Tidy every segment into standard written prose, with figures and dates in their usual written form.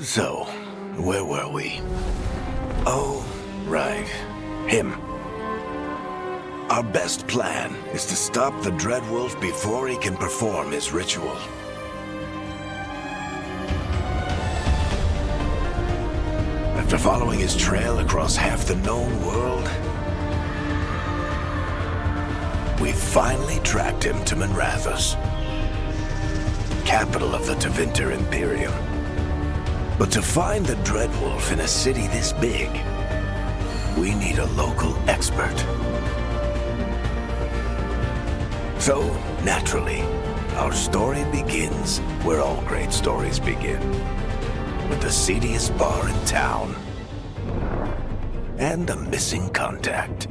So, where were we? Oh, right. Him. Our best plan is to stop the Dreadwolf before he can perform his ritual. After following his trail across half the known world, we finally tracked him to Minrathous, capital of the Tevinter Imperium. But to find the Dreadwolf in a city this big, we need a local expert. So, naturally, our story begins where all great stories begin, with the seediest bar in town and a missing contact.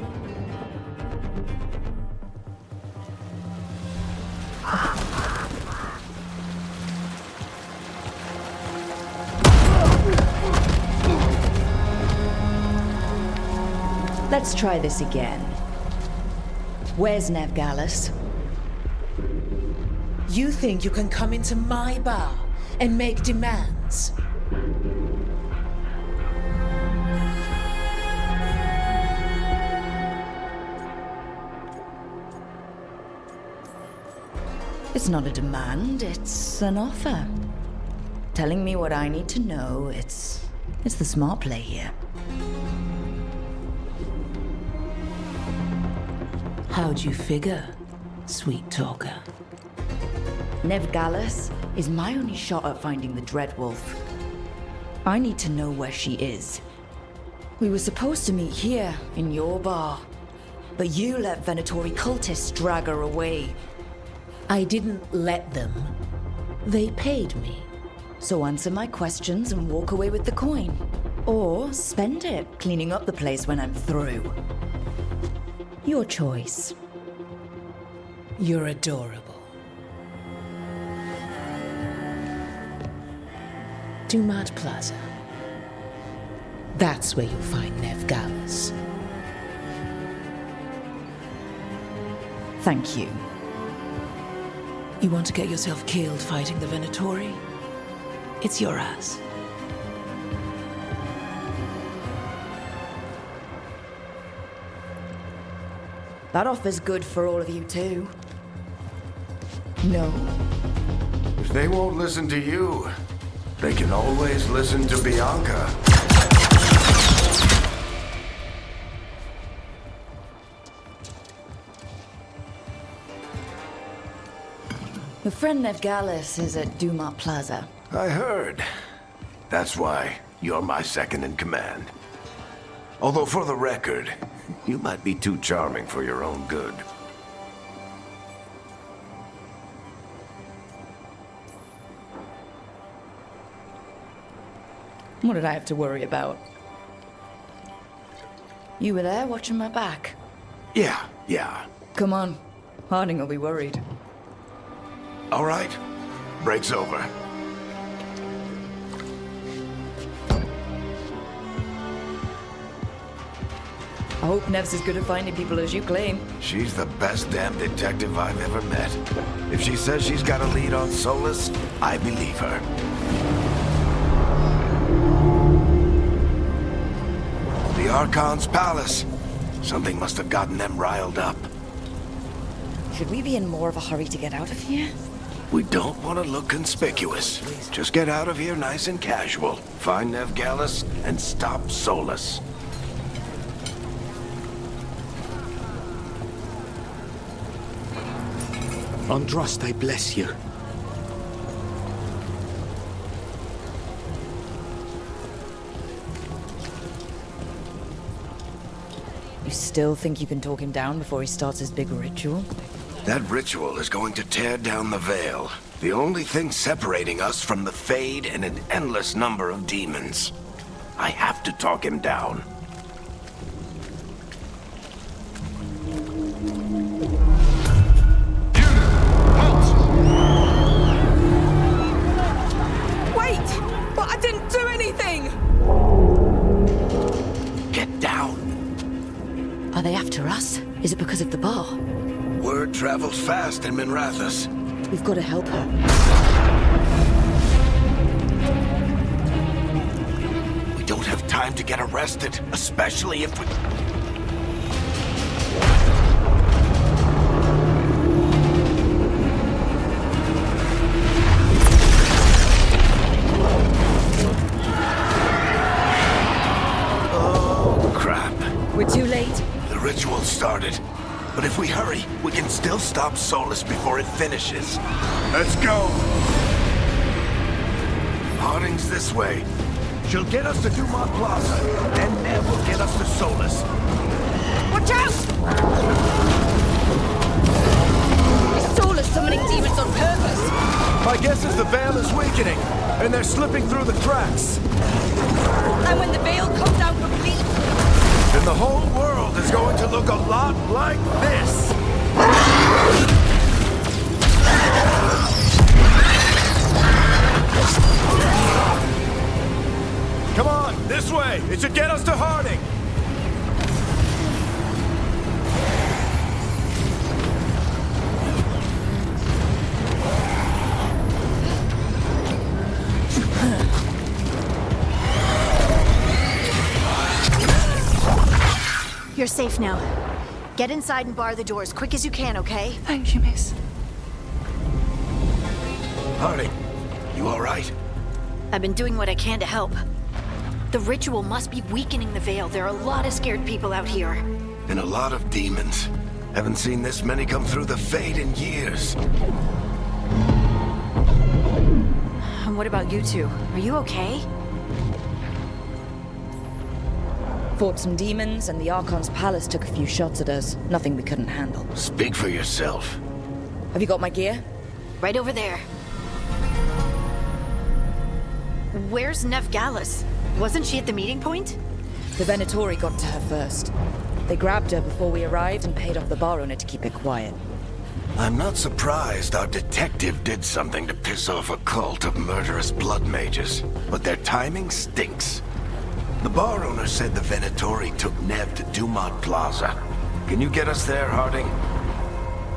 Let's try this again. Where's Nevgalis? You think you can come into my bar and make demands? It's not a demand, it's an offer. Telling me what I need to know, it's the smart play here. How'd you figure, sweet talker? Nevgalis is my only shot at finding the Dreadwolf. I need to know where she is. We were supposed to meet here, in your bar. But you let Venatori cultists drag her away. I didn't let them. They paid me. So answer my questions and walk away with the coin. Or spend it cleaning up the place when I'm through. Your choice. You're adorable. Dumat Plaza. That's where you'll find Nevgalis. Thank you. You want to get yourself killed fighting the Venatori? It's your ass. That offer's good for all of you too. No. If they won't listen to you, they can always listen to Bianca. Your friend Nevgalis is at Dumat Plaza. I heard. That's why you're my second in command. Although for the record, you might be too charming for your own good. What did I have to worry about? You were there watching my back. Yeah. Come on. Harding will be worried. All right. Break's over. I hope Nev's as good at finding people as you claim. She's the best damn detective I've ever met. If she says she's got a lead on Solus, I believe her. The Archon's palace. Something must have gotten them riled up. Should we be in more of a hurry to get out of here? We don't want to look conspicuous. Just get out of here nice and casual. Find Nevgalis and stop Solus. Androst, I bless you. You still think you can talk him down before he starts his big ritual? That ritual is going to tear down the veil. The only thing separating us from the Fade and an endless number of demons. I have to talk him down. Wait! But I didn't do anything! Get down. Are they after us? Is it because of the bar? Word travels fast in Minrathous. We've got to help her. won't have time to get arrested, especially if we... Oh, crap. We're too late. The ritual started. But if we hurry, we can still stop Solus before it finishes. Let's go! Harding's this way. She'll get us to Dumont Plaza, and Nev will get us to Solus. Watch out! Is Solus summoning demons on purpose? My guess is the veil is weakening, and they're slipping through the cracks. And when the veil comes out complete, Then the whole world is going to look a lot like this. Come on, this way. It should get us to Harding. You're safe now. Get inside and bar the door as quick as you can, okay? Thank you, miss. Harding, you all right? I've been doing what I can to help. The ritual must be weakening the veil. There are a lot of scared people out here. And a lot of demons. Haven't seen this many come through the Fade in years. And what about you two? Are you okay? fought some demons, and the Archon's palace took a few shots at us. Nothing we couldn't handle. Speak for yourself. Have you got my gear? Right over there. Where's Nev Gallus? Wasn't she at the meeting point? The Venatori got to her first. They grabbed her before we arrived and paid off the bar owner to keep it quiet. I'm not surprised our detective did something to piss off a cult of murderous blood mages, but their timing stinks. The bar owner said the Venatori took Nev to Dumont Plaza. Can you get us there, Harding?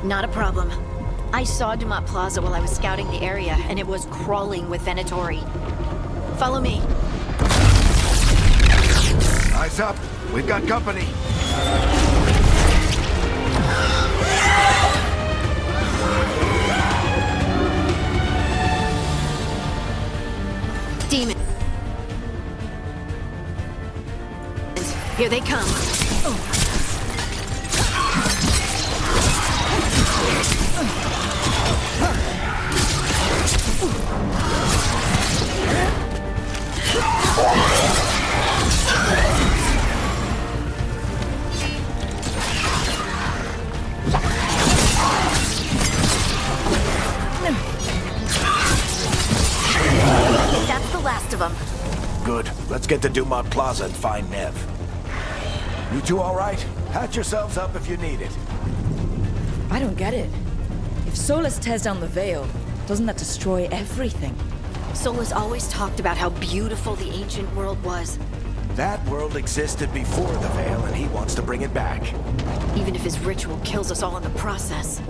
Not a problem. I saw Dumont Plaza while I was scouting the area, and it was crawling with Venatori. Follow me. Eyes up. We've got company. Demons. Here they come. That's the last of them. Good. Let's get to Dumont Plaza and find Nev. You two all right? Patch yourselves up if you need it. I don't get it. If Solus tears down the veil, doesn't that destroy everything? Solus always talked about how beautiful the ancient world was, That world existed before the veil, and he wants to bring it back. even if his ritual kills us all in the process.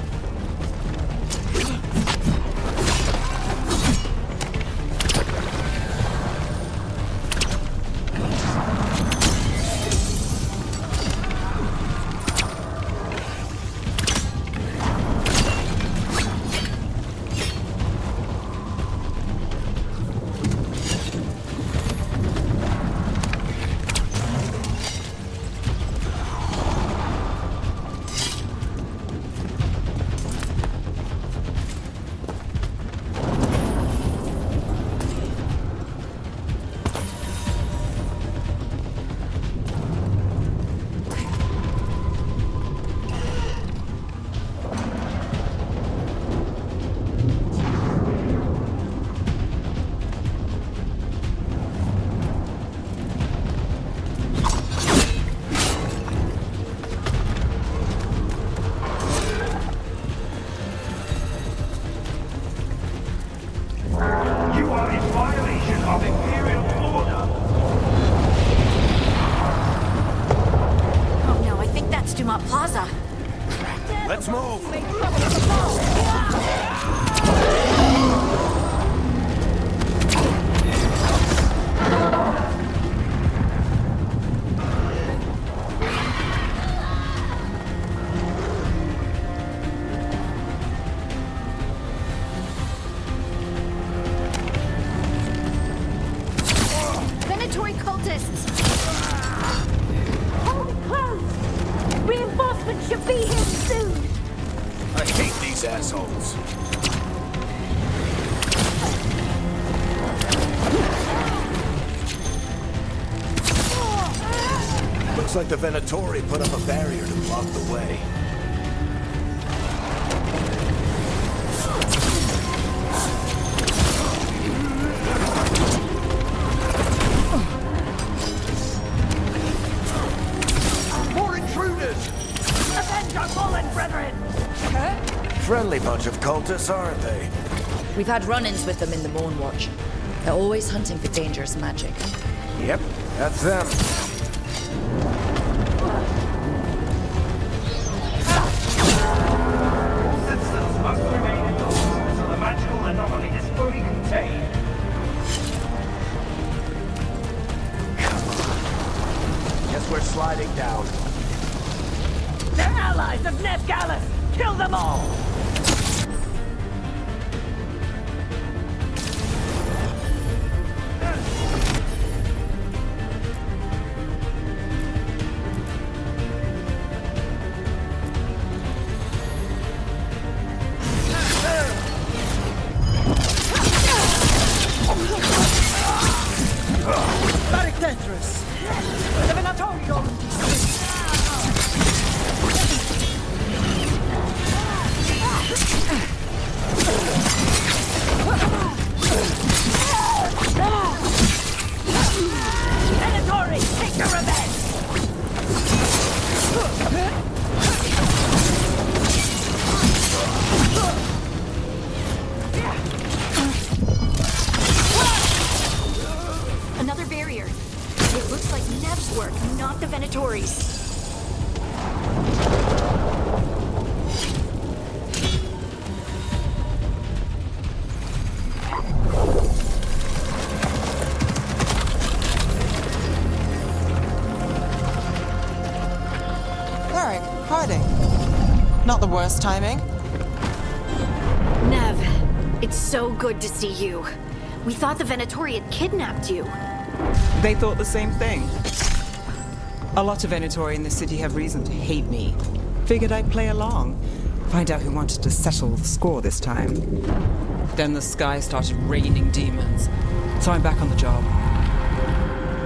You are in violation of Imperial order. Oh no, I think that's Dumont Plaza. Let's move. cultists! Hold close! Reinforcements should be here soon! I hate these assholes. Looks like the Venatori put up a barrier to block the way. More intruders! Avenge our fallen brethren! Friendly bunch of cultists, aren't they? We've had run-ins with them in the Moon Watch. They're always hunting for dangerous magic. Yep, that's them. Citizens must remain indoors until the magical anomaly is fully contained. Guess we're sliding down. They're allies of Ned Gallus! Kill them all! Venatori, take your revenge! Another barrier. It looks like Nev's work, not the Venatori's. Hiding. Not the worst timing. Nev, it's so good to see you. We thought the Venatori had kidnapped you. They thought the same thing. A lot of Venatori in the city have reason to hate me. Figured I'd play along. Find out who wanted to settle the score this time. Then the sky started raining demons. So I'm back on the job.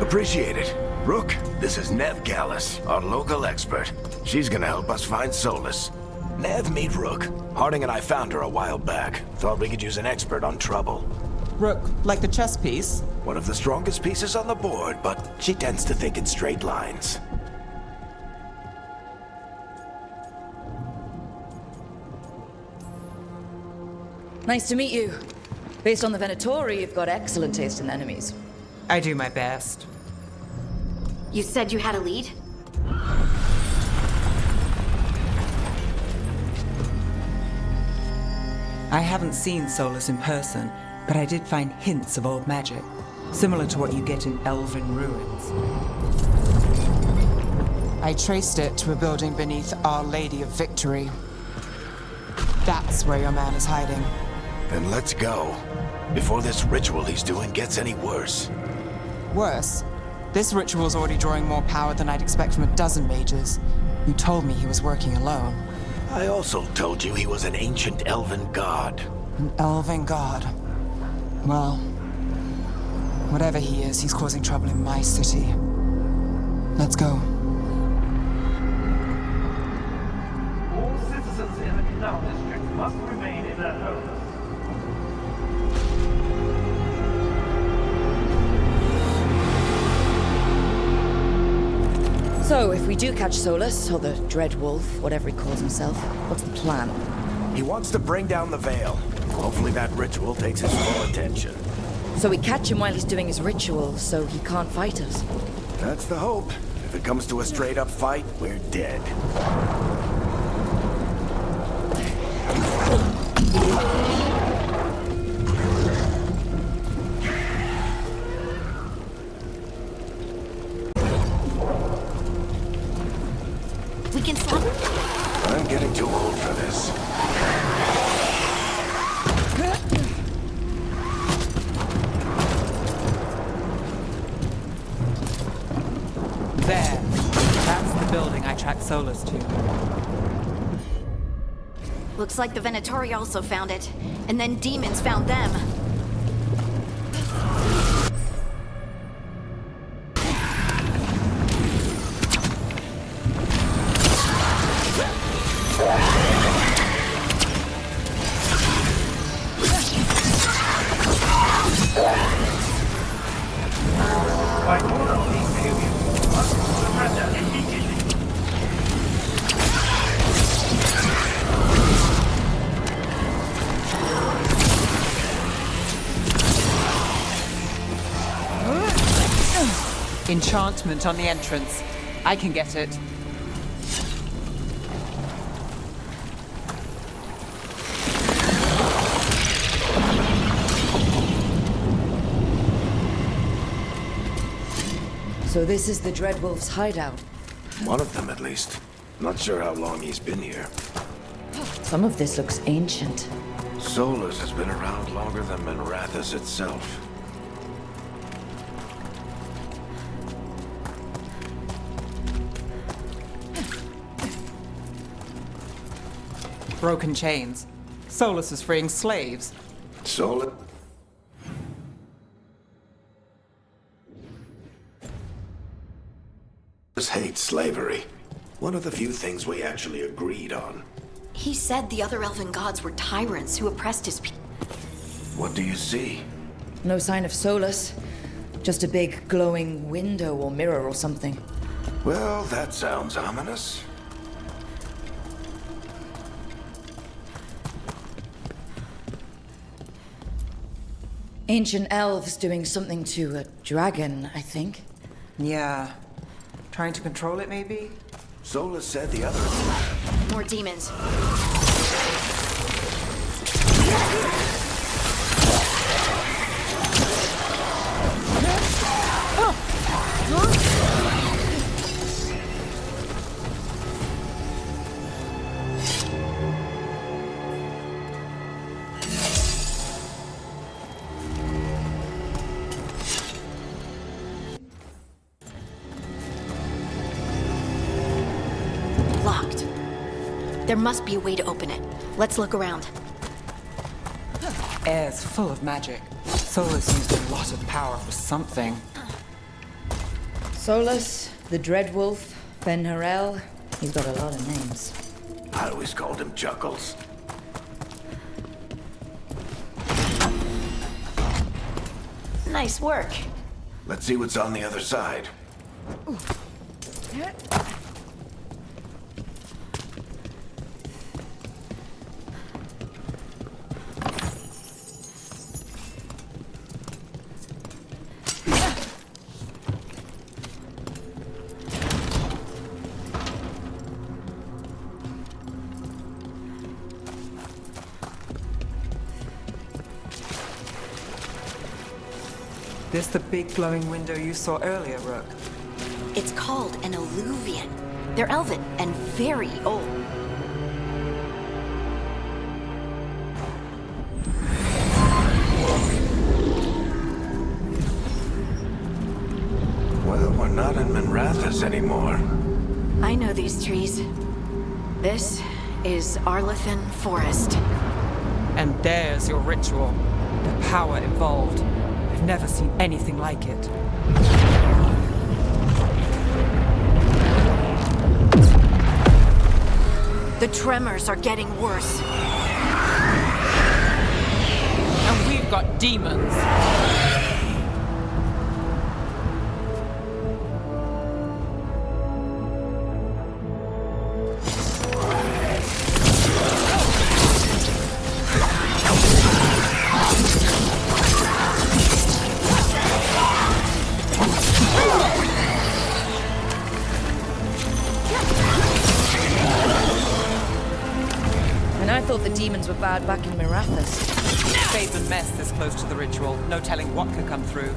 Appreciate it. Rook, this is Nev Gallus, our local expert. She's gonna help us find solace. Nev, meet Rook. Harding and I found her a while back. Thought we could use an expert on trouble. Rook, like the chess piece? One of the strongest pieces on the board, but she tends to think in straight lines. Nice to meet you. Based on the Venatori, you've got excellent taste in enemies. I do my best. You said you had a lead? I haven't seen Solus in person, but I did find hints of old magic, similar to what you get in elven ruins. I traced it to a building beneath Our Lady of Victory. That's where your man is hiding. Then let's go. Before this ritual he's doing gets any worse. Worse, this ritual's already drawing more power than I'd expect from a dozen mages. You told me he was working alone. I also told you he was an ancient elven god. An elven god. Well, whatever he is, he's causing trouble in my city. Let's go. All citizens in the Canal District must remain in their homes. So, if we do catch Solus, or the Dread Wolf, whatever he calls himself, what's the plan? He wants to bring down the veil. Hopefully that ritual takes his full attention. So we catch him while he's doing his ritual, so he can't fight us. That's the hope. If it comes to a straight-up fight, we're dead. We can stop him? I'm getting too old for this. Solus too. Looks like the Venatori also found it. And then demons found them. By order of the Imperium, must surrender immediately. Enchantment on the entrance. I can get it. So this is the Dreadwolf's hideout. One of them, at least. Not sure how long he's been here. Some of this looks ancient. Solus has been around longer than Minrathous itself. Broken chains. Solus is freeing slaves. Solus hates slavery. One of the few things we actually agreed on. He said the other elven gods were tyrants who oppressed his people. What do you see? No sign of Solus. Just a big glowing window or mirror or something. Well, that sounds ominous. Ancient elves doing something to a dragon, I think. Yeah. Trying to control it, maybe? Solus said the other... More demons. Locked. There must be a way to open it. Let's look around. Air's full of magic. Solus used a lot of power for something. Solus, the Dreadwolf, Ben-Harel. He's got a lot of names. I always called him Chuckles. Nice work. Let's see what's on the other side. This the big glowing window you saw earlier, Rook? It's called an alluvian. They're elven and very old. Well, we're not in Minrathous anymore. I know these trees. This is Arlethan Forest. And there's your ritual. The power involved. I've never seen anything like it. The tremors are getting worse. And we've got demons. I thought the demons were bad back in Minrathous. Fades and mess this close to the ritual. No telling what could come through.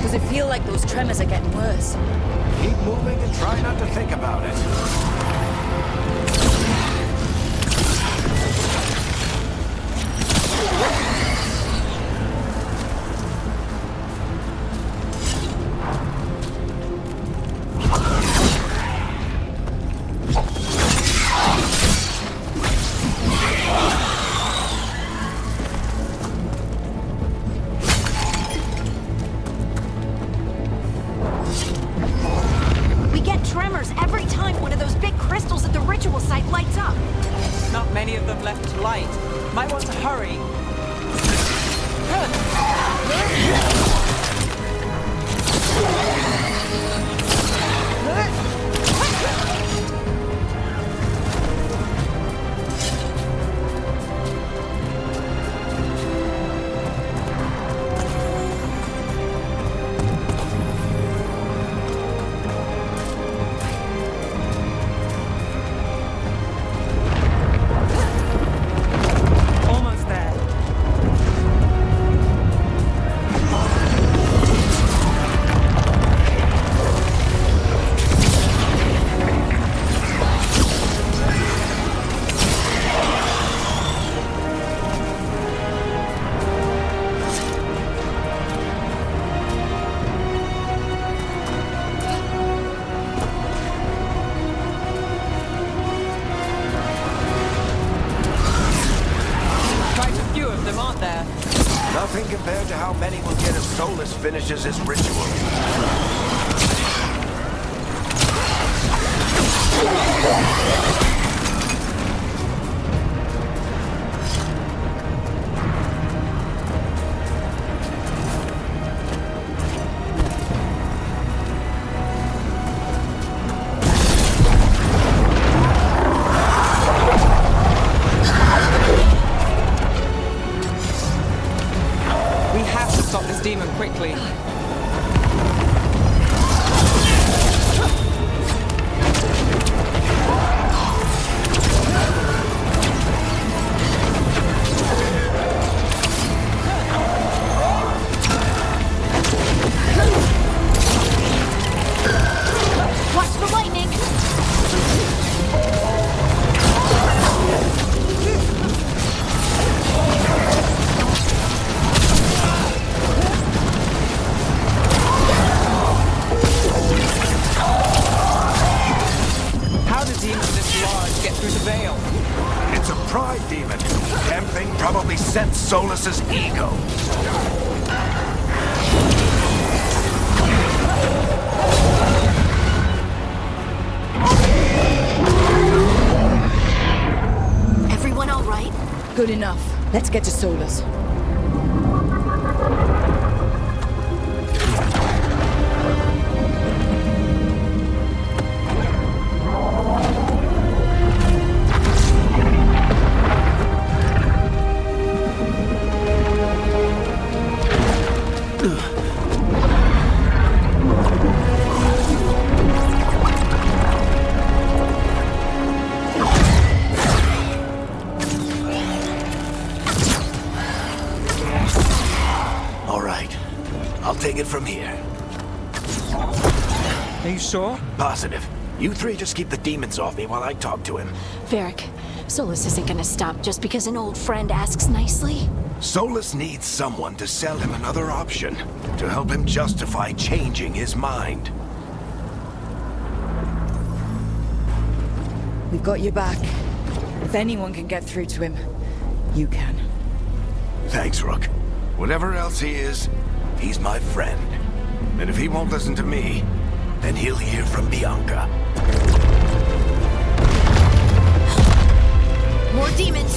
Does it feel like those tremors are getting worse? Keep moving and try not to think about it. We get tremors every time one of those big crystals at the ritual site lights up. Not many of them left to light. Might want to hurry. Almost there. Quite a few of them, aren't there? Nothing compared to how many will get as Solus finishes his ritual. We have to stop this demon quickly. Watch the lightning! How do demons this large get through the veil? It's a pride demon. Damn thing probably sent Solus's ego. Everyone all right? Good enough. Let's get to Solus. All right. I'll take it from here. Are you sure? Positive. You three just keep the demons off me while I talk to him. Varric, Solus isn't gonna stop just because an old friend asks nicely. Solus needs someone to sell him another option, to help him justify changing his mind. We've got your back. If anyone can get through to him, you can. Thanks, Rook. Whatever else he is, he's my friend. And if he won't listen to me, then he'll hear from Bianca. More demons!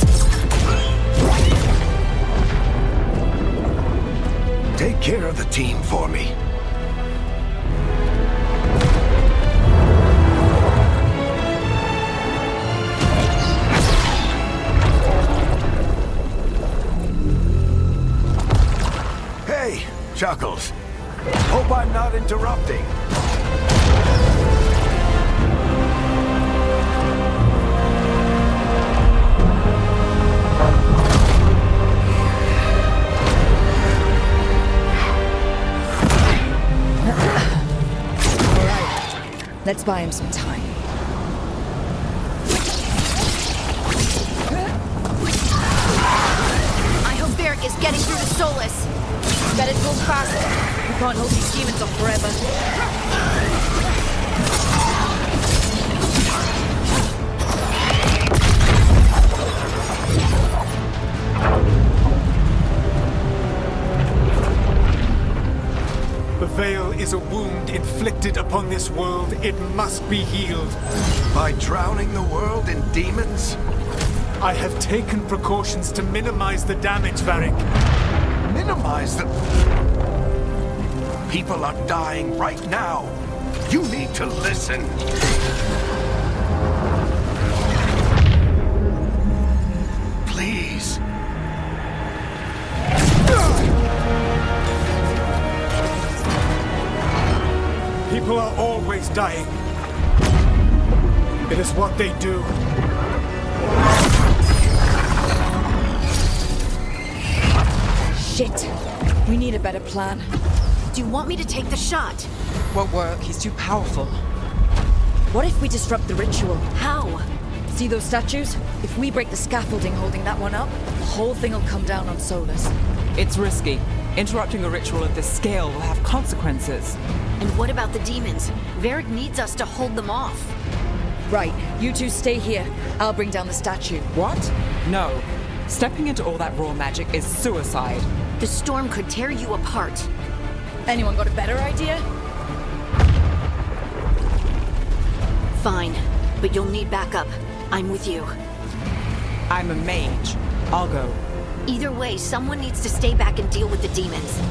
Take care of the team for me. Hey, Chuckles. Hope I'm not interrupting. Let's buy him some time. I hope Varric is getting through to Solus. Better move fast. We can't hold these demons off forever. The veil is a wound inflicted upon this world. It must be healed. By drowning the world in demons? I have taken precautions to minimize the damage, Varric. Minimize the... People are dying right now. You need to listen. Please. People are always dying. It is what they do. Shit. We need a better plan. Do you want me to take the shot? Won't work, he's too powerful. What if we disrupt the ritual? How? See those statues? If we break the scaffolding holding that one up, the whole thing will come down on Solus. It's risky. Interrupting a ritual of this scale will have consequences. And what about the demons? Varric needs us to hold them off. Right, you two stay here. I'll bring down the statue. What? No. Stepping into all that raw magic is suicide. The storm could tear you apart. Anyone got a better idea? Fine, but you'll need backup. I'm with you. I'm a mage. I'll go. Either way, someone needs to stay back and deal with the demons.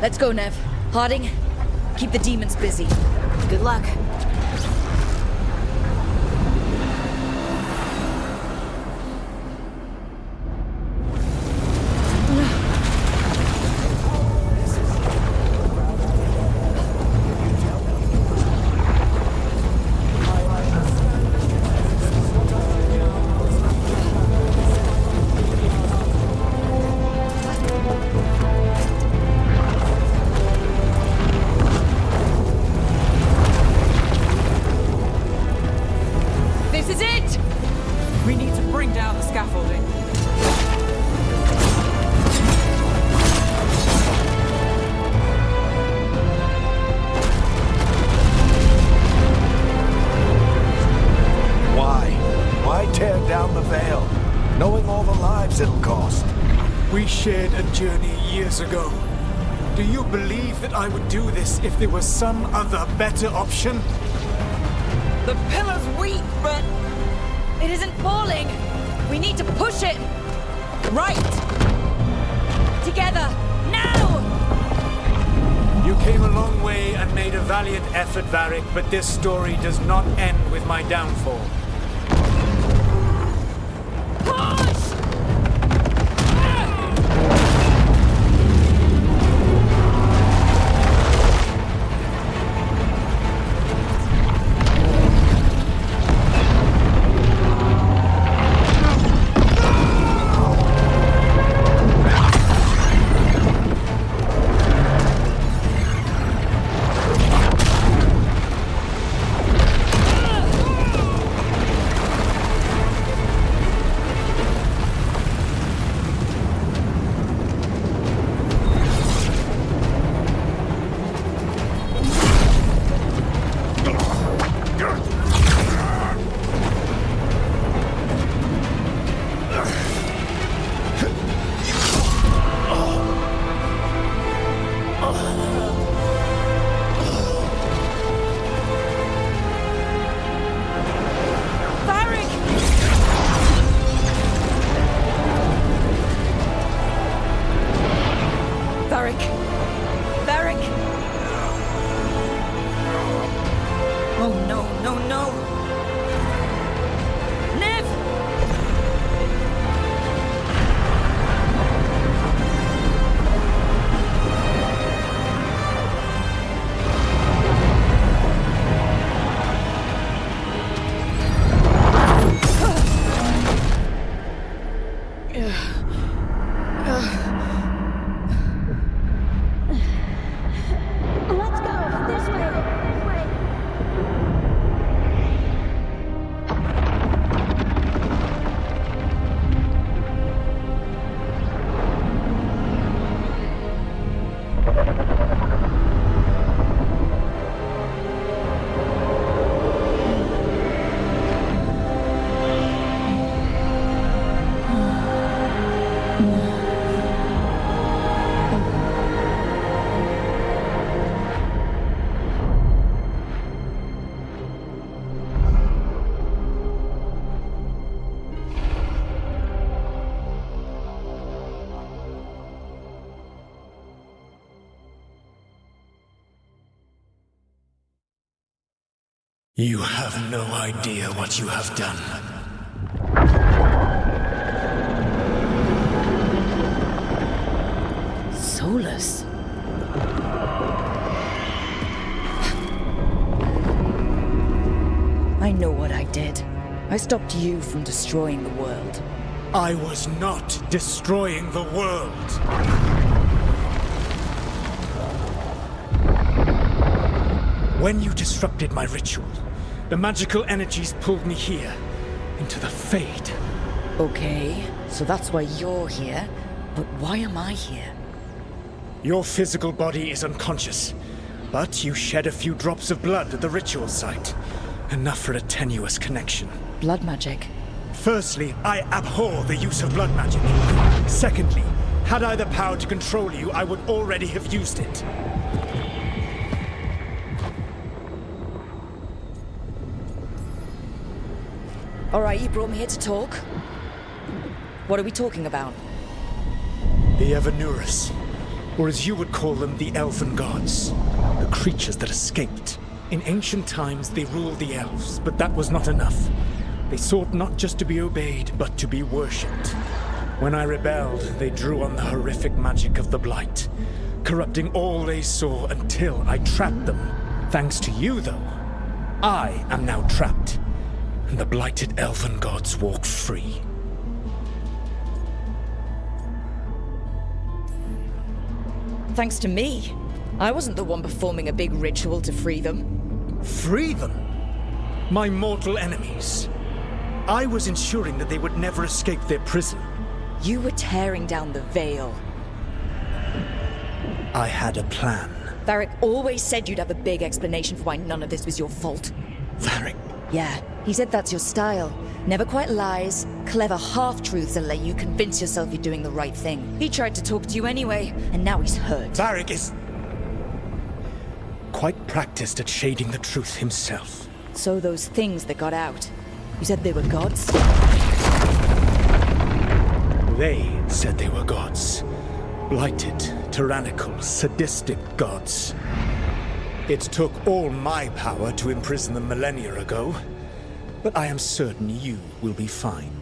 Let's go, Nev. Harding, keep the demons busy. Good luck. We shared a journey years ago. Do you believe that I would do this if there was some other better option? The pillar's weak, but... It isn't falling! We need to push it! Right! Together! Now! You came a long way and made a valiant effort, Varric, but this story does not end with my downfall. You have no idea what you have done. Solus? I know what I did. I stopped you from destroying the world. I was not destroying the world. When you disrupted my ritual, the magical energies pulled me here, into the Fade. Okay, so that's why you're here. But why am I here? Your physical body is unconscious, but you shed a few drops of blood at the ritual site. Enough for a tenuous connection. Blood magic? Firstly, I abhor the use of blood magic. Secondly, had I the power to control you, I would already have used it. Alright, you brought me here to talk. What are we talking about? The Evanurus, or as you would call them, the Elven Gods. The creatures that escaped. In ancient times, they ruled the elves, but that was not enough. They sought not just to be obeyed, but to be worshipped. When I rebelled, they drew on the horrific magic of the Blight, corrupting all they saw until I trapped them. Thanks to you, though, I am now trapped, and the blighted Elven Gods walk free. Thanks to me. I wasn't the one performing a big ritual to free them. Free them? My mortal enemies. I was ensuring that they would never escape their prison. You were tearing down the veil. I had a plan. Varric always said you'd have a big explanation for why none of this was your fault. Varric? Yeah, he said that's your style. Never quite lies, clever half-truths that let you convince yourself you're doing the right thing. He tried to talk to you anyway, and now he's hurt. Varric is quite practiced at shading the truth himself. So those things that got out, you said they were gods? They said they were gods. Blighted, tyrannical, sadistic gods. It took all my power to imprison them millennia ago, but I am certain you will be fine.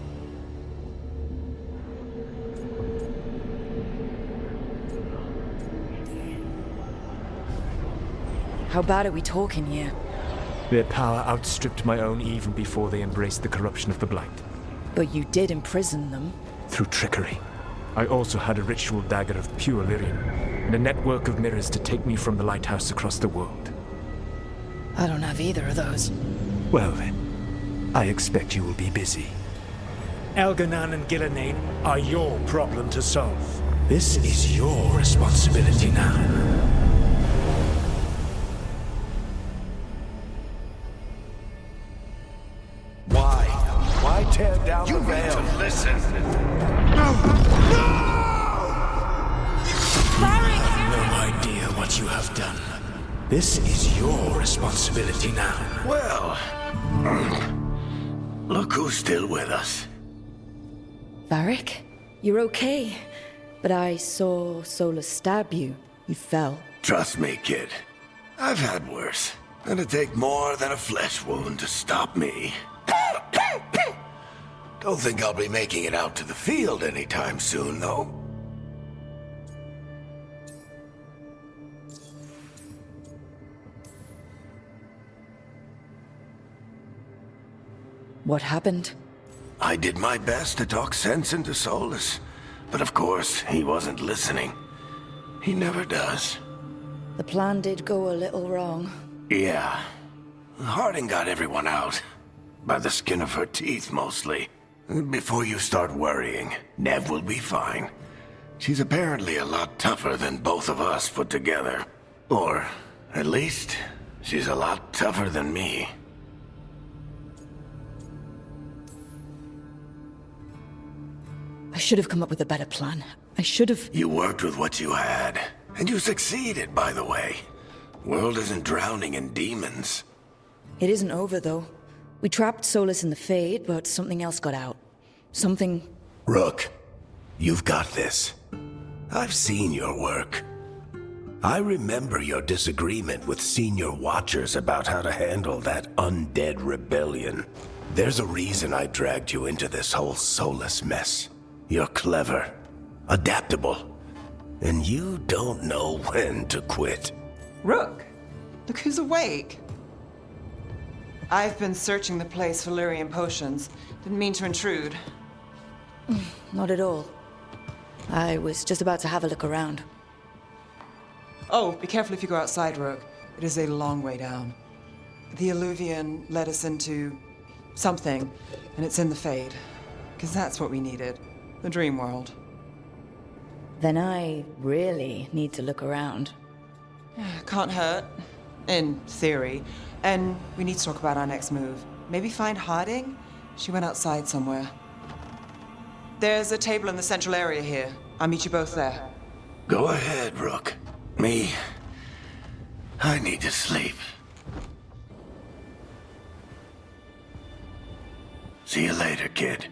How bad are we talking here? Their power outstripped my own even before they embraced the corruption of the Blight. But you did imprison them. Through trickery. I also had a ritual dagger of pure lyrium, and a network of mirrors to take me from the lighthouse across the world. I don't have either of those. Well then, I expect you will be busy. Elganan and Gillenane are your problem to solve. This is your responsibility now. Why tear down the veil? You need to listen. No! No idea what you have done. This is your responsibility now. Well, look who's still with us. Varric, you're okay. But I saw Solus stab you. You fell. Trust me, kid. I've had worse. It'd take more than a flesh wound to stop me. Don't think I'll be making it out to the field anytime soon, though. What happened? I did my best to talk sense into Solus, but of course, he wasn't listening. He never does. The plan did go a little wrong. Yeah. Harding got everyone out. By the skin of her teeth, mostly. Before you start worrying, Nev will be fine. She's apparently a lot tougher than both of us put together. Or, at least, she's a lot tougher than me. I should have come up with a better plan. I should have... You worked with what you had. And you succeeded, by the way. World isn't drowning in demons. It isn't over, though. We trapped Solus in the Fade, but something else got out. Something... Rook, you've got this. I've seen your work. I remember your disagreement with senior watchers about how to handle that undead rebellion. There's a reason I dragged you into this whole soulless mess. You're clever, adaptable, and you don't know when to quit. Rook, look who's awake. I've been searching the place for Lyrian potions. Didn't mean to intrude. Not at all. I was just about to have a look around. Oh, be careful if you go outside, Rook. It is a long way down. The Alluvian led us into something, and it's in the Fade. Because that's what we needed. The dream world. Then I really need to look around. Can't hurt. In theory. And we need to talk about our next move. Maybe find Harding? She went outside somewhere. There's a table in the central area here. I'll meet you both there. Go ahead, Rook. Me, I need to sleep. See you later, kid.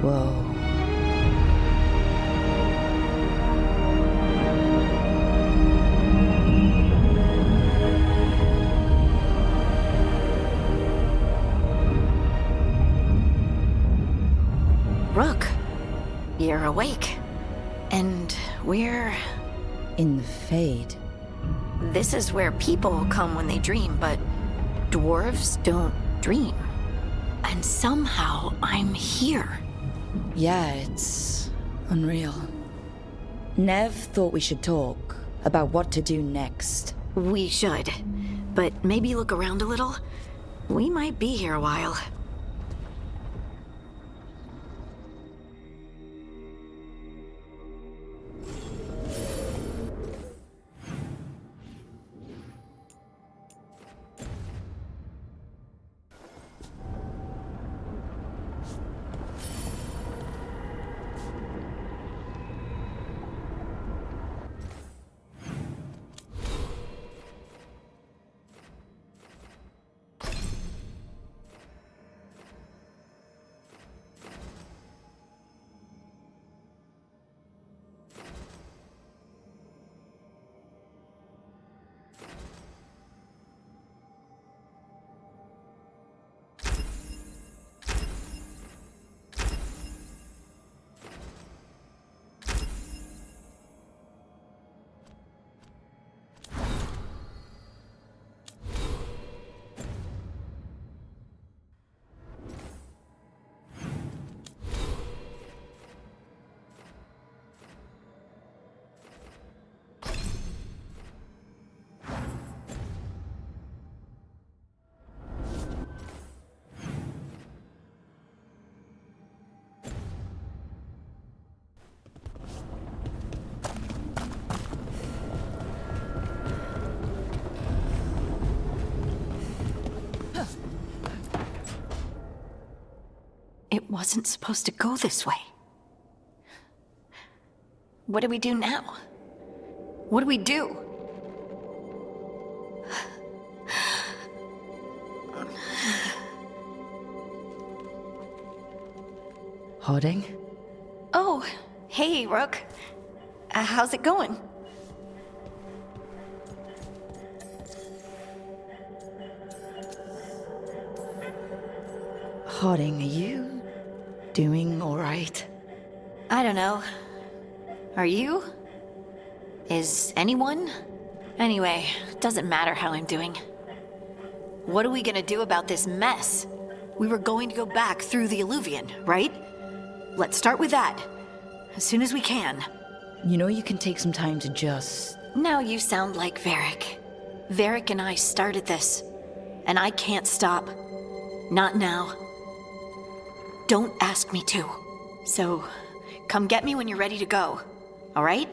Whoa. Rook, you're awake. And we're... In the Fade. This is where people come when they dream, but dwarves don't dream. And somehow I'm here. Yeah, it's unreal. Nev thought we should talk about what to do next. We should. But maybe look around a little. We might be here a while. It wasn't supposed to go this way. What do we do now? What do we do? Harding? Oh, hey, Rook. How's it going? Harding, are you doing all right? I don't know. Are you? Is anyone? Anyway, doesn't matter how I'm doing. What are we gonna do about this mess? We were going to go back through the Alluvion, right? Let's start with that. As soon as we can. You know you can take some time to just... Now you sound like Varric. Varric and I started this. And I can't stop. Not now. Don't ask me to. So, come get me when you're ready to go. All right?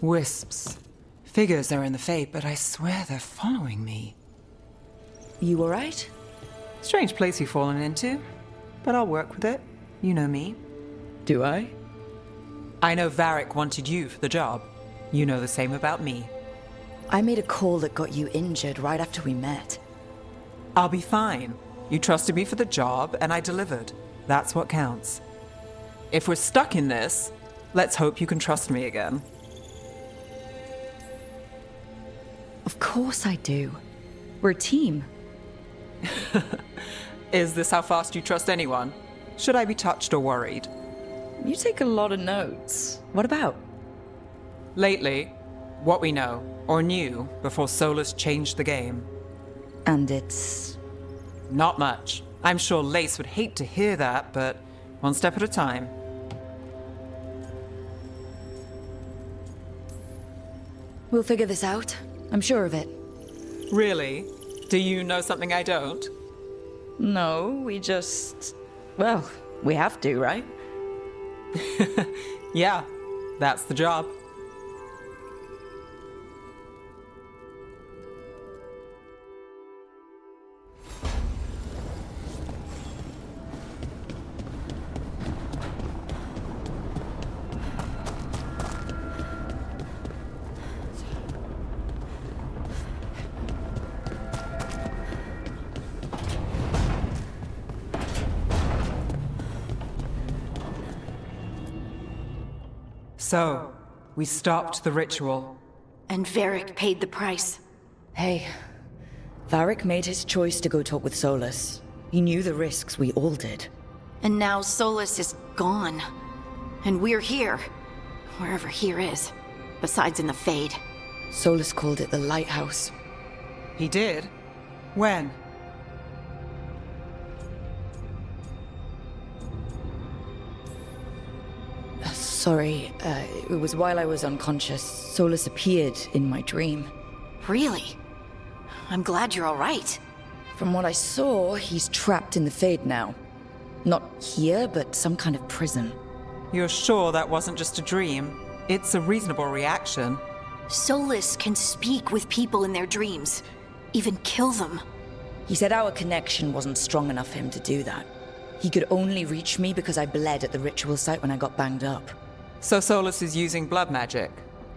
Wisps. Figures are in the Fate, but I swear they're following me. You all right? Strange place you've fallen into, but I'll work with it. You know me. Do I? I know Varric wanted you for the job. You know the same about me. I made a call that got you injured right after we met. I'll be fine. You trusted me for the job, and I delivered. That's what counts. If we're stuck in this, let's hope you can trust me again. Of course I do. We're a team. Is this how fast you trust anyone? Should I be touched or worried? You take a lot of notes. What about? Lately, what we know, or knew, before Solus changed the game. And it's... Not much. I'm sure Lace would hate to hear that, but one step at a time. We'll figure this out. I'm sure of it. Really? Do you know something I don't? No, we just... Well, we have to, right? Yeah, that's the job. So, we stopped the ritual. And Varric paid the price. Hey, Varric made his choice to go talk with Solus. He knew the risks, we all did. And now Solus is gone. And we're here. Wherever here is. Besides in the Fade. Solus called it the Lighthouse. He did? When? Sorry, it was while I was unconscious. Solus appeared in my dream. Really? I'm glad you're all right. From what I saw, he's trapped in the Fade now. Not here, but some kind of prison. You're sure that wasn't just a dream? It's a reasonable reaction. Solus can speak with people in their dreams. Even kill them. He said our connection wasn't strong enough for him to do that. He could only reach me because I bled at the ritual site when I got banged up. So Solus is using blood magic?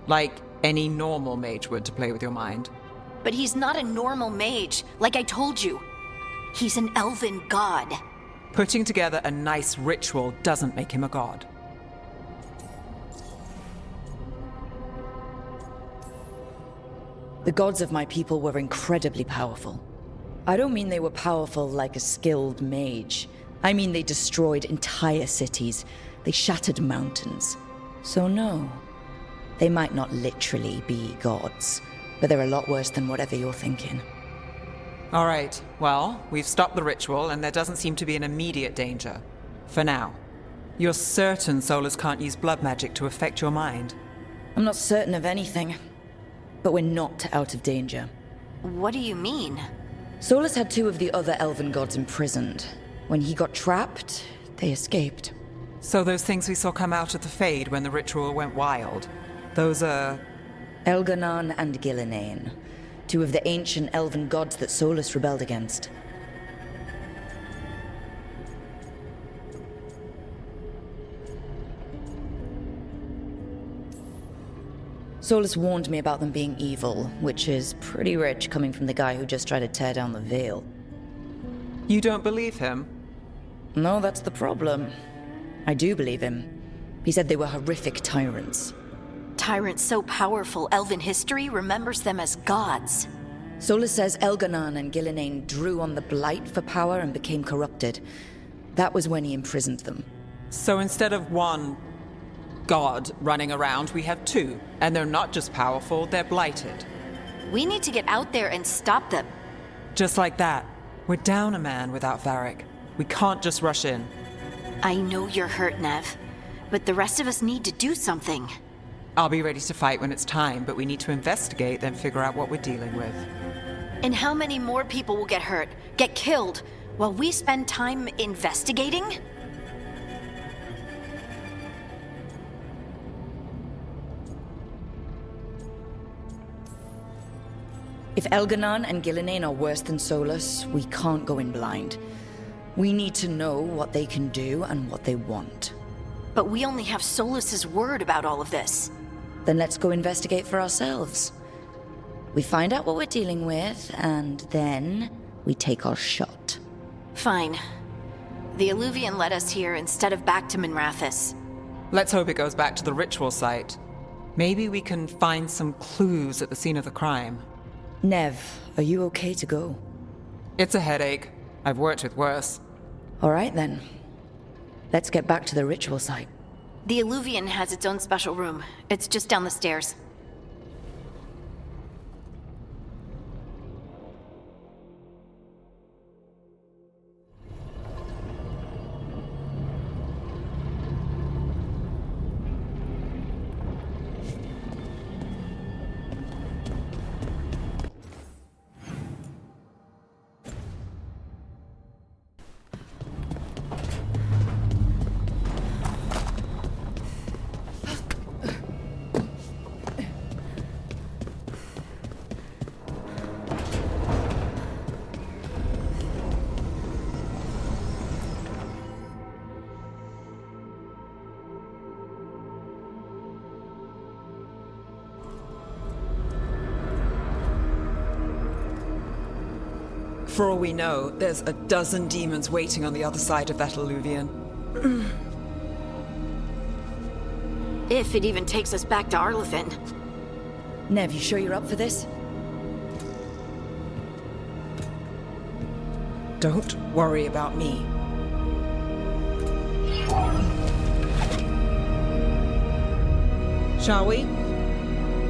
Like any normal mage would to play with your mind? But he's not a normal mage, like I told you. He's an elven god. Putting together a nice ritual doesn't make him a god. The gods of my people were incredibly powerful. I don't mean they were powerful like a skilled mage. I mean they destroyed entire cities. They shattered mountains. So no, they might not literally be gods, but they're a lot worse than whatever you're thinking. All right, well, we've stopped the ritual and there doesn't seem to be an immediate danger. For now. You're certain Solus can't use blood magic to affect your mind? I'm not certain of anything, but we're not out of danger. What do you mean? Solus had two of the other elven gods imprisoned. When he got trapped, they escaped. So those things we saw come out of the Fade when the ritual went wild, those are... Elganon and Gillinane, two of the ancient elven gods that Solus rebelled against. Solus warned me about them being evil, which is pretty rich coming from the guy who just tried to tear down the veil. You don't believe him? No, that's the problem. I do believe him. He said they were horrific tyrants. Tyrants so powerful, elven history remembers them as gods. Solus says Elganon and Gillinane drew on the Blight for power and became corrupted. That was when he imprisoned them. So instead of one god running around, we have two. And they're not just powerful, they're blighted. We need to get out there and stop them. Just like that. We're down a man without Varric. We can't just rush in. I know you're hurt, Nev, but the rest of us need to do something. I'll be ready to fight when it's time, but we need to investigate, then figure out what we're dealing with. And how many more people will get hurt, get killed, while we spend time investigating? If Elganon and Gillinane are worse than Solus, we can't go in blind. We need to know what they can do and what they want. But we only have Solus's word about all of this. Then let's go investigate for ourselves. We find out what we're dealing with, and then we take our shot. Fine. The Illuvian led us here instead of back to Minrathous. Let's hope it goes back to the ritual site. Maybe we can find some clues at the scene of the crime. Nev, are you okay to go? It's a headache. I've worked with worse. All right then. Let's get back to the ritual site. The Illuvian has its own special room. It's just down the stairs. For all we know, there's a dozen demons waiting on the other side of that alluvion. If it even takes us back to Arlithin. Nev, you sure you're up for this? Don't worry about me. Shall we?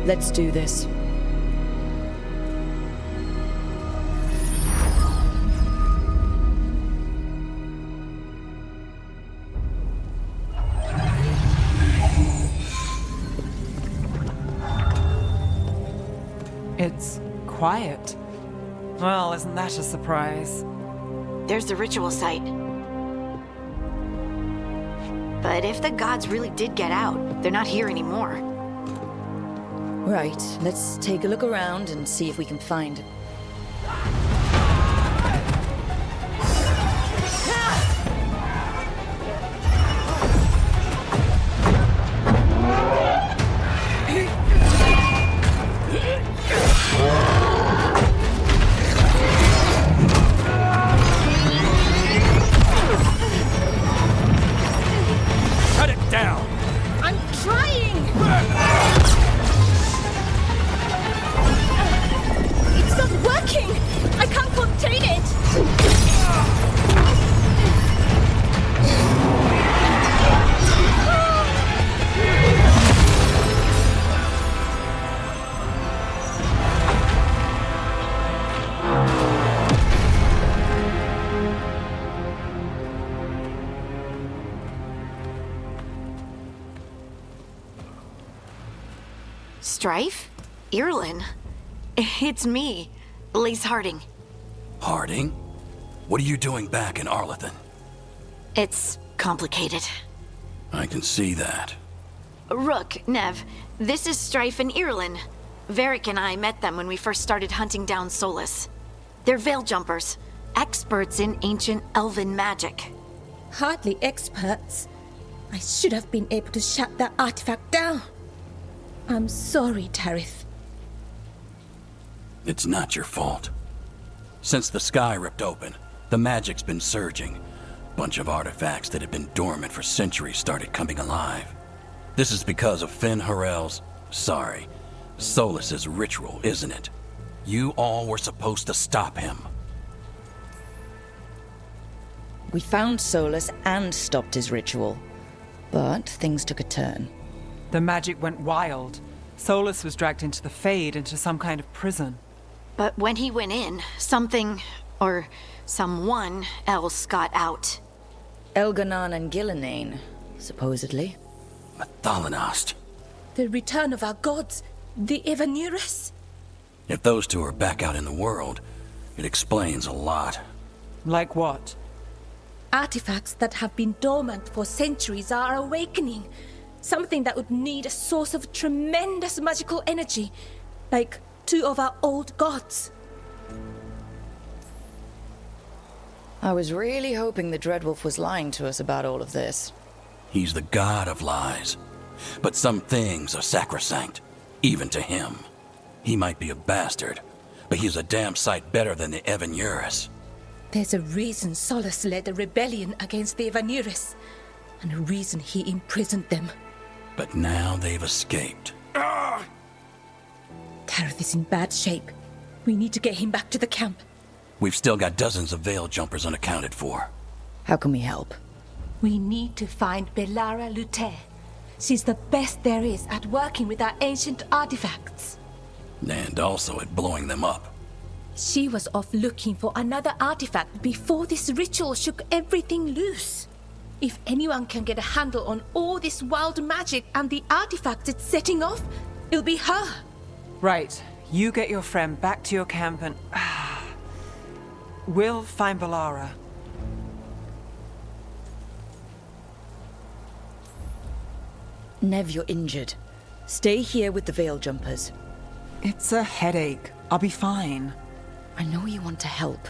Let's do this. It's quiet. Well, isn't that a surprise? There's the ritual site. But if the gods really did get out, they're not here anymore. Right, let's take a look around and see if we can find it. Strife? Irlin? It's me, Lace Harding. Harding? What are you doing back in Arlithin? It's complicated. I can see that. Rook, Nev, this is Strife and Irlin. Varric and I met them when we first started hunting down Solus. They're veil jumpers, experts in ancient elven magic. Hardly experts. I should have been able to shut that artifact down. I'm sorry, Tarith. It's not your fault. Since the sky ripped open, the magic's been surging. Bunch of artifacts that had been dormant for centuries started coming alive. This is because of Finn Harel's, Solus's ritual, isn't it? You all were supposed to stop him. We found Solus and stopped his ritual, but things took a turn. The magic went wild. Solus was dragged into the Fade, into some kind of prison. But when he went in, something, or someone else got out. Elganan and Gillenane, supposedly. Thalanost. The return of our gods, the Evanurus. If those two are back out in the world, it explains a lot. Like what? Artifacts that have been dormant for centuries are awakening. Something that would need a source of tremendous magical energy, like two of our old gods. I was really hoping the Dreadwolf was lying to us about all of this. He's the god of lies. But some things are sacrosanct, even to him. He might be a bastard, but he's a damn sight better than the Evanurus. There's a reason Solus led a rebellion against the Evanurus, and a reason he imprisoned them. But now they've escaped. Tarith is in bad shape. We need to get him back to the camp. We've still got dozens of veil jumpers unaccounted for. How can we help? We need to find Belara Luthe. She's the best there is at working with our ancient artifacts. And also at blowing them up. She was off looking for another artifact before this ritual shook everything loose. If anyone can get a handle on all this wild magic and the artifacts it's setting off, it'll be her. Right. You get your friend back to your camp and... we'll find Belara. Nev, you're injured. Stay here with the veil jumpers. It's a headache. I'll be fine. I know you want to help,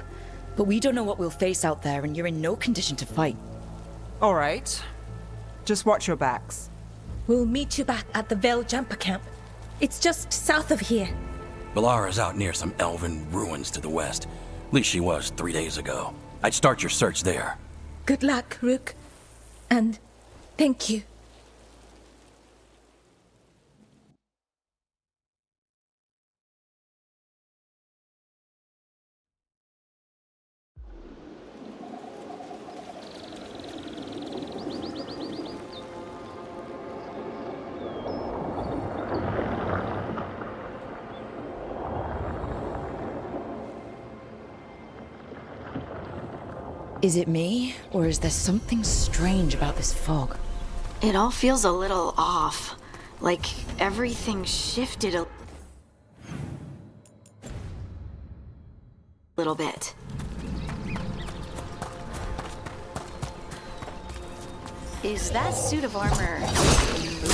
but we don't know what we'll face out there, and you're in no condition to fight. All right. Just watch your backs. We'll meet you back at the Veil Jumper camp. It's just south of here. Belara's out near some elven ruins to the west. At least she was 3 days ago. I'd start your search there. Good luck, Rook. And thank you. Is it me, or is there something strange about this fog? It all feels a little off. Like everything shifted a little bit. Is that suit of armor moving?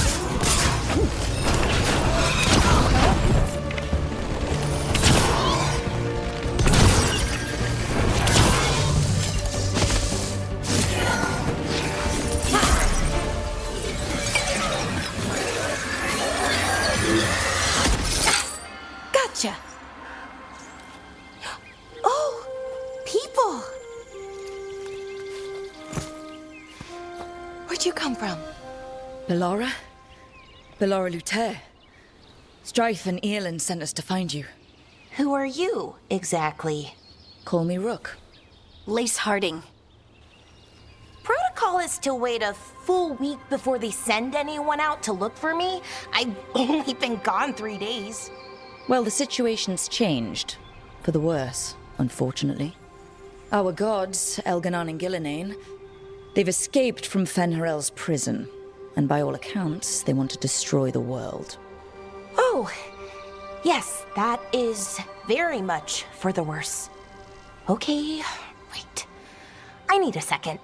Gotcha. Oh, people. Where'd you come from? Bellora? Bellora Luther. Strife and Earland sent us to find you. Who are you, exactly? Call me Rook. Lace Harding. Protocol is to wait a full week before they send anyone out to look for me. I've only been gone 3 days. Well, the situation's changed. For the worse, unfortunately. Our gods, Elganon and Gillinane, they've escaped from Fenharel's prison. And by all accounts, they want to destroy the world. Oh, yes, that is very much for the worse. Okay, wait. I need a second.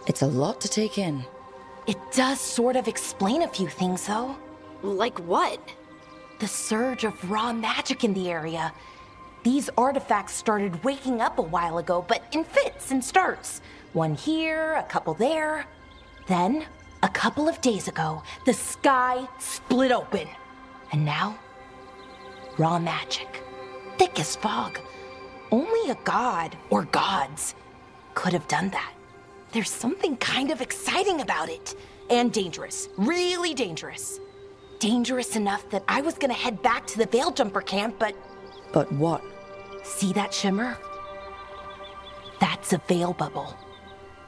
It's a lot to take in. It does sort of explain a few things, though. Like what? The surge of raw magic in the area. These artifacts started waking up a while ago, but in fits and starts. One here, a couple there. Then, a couple of days ago, the sky split open. And now, raw magic. Thick as fog. Only a god, or gods, could have done that. There's something kind of exciting about it. And dangerous. Really dangerous. Dangerous enough that I was gonna head back to the Veil Jumper camp, but... But what? See that shimmer? That's a veil bubble.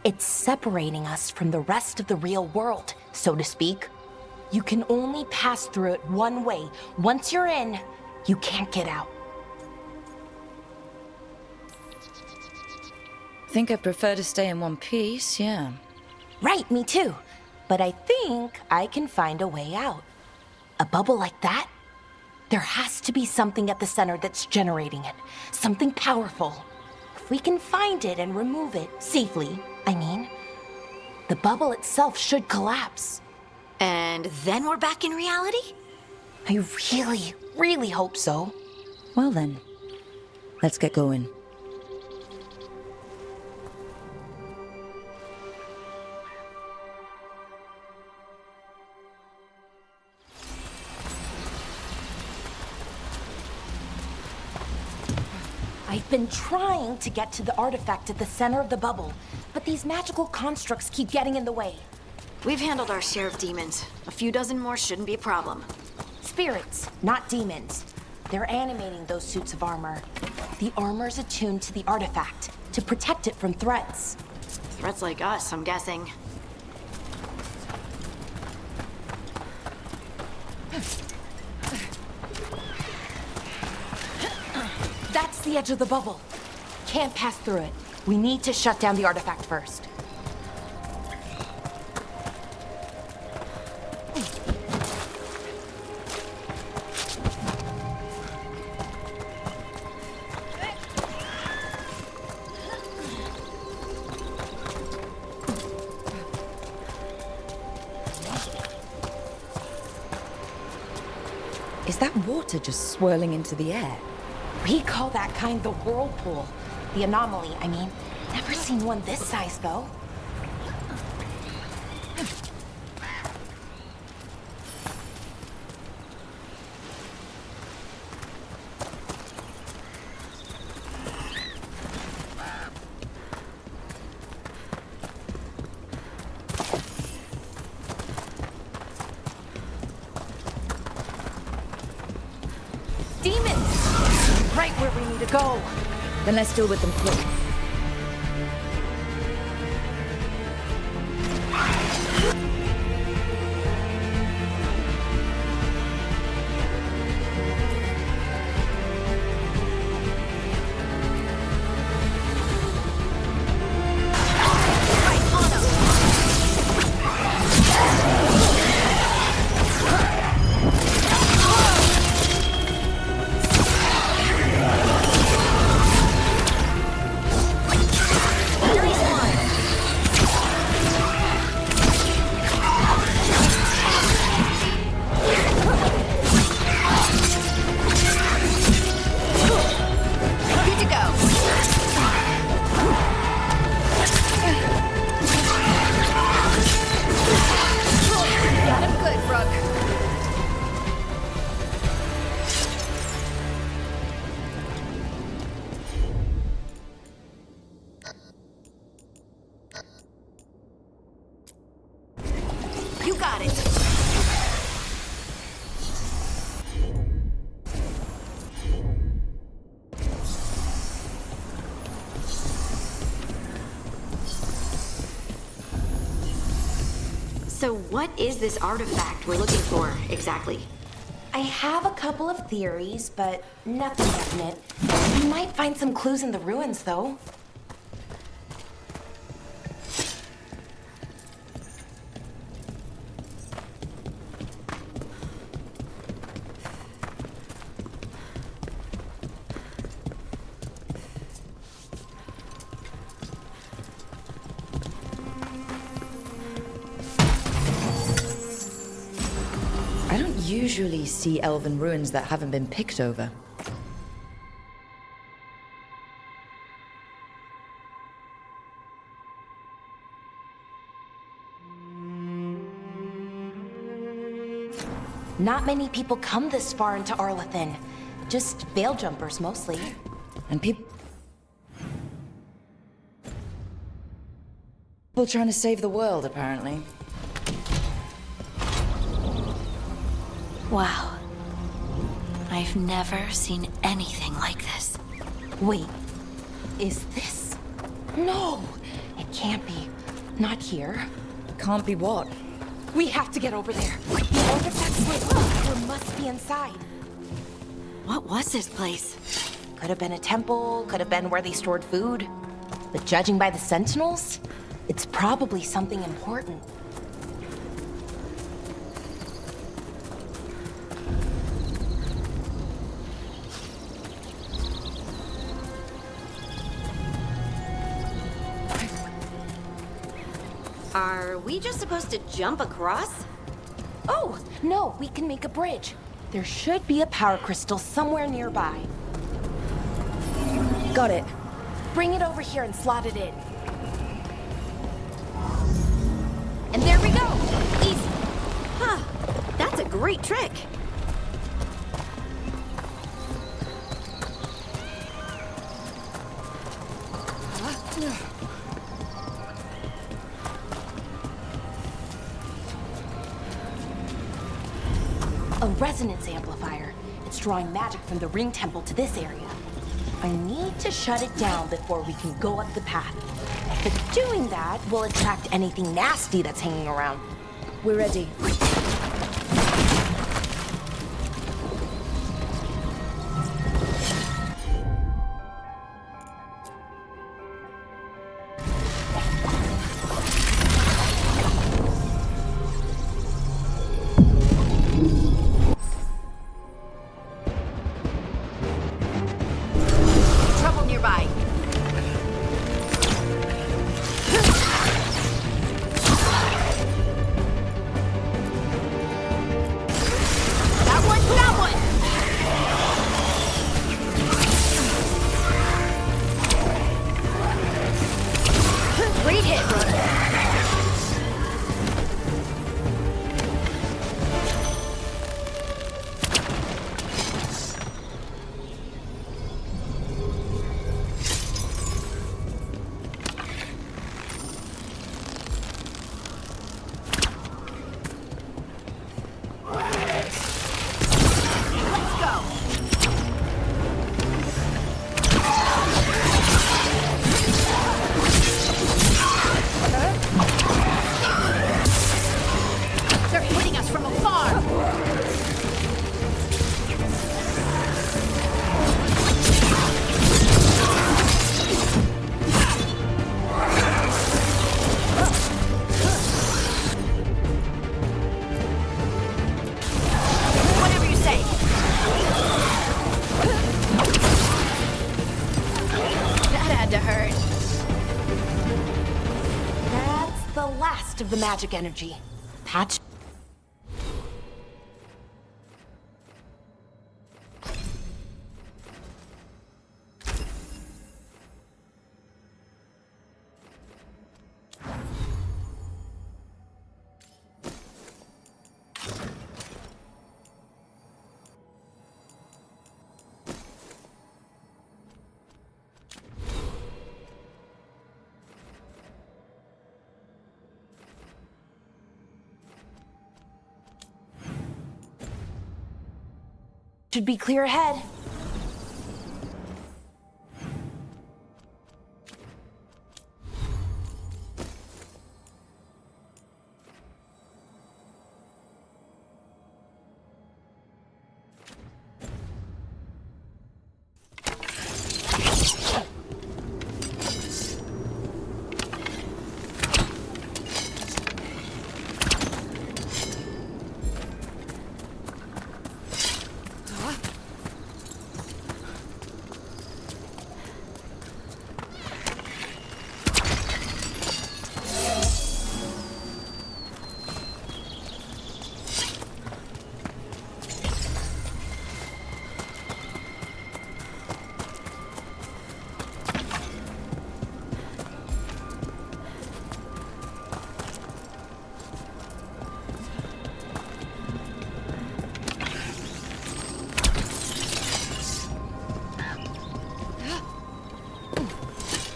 It's separating us from the rest of the real world, so to speak. You can only pass through it one way. Once you're in, you can't get out. Think I prefer to stay in one piece, yeah. Right, me too. But I think I can find a way out. A bubble like that? There has to be something at the center that's generating it. Something powerful. If we can find it and remove it, safely, I mean, the bubble itself should collapse. And then we're back in reality? I really, really hope so. Well then, let's get going. I've been trying to get to the artifact at the center of the bubble, but these magical constructs keep getting in the way. We've handled our share of demons. A few dozen more shouldn't be a problem. Spirits, not demons. They're animating those suits of armor. The armor's attuned to the artifact to protect it from threats. Threats like us, I'm guessing. That's the edge of the bubble. Can't pass through it. We need to shut down the artifact first. Is that water just swirling into the air? We call that kind the whirlpool. The anomaly, I mean. Never seen one this size, though. right where we need to go. Then let's deal with them quick. You got it. So what is this artifact we're looking for, exactly? I have a couple of theories, but nothing definite. We might find some clues in the ruins, though. I don't usually see elven ruins that haven't been picked over. Not many people come this far into Arlathan. Just veil jumpers, mostly. And people trying to save the world, apparently. Wow. I've never seen anything like this. Wait, is this? No, it can't be. Not here. Can't be what? We have to get over there. The artifacts were must be inside. What was this place? Could have been a temple, could have been where they stored food. But judging by the sentinels, it's probably something important. Are we just supposed to jump across? Oh, no, we can make a bridge. There should be a power crystal somewhere nearby. Got it. Bring it over here and slot it in. And there we go! Easy! Huh, that's a great trick. A resonance amplifier. It's drawing magic from the ring temple to this area. I need to shut it down before we can go up the path. But doing that will attract anything nasty that's hanging around. We're ready. Trouble nearby. magic energy. Patch. Should be clear ahead.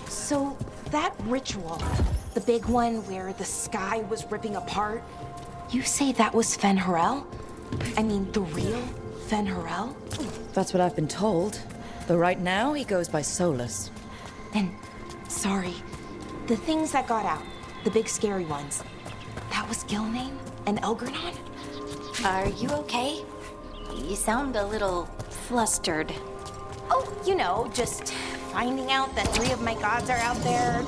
So, that ritual, the big one where the sky was ripping apart, you say that was Fen'Harel? I mean, the real Fen'Harel? That's what I've been told. Though right now, he goes by Solus. And, sorry, the things that got out, the big scary ones, that was Gilnane and Elgranon? Are you okay? You sound a little flustered. Oh, you know, just finding out that 3 of my gods are out there.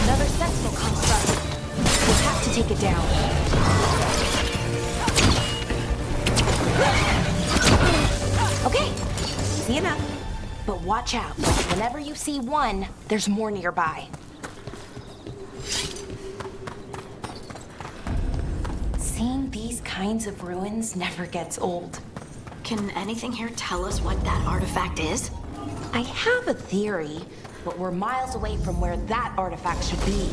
Another sentinel construct. We'll have to take it down. Okay, easy enough. But watch out. Whenever you see one, there's more nearby. Seeing these kinds of ruins never gets old. Can anything here tell us what that artifact is? I have a theory, but we're miles away from where that artifact should be.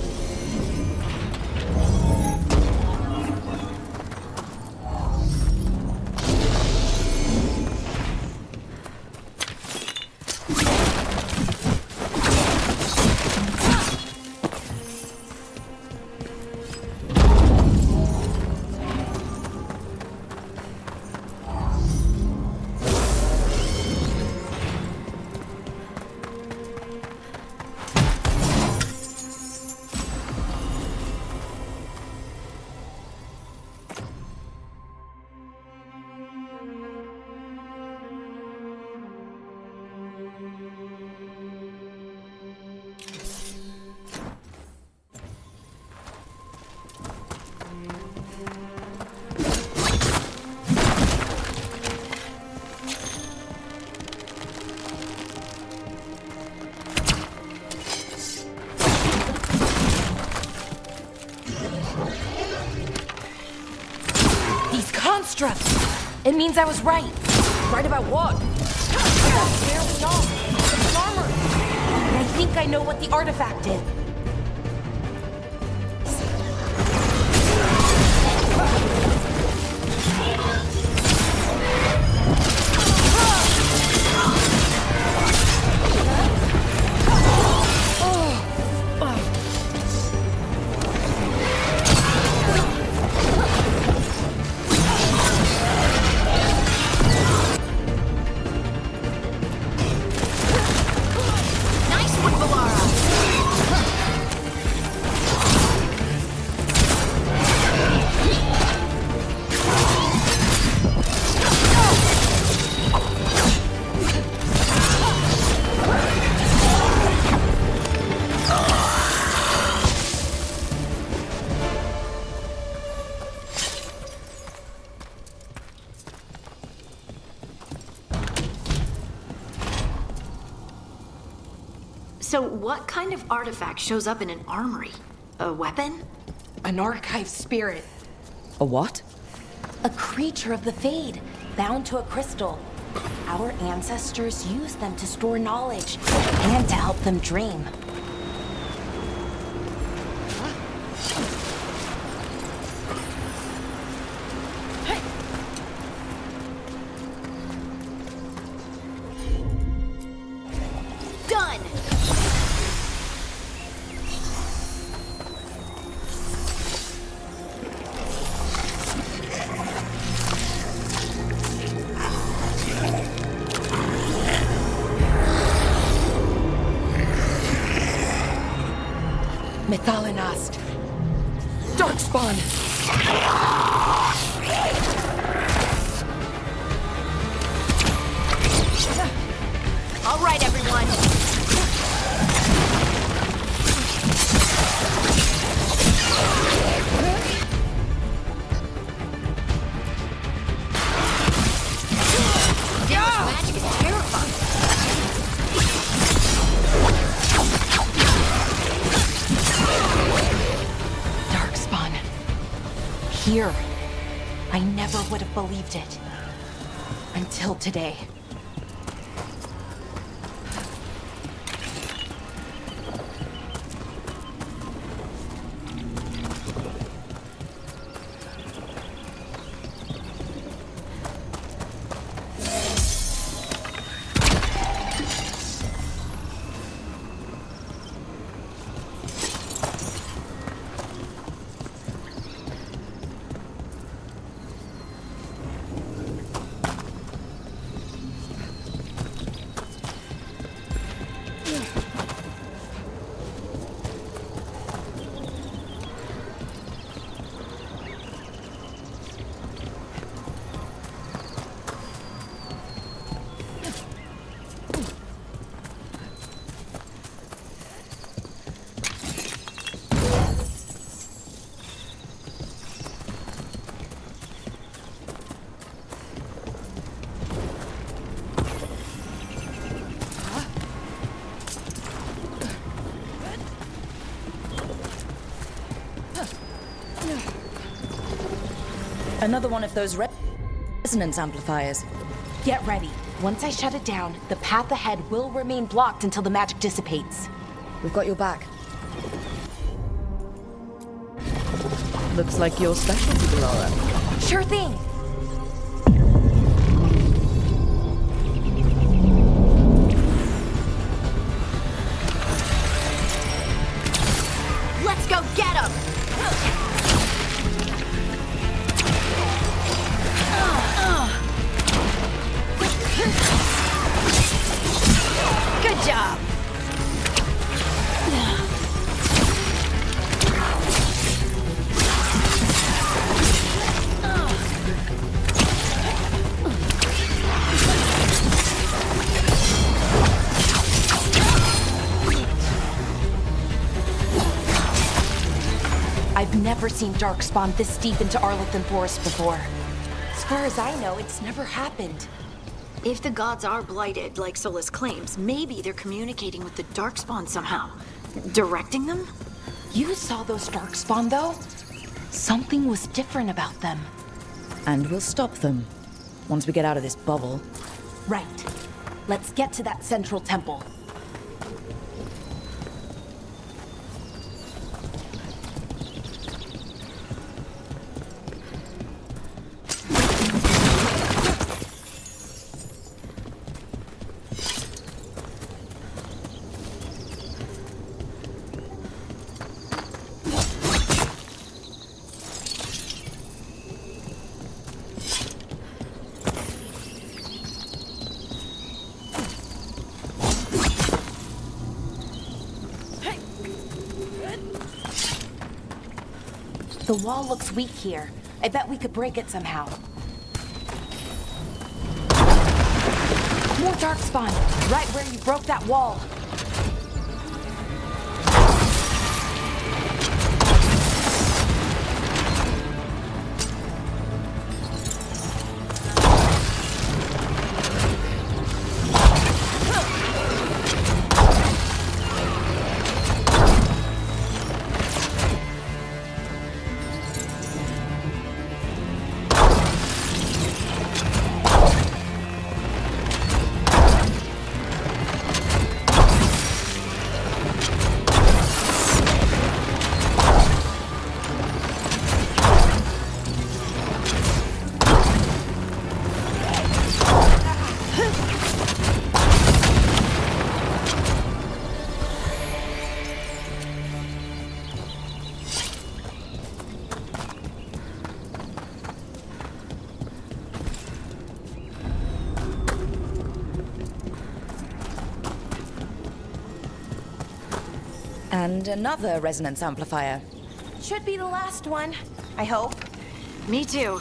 It means I was right. Right about what? Apparently not. It's armor. And I think I know what the artifact is. So what kind of artifact shows up in an armory? A weapon? An archive spirit. A what? A creature of the Fade, bound to a crystal. Our ancestors used them to store knowledge and to help them dream. Done! Methalinast. Darkspawn. All right, everyone. Magic is terrifying. Darkspawn. Here. I never would have believed it. Until today. Another one of those resonance amplifiers. Get ready. Once I shut it down, the path ahead will remain blocked until the magic dissipates. We've got your back. Looks like your specialty, Laura. Sure thing. Let's go get him! Good job! I've never seen Darkspawn this deep into Arlington Forest before. As far as I know, it's never happened. If the gods are blighted, like Solus claims, maybe they're communicating with the Darkspawn somehow. Directing them? You saw those Darkspawn, though? Something was different about them. And we'll stop them. Once we get out of this bubble. Right. Let's get to that central temple. The wall looks weak here. I bet we could break it somehow. More Darkspawn, right where you broke that wall. And another resonance amplifier. Should be the last one, I hope. Me too.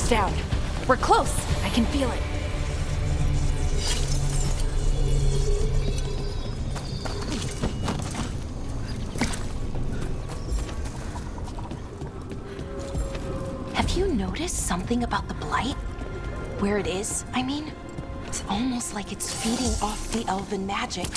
Down. We're close. I can feel it. Have you noticed something about the blight? Where it is, I mean? It's almost like it's feeding off the elven magic.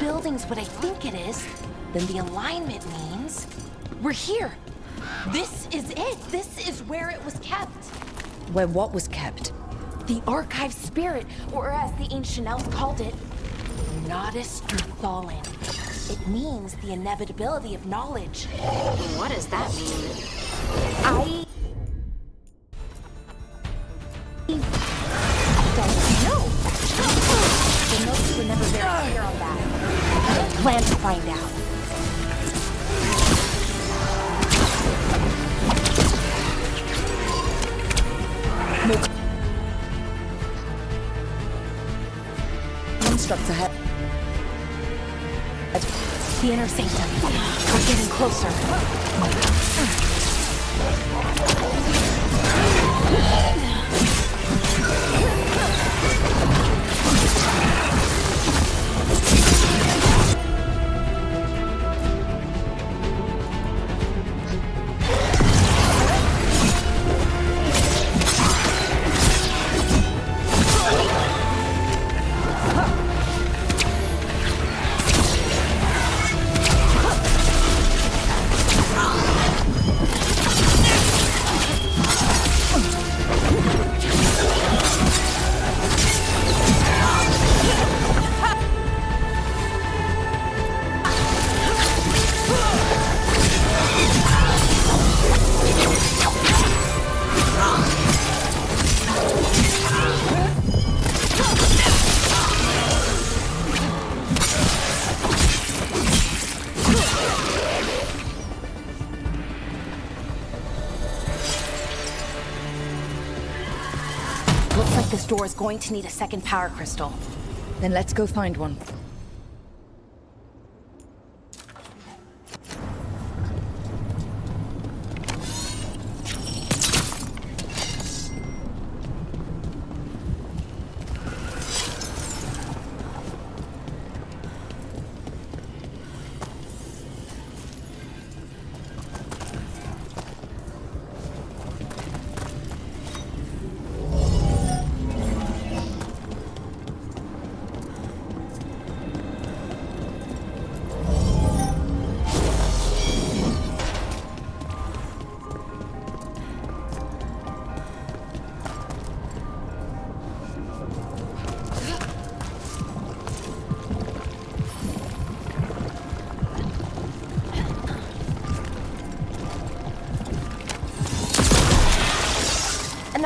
Building's what I think it is, then the alignment means we're here. This is it. This is where it was kept. Where what was kept? The archive spirit, or as the ancient elves called it, Nodus Druthalin. It means the inevitability of knowledge. What does that mean? I don't know. The notes were never very clear on that. I plan to find out. Constructs ahead. The inner sanctum. We're getting closer. This door is going to need a second power crystal. Then let's go find one.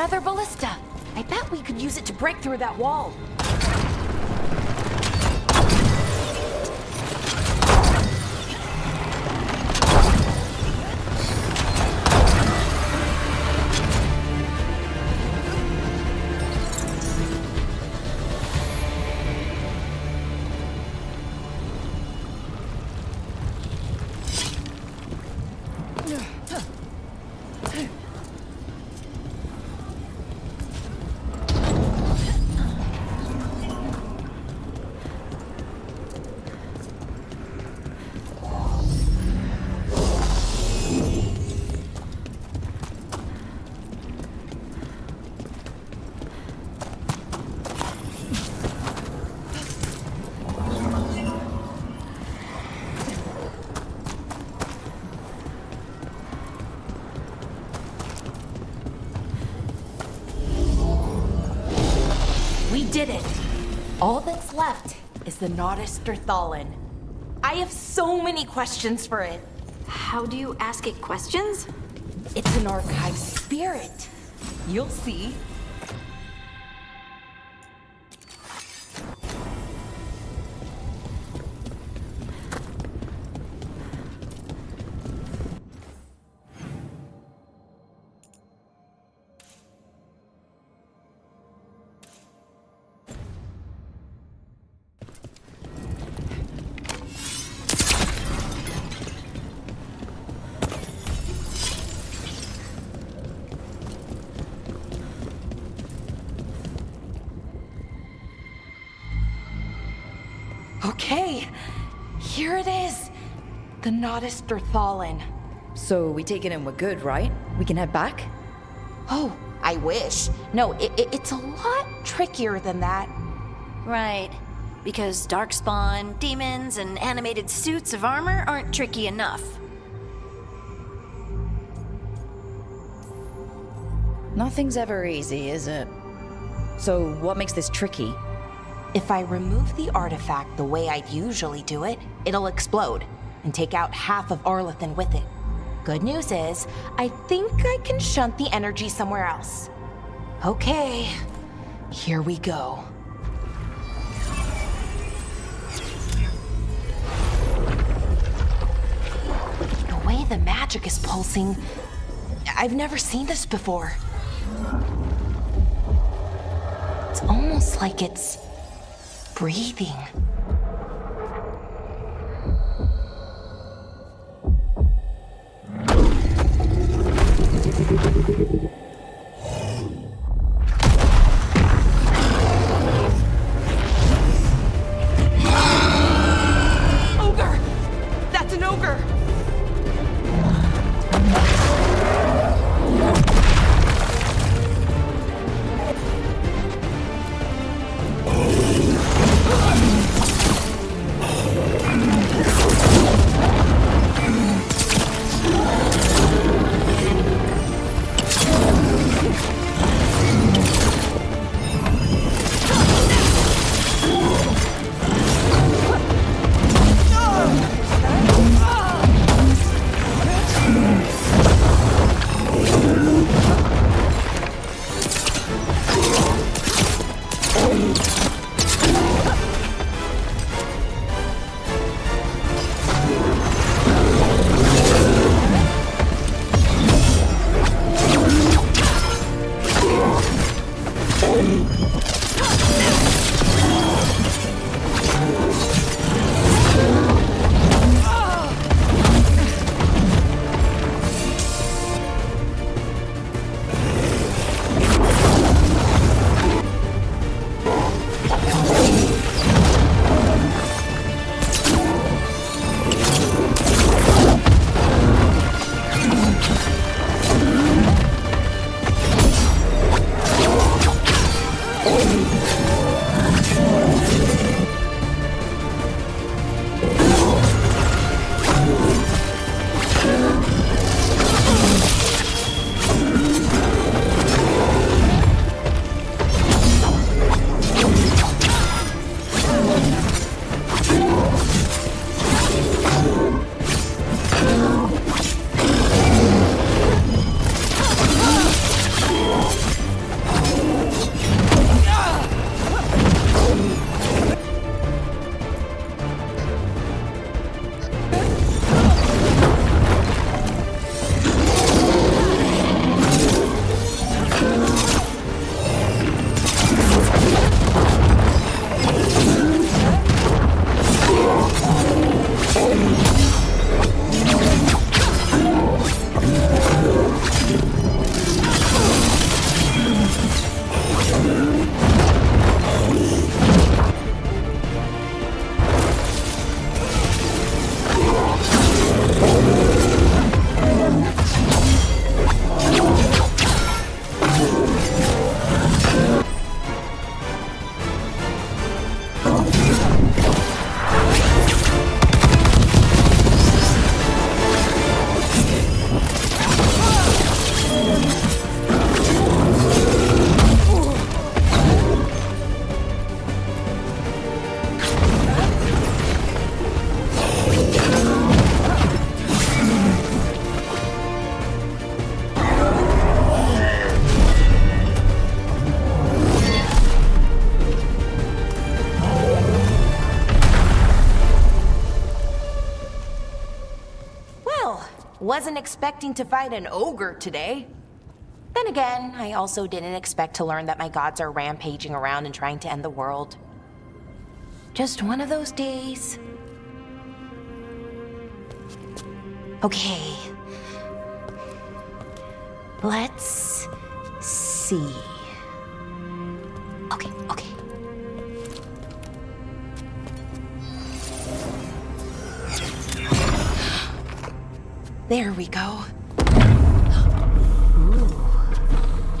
Another ballista. I bet we could use it to break through that wall. Did it! All that's left is the Nodus Thallen. I have so many questions for it. How do you ask it questions? It's an archive spirit. You'll see. Okay, here it is. The Nodus Thallen. So we take it and we're good, right? We can head back? Oh, I wish. No, it's a lot trickier than that. Right. Because darkspawn, demons, and animated suits of armor aren't tricky enough. Nothing's ever easy, is it? So what makes this tricky? If I remove the artifact the way I'd usually do it, it'll explode and take out half of Arlethan with it. Good news is, I think I can shunt the energy somewhere else. Okay, here we go. The way the magic is pulsing, I've never seen this before. It's almost like it's breathing. Ogre! That's an ogre! Wasn't expecting to fight an ogre today. Then again, I also didn't expect to learn that my gods are rampaging around and trying to end the world. Just one of those days. Okay. Let's see. Okay. There we go. Ooh.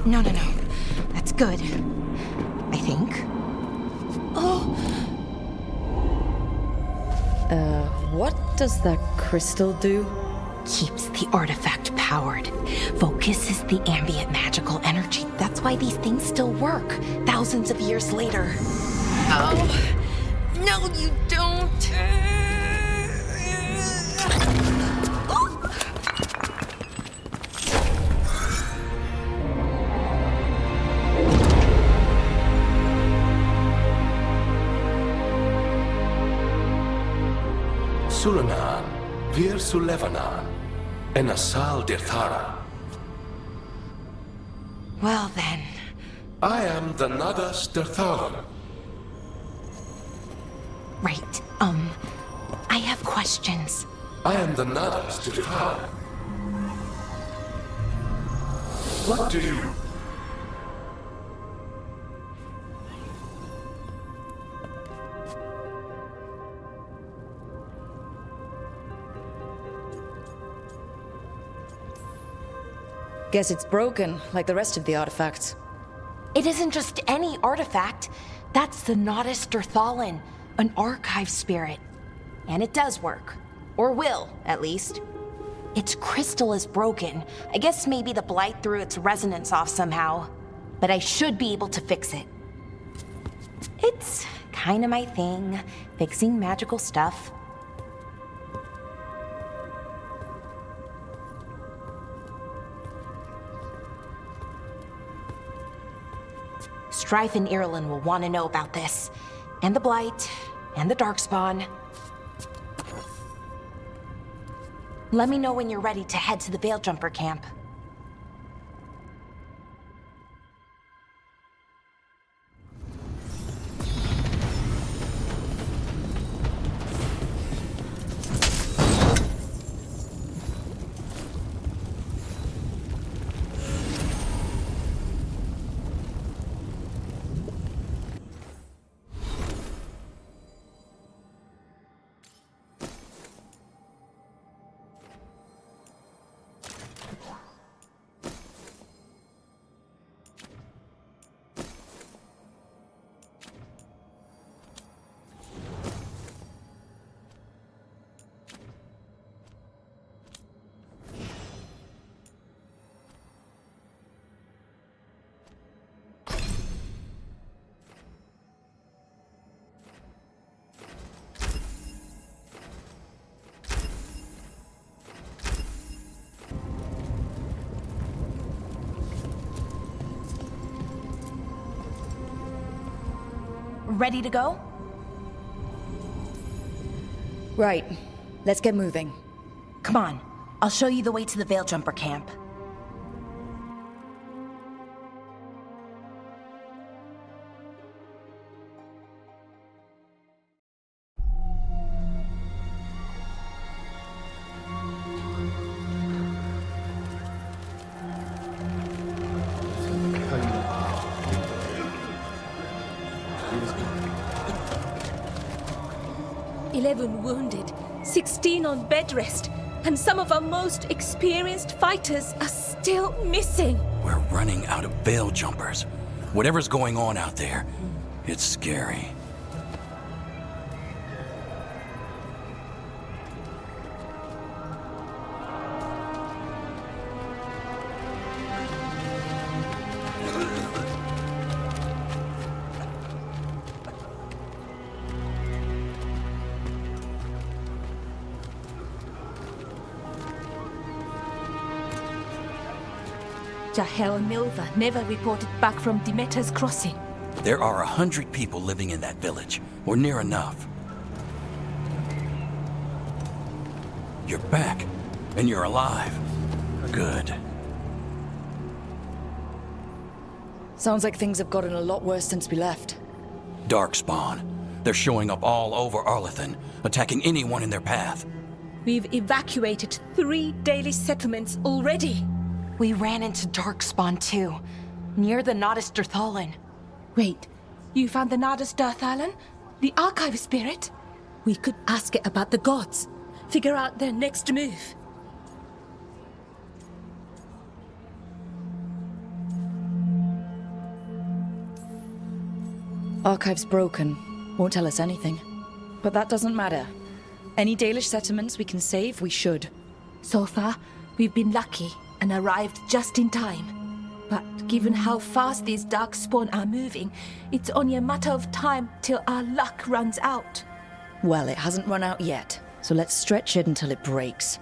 No. That's good. I think. Oh. What does that crystal do? Keeps the artifact powered. Focuses the ambient magical energy. That's why these things still work, thousands of years later. Oh. No, you don't. Sulanan, Vir Sulevanan, and Asal Dirthara. Well then. I am the Nagas Dirtharan. Right, I have questions. I am the Nagas Dirtharan. What do you... Guess it's broken, like the rest of the artifacts. It isn't just any artifact. That's the Nagas Dirthalan, an archive spirit. And it does work. Or will, at least. Its crystal is broken. I guess maybe the blight threw its resonance off somehow. But I should be able to fix it. It's kinda my thing, fixing magical stuff. Strife and Ireland will want to know about this. And the Blight, and the Darkspawn. Let me know when you're ready to head to the Veilgjumper camp. Ready to go? Right. Let's get moving. Come on. I'll show you the way to the Veilgjumper camp. Wounded, 16 on bed rest, and some of our most experienced fighters are still missing. We're running out of Veiljumpers. Whatever's going on out there, it's scary. Jahel and Milva never reported back from Demeter's crossing. There are 100 people living in that village, or near enough. You're back. And you're alive. Good. Sounds like things have gotten a lot worse since we left. Darkspawn. They're showing up all over Arlethan, attacking anyone in their path. We've evacuated 3 daily settlements already. We ran into Darkspawn too, near the Nodus Dirthalan. Wait, you found the Nodus Dirthalan? The archive spirit? We could ask it about the gods. Figure out their next move. Archive's broken. Won't tell us anything. But that doesn't matter. Any Dalish settlements we can save, we should. So far, we've been lucky and arrived just in time. But given how fast these darkspawn are moving, it's only a matter of time till our luck runs out. Well, it hasn't run out yet, so let's stretch it until it breaks.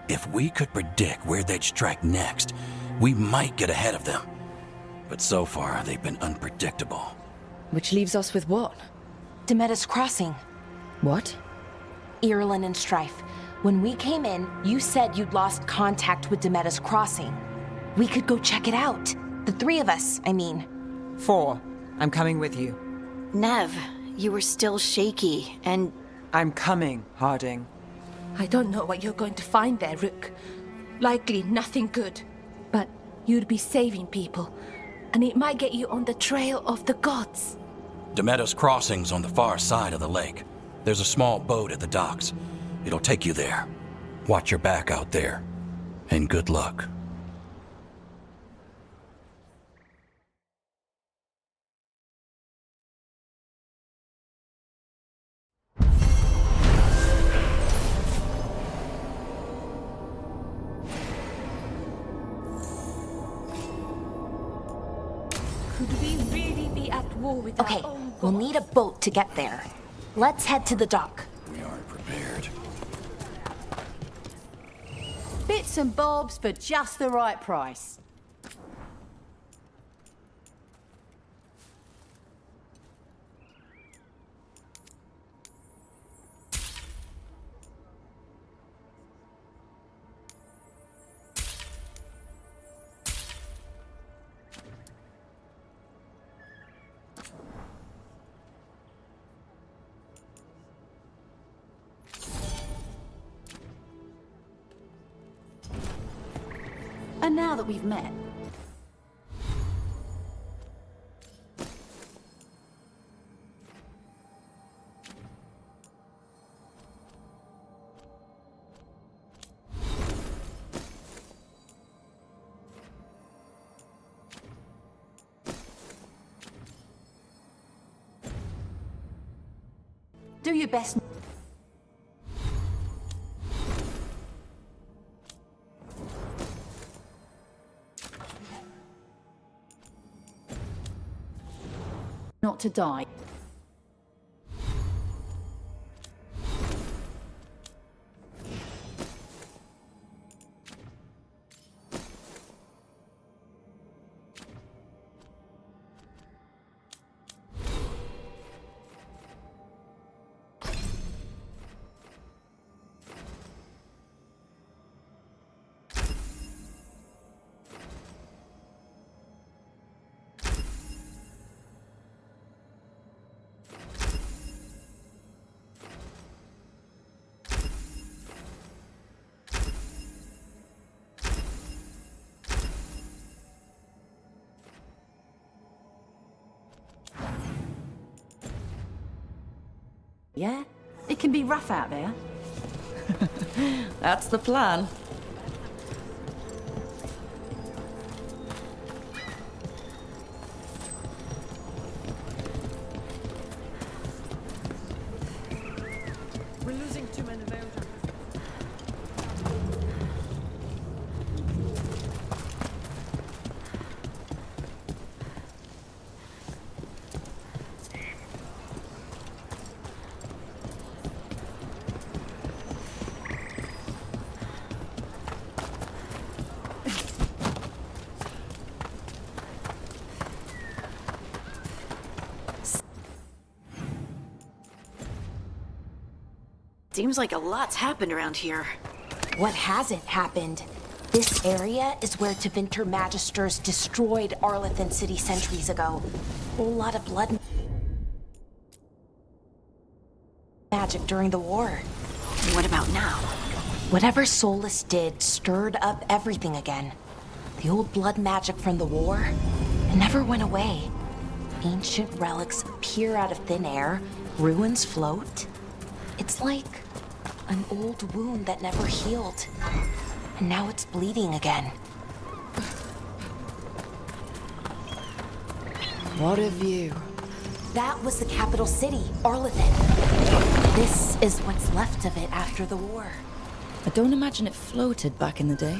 If we could predict where they'd strike next, we might get ahead of them. But so far, they've been unpredictable. Which leaves us with what? Demetis Crossing. What? Irulan and Strife. When we came in, you said you'd lost contact with Demetis Crossing. We could go check it out. The 3 of us, I mean. 4. I'm coming with you. Nev, you were still shaky, and... I'm coming, Harding. I don't know what you're going to find there, Rook. Likely nothing good. But you'd be saving people, and it might get you on the trail of the gods. Demetis Crossing's on the far side of the lake. There's a small boat at the docks. It'll take you there. Watch your back out there. And good luck. Could we really be at war with Okay, our own we'll gods? need a boat to get there. Let's head to the dock. We aren't prepared. Bits and bobs for just the right price. And now that we've met, do your best. Not to die. Yeah? It can be rough out there. That's the plan. We're losing too many Veilguard. Seems like a lot's happened around here. What hasn't happened? This area is where Tevinter Magisters destroyed Arlethan City centuries ago. Whole lot of blood magic during the war. What about now? Whatever Solus did stirred up everything again. The old blood magic from the war, it never went away. Ancient relics appear out of thin air, ruins float. It's like an old wound that never healed. And now it's bleeding again. What a view. That was the capital city, Arlethan. This is what's left of it after the war. I don't imagine it floated back in the day.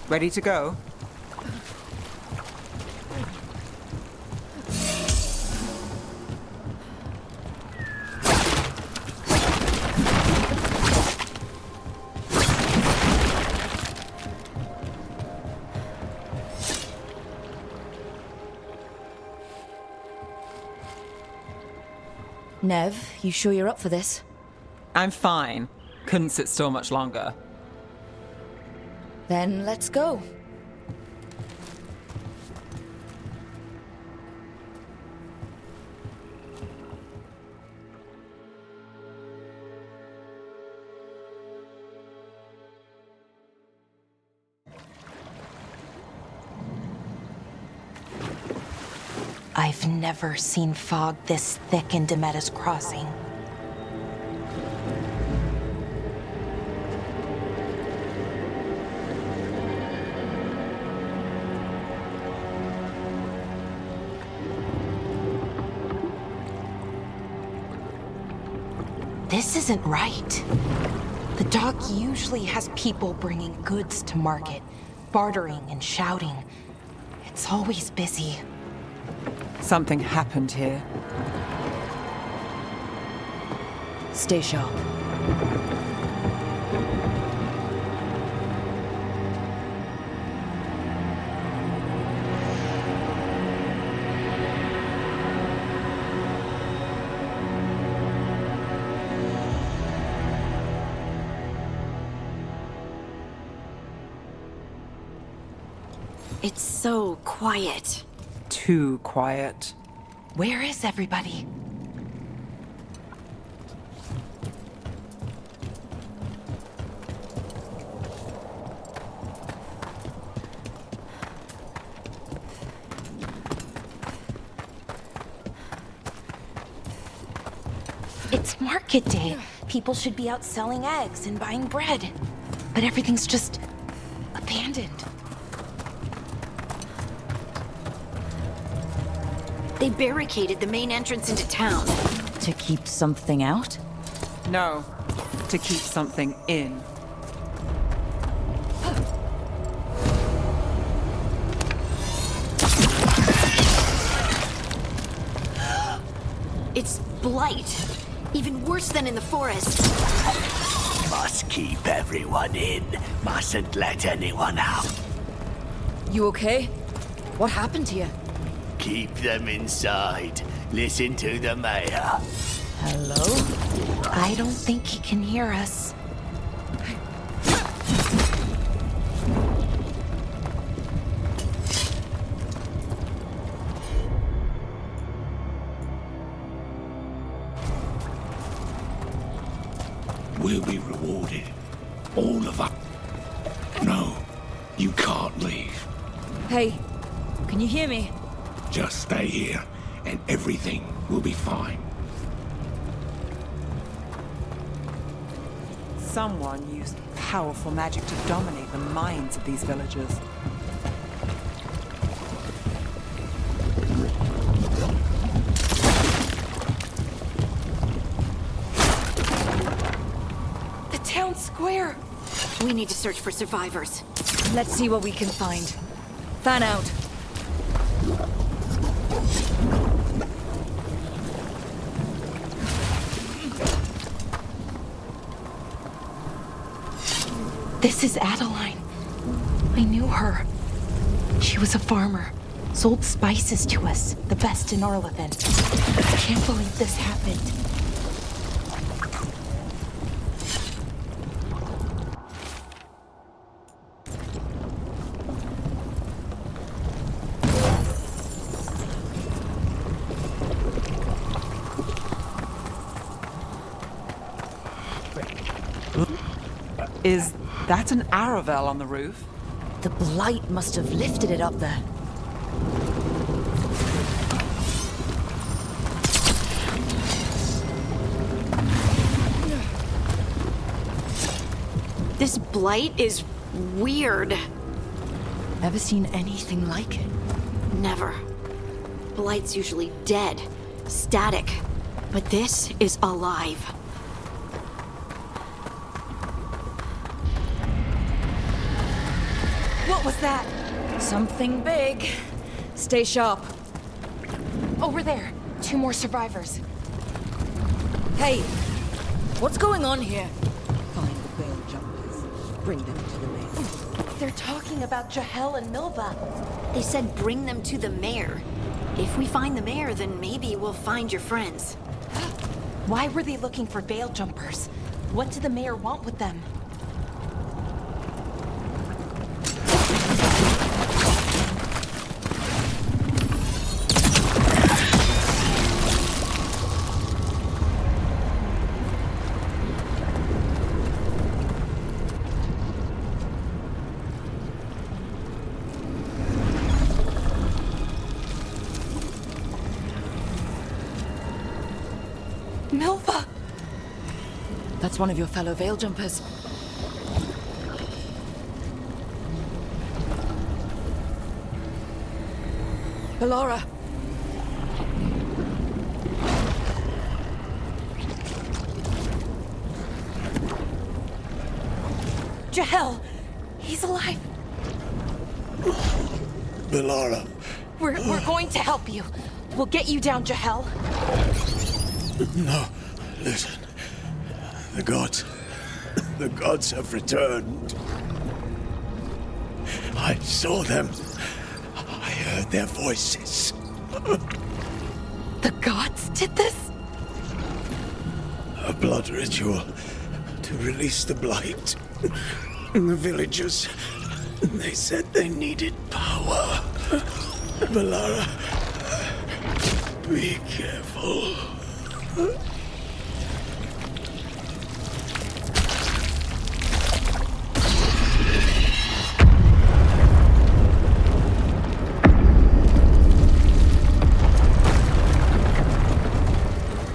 Ready to go? Nev, you sure you're up for this? I'm fine. Couldn't sit still much longer. Then let's go. I've never seen fog this thick in Demeda's Crossing. This isn't right. The dock usually has people bringing goods to market, bartering and shouting. It's always busy. Something happened here. Stay sharp. It's so quiet. Too quiet. Where is everybody? It's market day. People should be out selling eggs and buying bread. But everything's just abandoned. They barricaded the main entrance into town. To keep something out? No, to keep something in. It's blight. Even worse than in the forest. Must keep everyone in. Mustn't let anyone out. You okay? What happened to you? Keep them inside. Listen to the mayor. Hello? I don't think he can hear us. We'll be rewarded. All of us. No, you can't leave. Hey, can you hear me? Just stay here, and everything will be fine. Someone used powerful magic to dominate the minds of these villagers. The town square! We need to search for survivors. Let's see what we can find. Fan out. This is Adeline. I knew her. She was a farmer. Sold spices to us, the best in Arlithen. I can't believe this happened. Is that an Aravel on the roof? The blight must have lifted it up there. This blight is weird. Ever seen anything like it? Never. Blight's usually dead, static. But this is alive. What was that? Something big. Stay sharp. Over there. 2 more survivors. Hey, what's going on here? Find the veil jumpers. Bring them to the mayor. They're talking about Jahel and Milva. They said bring them to the mayor. If we find the mayor, then maybe we'll find your friends. Why were they looking for veil jumpers? What did the mayor want with them? Milva! That's one of your fellow veil jumpers. Ballora! Jahel! He's alive! Ballora. We're going to help you. We'll get you down, Jahel. No, listen. The gods have returned. I saw them. I heard their voices. The gods did this? A blood ritual to release the blight. The villagers, they said they needed power. Ballora, be careful.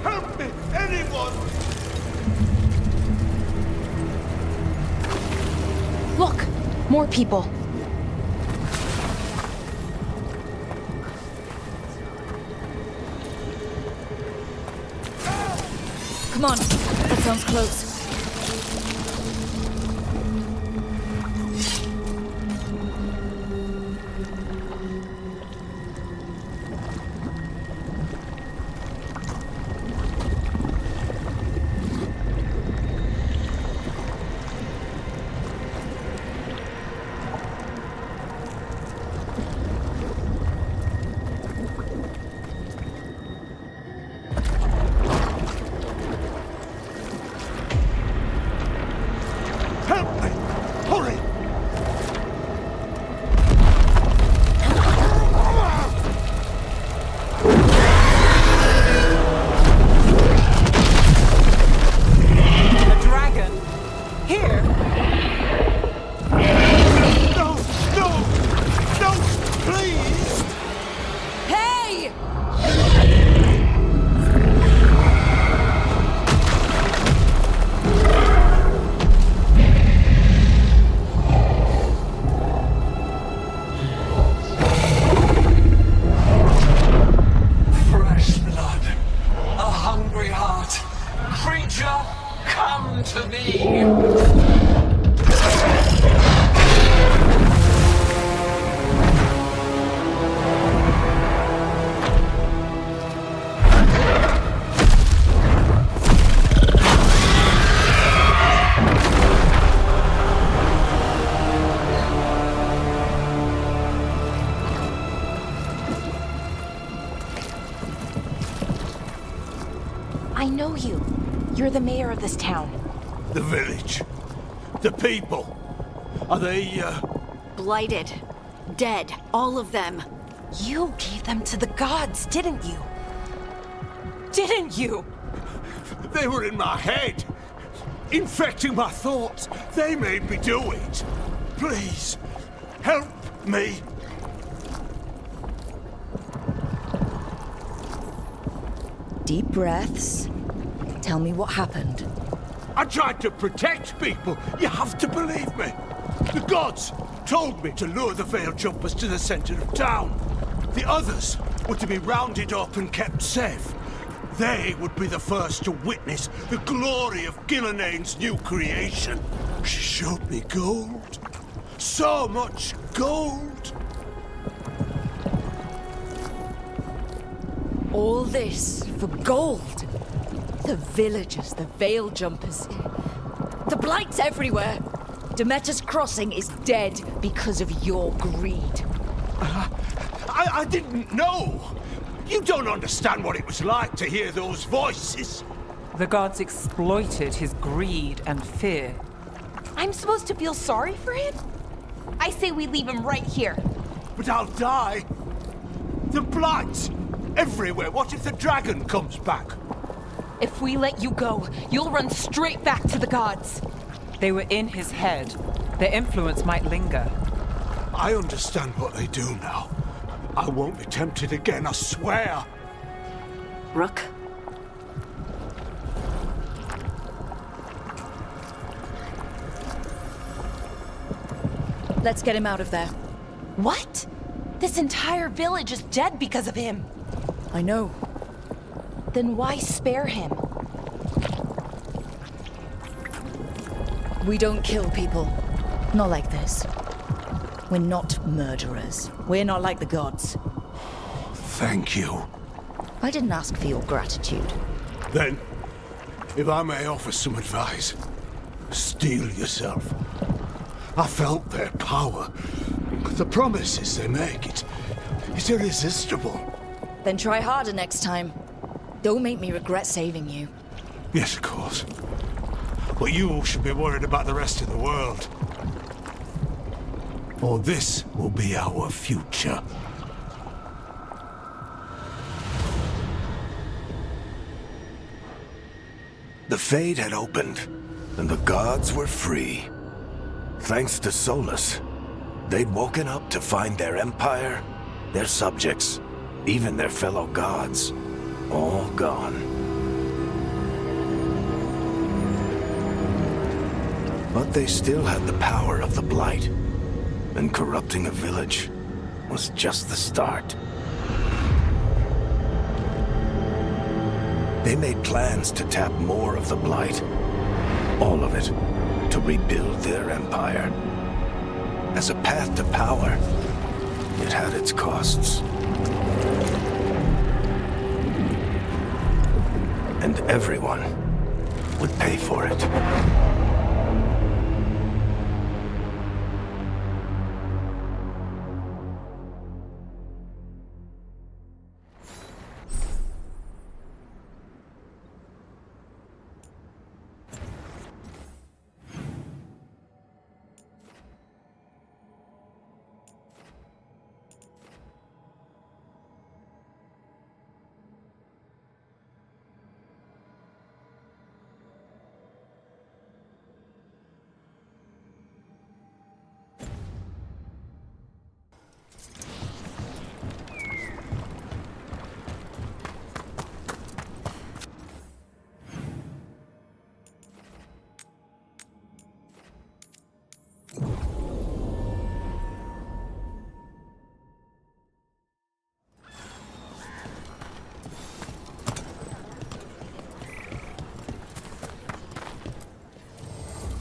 Help me, anyone! Look! More people. Come on, that sounds close. I know you. You're the mayor of this town. The village. The people. Are they, Blighted. Dead. All of them. You gave them to the gods, didn't you? Didn't you? They were in my head. Infecting my thoughts. They made me do it. Please, help me. Deep breaths. Tell me what happened. I tried to protect people. You have to believe me. The gods told me to lure the veil jumpers to the center of town. The others were to be rounded up and kept safe. They would be the first to witness the glory of Gilneain's new creation. She showed me gold. So much gold. All this for gold. The villagers, the veil jumpers. The blight's everywhere. Demeter's Crossing is dead because of your greed. I didn't know. You don't understand what it was like to hear those voices. The gods exploited his greed and fear. I'm supposed to feel sorry for him? I say we leave him right here. But I'll die. The blight's everywhere. What if the dragon comes back? If we let you go, you'll run straight back to the gods. They were in his head. Their influence might linger. I understand what they do now. I won't be tempted again, I swear. Rook? Let's get him out of there. What? This entire village is dead because of him. I know. Then why spare him? We don't kill people. Not like this. We're not murderers. We're not like the gods. Thank you. I didn't ask for your gratitude. Then, if I may offer some advice, steel yourself. I felt their power. The promises they make, it's irresistible. Then try harder next time. Don't make me regret saving you. Yes, of course. But you should be worried about the rest of the world. For this will be our future. The Fade had opened, and the gods were free. Thanks to Solus, they'd woken up to find their empire, their subjects, even their fellow gods, all gone. But they still had the power of the Blight, and corrupting a village was just the start. They made plans to tap more of the Blight. All of it. To rebuild their empire. As a path to power, it had its costs. And everyone would pay for it.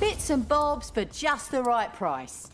Bits and bobs for just the right price.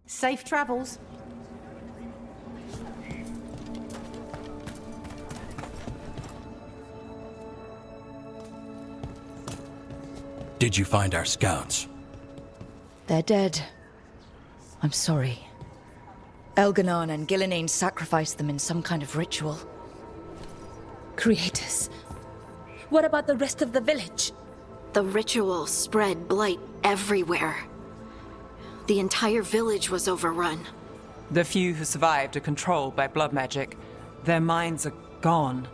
Safe travels. Did you find our scouts? They're dead. I'm sorry. Elganon and Gillenane sacrificed them in some kind of ritual. Creators. What about the rest of the village? The ritual spread blight everywhere. The entire village was overrun. The few who survived are controlled by blood magic. Their minds are gone.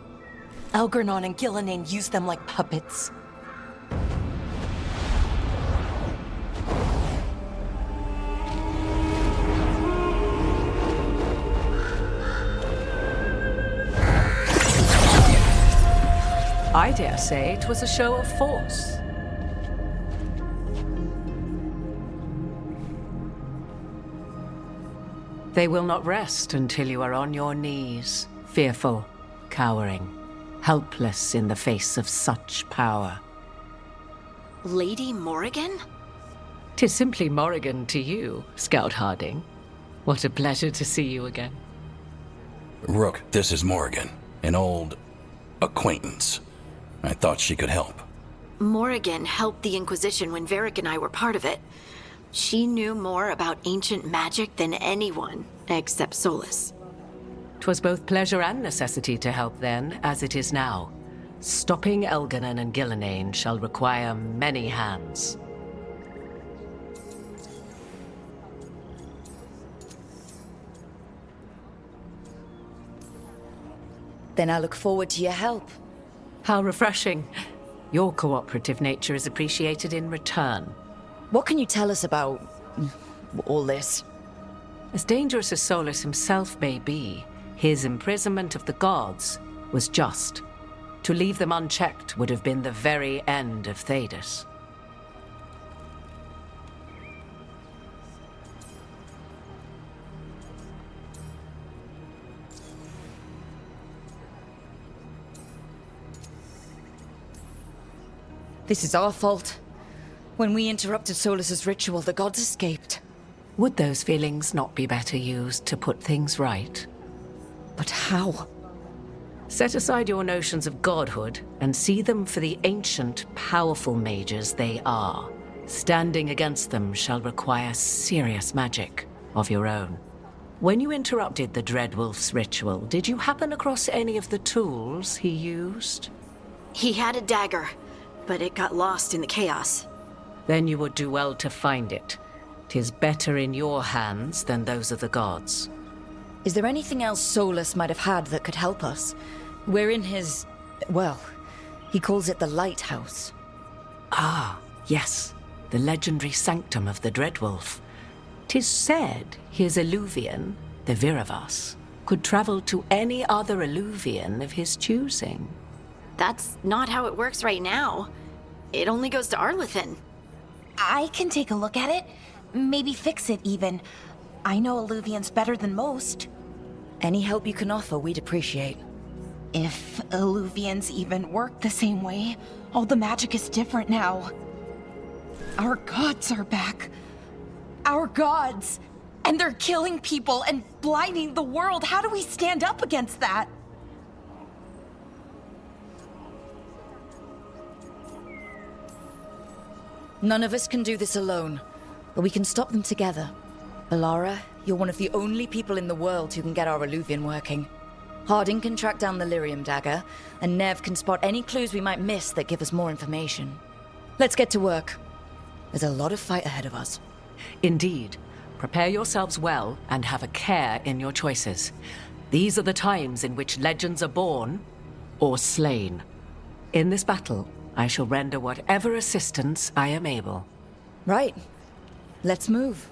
Elgernon and Gillinan used them like puppets. I dare say it was a show of force. They will not rest until you are on your knees, fearful, cowering, helpless in the face of such power. Lady Morrigan? 'Tis simply Morrigan to you, Scout Harding. What a pleasure to see you again. Rook, this is Morrigan, an old acquaintance. I thought she could help. Morrigan helped the Inquisition when Varric and I were part of it. She knew more about ancient magic than anyone, except Solus. 'Twas both pleasure and necessity to help then, as it is now. Stopping Elgernon and Gillinan shall require many hands. Then I look forward to your help. How refreshing. Your cooperative nature is appreciated in return. What can you tell us about all this? As dangerous as Solus himself may be, his imprisonment of the gods was just. To leave them unchecked would have been the very end of Tedas. This is our fault. When we interrupted Solus's ritual, the gods escaped. Would those feelings not be better used to put things right? But how? Set aside your notions of godhood and see them for the ancient, powerful mages they are. Standing against them shall require serious magic of your own. When you interrupted the Dreadwolf's ritual, did you happen across any of the tools he used? He had a dagger, but it got lost in the chaos. Then you would do well to find it. 'Tis better in your hands than those of the gods. Is there anything else Solus might have had that could help us? We're in his... well, he calls it the Lighthouse. Ah, yes. The legendary sanctum of the Dreadwolf. 'Tis said his Illuvian, the Vyrvas, could travel to any other Illuvian of his choosing. That's not how it works right now. It only goes to Arlethan. I can take a look at it. Maybe fix it, even. I know Illuvians better than most. Any help you can offer, we'd appreciate. If Illuvians even work the same way, all the magic is different now. Our gods are back. Our gods! And they're killing people and blinding the world. How do we stand up against that? None of us can do this alone, but we can stop them together. Alara, you're one of the only people in the world who can get our Illuvian working. Harding can track down the Lyrium dagger, and Nev can spot any clues we might miss that give us more information. Let's get to work. There's a lot of fight ahead of us. Indeed. Prepare yourselves well and have a care in your choices. These are the times in which legends are born or slain. In this battle, I shall render whatever assistance I am able. Right. Let's move.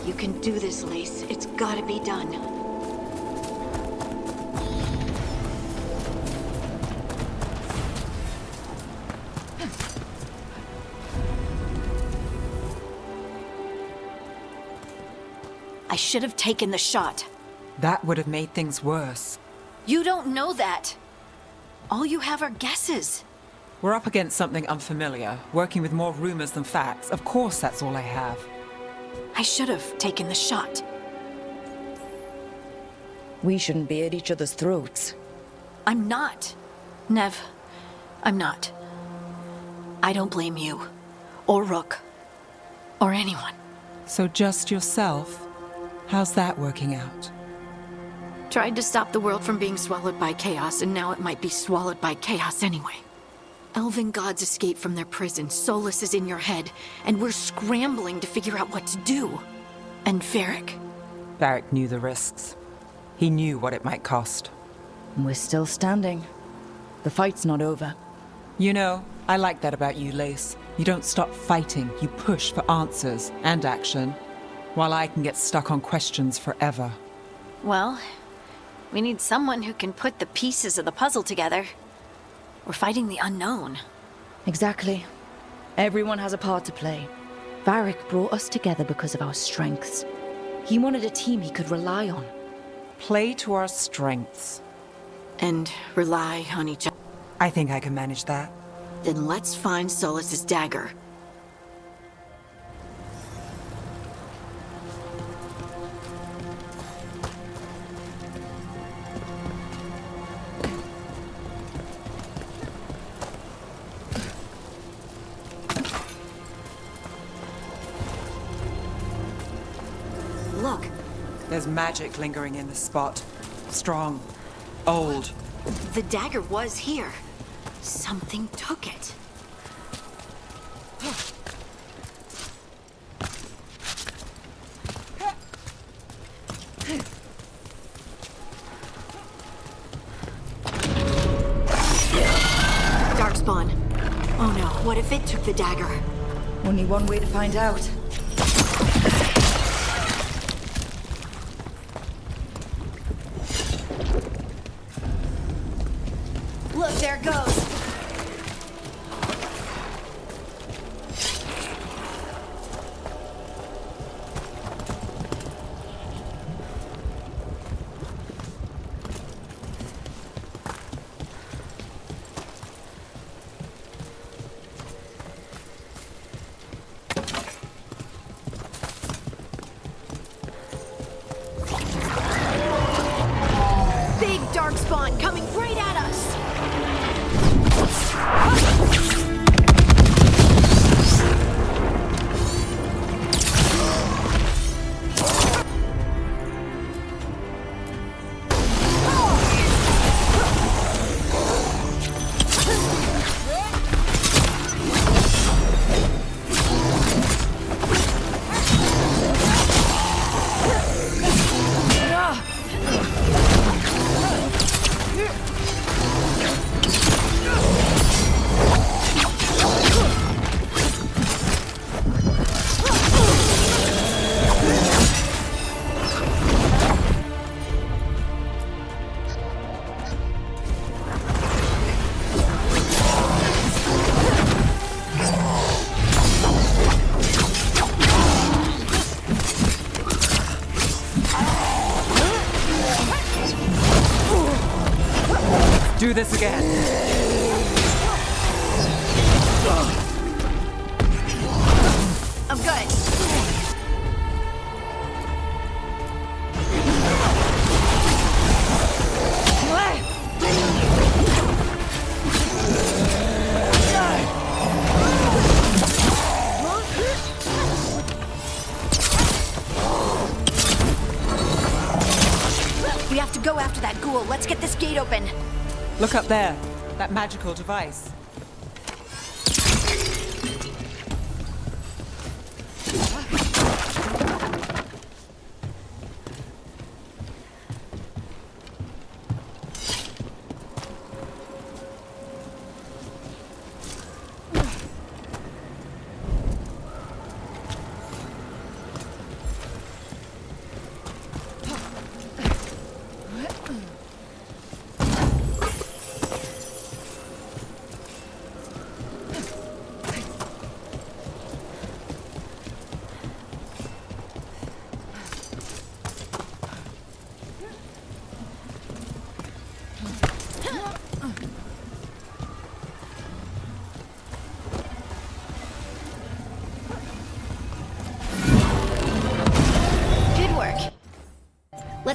You can do this, Lace. It's gotta be done. should have taken the shot. That would have made things worse. You don't know that. All you have are guesses. We're up against something unfamiliar, working with more rumors than facts. Of course, that's all I have. I should have taken the shot. We shouldn't be at each other's throats. I'm not. Nev, I'm not. I don't blame you, or Rook, or anyone. So just yourself? How's that working out? Tried to stop the world from being swallowed by chaos, and now it might be swallowed by chaos anyway. Elven gods escaped from their prison, Solus is in your head, and we're scrambling to figure out what to do. And Varric. Varric knew the risks. He knew what it might cost. We're still standing. The fight's not over. You know, I like that about you, Lace. You don't stop fighting, you push for answers and action, while I can get stuck on questions forever. Well, we need someone who can put the pieces of the puzzle together. We're fighting the unknown. Exactly. Everyone has a part to play. Varric brought us together because of our strengths. He wanted a team he could rely on. Play to our strengths. And rely on each other. I think I can manage that. Then let's find Solus's dagger. Look. There's magic lingering in this spot. Strong. Old. The dagger was here. Something took it. Darkspawn. Oh no, what if it took the dagger? Only one way to find out. Look, there it goes. Big darkspawn coming right at us. Do this again. I'm good. We have to go after that ghoul. Let's get this gate open. Look up there. That magical device.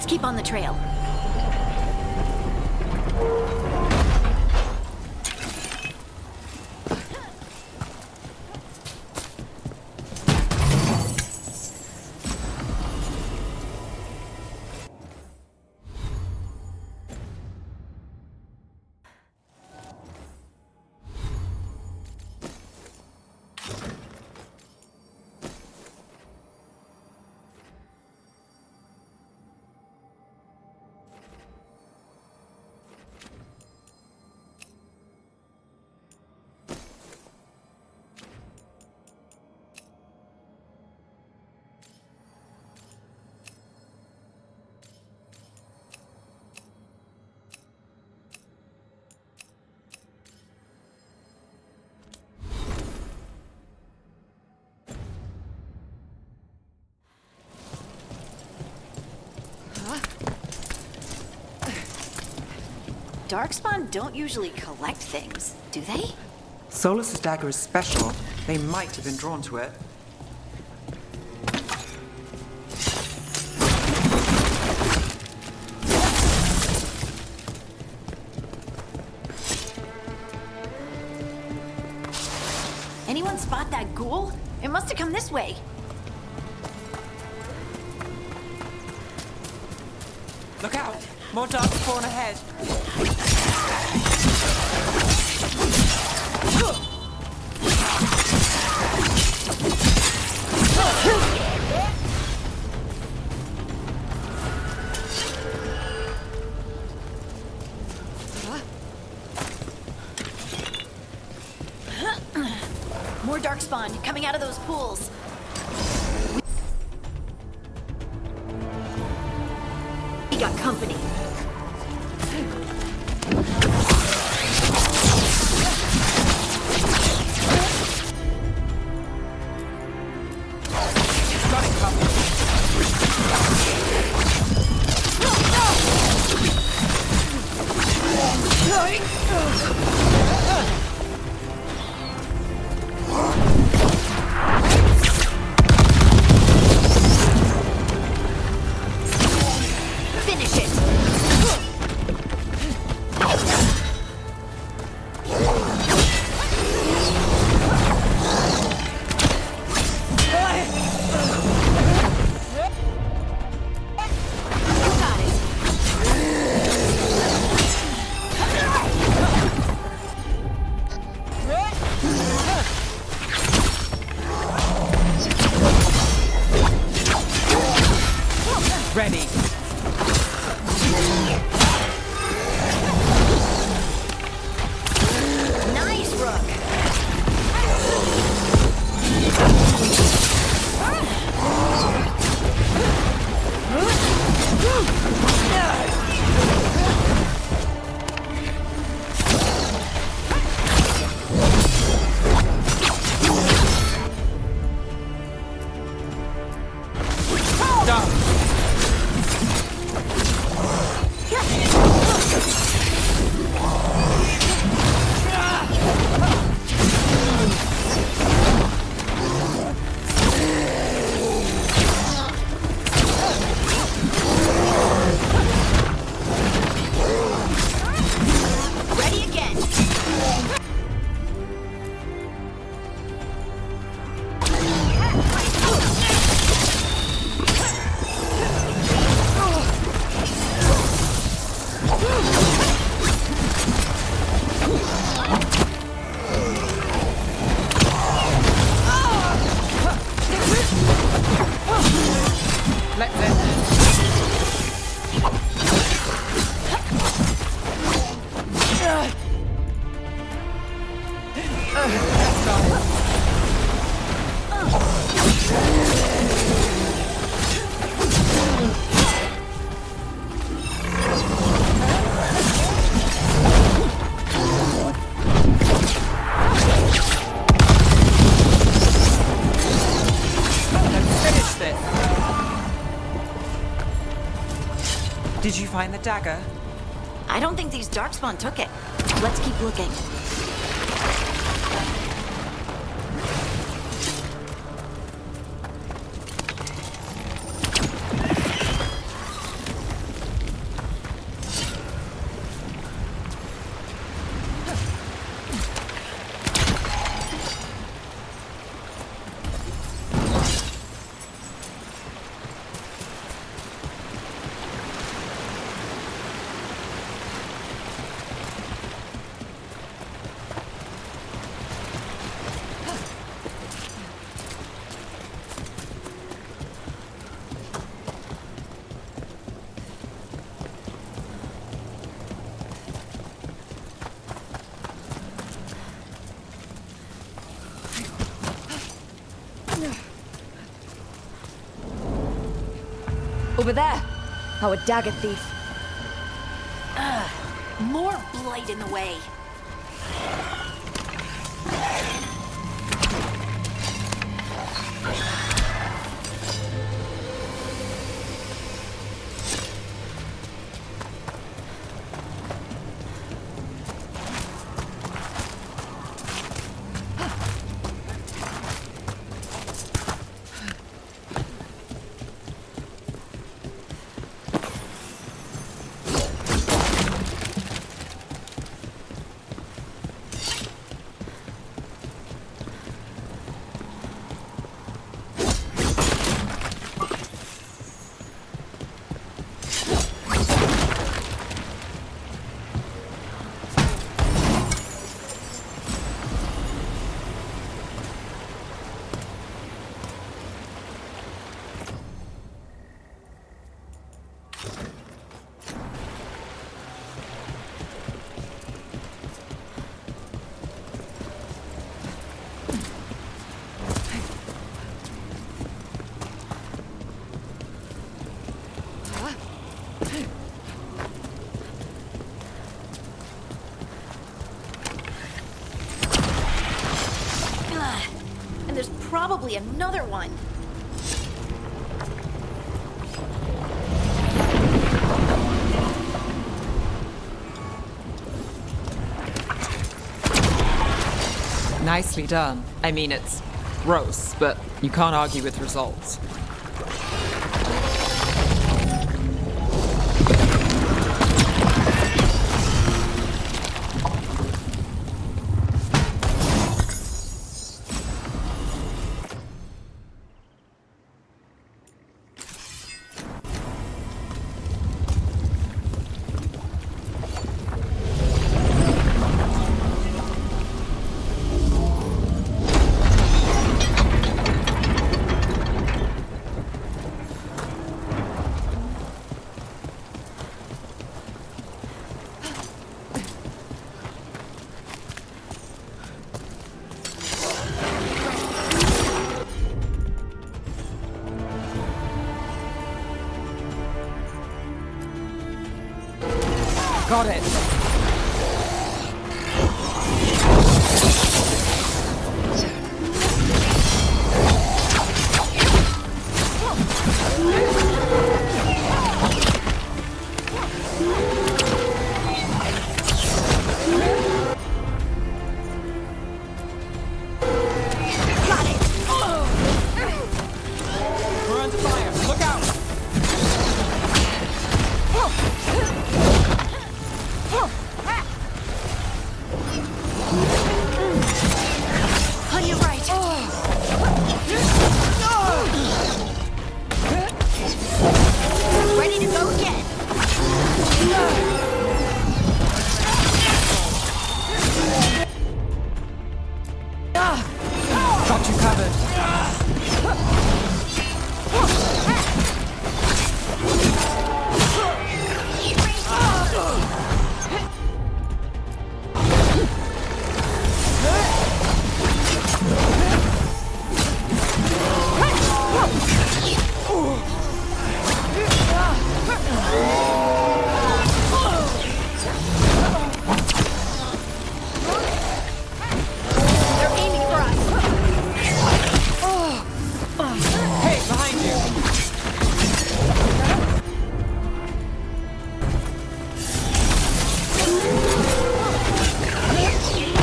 Let's keep on the trail. Darkspawn don't usually collect things, do they? Solus's dagger is special. They might have been drawn to it. Anyone spot that ghoul? It must have come this way. Look out! More dark spawn ahead. More darkspawn coming out of those pools. We got company. Ready. Nice, Rook. Did you find the dagger? I don't think these darkspawn took it. Let's keep looking. Over there! Our dagger thief. More blight in the way. And there's probably another one. Nicely done. I mean, it's gross, but you can't argue with results. Got it. We're under fire. Look out. On your right. Ready to go again. Got you covered. They're aiming for us. Hey, behind you.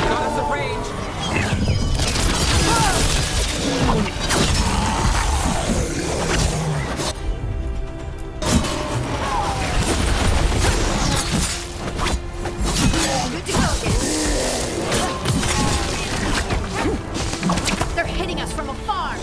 Got us a range. Good to go again. They're hitting us from afar.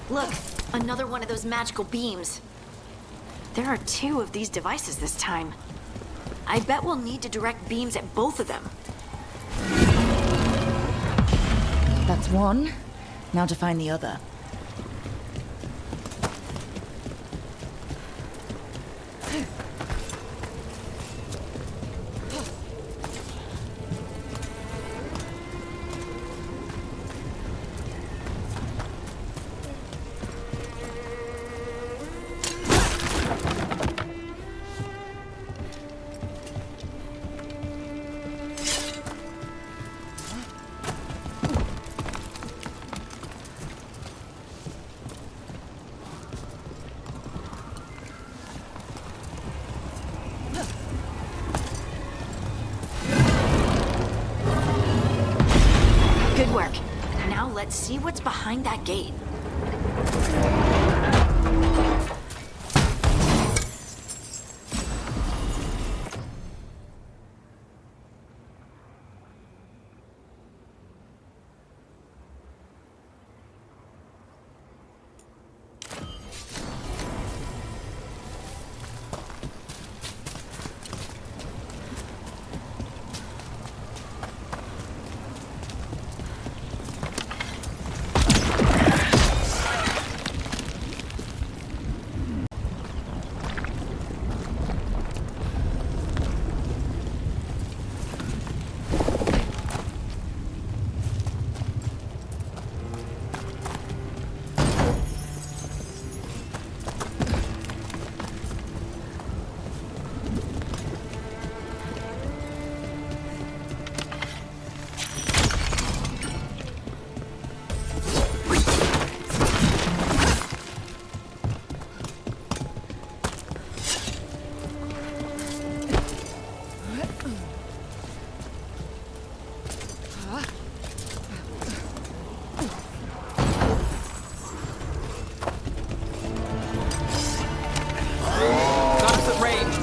Look, another one of those magical beams. There are 2 of these devices this time. I bet we'll need to direct beams at both of them. That's one. Now to find the other. Good work. Now let's see what's behind that gate.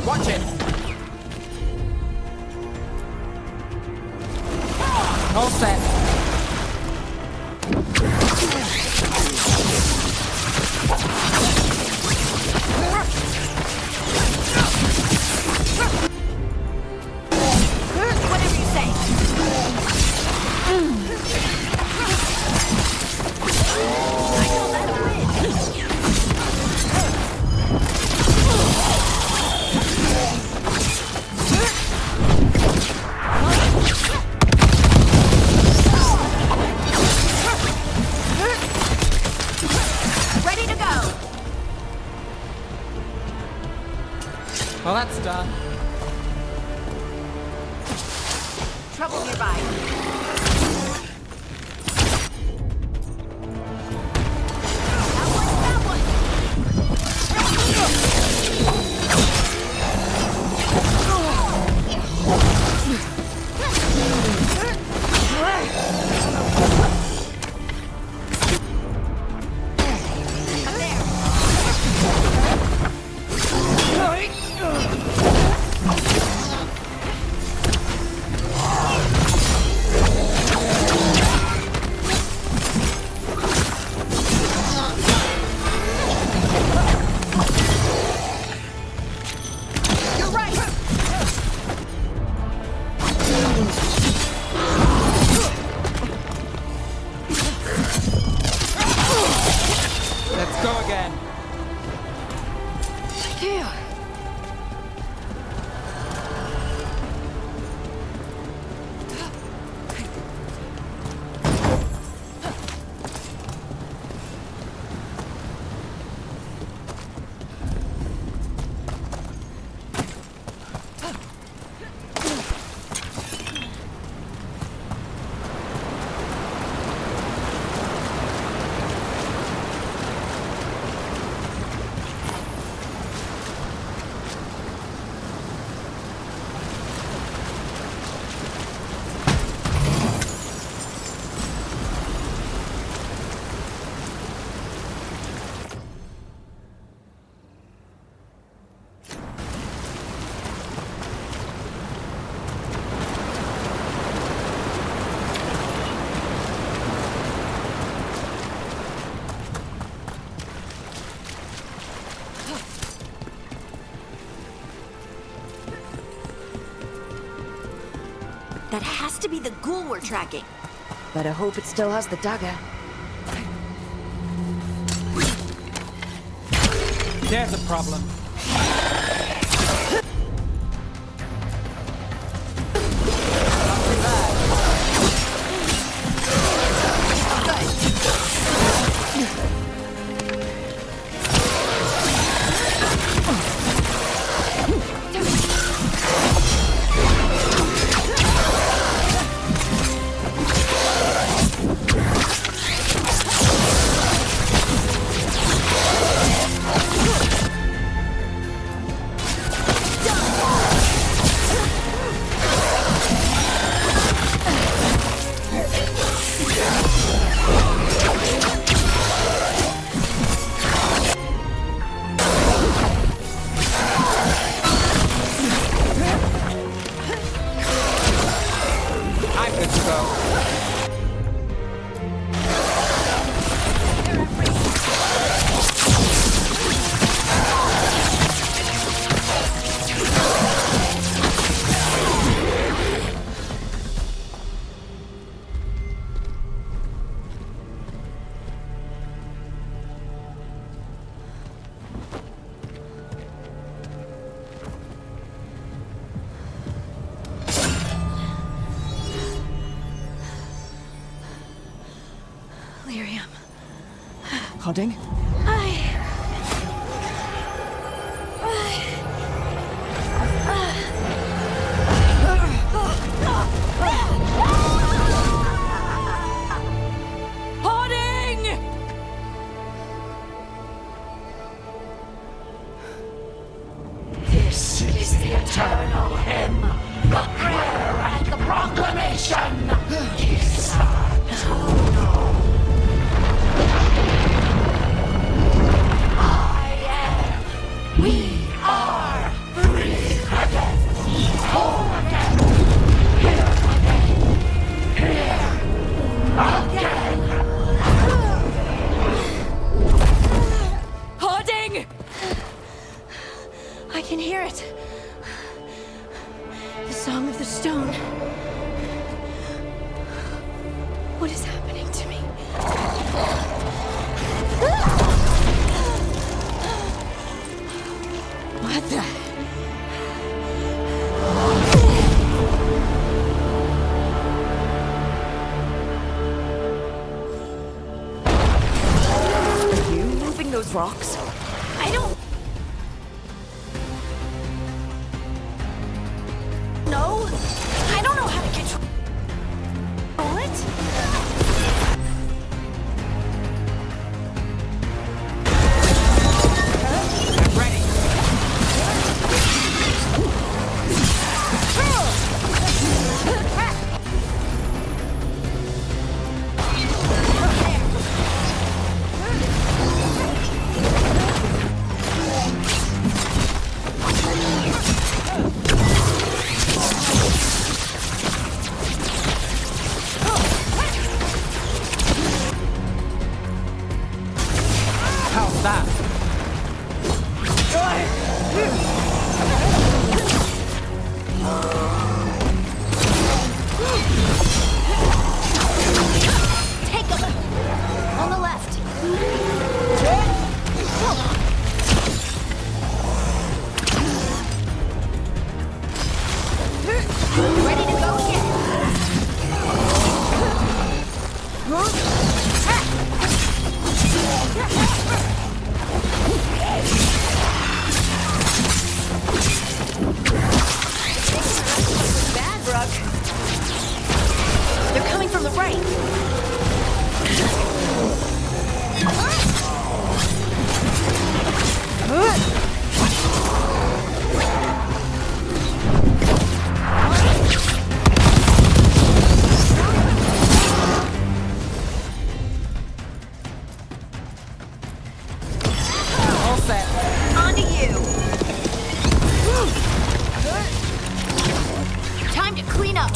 Watch it! All set. Whatever you say. I call that a win. Ready to go. Well, that's done. Trouble nearby. That has to be the ghoul we're tracking. Better hope it still has the dagger. There's a problem. Holding? This is the eternal hymn, the prayer and the proclamation. We are free again, whole again, here again. Hoarding! I can hear it. The song of the stone. What is happening to me? What the? Are you moving those rocks? I don't know. I don't know how to control it. How's that? Take them on the left. Ready to go again. Bad, Brooke. They're coming from the right. All set. On to you. Time to clean up.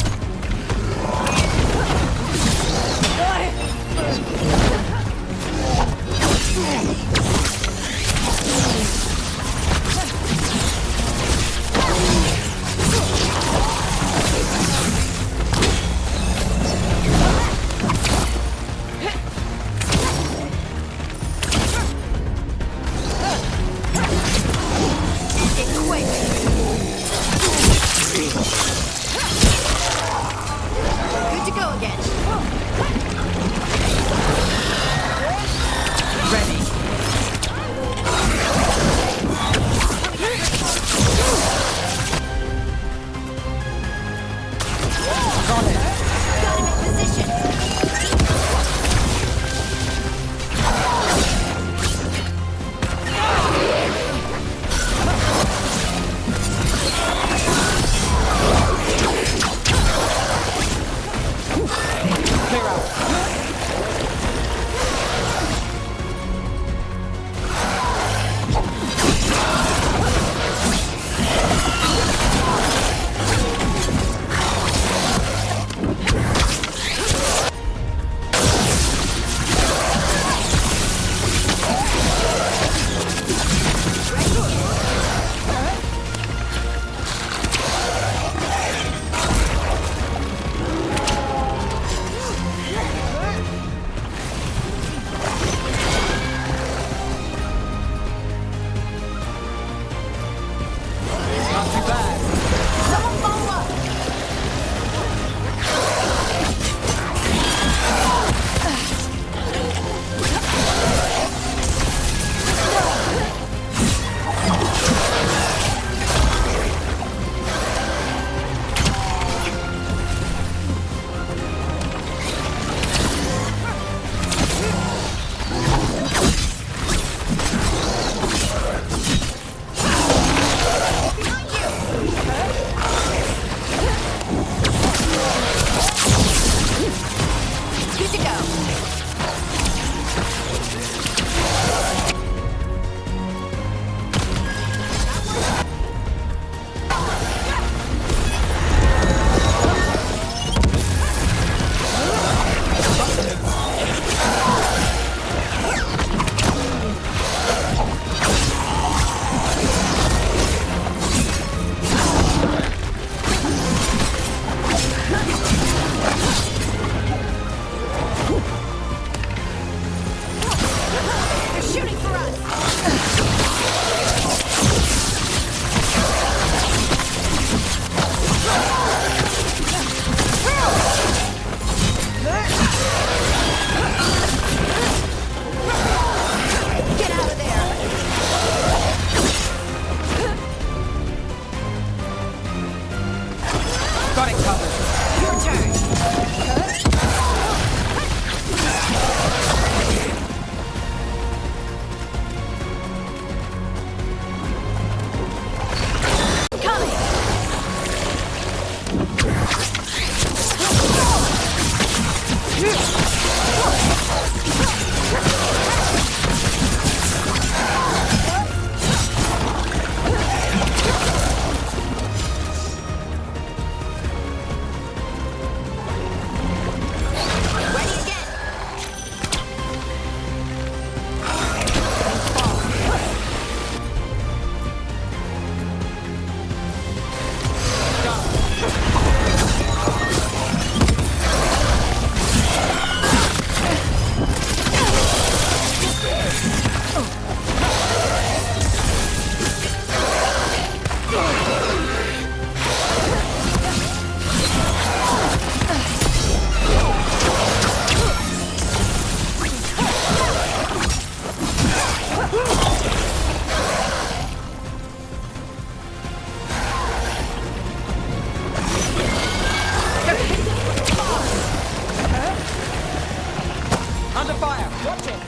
Under fire! Watch it!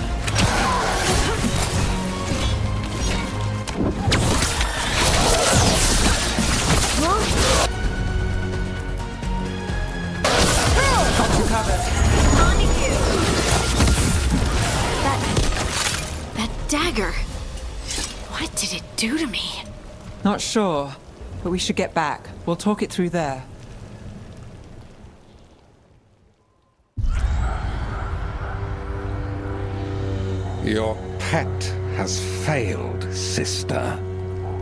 Got you covered. On to you! That dagger. What did it do to me? Not sure, but we should get back. We'll talk it through there. Your pet has failed, sister.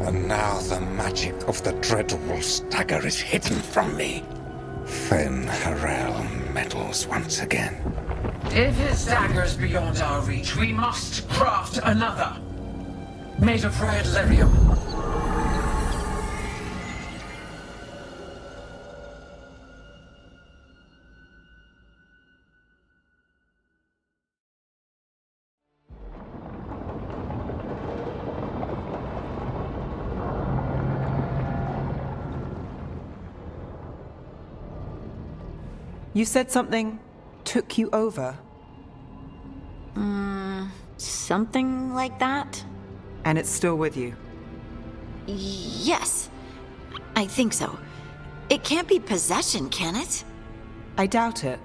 And now the magic of the Dreadwolf's dagger is hidden from me. Fen Harel meddles once again. If his dagger's beyond our reach, we must craft another. Made of red lyrium. You said something took you over. Something like that? And it's still with you. Yes. I think so. It can't be possession, can it? I doubt it.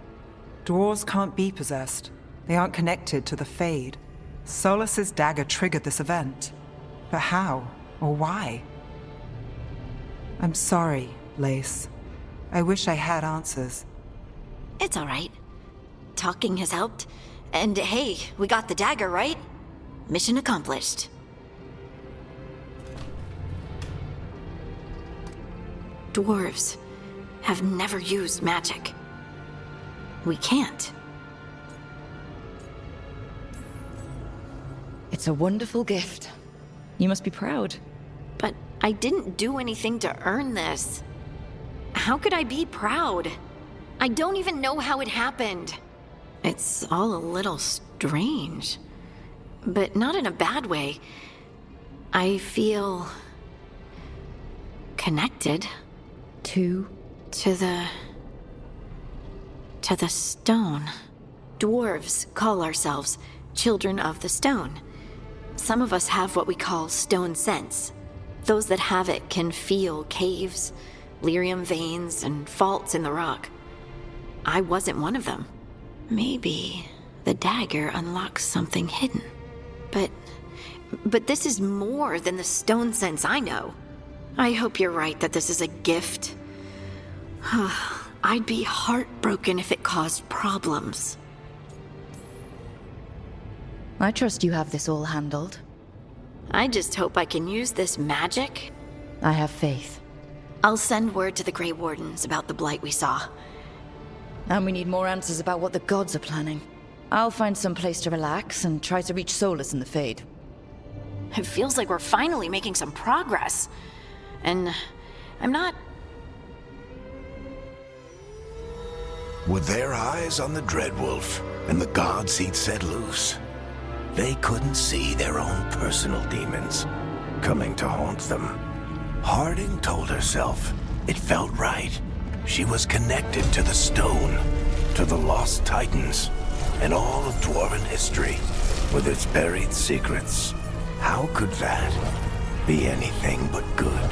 Dwarves can't be possessed. They aren't connected to the Fade. Solas's dagger triggered this event. But how? Or why? I'm sorry, Lace. I wish I had answers. It's all right. Talking has helped. And hey, we got the dagger, right? Mission accomplished. Dwarves have never used magic. We can't. It's a wonderful gift. You must be proud. But I didn't do anything to earn this. How could I be proud? I don't even know how it happened. It's all a little strange. But not in a bad way. I feel connected. To the stone. Dwarves call ourselves children of the stone. Some of us have what we call stone sense. Those that have it can feel caves, lyrium veins, and faults in the rock. I wasn't one of them. Maybe the dagger unlocks something hidden. But this is more than the stone sense I know. I hope you're right that this is a gift. I'd be heartbroken if it caused problems. I trust you have this all handled. I just hope I can use this magic. I have faith. I'll send word to the Grey Wardens about the blight we saw. And we need more answers about what the gods are planning. I'll find some place to relax and try to reach Solus in the Fade. It feels like we're finally making some progress. And I'm not... With their eyes on the Dreadwolf and the gods he'd set loose, they couldn't see their own personal demons coming to haunt them. Harding told herself it felt right. She was connected to the stone, to the lost titans, and all of dwarven history with its buried secrets. How could that be anything but good?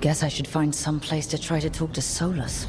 Guess I should find some place to try to talk to Solus.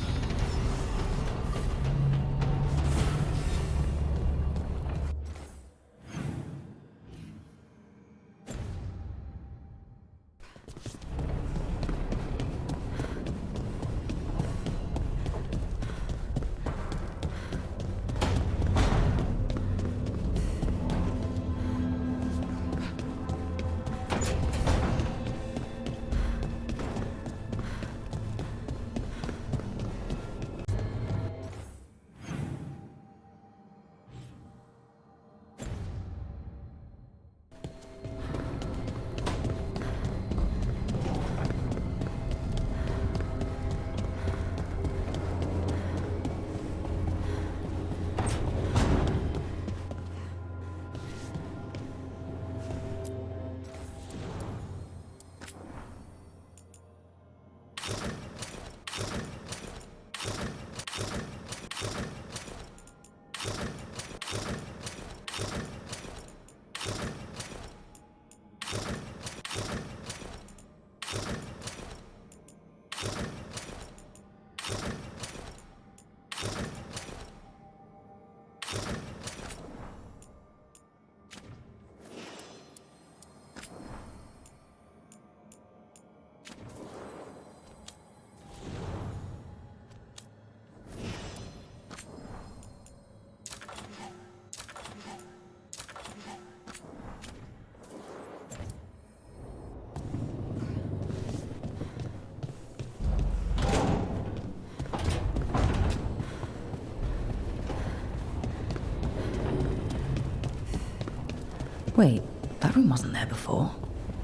Wait, that room wasn't there before,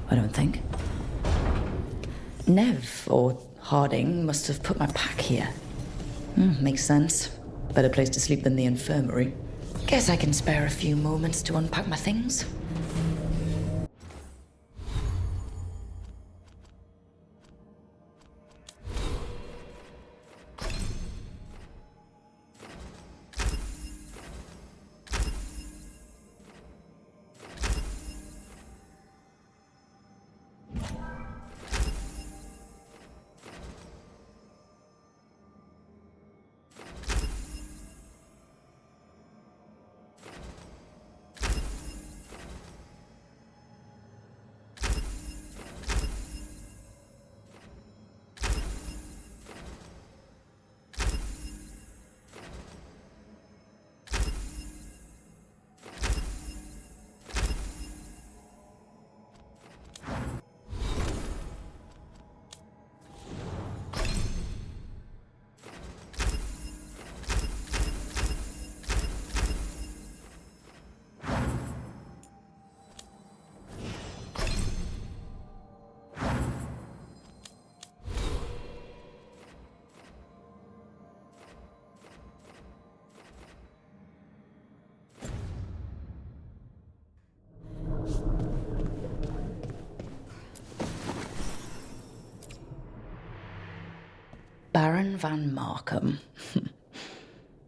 I don't think. Nev, or Harding, must have put my pack here. Makes sense. Better place to sleep than the infirmary. Guess I can spare a few moments to unpack my things. Baron van Markham.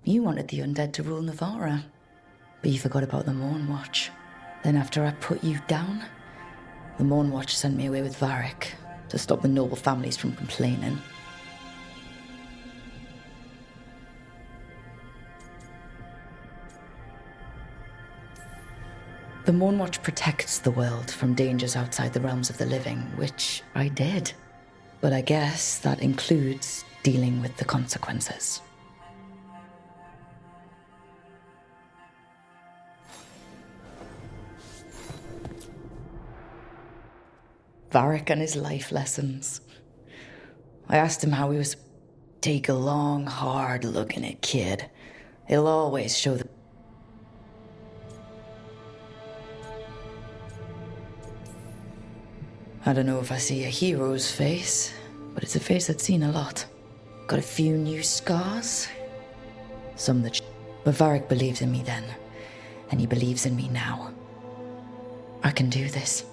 You wanted the undead to rule Navarra, but you forgot about the Mournwatch. Then after I put you down, the Mournwatch sent me away with Varric to stop the noble families from complaining. The Mournwatch protects the world from dangers outside the realms of the living, which I did. But I guess that includes dealing with the consequences. Varric and his life lessons. I asked him how he was. Take a long, hard look in it, kid. It'll always show the. I don't know if I see a hero's face, but it's a face that's seen a lot. Got a few new scars. Some that. But Varric believed in me then, and he believes in me now. I can do this.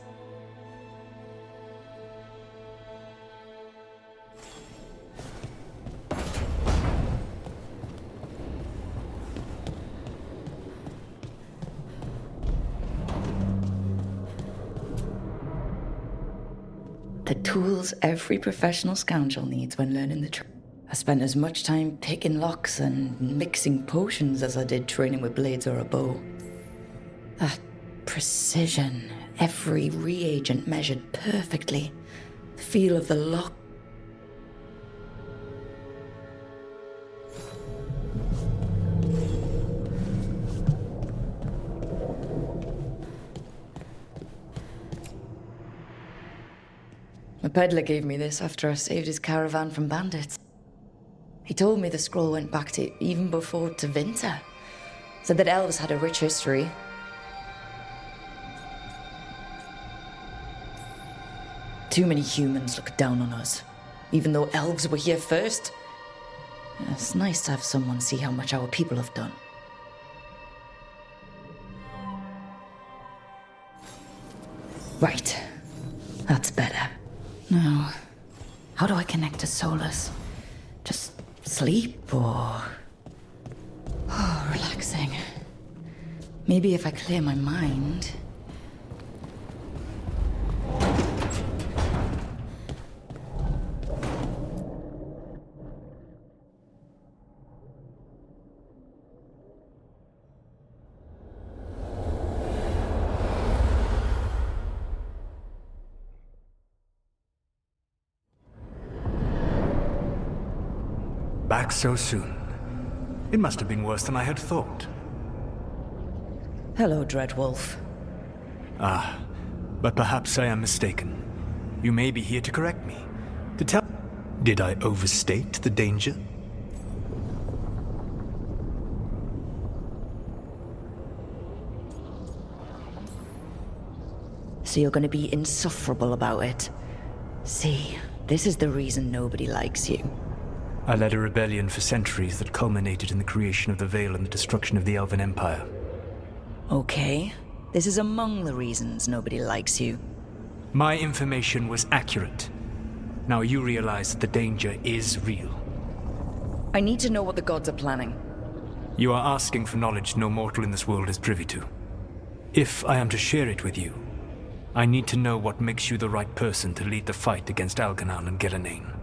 The tools every professional scoundrel needs when learning the trade. I spent as much time picking locks and mixing potions as I did training with blades or a bow. That precision, every reagent measured perfectly. The feel of the lock. The peddler gave me this after I saved his caravan from bandits. He told me the scroll went back to even before Tevinter. Said that elves had a rich history. Too many humans look down on us, even though elves were here first. It's nice to have someone see how much our people have done. Right. That's better. Now, how do I connect to Solus? Just sleep or... Oh, relaxing. Maybe if I clear my mind... Back so soon. It must have been worse than I had thought. Hello, Dreadwolf. Ah, but perhaps I am mistaken. You may be here to correct me. To tell... Did I overstate the danger? So you're gonna be insufferable about it. See, this is the reason nobody likes you. I led a rebellion for centuries that culminated in the creation of the Veil and the destruction of the Elven Empire. Okay, this is among the reasons nobody likes you. My information was accurate. Now you realize that the danger is real. I need to know what the gods are planning. You are asking for knowledge no mortal in this world is privy to. If I am to share it with you, I need to know what makes you the right person to lead the fight against Algernon and Gillenane.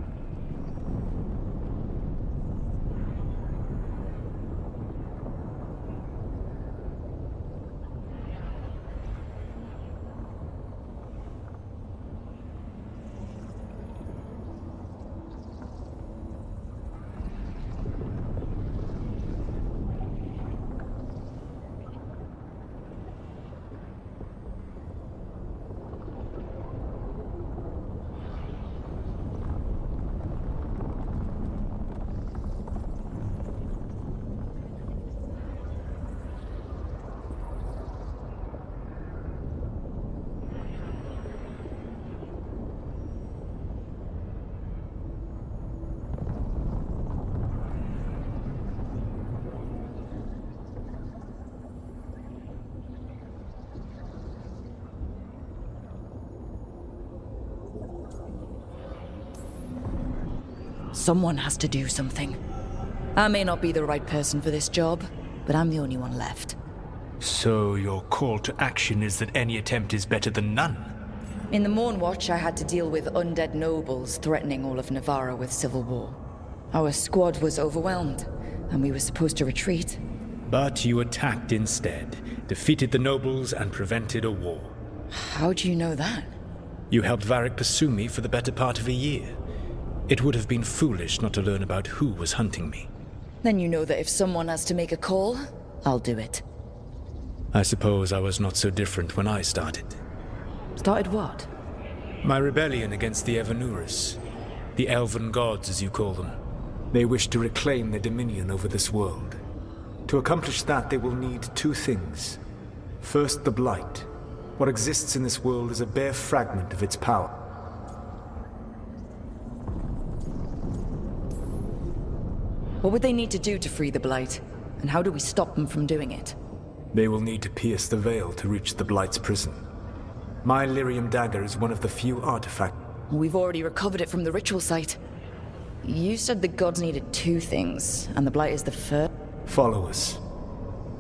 Someone has to do something. I may not be the right person for this job, but I'm the only one left. So your call to action is that any attempt is better than none? In the Mornwatch, I had to deal with undead nobles threatening all of Navarra with civil war. Our squad was overwhelmed, and we were supposed to retreat. But you attacked instead, defeated the nobles, and prevented a war. How do you know that? You helped Varric pursue me for the better part of a year. It would have been foolish not to learn about who was hunting me. Then you know that if someone has to make a call, I'll do it. I suppose I was not so different when I started. Started what? My rebellion against the Evanurus. The elven gods, as you call them. They wish to reclaim their dominion over this world. To accomplish that, they will need two things. First, the Blight. What exists in this world is a bare fragment of its power. What would they need to do to free the Blight? And how do we stop them from doing it? They will need to pierce the veil to reach the Blight's prison. My Lyrium dagger is one of the few artifacts. We've already recovered it from the ritual site. You said the gods needed two things, and the Blight is the first? Follow us.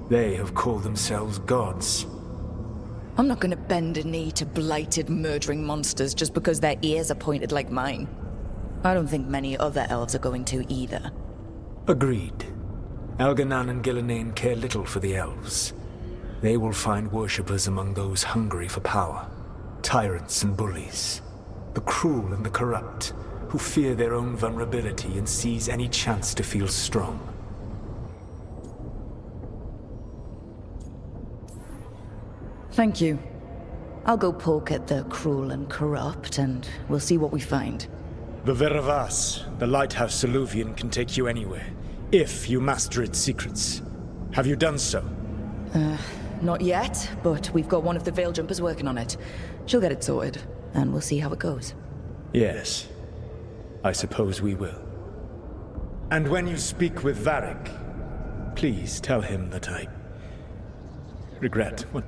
They have called themselves gods. I'm not gonna bend a knee to blighted, murdering monsters just because their ears are pointed like mine. I don't think many other elves are going to either. Agreed. Elganan and Gillenane care little for the elves. They will find worshippers among those hungry for power. Tyrants and bullies. The cruel and the corrupt, who fear their own vulnerability and seize any chance to feel strong. Thank you. I'll go poke at the cruel and corrupt, and we'll see what we find. The Veravas, the lighthouse Soluvian, can take you anywhere, if you master its secrets. Have you done so? Not yet, but we've got one of the Veil Jumpers working on it. She'll get it sorted, and we'll see how it goes. Yes. I suppose we will. And when you speak with Varric, please tell him that I regret what...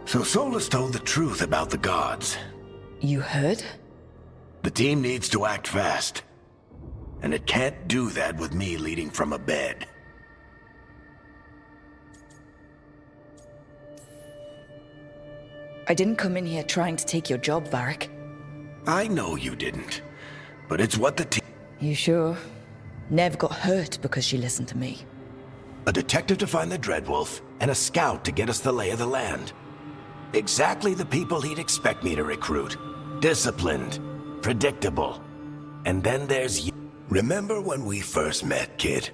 So Solus told the truth about the gods. You heard? The team needs to act fast. And it can't do that with me leading from a bed. I didn't come in here trying to take your job, Varric. I know you didn't. But it's what the team... You sure? Nev got hurt because she listened to me. A detective to find the Dreadwolf, and a scout to get us the lay of the land. Exactly the people he'd expect me to recruit. Disciplined, predictable. And then there's you. Remember when we first met, kid?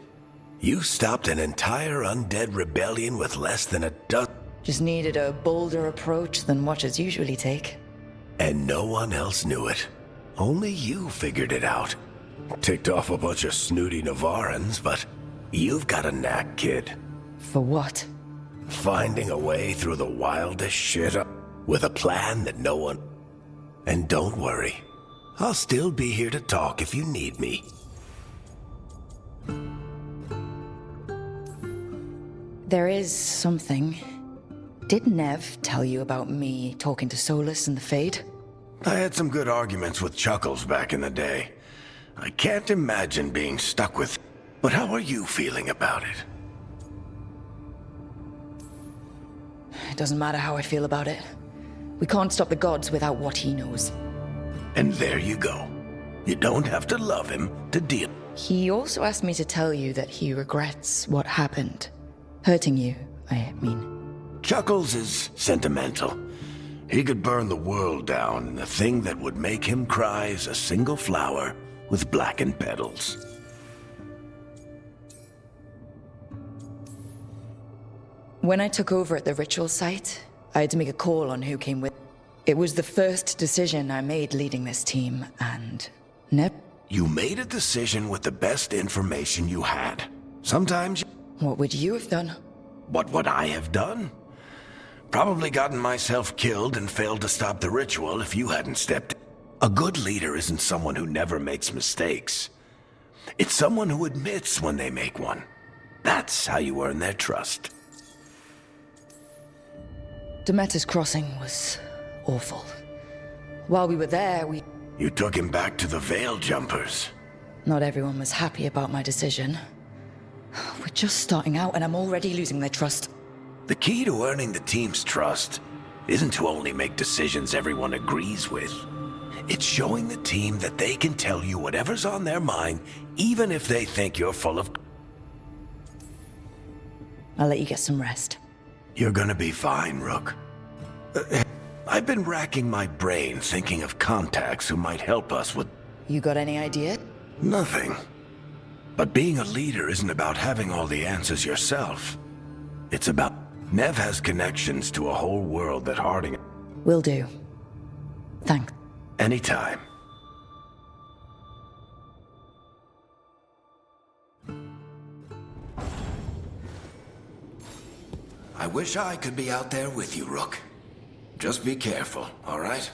You stopped an entire undead rebellion with less than a dozen. Just needed a bolder approach than watchers usually take. And no one else knew it. Only you figured it out. Ticked off a bunch of snooty Navarans, but you've got a knack, kid. For what? Finding a way through the wildest shit with a plan that no one... And don't worry, I'll still be here to talk if you need me. There is something. Did Nev tell you about me talking to Solus and the Fade? I had some good arguments with Chuckles back in the day. I can't imagine being stuck with... But how are you feeling about it? It doesn't matter how I feel about it. We can't stop the gods without what he knows. And there you go. You don't have to love him to deal. He also asked me to tell you that he regrets what happened. Hurting you, I mean. Chuckles is sentimental. He could burn the world down, and the thing that would make him cry is a single flower with blackened petals. When I took over at the ritual site, I had to make a call on who came with. It was the first decision I made leading this team, and You made a decision with the best information you had. Sometimes... What would you have done? What would I have done? Probably gotten myself killed and failed to stop the ritual if you hadn't stepped in. A good leader isn't someone who never makes mistakes. It's someone who admits when they make one. That's how you earn their trust. Demeter's crossing was awful. While we were there, You took him back to the Veil Jumpers. Not everyone was happy about my decision. We're just starting out and I'm already losing their trust. The key to earning the team's trust isn't to only make decisions everyone agrees with. It's showing the team that they can tell you whatever's on their mind, even if they think you're full of... I'll let you get some rest. You're gonna be fine, Rook. I've been racking my brain thinking of contacts who might help us with... You got any idea? Nothing. But being a leader isn't about having all the answers yourself. It's about... Nev has connections to a whole world that Harding... Will do. Thanks. Anytime. I wish I could be out there with you, Rook. Just be careful, all right?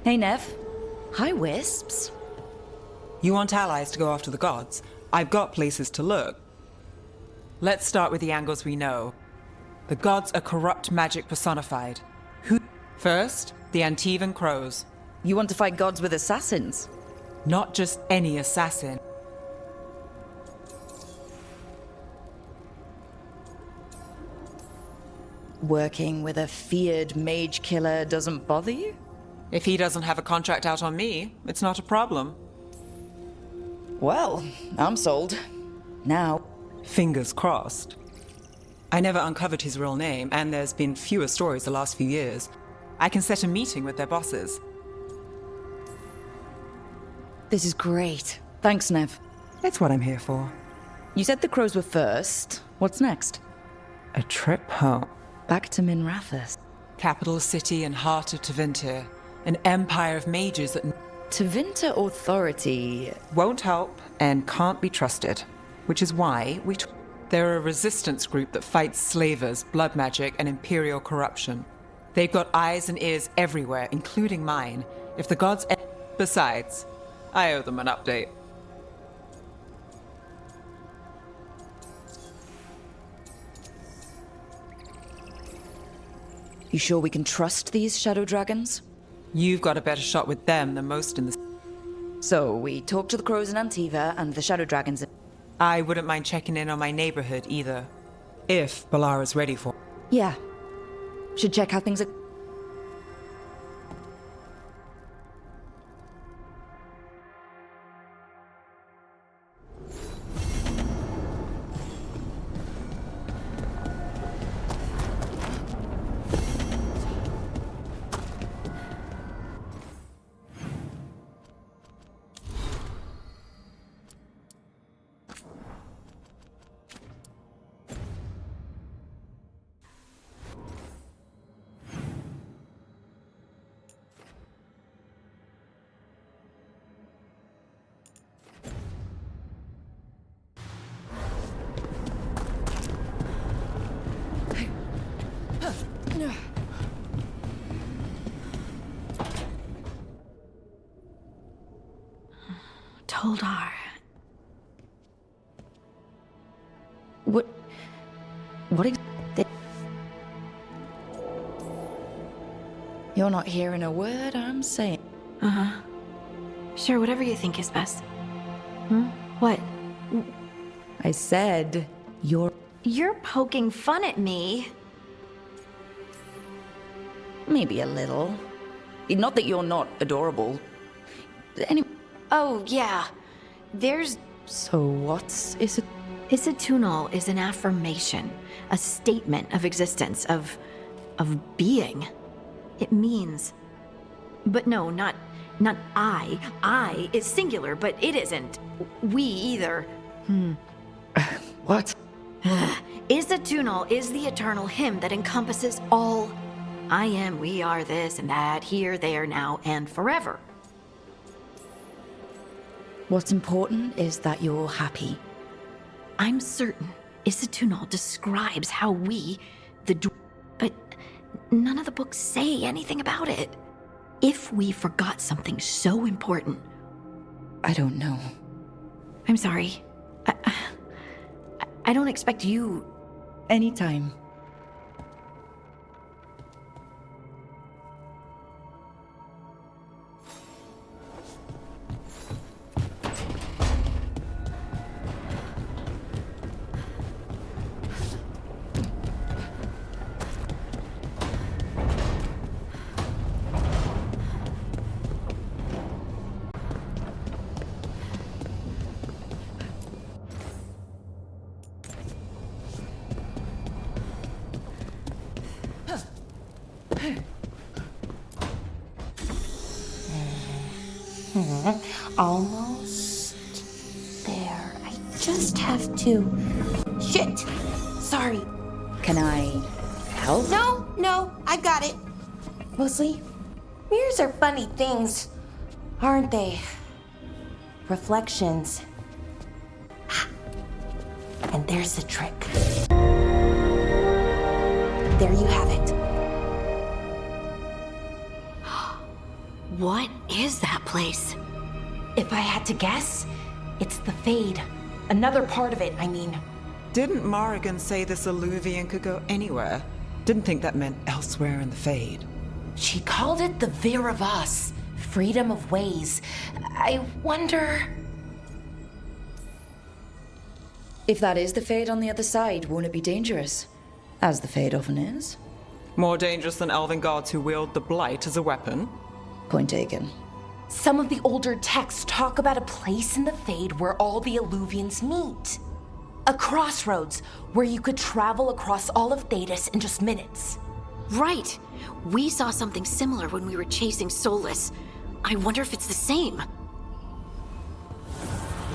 Hey, Nev. Hi, Wisps. You want allies to go after the gods? I've got places to look. Let's start with the angles we know. The gods are corrupt magic personified. Who? First, the Antivan crows. You want to fight gods with assassins? Not just any assassin. Working with a feared mage killer doesn't bother you? If he doesn't have a contract out on me, it's not a problem. Well, I'm sold. Now. Fingers crossed. I never uncovered his real name, and there's been fewer stories the last few years. I can set a meeting with their bosses. This is great. Thanks, Nev. That's what I'm here for. You said the crows were first. What's next? A trip home. Back to Minrathous. Capital city and heart of Tevinter. An empire of mages that... Tevinter authority... won't help and can't be trusted. Which is why we... They're a resistance group that fights slavers, blood magic, and imperial corruption. They've got eyes and ears everywhere, including mine. If the gods... Besides, I owe them an update. You sure we can trust these shadow dragons? You've got a better shot with them than most in the... So, we talk to the crows in Antiva and the shadow dragons... I wouldn't mind checking in on my neighborhood either. If Balara's ready for... Yeah. Should check how things are... Toldar. What You're not hearing a word I'm saying. Uh-huh. Sure, whatever you think is best. What? I said, You're poking fun at me. Maybe a little. Not that you're not adorable. Anyway. Oh, yeah. There's... So what's Issa? Isatunal is an affirmation, a statement of existence, of being. It means... But no, not I. I is singular, but it isn't. We either. What? Isatunal is the eternal hymn that encompasses all. I am, we are, this and that, here, there, now, and forever. What's important is that you're happy. I'm certain Isatunal describes how we, but none of the books say anything about it. If we forgot something so important... I don't know. I'm sorry. I don't expect you... Anytime. Almost there. I just have to... Shit! Sorry. Can I help? No, I got it. Mostly, mirrors are funny things, aren't they? Reflections. And there's the trick. There you have it. What is that place? If I had to guess, it's the Fade. Another part of it, I mean. Didn't Morrigan say this Alluvian could go anywhere? Didn't think that meant elsewhere in the Fade. She called it the Vyrvas, freedom of ways. I wonder... If that is the Fade on the other side, won't it be dangerous? As the Fade often is. More dangerous than elven gods who wield the Blight as a weapon? Point taken. Some of the older texts talk about a place in the Fade where all the Alluvians meet. A crossroads where you could travel across all of Tedas in just minutes. Right. We saw something similar when we were chasing Solus. I wonder if it's the same.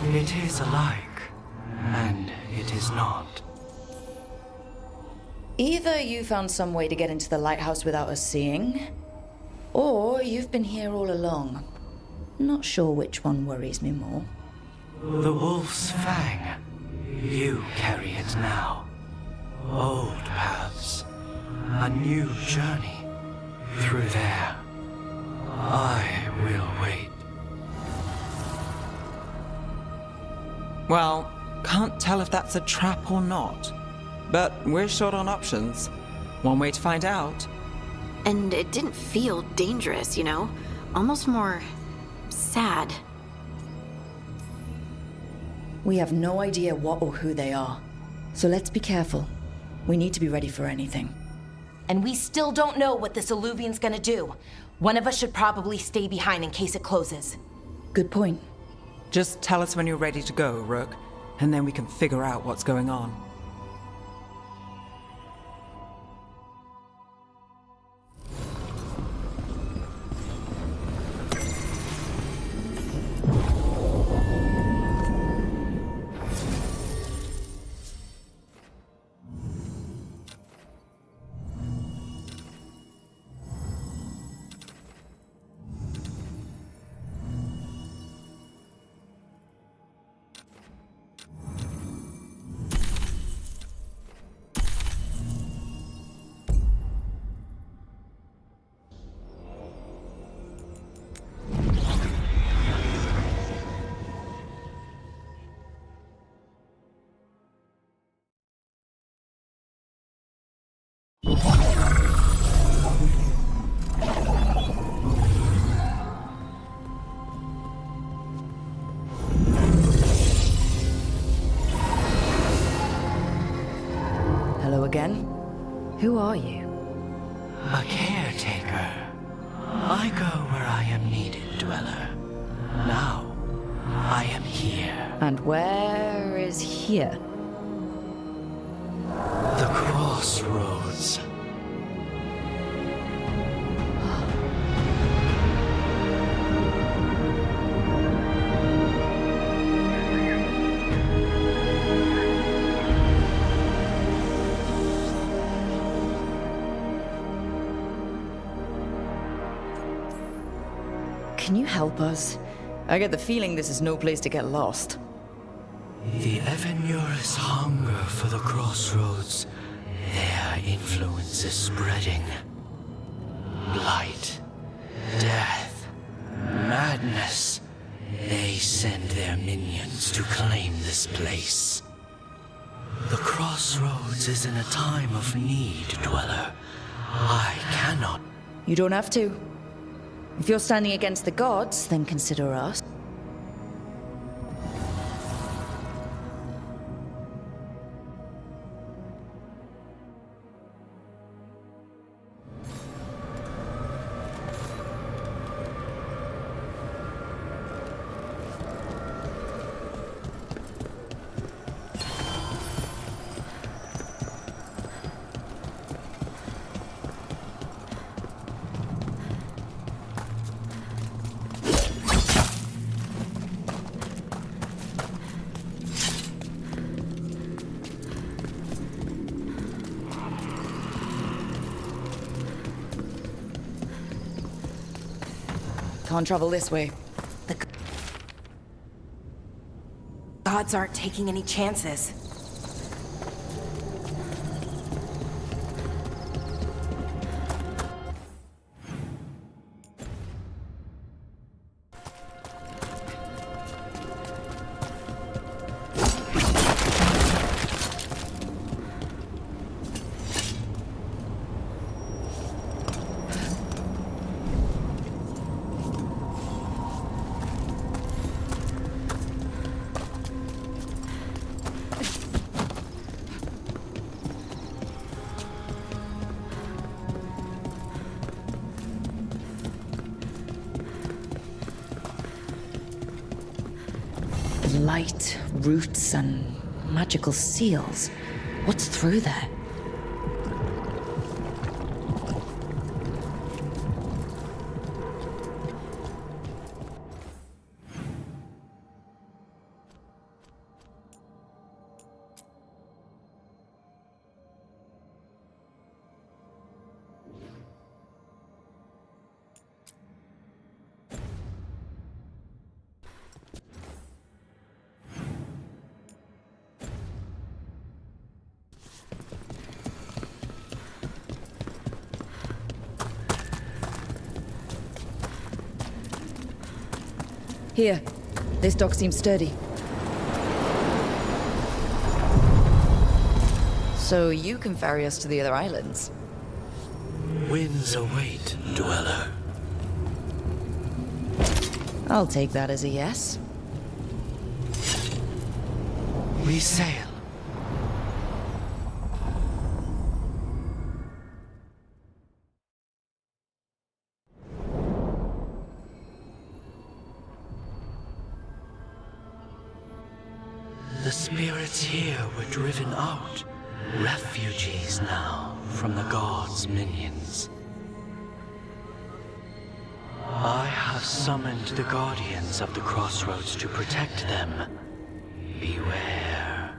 It is alike, and it is not. Either you found some way to get into the lighthouse without us seeing, or you've been here all along. Not sure which one worries me more. The wolf's fang. You carry it now. Old paths. A new journey. Through there. I will wait. Well, can't tell if that's a trap or not. But we're short on options. One way to find out. And it didn't feel dangerous, you know? Almost more... sad. We have no idea what or who they are. So let's be careful. We need to be ready for anything. And we still don't know what this Alluvian's gonna do. One of us should probably stay behind in case it closes. Good point. Just tell us when you're ready to go, Rook, and then we can figure out what's going on. Hello again. Who are you? A caretaker. I go where I am needed, dweller. Now, I am here. And where is here? The crossroads. Can you help us? I get the feeling this is no place to get lost. The Evanurus hunger for the crossroads. Their influence is spreading. Blight, death, madness. They send their minions to claim this place. The crossroads is in a time of need, dweller. I cannot. You don't have to. If you're standing against the gods, then consider us. Can't travel this way. The gods aren't taking any chances. light, roots, and magical seals. What's through there? Here, this dock seems sturdy. So you can ferry us to the other islands? Winds await, dweller. I'll take that as a yes. We sail. The spirits here were driven out, refugees now from the gods' minions. I have summoned the guardians of the crossroads to protect them. Beware.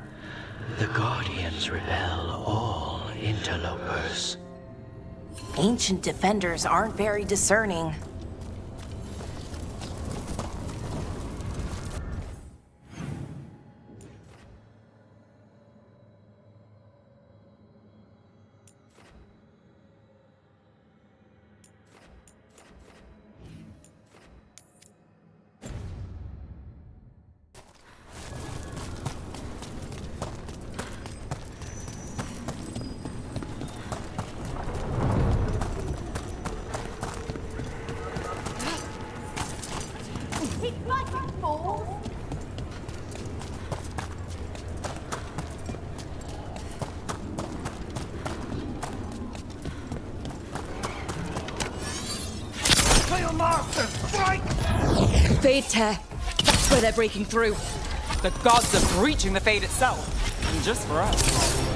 The guardians repel all interlopers. Ancient defenders aren't very discerning. Fade tear. That's where they're breaking through. The gods are breaching the fate itself. And just for us.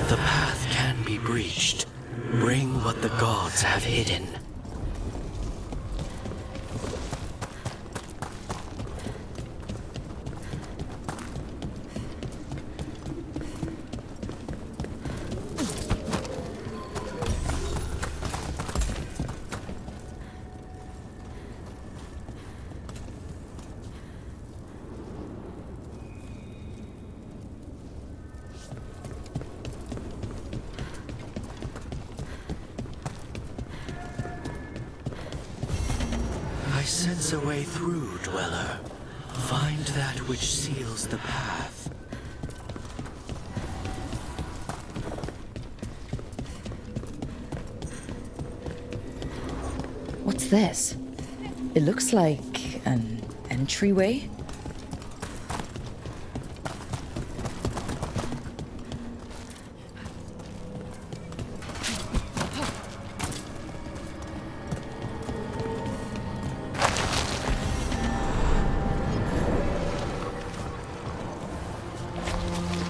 The path can be breached. Bring what the gods have hidden. sense a way through, Dweller. Find that which seals the path. What's this? It looks like an entryway.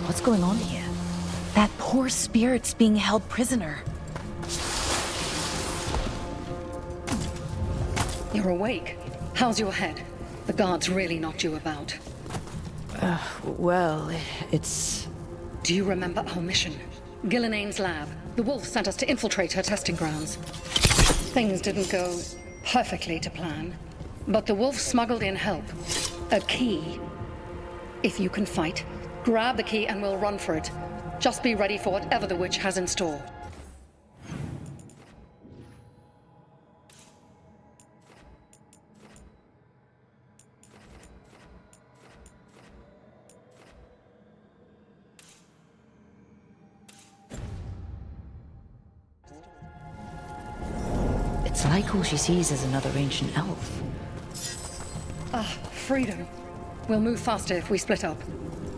What's going on here? That poor spirit's being held prisoner. You're awake. How's your head? The guards really knocked you about. Well, it's... Do you remember our mission? Gillenane's lab. The wolf sent us to infiltrate her testing grounds. Things didn't go perfectly to plan, but the wolf smuggled in help. A key. If you can fight, grab the key and we'll run for it. Just be ready for whatever the witch has in store. It's like all she sees is another ancient elf. Ah, freedom. We'll move faster if we split up.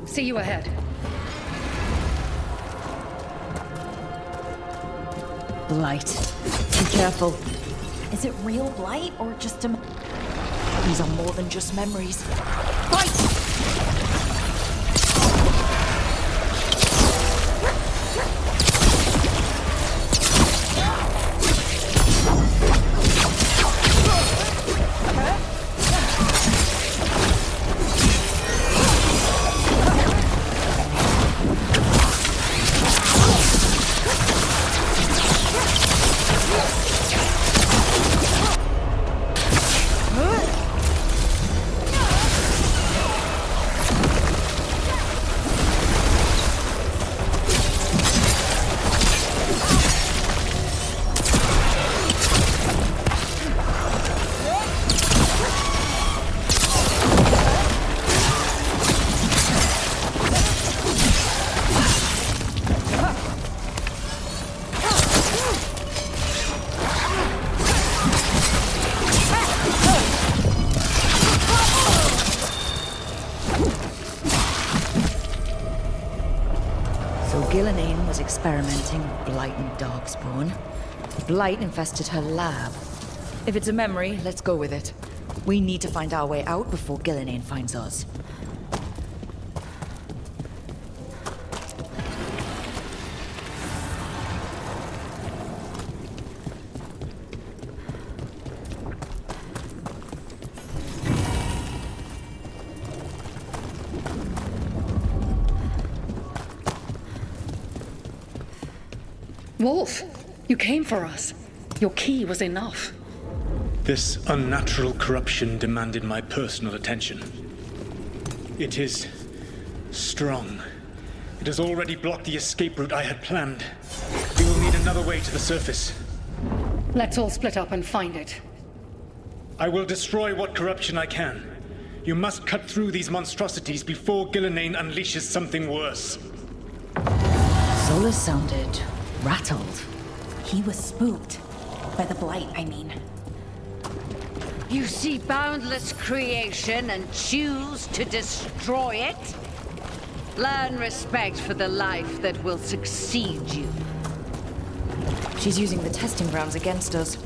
See you ahead. Blight. Be careful. Is it real blight or just a... These are more than just memories. Fight! Experimenting with Blight and Darkspawn. Blight infested her lab. If it's a memory, let's go with it. We need to find our way out before Gillenane finds us. Wolf, you came for us. Your key was enough. This unnatural corruption demanded my personal attention. It is strong. It has already blocked the escape route I had planned. We will need another way to the surface. Let's all split up and find it. I will destroy what corruption I can. You must cut through these monstrosities before Gillenane unleashes something worse. Zola sounded rattled. He was spooked. By the blight, I mean. You see boundless creation and choose to destroy it? Learn respect for the life that will succeed you. She's using the testing grounds against us.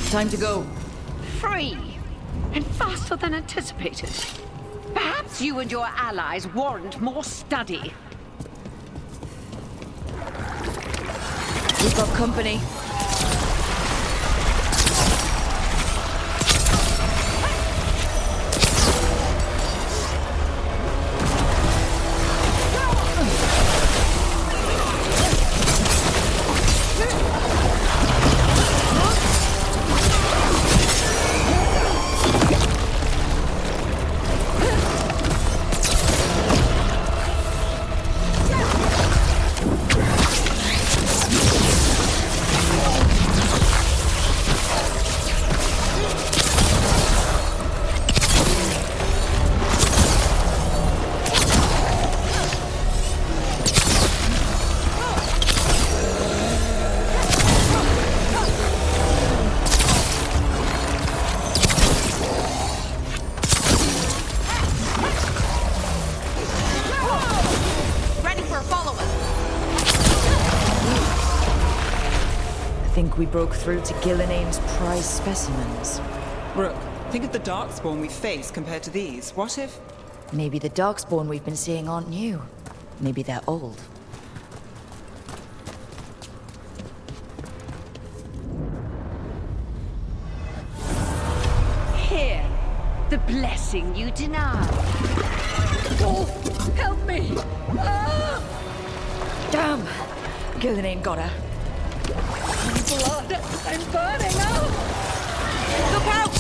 Time to go. Free! And faster than anticipated. Perhaps you and your allies warrant more study. We've got company. We broke through to Gillenane's prize specimens. Rook, think of the Darkspawn we face compared to these. What if... Maybe the Darkspawn we've been seeing aren't new. Maybe they're old. Here, the blessing you denied. Oh, help me! Ah! Damn! Gillenane got her. Blood! I'm burning up! Look out!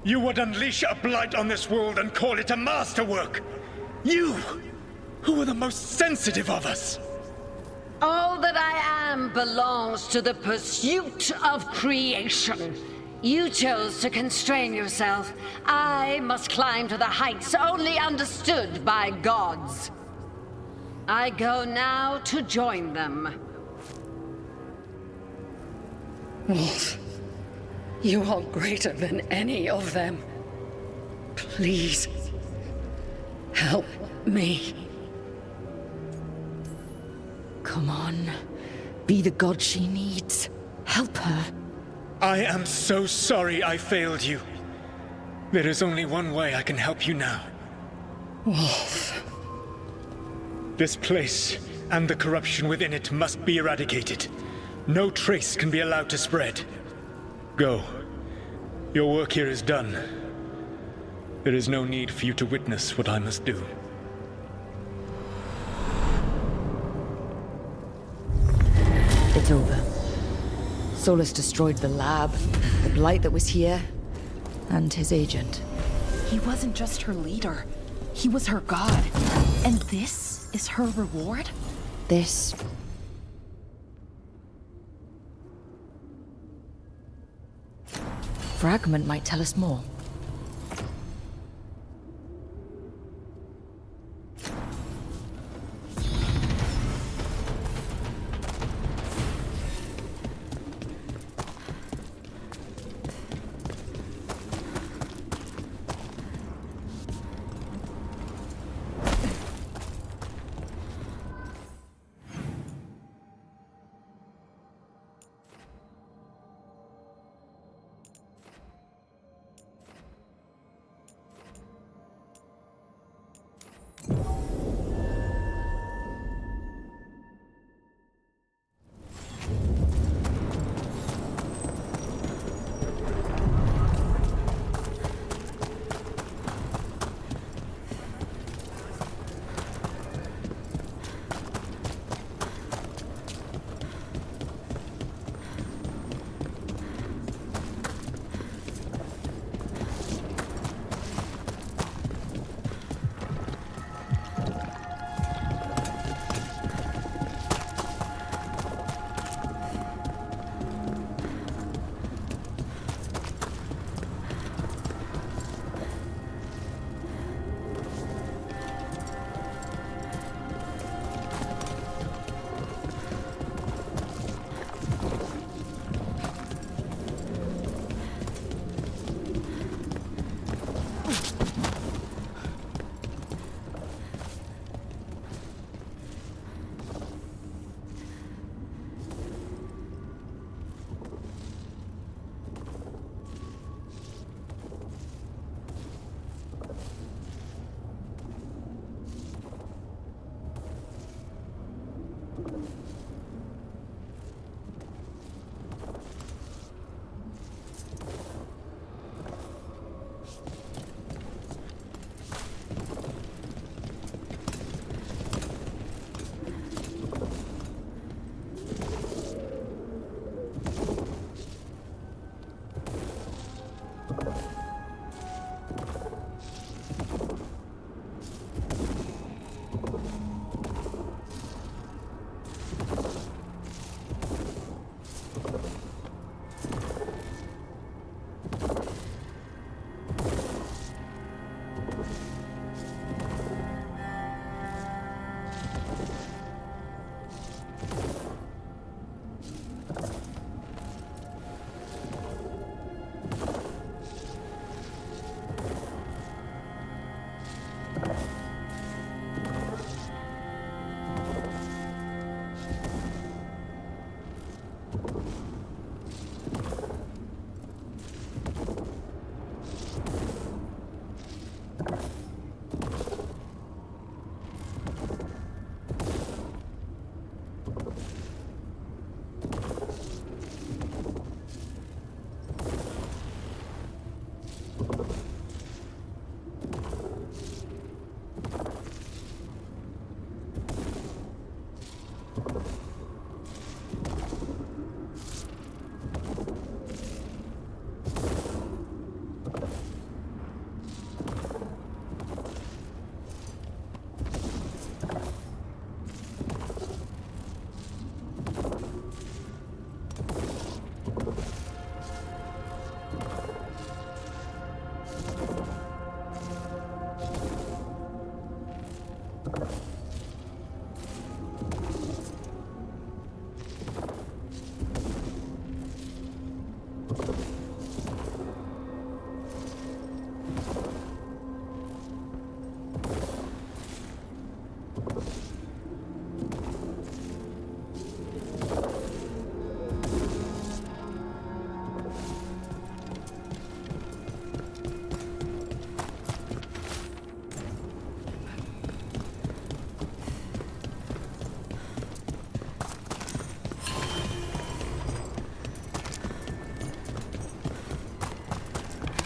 You would unleash a blight on this world and call it a masterwork! You, who are the most sensitive of us! All that I am belongs to the pursuit of creation. You chose to constrain yourself. I must climb to the heights only understood by gods. I go now to join them. Wolf, you are greater than any of them. Please, help me. Come on. Be the god she needs. Help her. I am so sorry I failed you. There is only one way I can help you now. Wolf. This place and the corruption within it must be eradicated. No trace can be allowed to spread. Go. Your work here is done. There is no need for you to witness what I must do. It's over. Solus destroyed the lab, the blight that was here, and his agent. He wasn't just her leader. He was her god. And this is her reward? This... fragment might tell us more.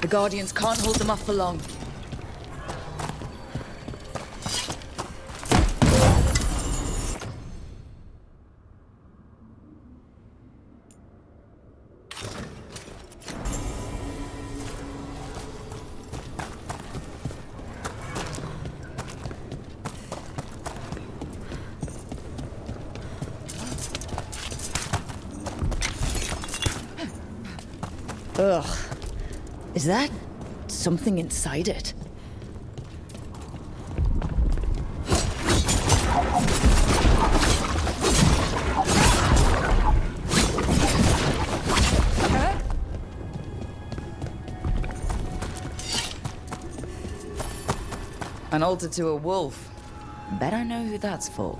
The Guardians can't hold them off for long. Ugh. Is that something inside it? An altar to a wolf. Bet I know who that's for.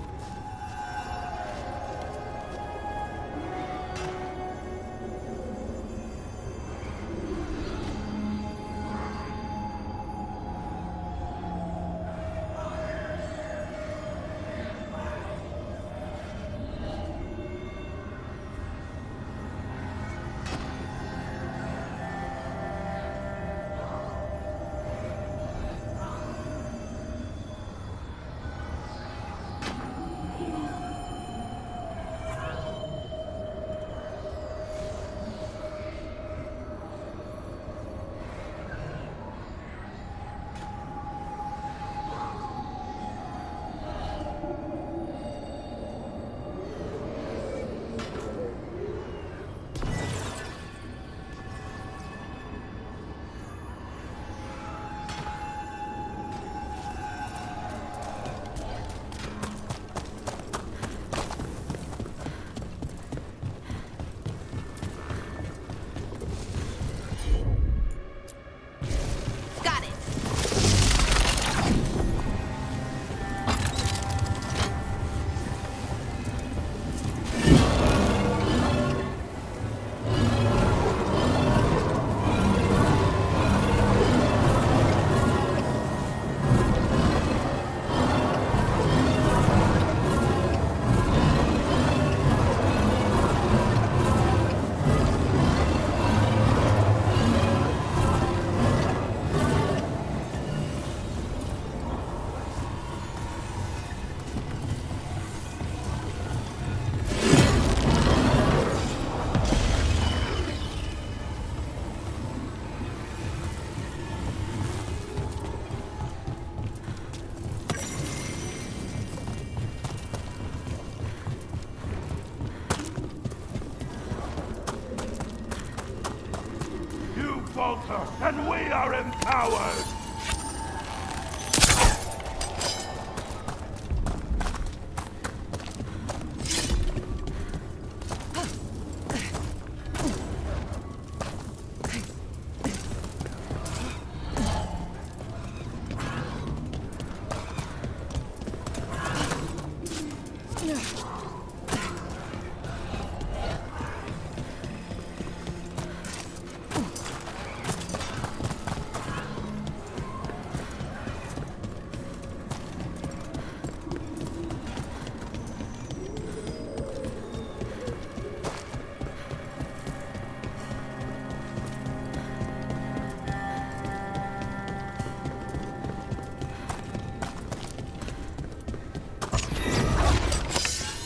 falter, and we are empowered!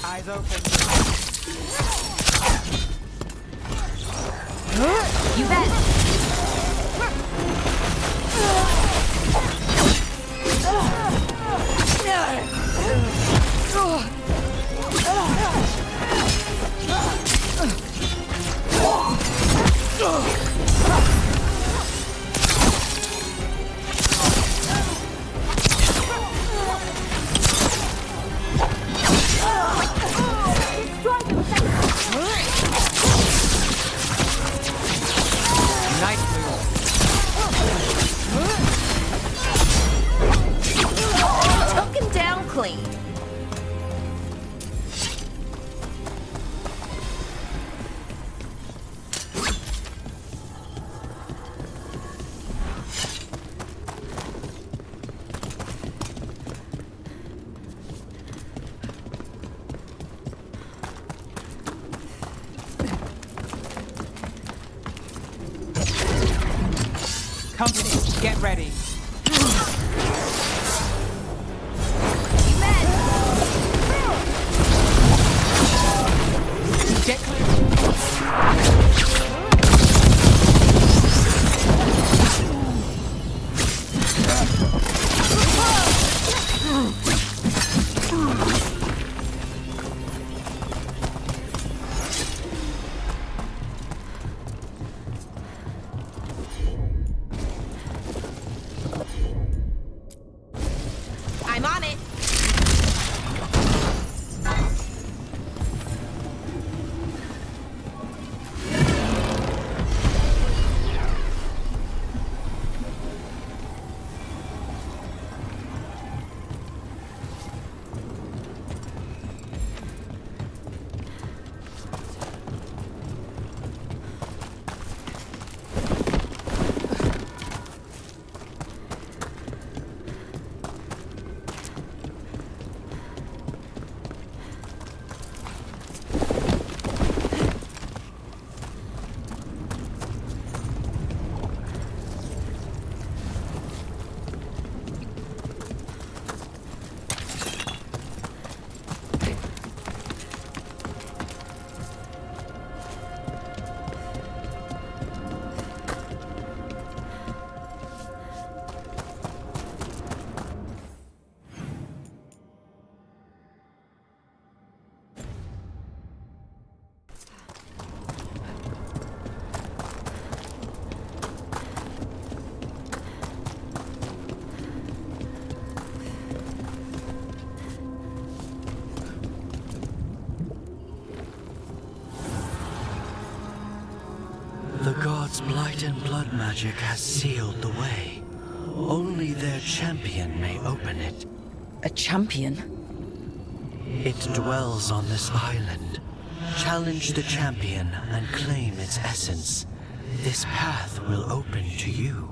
Eyes open. You bet. Took him down clean. Company, get ready. Get clear. I'm on it. The gods' blight and blood magic has sealed the way. Only their champion may open it. A champion? It dwells on this island. Challenge the champion and claim its essence. This path will open to you.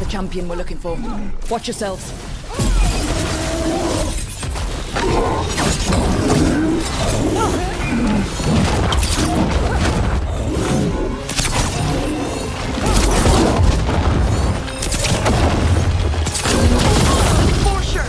Champion we're looking for. Watch yourselves. For sure.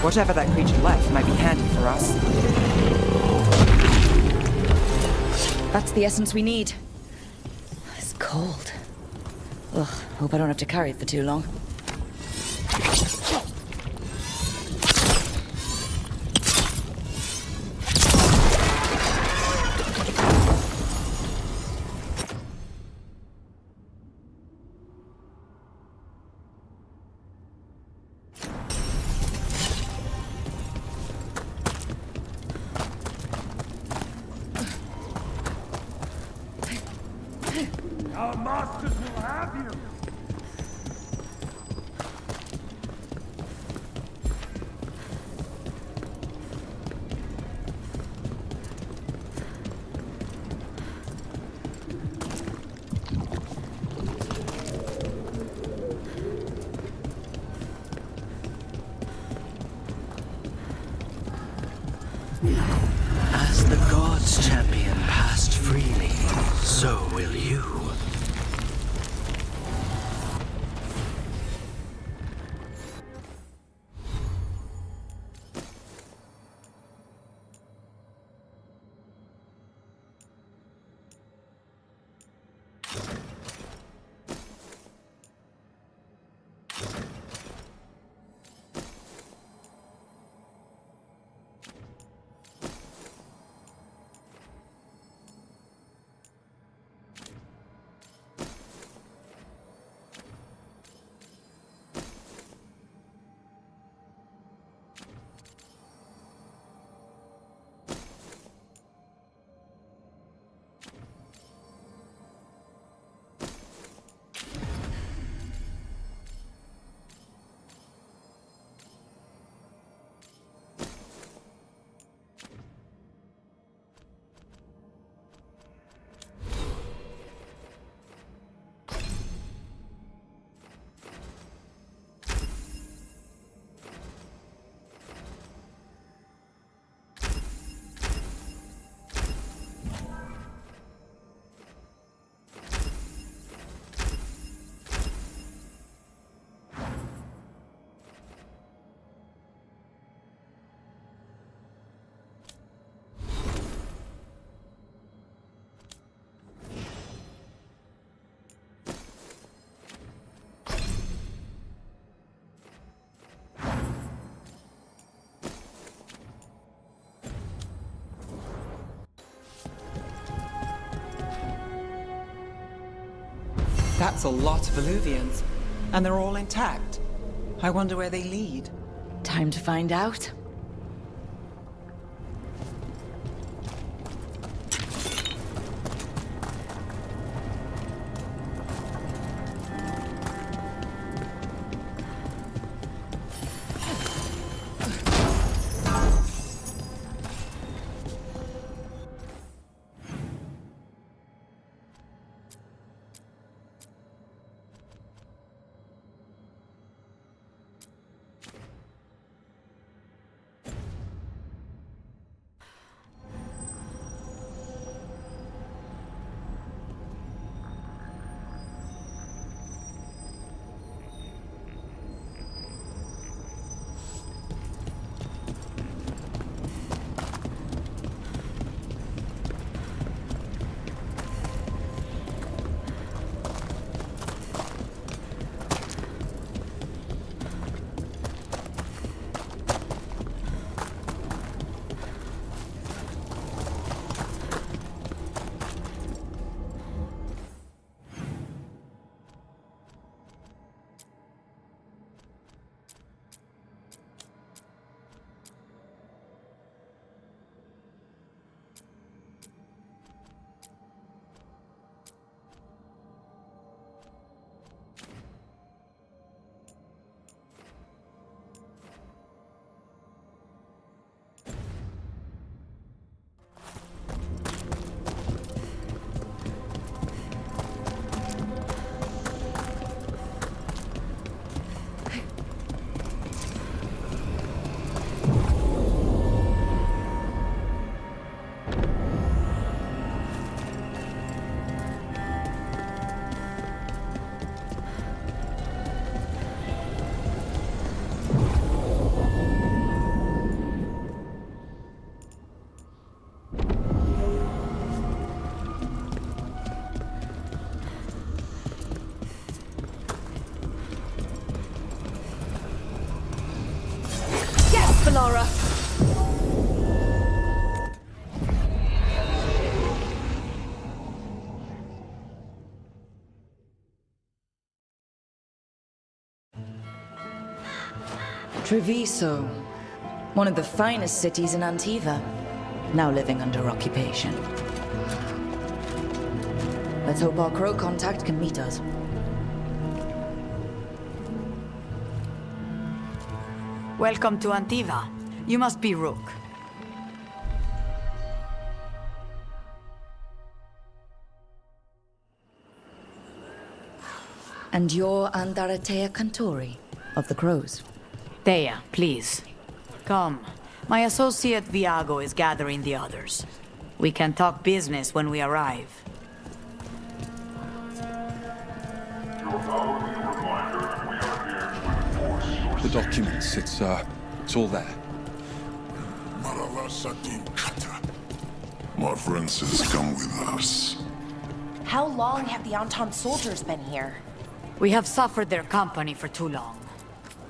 Whatever that creature left might be handy for us. That's the essence we need. It's cold. Ugh, hope I don't have to carry it for too long. Our masters will have you! As the gods' champion passed freely, so will you. That's a lot of Illuvians, and they're all intact. I wonder where they lead. Time to find out. Laura. Treviso, one of the finest cities in Antiva, now living under occupation. Let's hope our crow contact can meet us. Welcome to Antiva. You must be Rook. And you're Andaratea Cantori, of the Crows. Thea, please. Come. My associate Viago is gathering the others. We can talk business when we arrive. documents. It's all there. My friend says come with us. How long have the Anton soldiers been here? We have suffered their company for too long.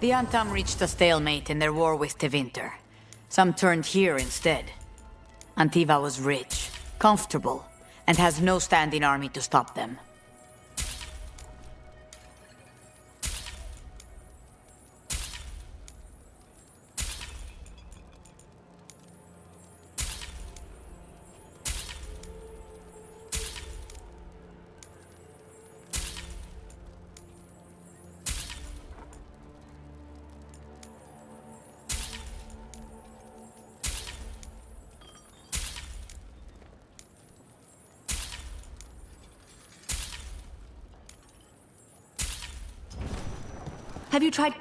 The Antam reached a stalemate in their war with Tevinter. Some turned here instead. Antiva was rich, comfortable, and has no standing army to stop them. Have you tried...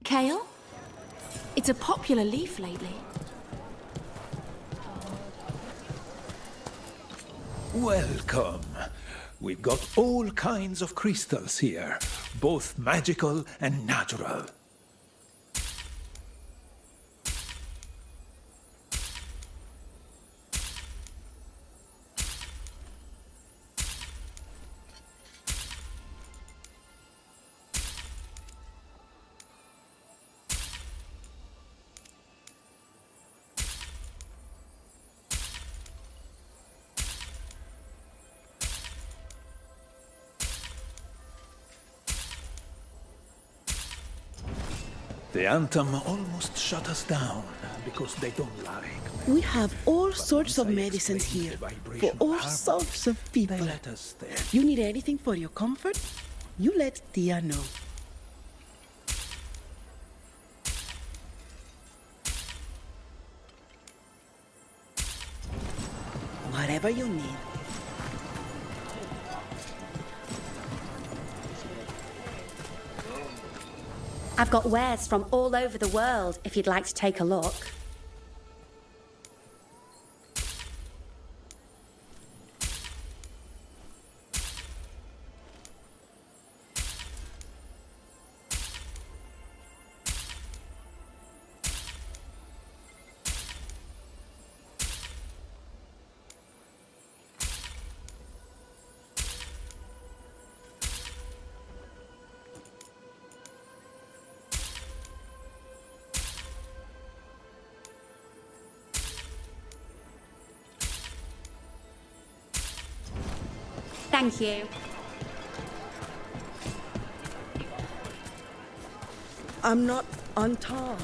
Kale? It's a popular leaf lately. Welcome. We've got all kinds of crystals here, both magical and natural. The Anthem almost shut us down because they don't like. We have all sorts of medicines here for all sorts of people. You need anything for your comfort? You let Tia know. Whatever you need. I've got wares from all over the world, if you'd like to take a look. Thank you. I'm not on top.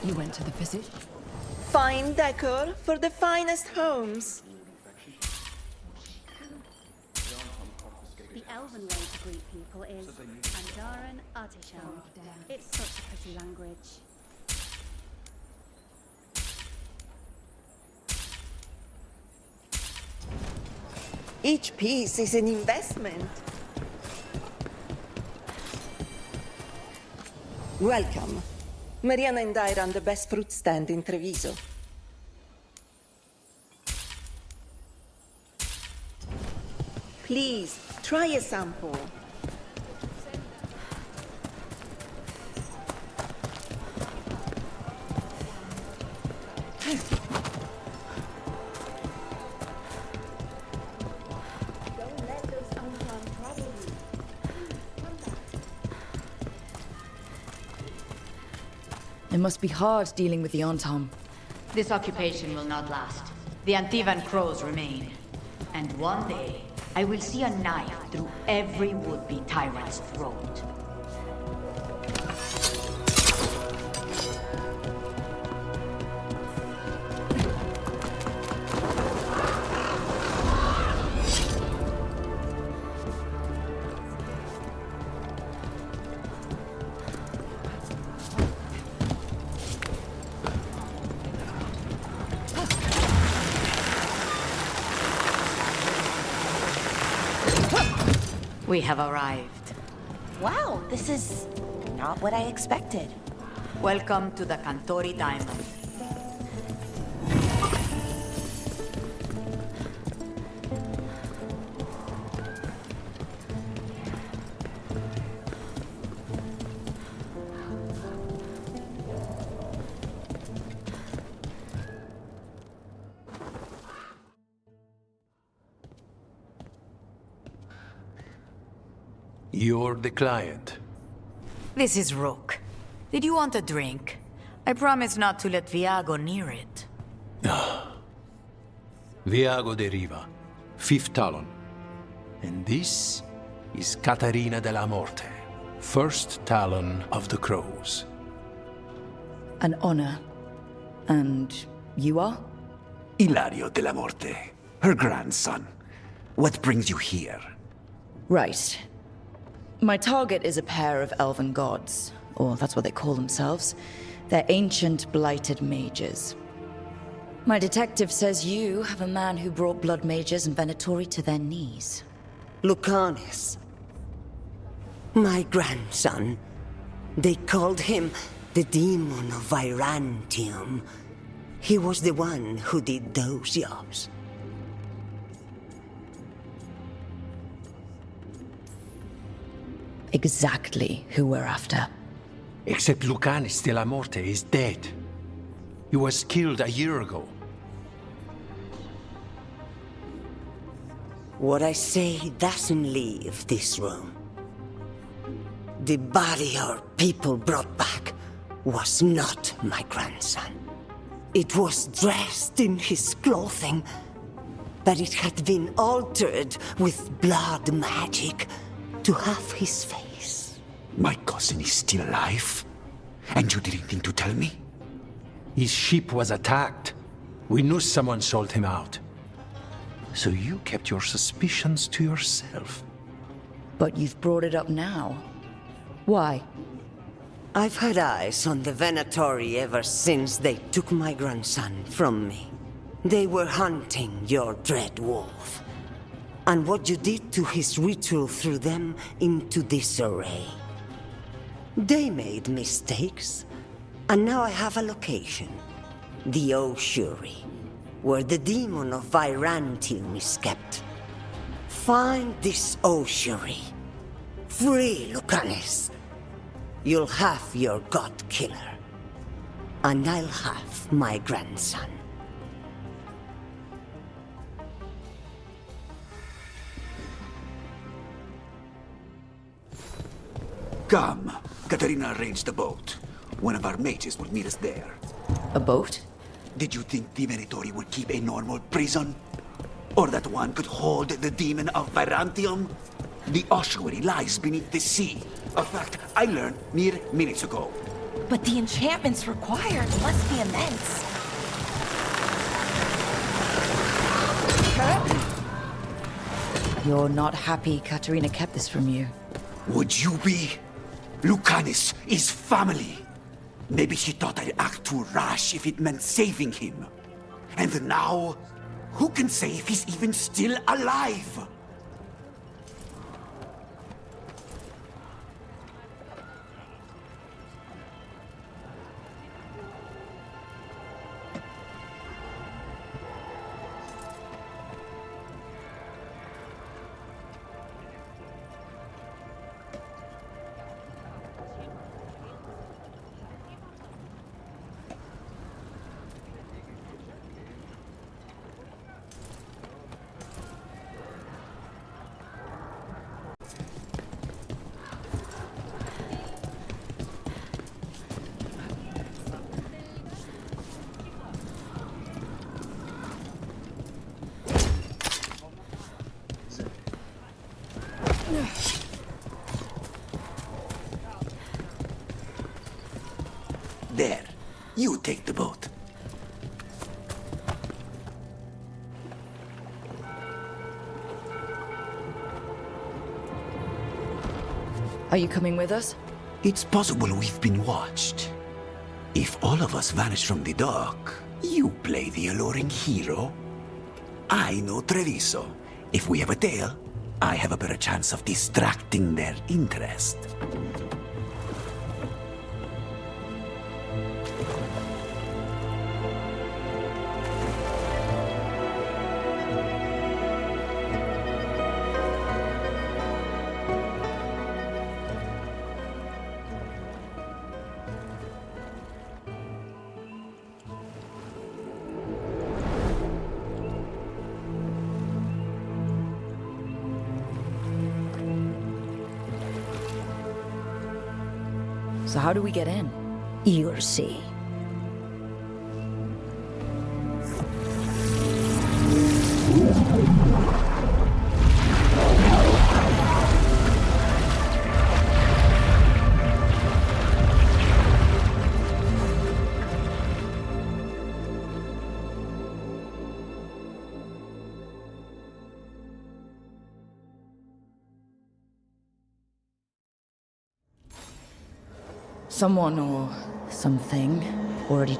You went to the visit? Fine decor for the finest homes. The elven way to greet people is Andaran Artishan. It's such a pretty language. Each piece is an investment. Welcome. Mariana and I run the best fruit stand in Treviso. Please, try a sample. It must be hard dealing with the Antam. This occupation will not last. The Antivan crows remain. And one day, I will see a knife through every would-be tyrant's throat. We have arrived. Wow, this is not what I expected. Welcome to the Cantori Diamond. You're the client. This is Rook. Did you want a drink? I promise not to let Viago near it. Viago de Riva, 5th Talon. And this is Catarina de la Morte, 1st Talon of the Crows. An honor. And you are? Ilario de la Morte, her grandson. What brings you here? Right. My target is a pair of elven gods, or that's what they call themselves. They're ancient, blighted mages. My detective says you have a man who brought blood mages and Venatori to their knees. Lucanis. My grandson. They called him the Demon of Virantium. He was the one who did those jobs. Exactly who we're after. Except Lucanis de la Morte is dead. He was killed a year ago. What I say doesn't leave this room. The body our people brought back was not my grandson. It was dressed in his clothing, but it had been altered with blood magic to have his face. My cousin is still alive? And you didn't think to tell me? His ship was attacked. We knew someone sold him out. So you kept your suspicions to yourself. But you've brought it up now. Why? I've had eyes on the Venatori ever since they took my grandson from me. They were hunting your dread wolf. And what you did to his ritual threw them into disarray. They made mistakes, and now I have a location. The Ossuary, where the demon of Virantium is kept. Find this Ossuary. Free Lucanis. You'll have your god killer. And I'll have my grandson. Come. Katarina arranged a boat. One of our mages will meet us there. A boat? Did you think the Venatori would keep a normal prison? Or that one could hold the demon of Virantium? The ossuary lies beneath the sea. A fact I learned mere minutes ago. But the enchantments required must be immense. You're not happy Katarina kept this from you. Would you be? Lucanis is family. Maybe she thought I'd act too rash if it meant saving him. And now, who can say if he's even still alive? You take the boat. Are you coming with us? It's possible we've been watched. If all of us vanish from the dock, you play the alluring hero. I know Treviso. If we have a tail, I have a better chance of distracting their interest. So how do we get in? You'll see. Someone or something already...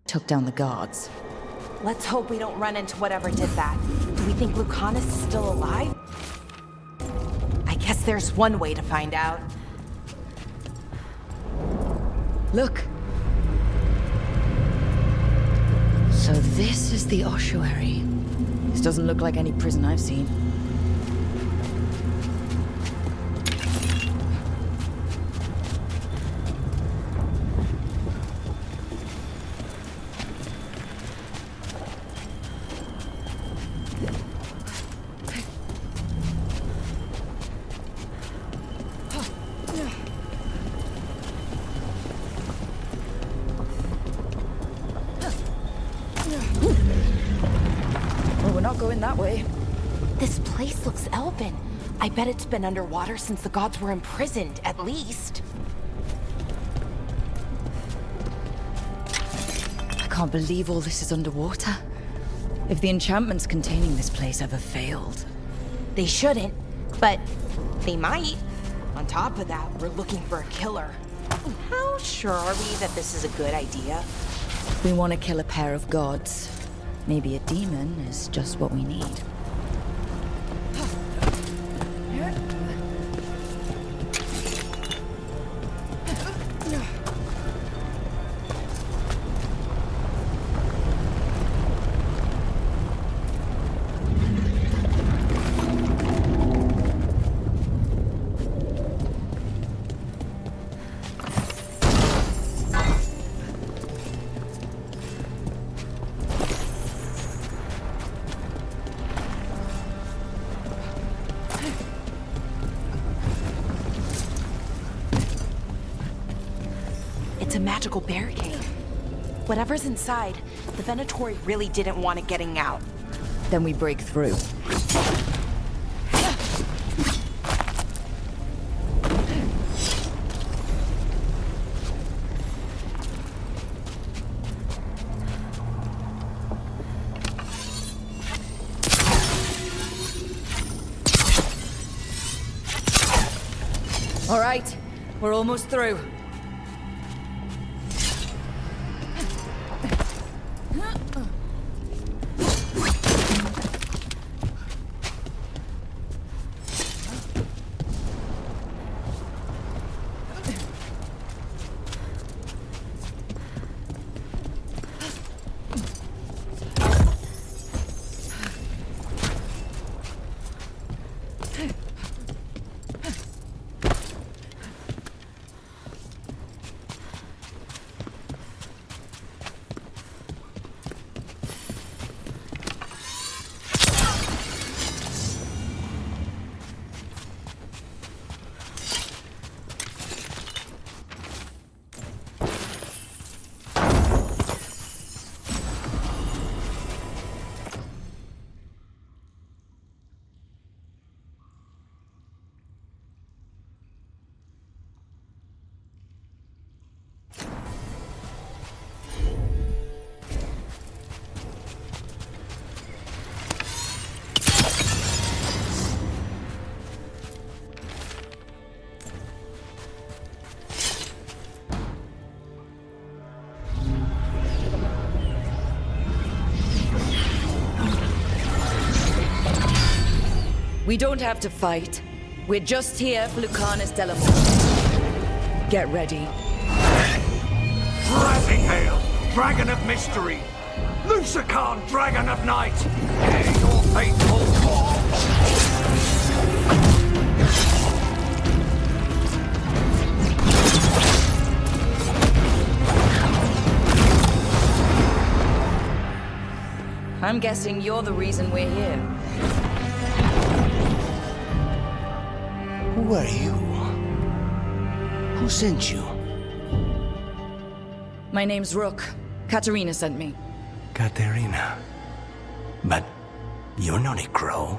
took down the guards. Let's hope we don't run into whatever did that. Do we think Lucanus is still alive? I guess there's one way to find out. Look. So this is the ossuary. This doesn't look like any prison I've seen. Going that way. This place looks elven. I bet it's been underwater since the gods were imprisoned, at least. I can't believe all this is underwater. If the enchantments containing this place ever failed. They shouldn't, but they might. On top of that, we're looking for a killer. How sure are we that this is a good idea? We want to kill a pair of gods. Maybe a demon is just what we need. It's a magical barricade. Whatever's inside, the Venatori really didn't want it getting out. Then we break through. All right, we're almost through. We don't have to fight. We're just here for Lucanus Delamore. Get ready. Rising Hail, Dragon of Mystery! Lucican, Dragon of Night! Hear your faithful call! I'm guessing you're the reason we're here. Who are you? Who sent you? My name's Rook. Katerina sent me. Katerina. But you're not a crow.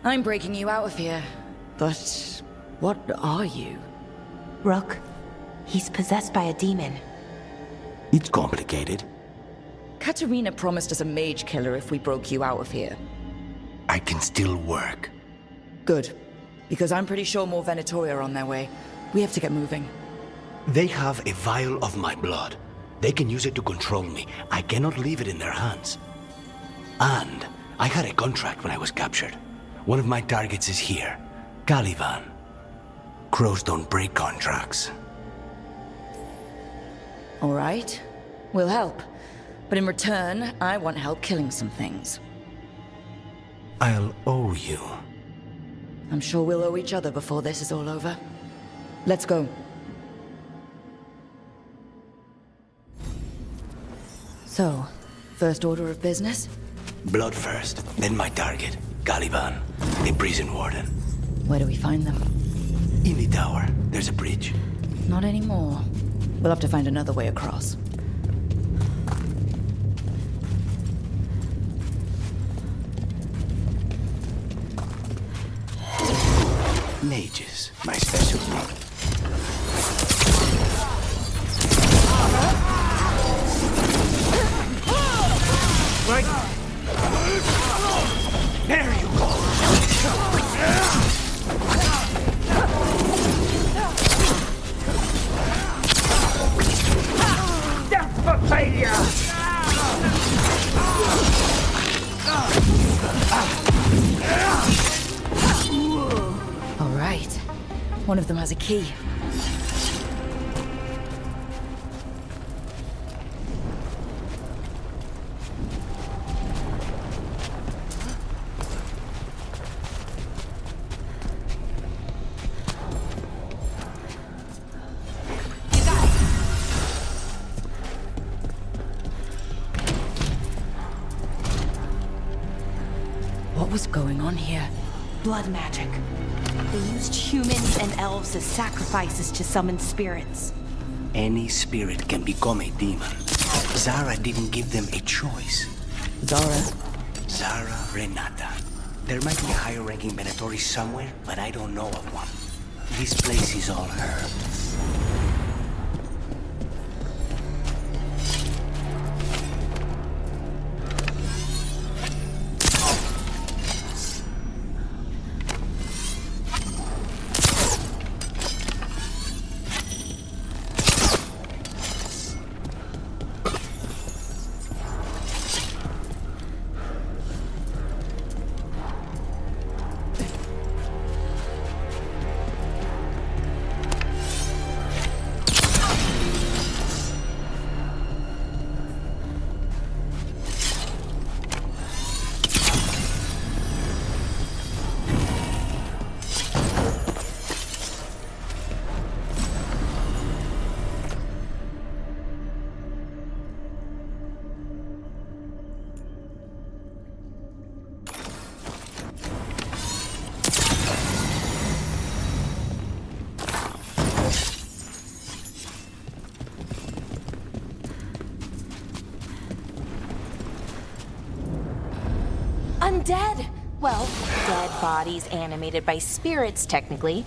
I'm breaking you out of here. But what are you? Rook, he's possessed by a demon. It's complicated. Katerina promised us a mage killer if we broke you out of here. I can still work. Good. Because I'm pretty sure more Venatori are on their way. We have to get moving. They have a vial of my blood. They can use it to control me. I cannot leave it in their hands. And I had a contract when I was captured. One of my targets is here. Caliban. Crows don't break contracts. All right. We'll help. But in return, I want help killing some things. I'll owe you. I'm sure we'll owe each other before this is all over. Let's go. So, first order of business? Blood first, then my target. Caliban, the prison warden. Where do we find them? In the tower. There's a bridge. Not anymore. We'll have to find another way across. Mages, my specialty. Right. There you go. Death for failure. All right. One of them has a key. What was going on here? Blood magic. They used humans and elves as sacrifices to summon spirits. Any spirit can become a demon. Zara didn't give them a choice. Zara Renata. There might be a higher-ranking Venatori somewhere, but I don't know of one. This place is all her. Undead! Well, dead bodies animated by spirits, technically.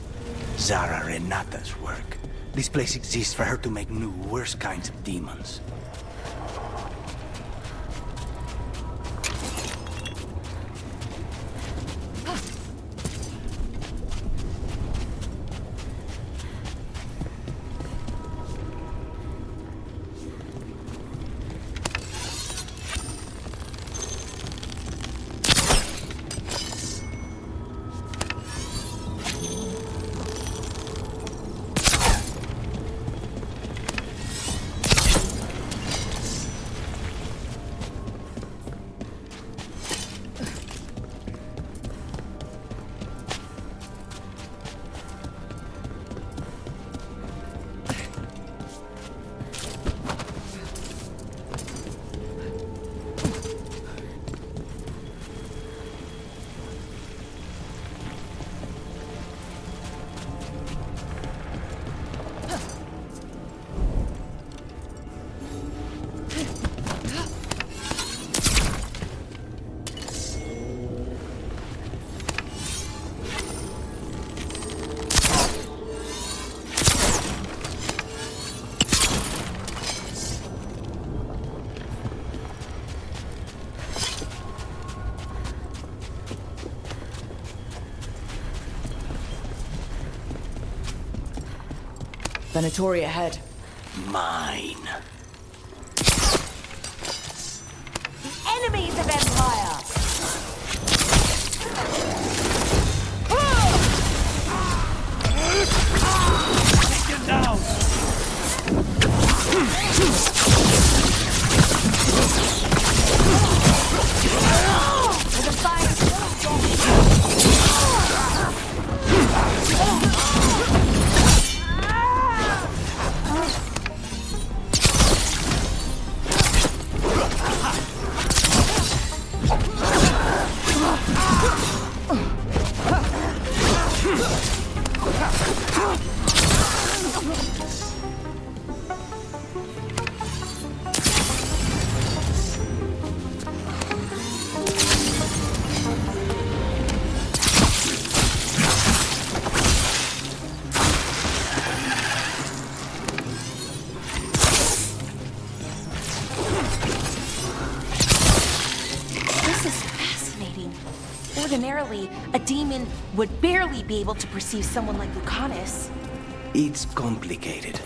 Zara Renata's work. This place exists for her to make new, worse kinds of demons. Venatori ahead. Mine. Enemies of Empire! Take him down! Ordinarily, a demon would barely be able to perceive someone like Lucanus. It's complicated.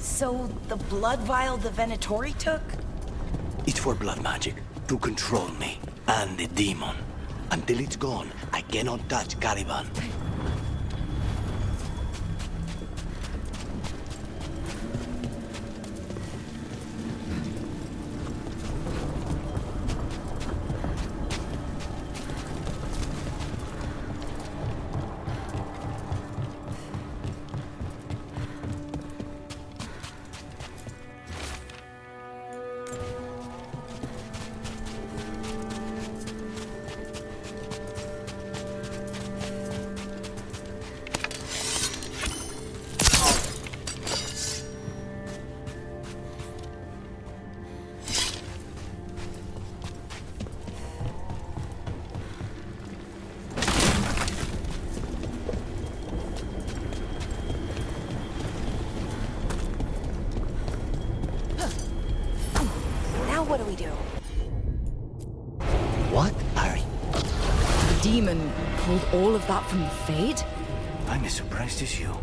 So, the blood vial the Venatori took? It's for blood magic, to control me, and the demon. Until it's gone, I cannot touch Caliban. What do we do? What are you? The demon pulled all of that from the Fade? I'm as surprised as you.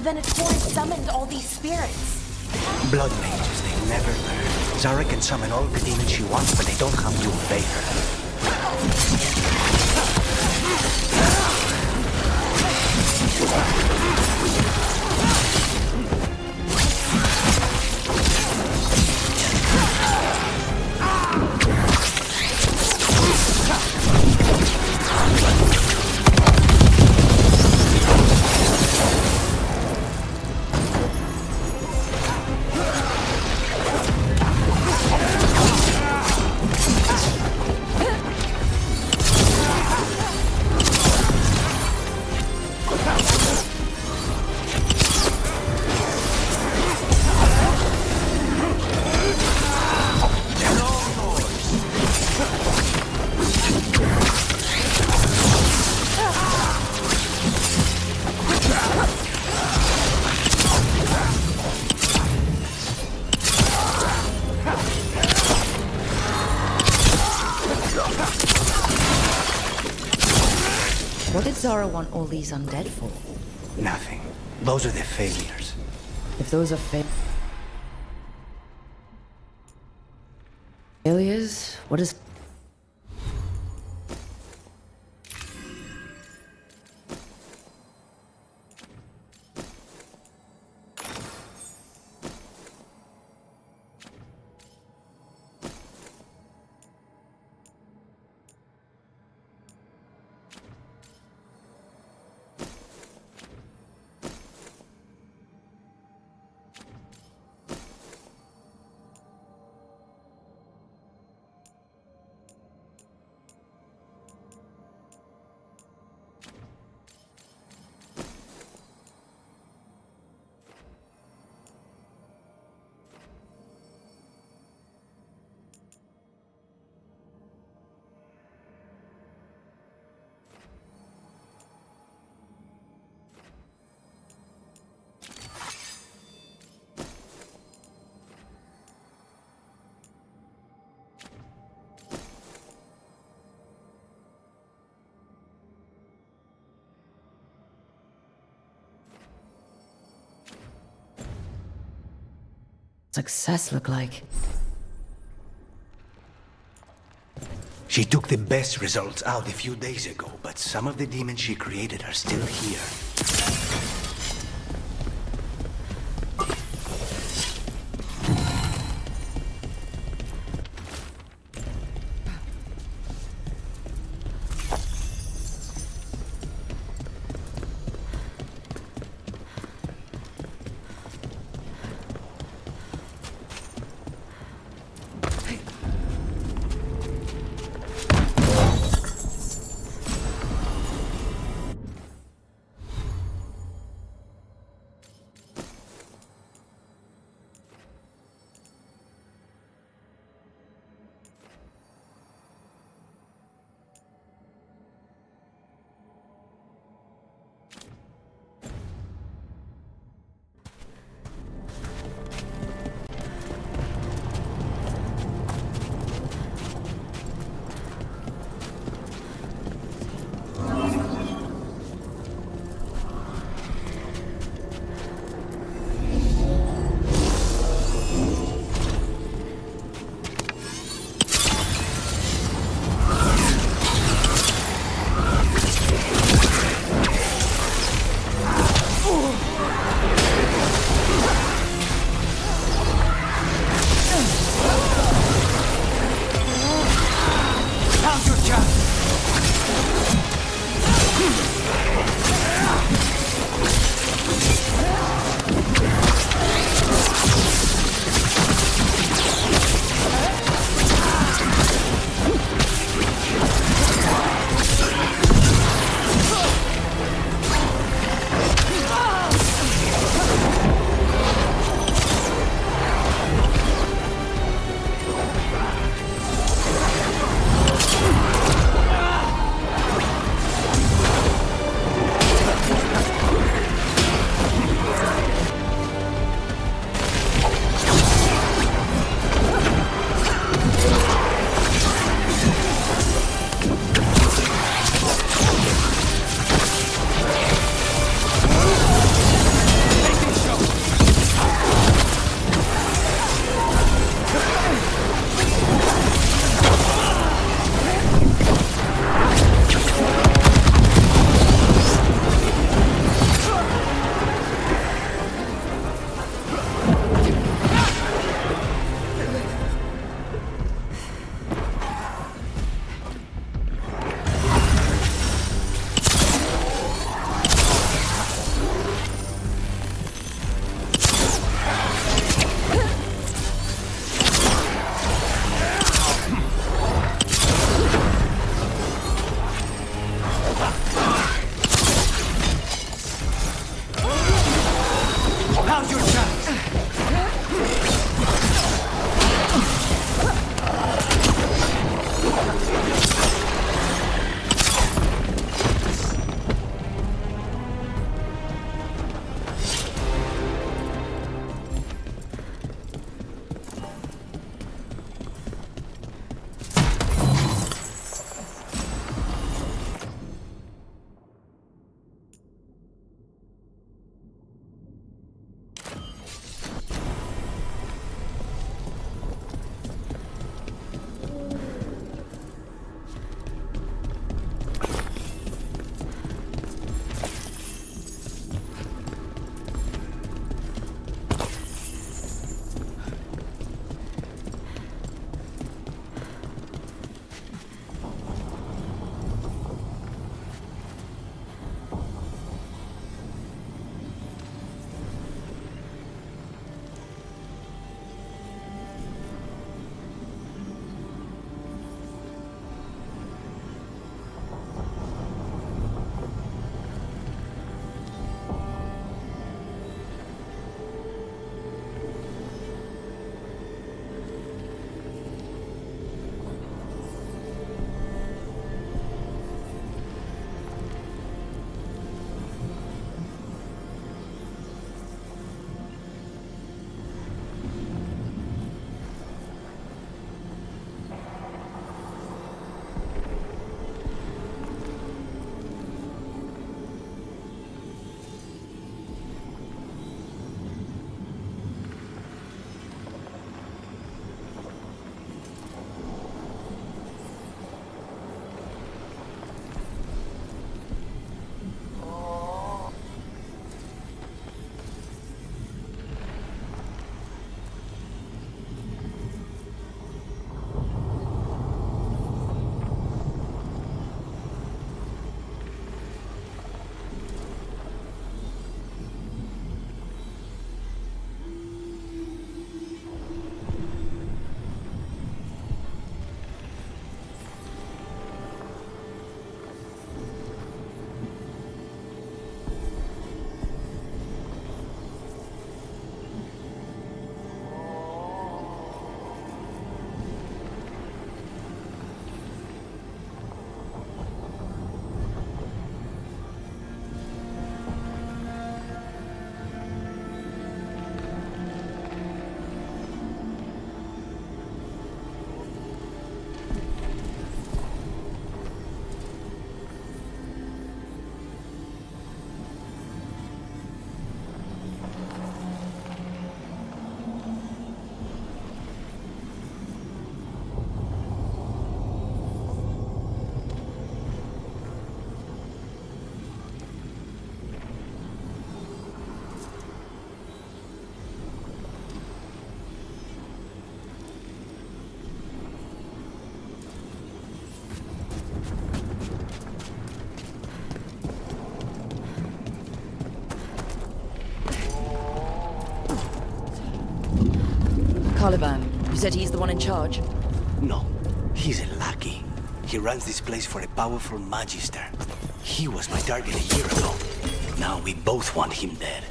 Venatori summoned all these spirits? Blood mages, they never learn. Zara can summon all the demons she wants, but they don't come to obey her. What did Zara want all these undead for? Nothing. Those are the failures. If those are failures, what is... success look like? She took the best results out a few days ago, but some of the demons she created are still here. Caliban, you said he's the one in charge? No, he's a lackey. He runs this place for a powerful magister. He was my target a year ago. Now we both want him dead.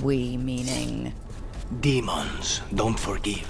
We meaning? Demons don't forgive.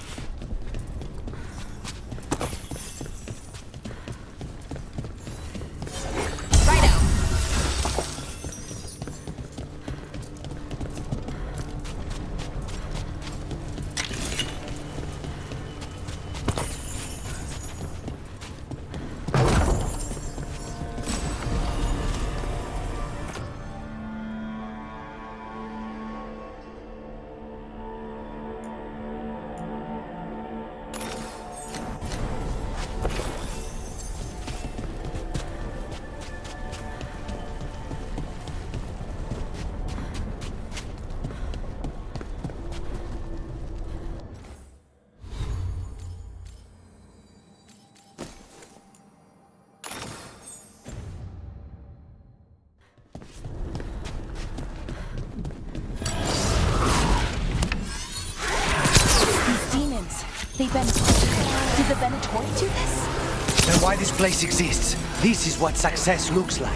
Did the Venatori do this? Then why this place exists? This is what success looks like.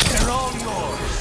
They're all yours.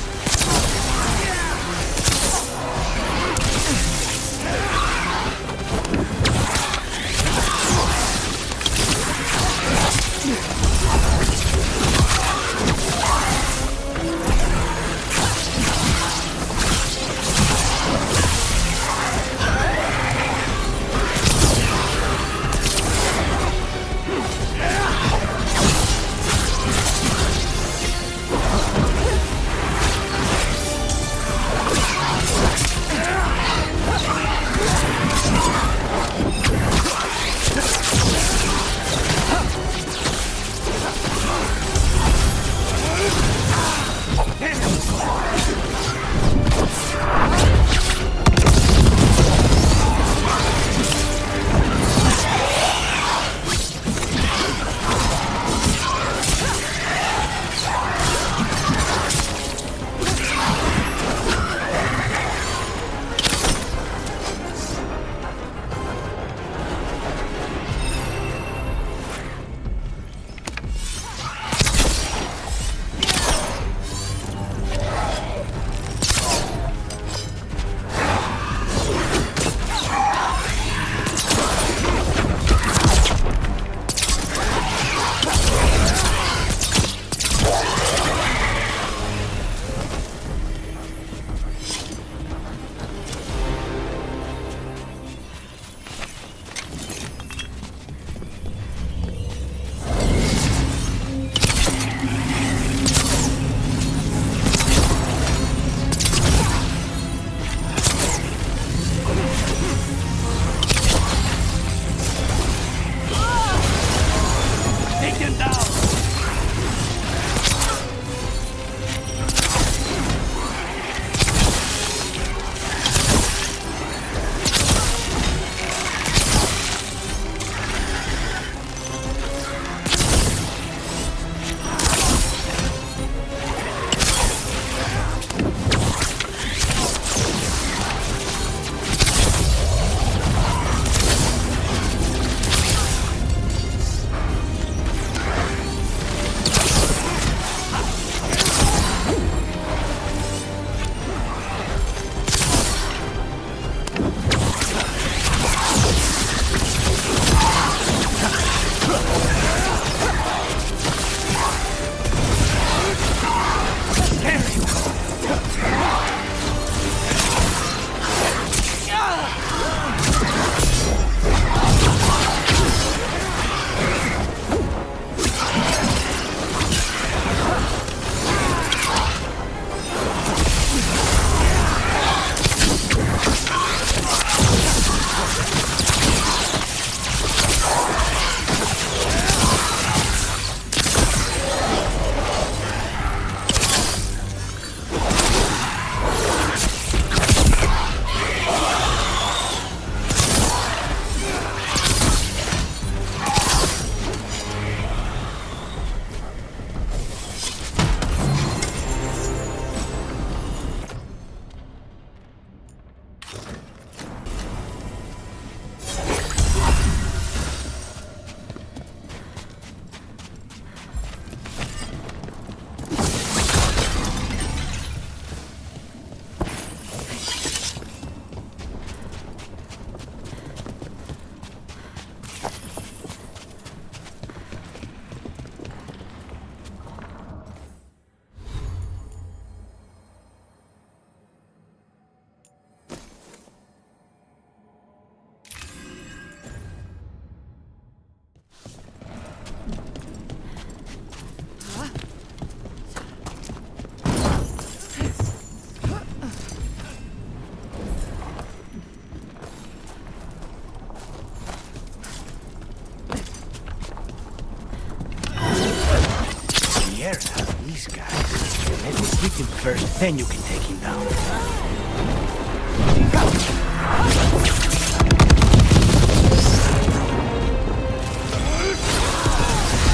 Defeat him first, then you can take him down.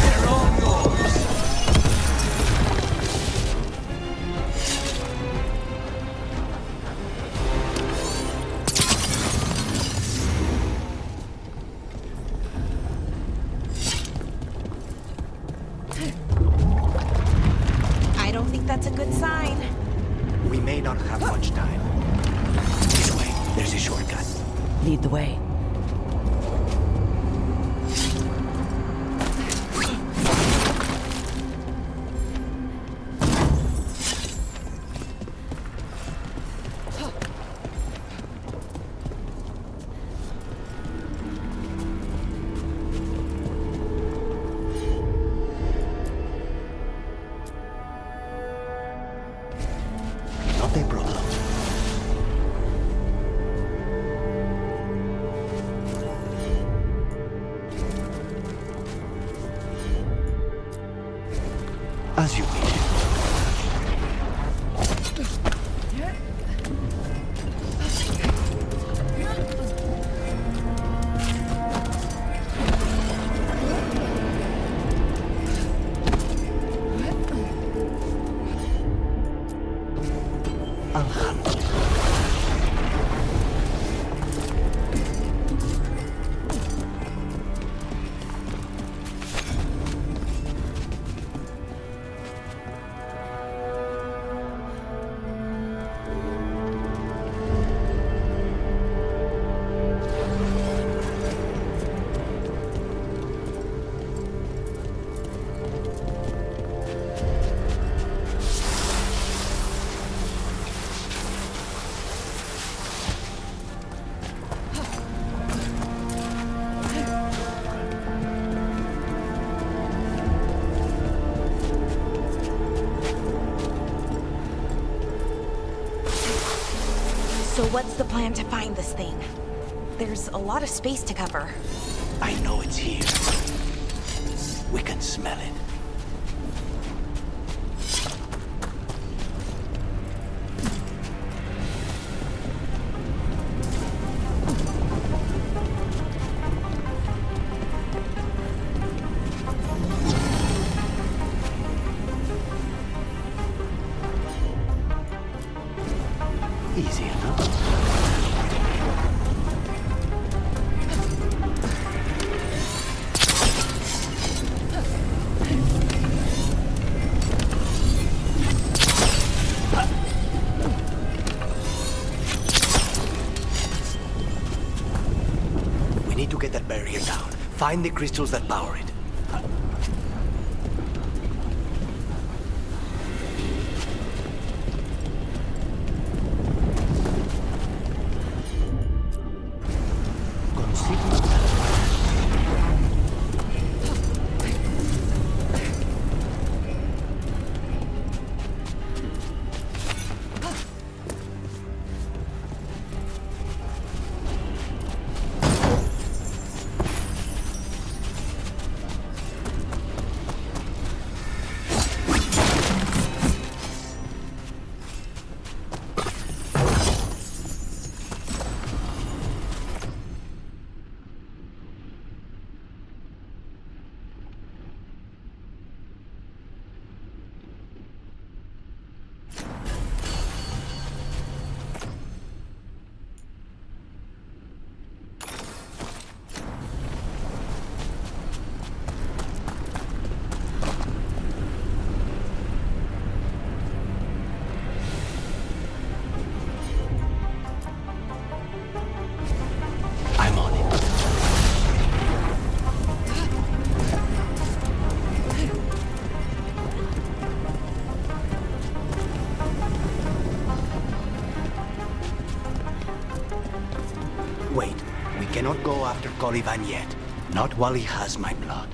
They're all yours. I don't think that's a good sign. We may not have much time. This way, there's a shortcut. Lead the way. Not a problem. As you wish. So what's the plan to find this thing? There's a lot of space to cover. I know it's here. We can smell it. Easy enough. We need to get that barrier down. Find the crystals that power it. Wait, we cannot go after Coliban yet. Not while he has my blood.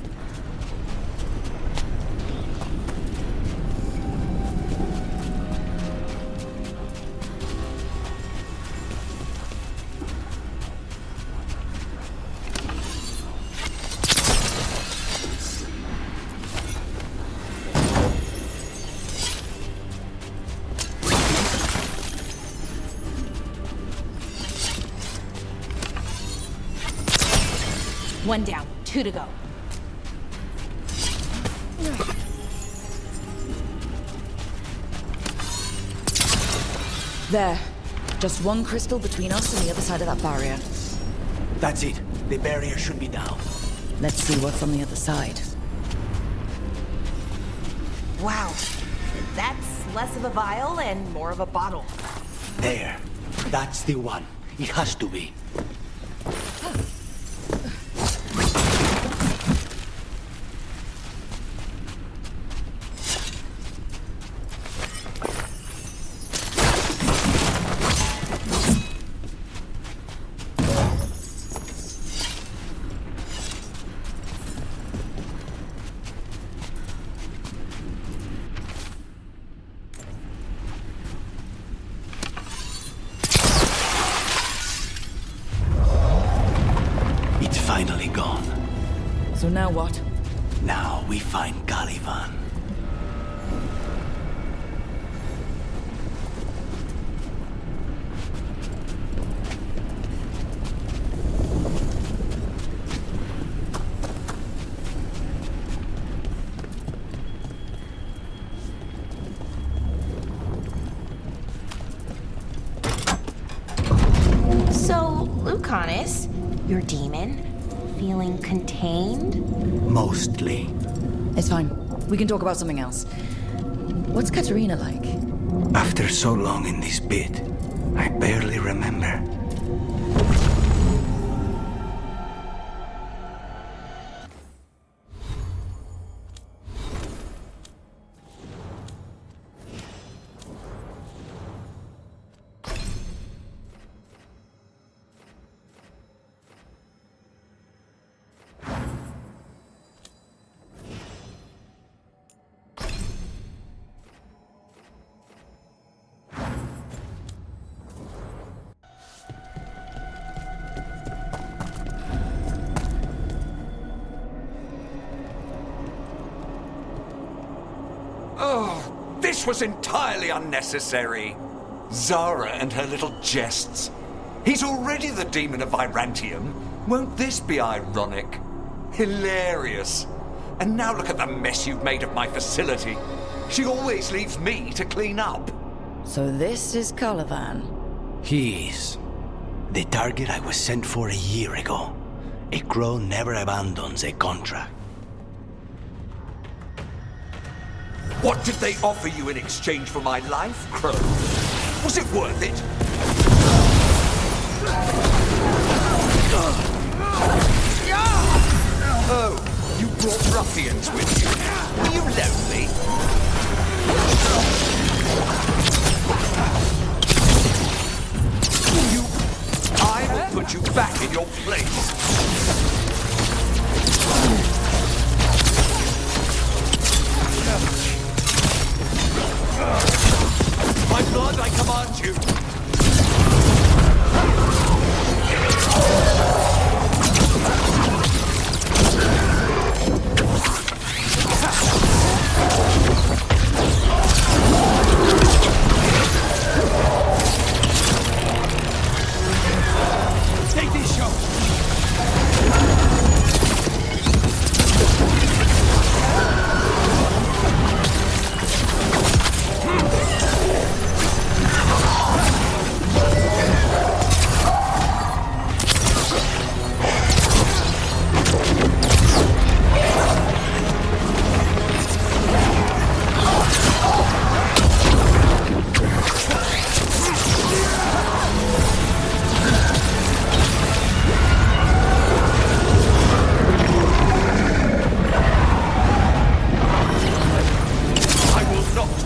One down, 2 to go. There. Just one crystal between us and the other side of that barrier. That's it. The barrier should be down. Let's see what's on the other side. Wow. That's less of a vial and more of a bottle. There. That's the one. It has to be. Finally gone. So now what? Now we find Caliban. So, Lucanus, your demon, feeling contained? Mostly. It's fine. We can talk about something else. What's Katerina like? After so long in this pit, I barely remember. Oh, this was entirely unnecessary. Zara and her little jests. He's already the demon of Virantium. Won't this be ironic? Hilarious. And now look at the mess you've made of my facility. She always leaves me to clean up. So this is Caliban. He is. The target I was sent for a year ago. A crow never abandons a contract. What did they offer you in exchange for my life, Crow? Was it worth it? Oh, you brought ruffians with you. Were you lonely? I will put you back in your place. My blood, I command you! Take this shot!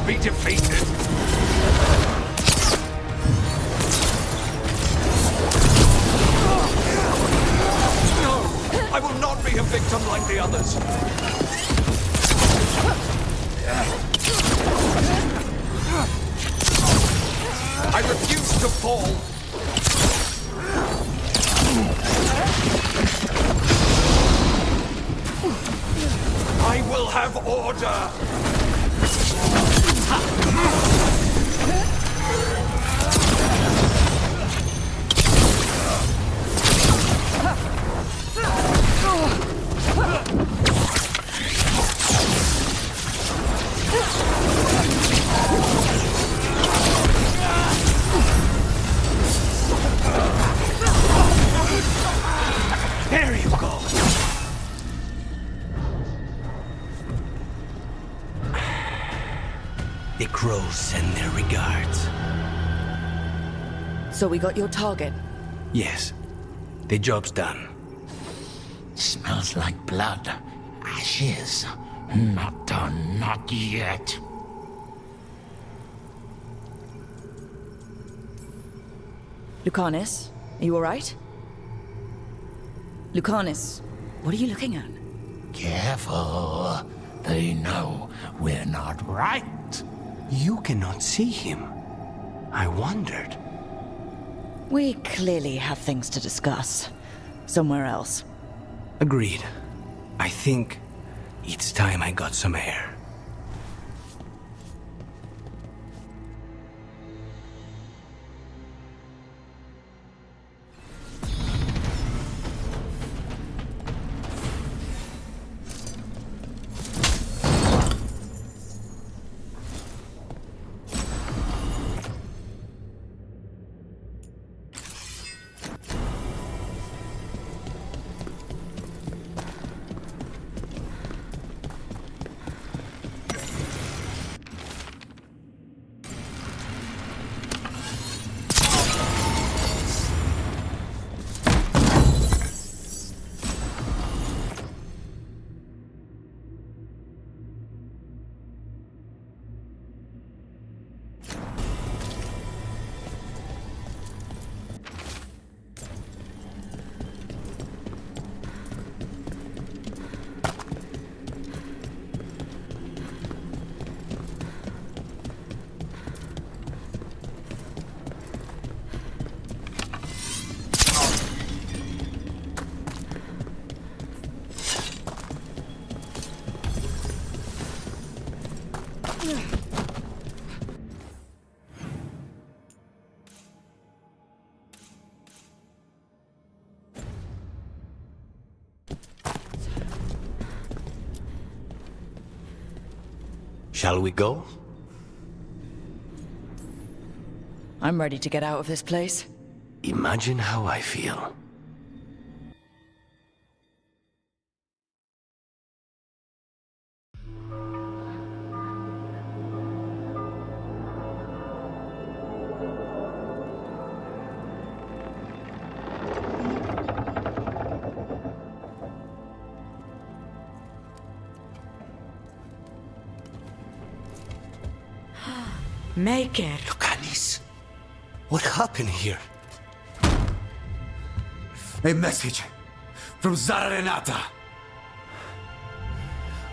Be defeated. No, I will not be a victim like the others. I refuse to fall. I will have order. send their regards. So we got your target? Yes. The job's done. Smells like blood. Ashes. Not done, not yet. Lucanus, are you alright? Lucanus, what are you looking at? Careful. They know we're not right. You cannot see him. I wondered. We clearly have things to discuss. Somewhere else. Agreed. I think it's time I got some air. Shall we go? I'm ready to get out of this place. Imagine how I feel. Make it. Lucanis, what happened here? A message from Zara Renata.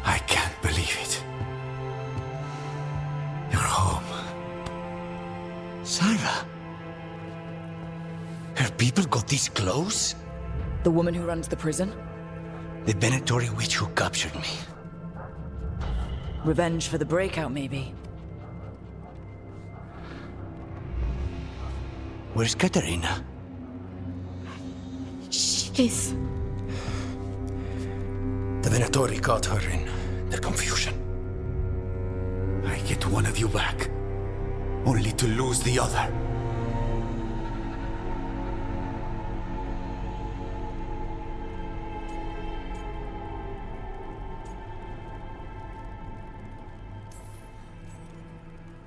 I can't believe it. You're home. Sarah? Her people got this close? The woman who runs the prison? The Venatori witch who captured me. Revenge for the breakout, maybe. Where's Katerina? She's... The Venatori caught her in their confusion. I get one of you back, only to lose the other.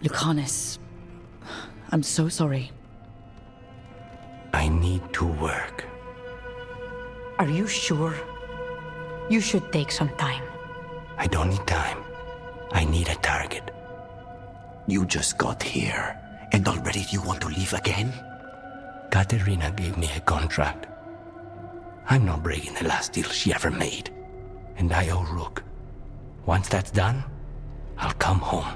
Lucanus, I'm so sorry. I need to work. Are you sure? You should take some time. I don't need time. I need a target. You just got here, and already you want to leave again? Katerina gave me a contract. I'm not breaking the last deal she ever made. And I owe Rook. Once that's done, I'll come home.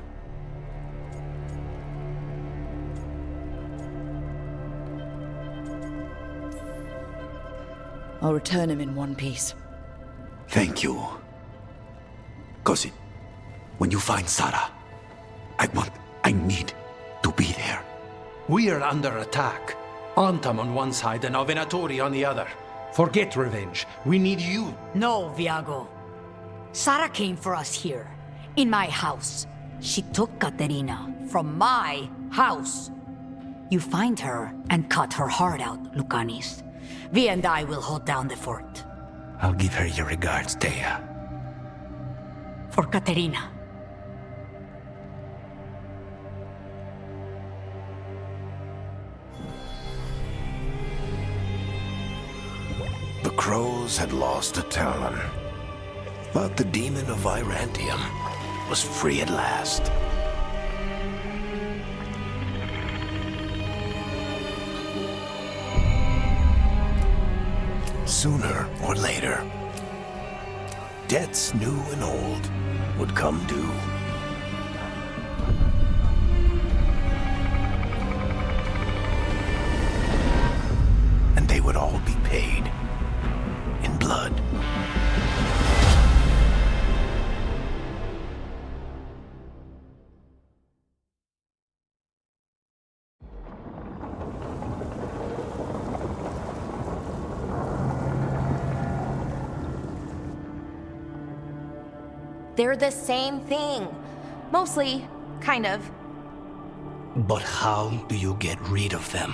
I'll return him in one piece. Thank you. Cousin, when you find Sarah, I need to be there. We are under attack. Antam on one side and Venatori on the other. Forget revenge. We need you. No, Viago. Sarah came for us here, in my house. She took Katerina from my house. You find her and cut her heart out, Lucanis. Vi and I will hold down the fort. I'll give her your regards, Thea. For Katerina. crows had lost a talon, but the demon of Virantium was free at last. Sooner or later, debts new and old would come due. And they would all be paid in blood. They're the same thing. Mostly, kind of. But how do you get rid of them?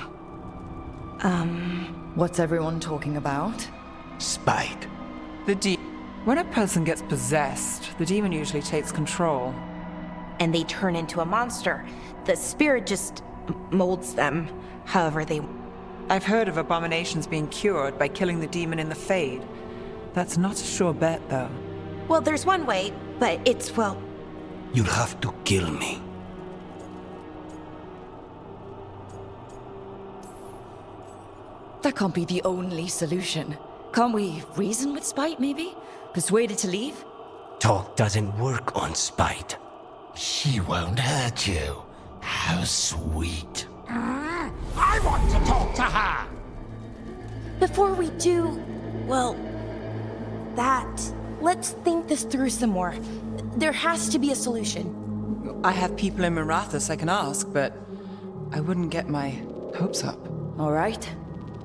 What's everyone talking about? Spite. When a person gets possessed, the demon usually takes control. And they turn into a monster. The spirit just molds them however they... I've heard of abominations being cured by killing the demon in the Fade. That's not a sure bet, though. Well, there's one way, but it's, well... You'll have to kill me. That can't be the only solution. Can't we reason with Spite, maybe? Persuade it to leave? Talk doesn't work on Spite. She won't hurt you. How sweet. I want to talk to her! Before we do, well, that... Let's think this through some more. There has to be a solution. I have people in Marathas I can ask, but I wouldn't get my hopes up. All right.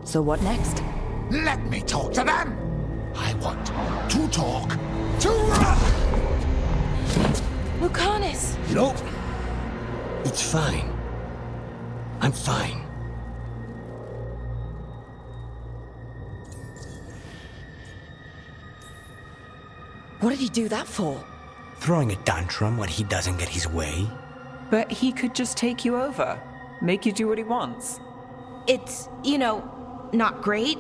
So what next? Let me talk to them! I want to talk to... Lucanus! Nope. It's fine. I'm fine. What did he do that for? Throwing a tantrum when he doesn't get his way? But he could just take you over. Make you do what he wants. It's, you know, not great,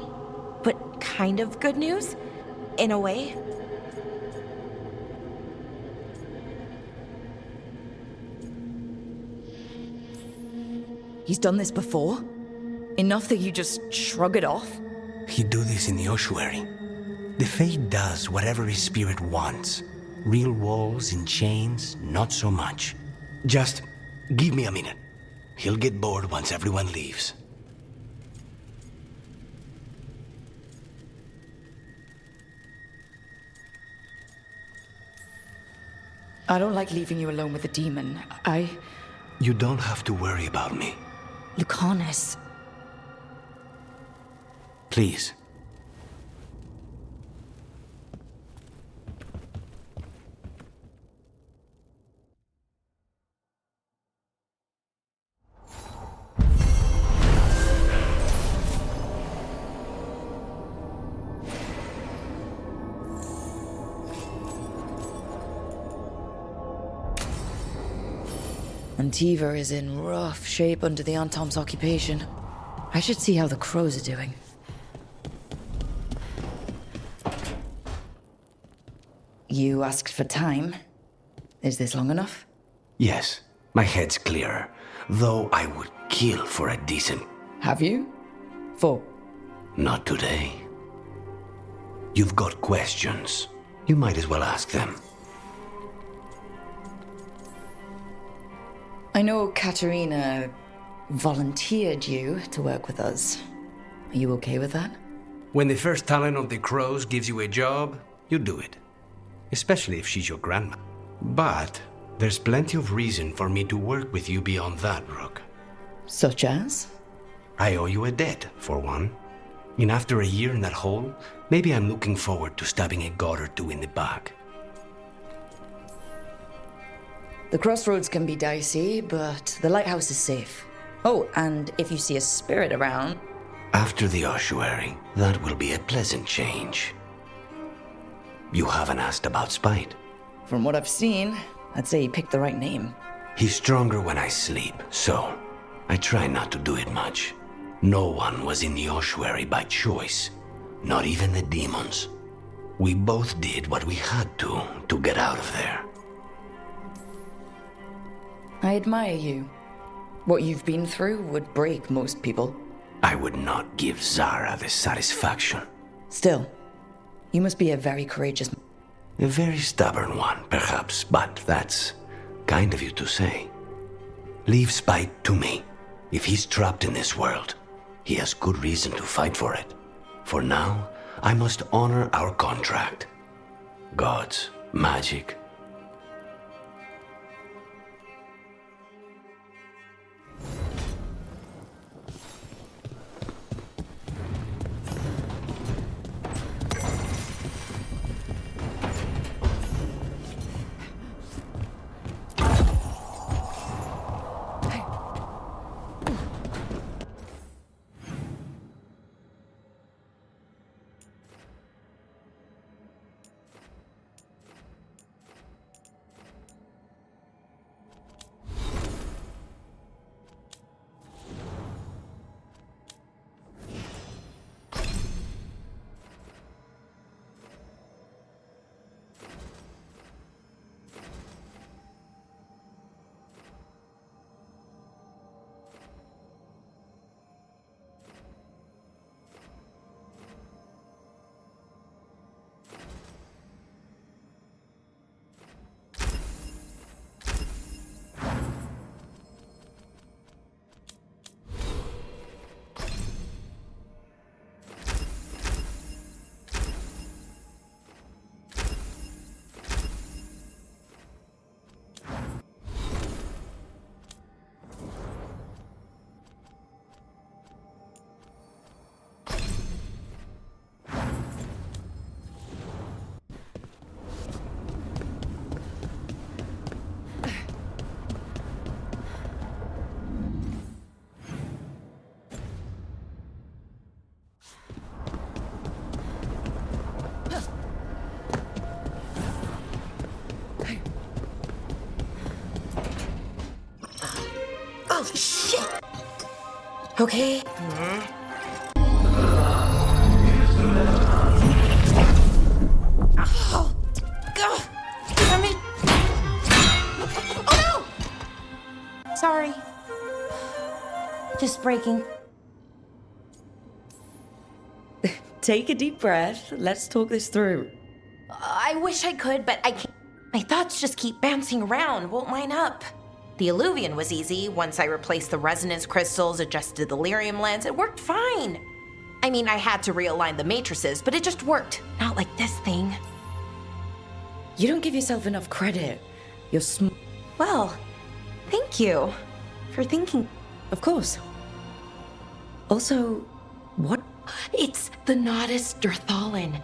but kind of good news, in a way. He's done this before? Enough that you just shrug it off? He'd do this in the ossuary. The Fate does whatever his spirit wants. Real walls and chains, not so much. Just give me a minute. He'll get bored once everyone leaves. I don't like leaving you alone with the demon. You don't have to worry about me. Lucanus. Please. Antiva is in rough shape under the Antom's occupation. I should see how the crows are doing. You asked for time. Is this long enough? Yes, my head's clearer. Though I would kill for a decent... Have you? For? Not today. You've got questions. You might as well ask them. I know Katerina volunteered you to work with us. Are you okay with that? When the first talent of the crows gives you a job, you do it. Especially if she's your grandma. But there's plenty of reason for me to work with you beyond that, Rook. Such as? I owe you a debt, for one. And after a year in that hole, maybe I'm looking forward to stabbing a god or two in the back. The crossroads can be dicey, but the lighthouse is safe. Oh, and if you see a spirit around... After the ossuary, that will be a pleasant change. You haven't asked about Spite. From what I've seen, I'd say you picked the right name. He's stronger when I sleep, so I try not to do it much. No one was in the ossuary by choice. Not even the demons. We both did what we had to get out of there. I admire you. What you've been through would break most people. I would not give Zara the satisfaction. Still, you must be a very courageous... A very stubborn one, perhaps, but that's kind of you to say. Leave Spite to me. If he's trapped in this world, he has good reason to fight for it. For now, I must honor our contract. Gods, magic. Oh, shit! Okay. Oh, God. Damn it. Oh, no! Sorry. Just breaking. Take a deep breath. Let's talk this through. I wish I could, but I can't. My thoughts just keep bouncing around, won't line up. The illuvian was easy. Once I replaced the resonance crystals, adjusted the lyrium lens, it worked fine. I mean, I had to realign the matrices, but it just worked. Not like this thing. You don't give yourself enough credit. You're Well, thank you for thinking. Of course. Also, what? It's the Nodus Dirthalin.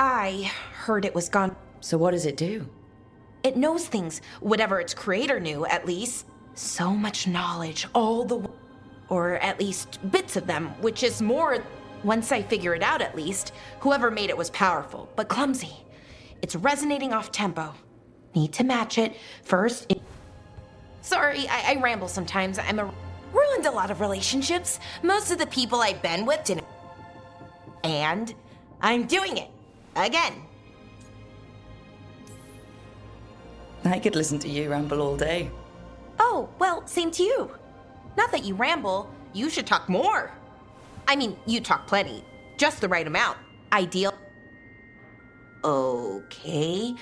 I heard it was gone. So what does it do? It knows things, whatever its creator knew, at least. So much knowledge, or at least bits of them, which is more, once I figure it out at least. Whoever made it was powerful, but clumsy. It's resonating off tempo. Need to match it. First, Sorry, I ramble sometimes. Ruined a lot of relationships. Most of the people I've been with didn't. And I'm doing it. Again. I could listen to you ramble all day. Oh, well, same to you. Not that you ramble, you should talk more. I mean, you talk plenty. Just the right amount. Ideal. Okay.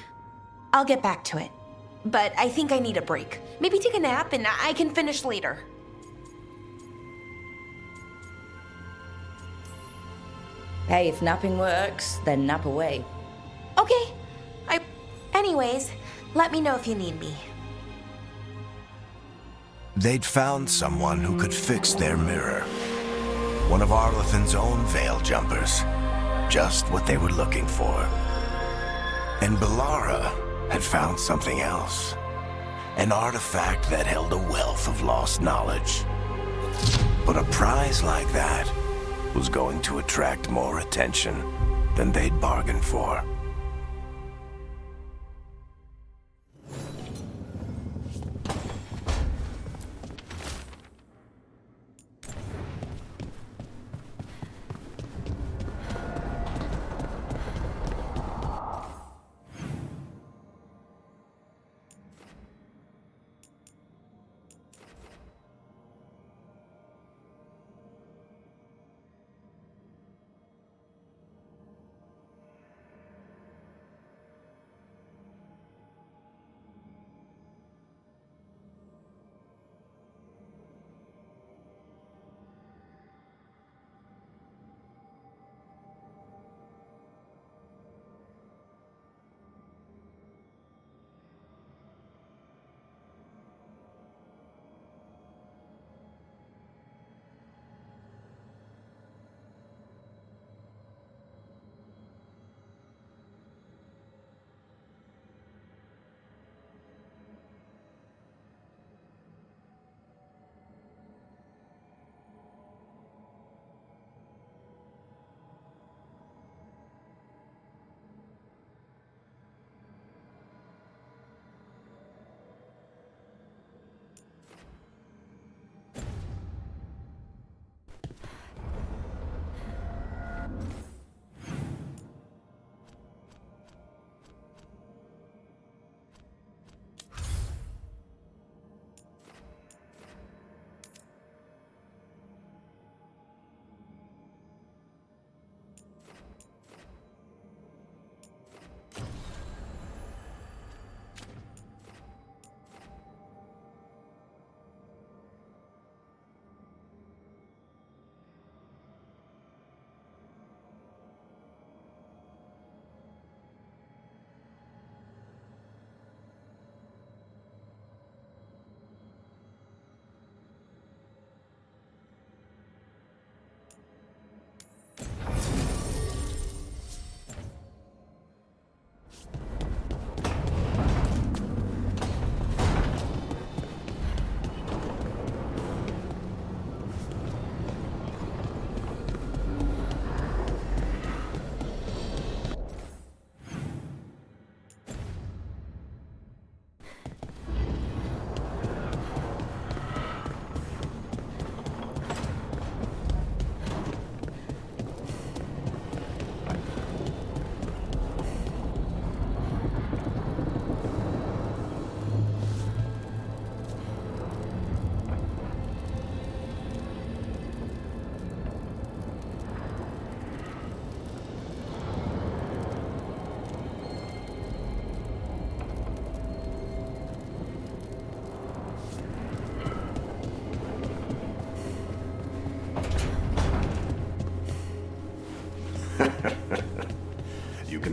I'll get back to it. But I think I need a break. Maybe take a nap and I can finish later. Hey, if napping works, then nap away. Okay. Anyways, let me know if you need me. They'd found someone who could fix their mirror. One of Arlathan's own veil jumpers. Just what they were looking for. And Bellara had found something else. An artifact that held a wealth of lost knowledge. But a prize like that was going to attract more attention than they'd bargained for.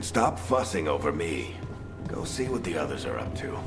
And stop fussing over me. Go see what the others are up to.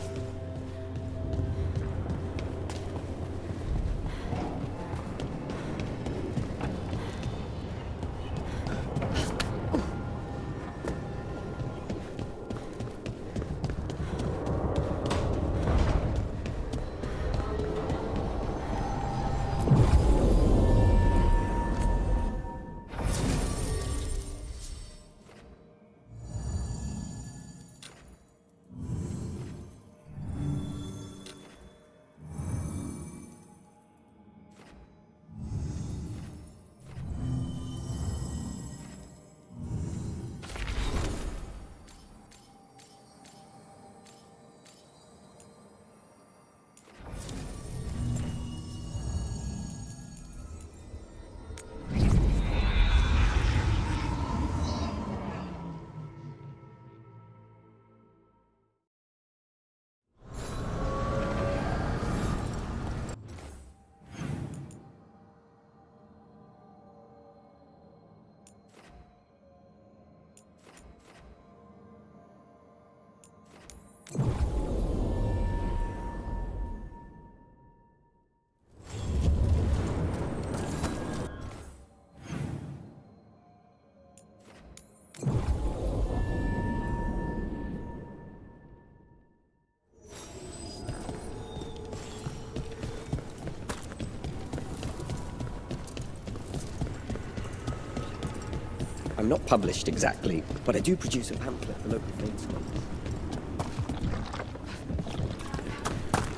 I'm not published exactly, but I do produce a pamphlet for local film scholars.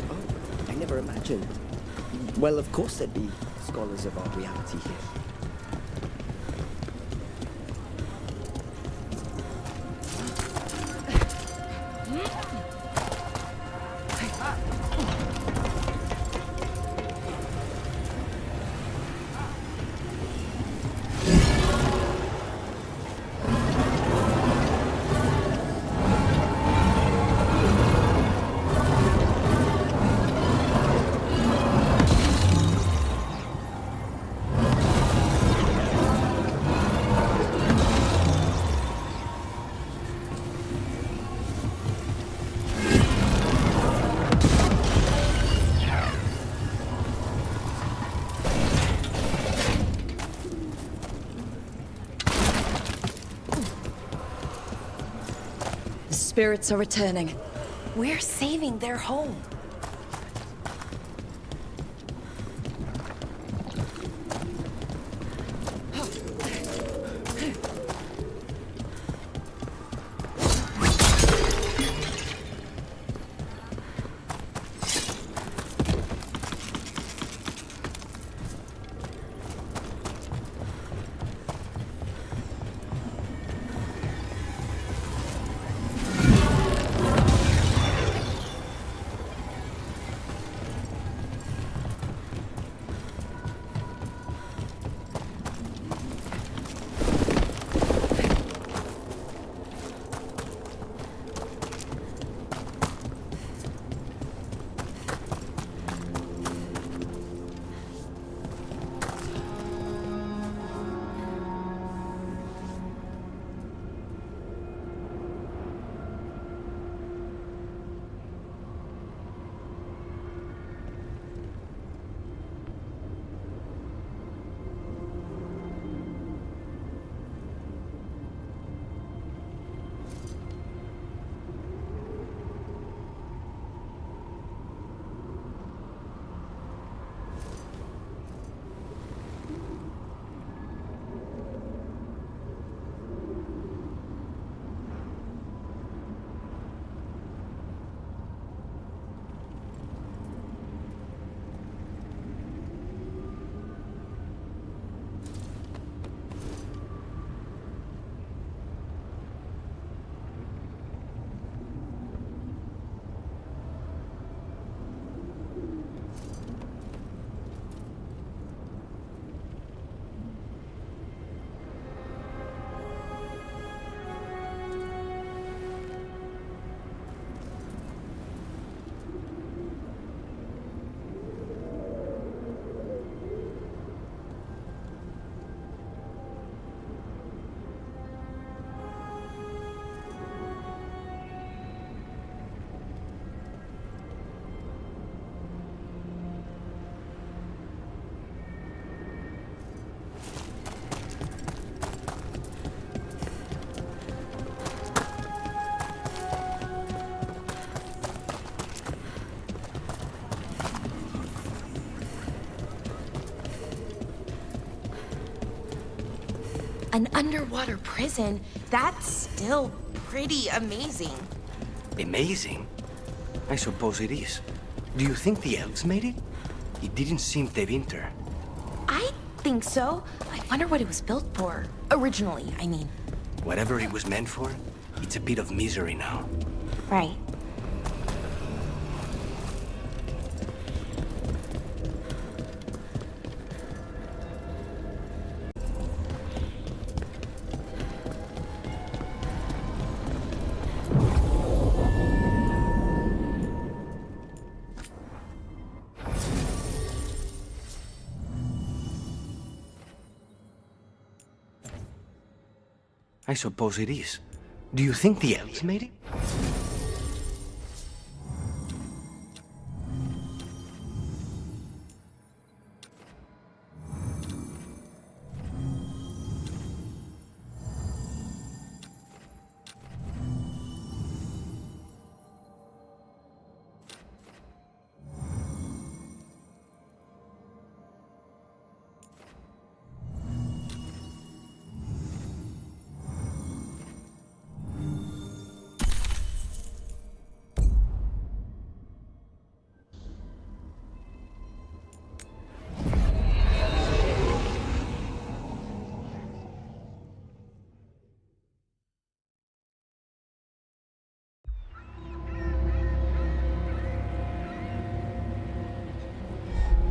Oh, I never imagined. Well, of course there'd be scholars of our reality here. Spirits are returning. We're saving their home. An underwater prison? That's still pretty amazing. Amazing? I suppose it is. Do you think the elves made it? It didn't seem Tedinter. I think so. I wonder what it was built for. Originally, I mean. Whatever it was meant for, it's a bit of misery now. Right. I suppose it is. Do you think the elves made it?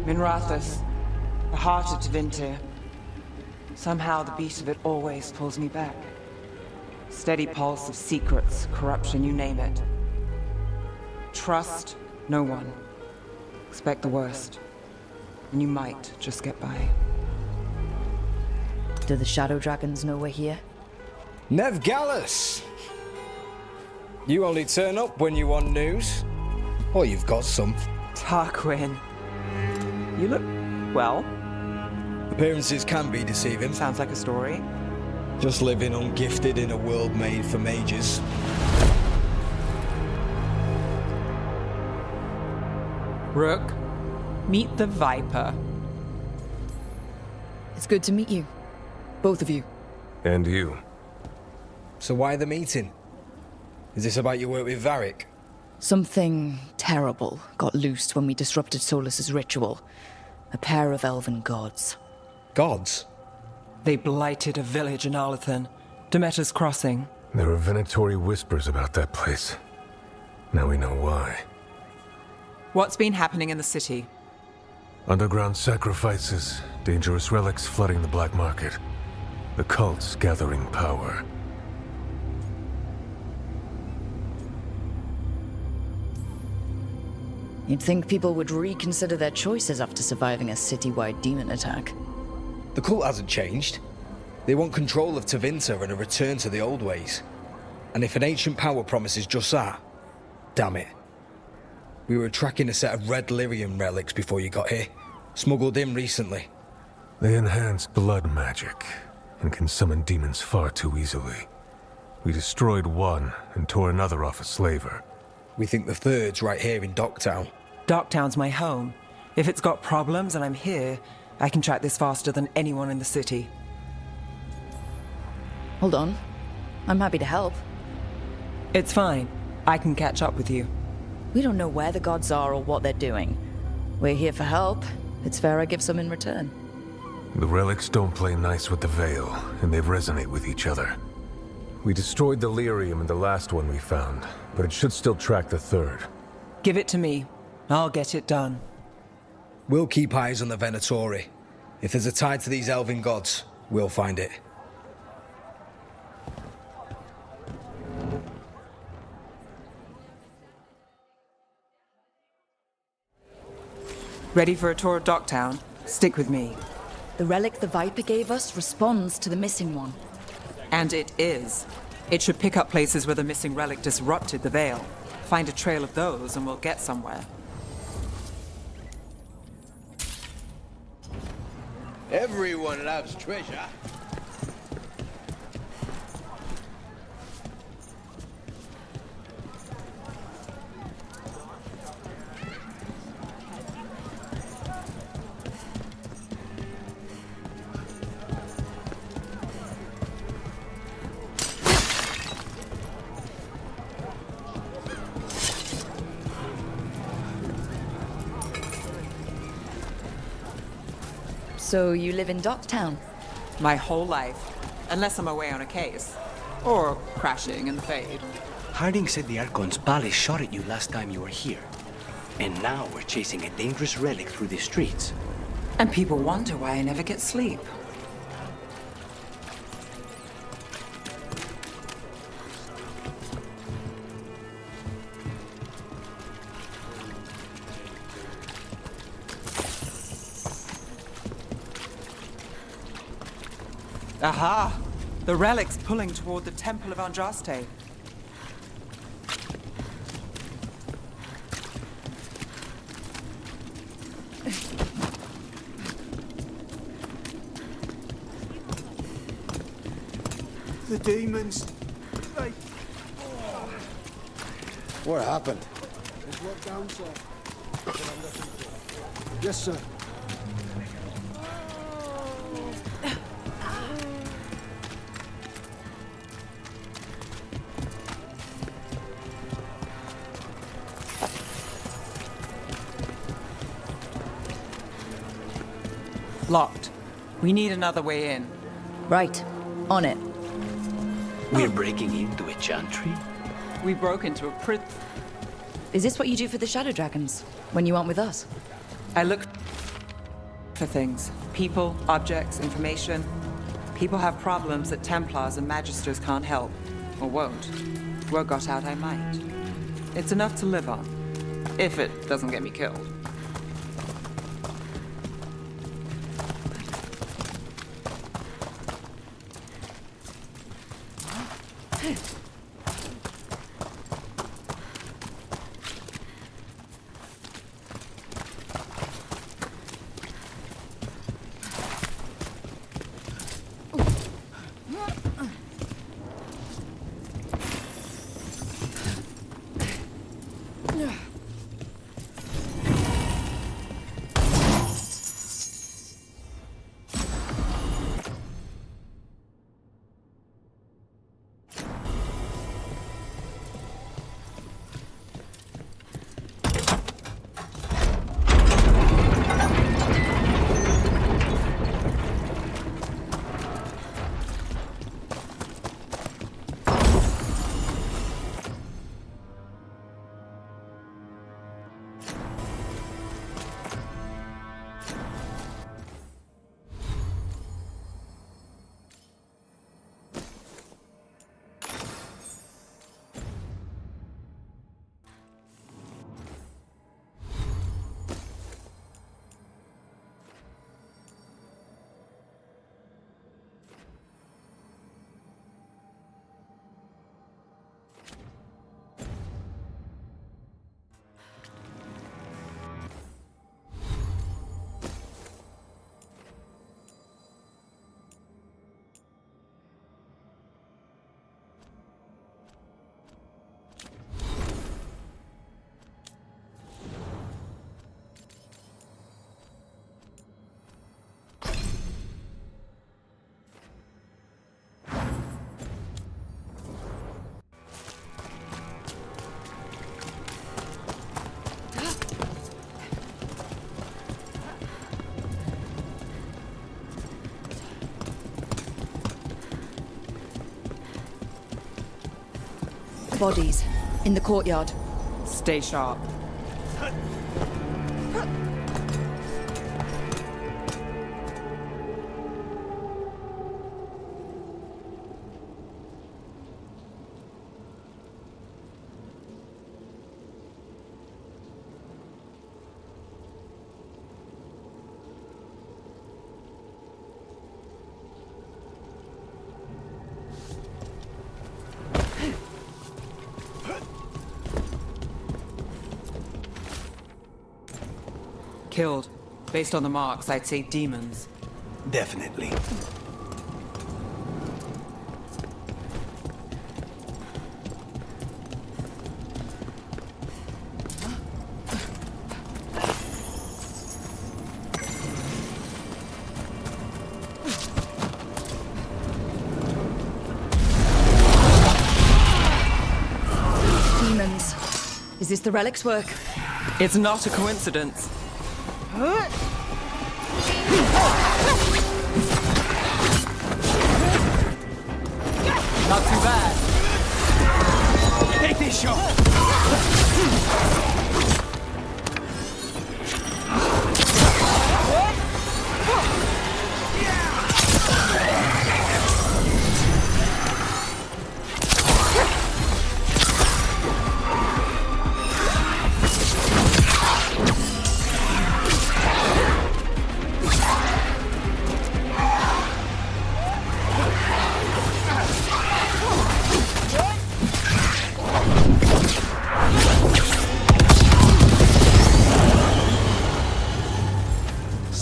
Minrathus, the heart of Tevinter. Somehow the beat of it always pulls me back. Steady pulse of secrets, corruption, you name it. Trust no one. Expect the worst. And you might just get by. Do the Shadow Dragons know we're here? Nev Gallus! You only turn up when you want news. Or you've got some. Tarquin. You look well. Appearances can be deceiving. Sounds like a story. Just living ungifted in a world made for mages. Rook, meet the Viper. It's good to meet you. Both of you. And you. So why the meeting? Is this about your work with Varric? Something terrible got loosed when we disrupted Solus's ritual. A pair of elven gods. Gods? They blighted a village in Arlethan, Demeter's Crossing. There are venatory whispers about that place. Now we know why. What's been happening in the city? Underground sacrifices, dangerous relics flooding the black market. The cults gathering power. You'd think people would reconsider their choices after surviving a citywide demon attack. The cult hasn't changed. They want control of Tevinter and a return to the old ways. And if an ancient power promises just that, damn it. We were tracking a set of red lyrium relics before you got here. Smuggled in recently. They enhance blood magic and can summon demons far too easily. We destroyed one and tore another off a slaver. We think the third's right here in Docktown. Docktown's my home. If it's got problems and I'm here, I can track this faster than anyone in the city. Hold on. I'm happy to help. It's fine. I can catch up with you. We don't know where the gods are or what they're doing. We're here for help. It's fair I give some in return. The relics don't play nice with the Veil, and they resonate with each other. We destroyed the lyrium in the last one we found, but it should still track the third. Give it to me. I'll get it done. We'll keep eyes on the Venatori. If there's a tie to these elven gods, we'll find it. Ready for a tour of Docktown? Stick with me. The relic the Viper gave us responds to the missing one. And it is. It should pick up places where the missing relic disrupted the Veil. Find a trail of those and we'll get somewhere. Everyone loves treasure. So you live in Docktown? My whole life. Unless I'm away on a case. Or crashing in the Fade. Harding said the Archon's palace shot at you last time you were here. And now we're chasing a dangerous relic through the streets. And people wonder why I never get sleep. Aha! The relic's pulling toward the Temple of Andraste. The demons, they... What happened? It's locked down, sir. Yes, sir. Locked. We need another way in. Right. On it. We're breaking into a chantry? We broke into a prison. Is this what you do for the Shadow Dragons? When you aren't with us? I look for things. People, objects, information. People have problems that Templars and Magisters can't help. Or won't. Word got out I might. It's enough to live on. If it doesn't get me killed. Bodies. In the courtyard. Stay sharp. Killed. Based on the marks, I'd say demons. Definitely. Demons. Is this the relic's work? It's not a coincidence.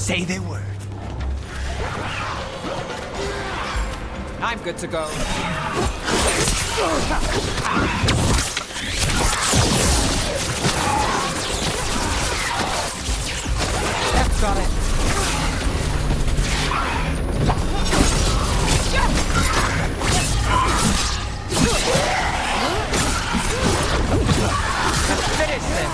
say the word. I'm good to go. That's got it. Let's finish this.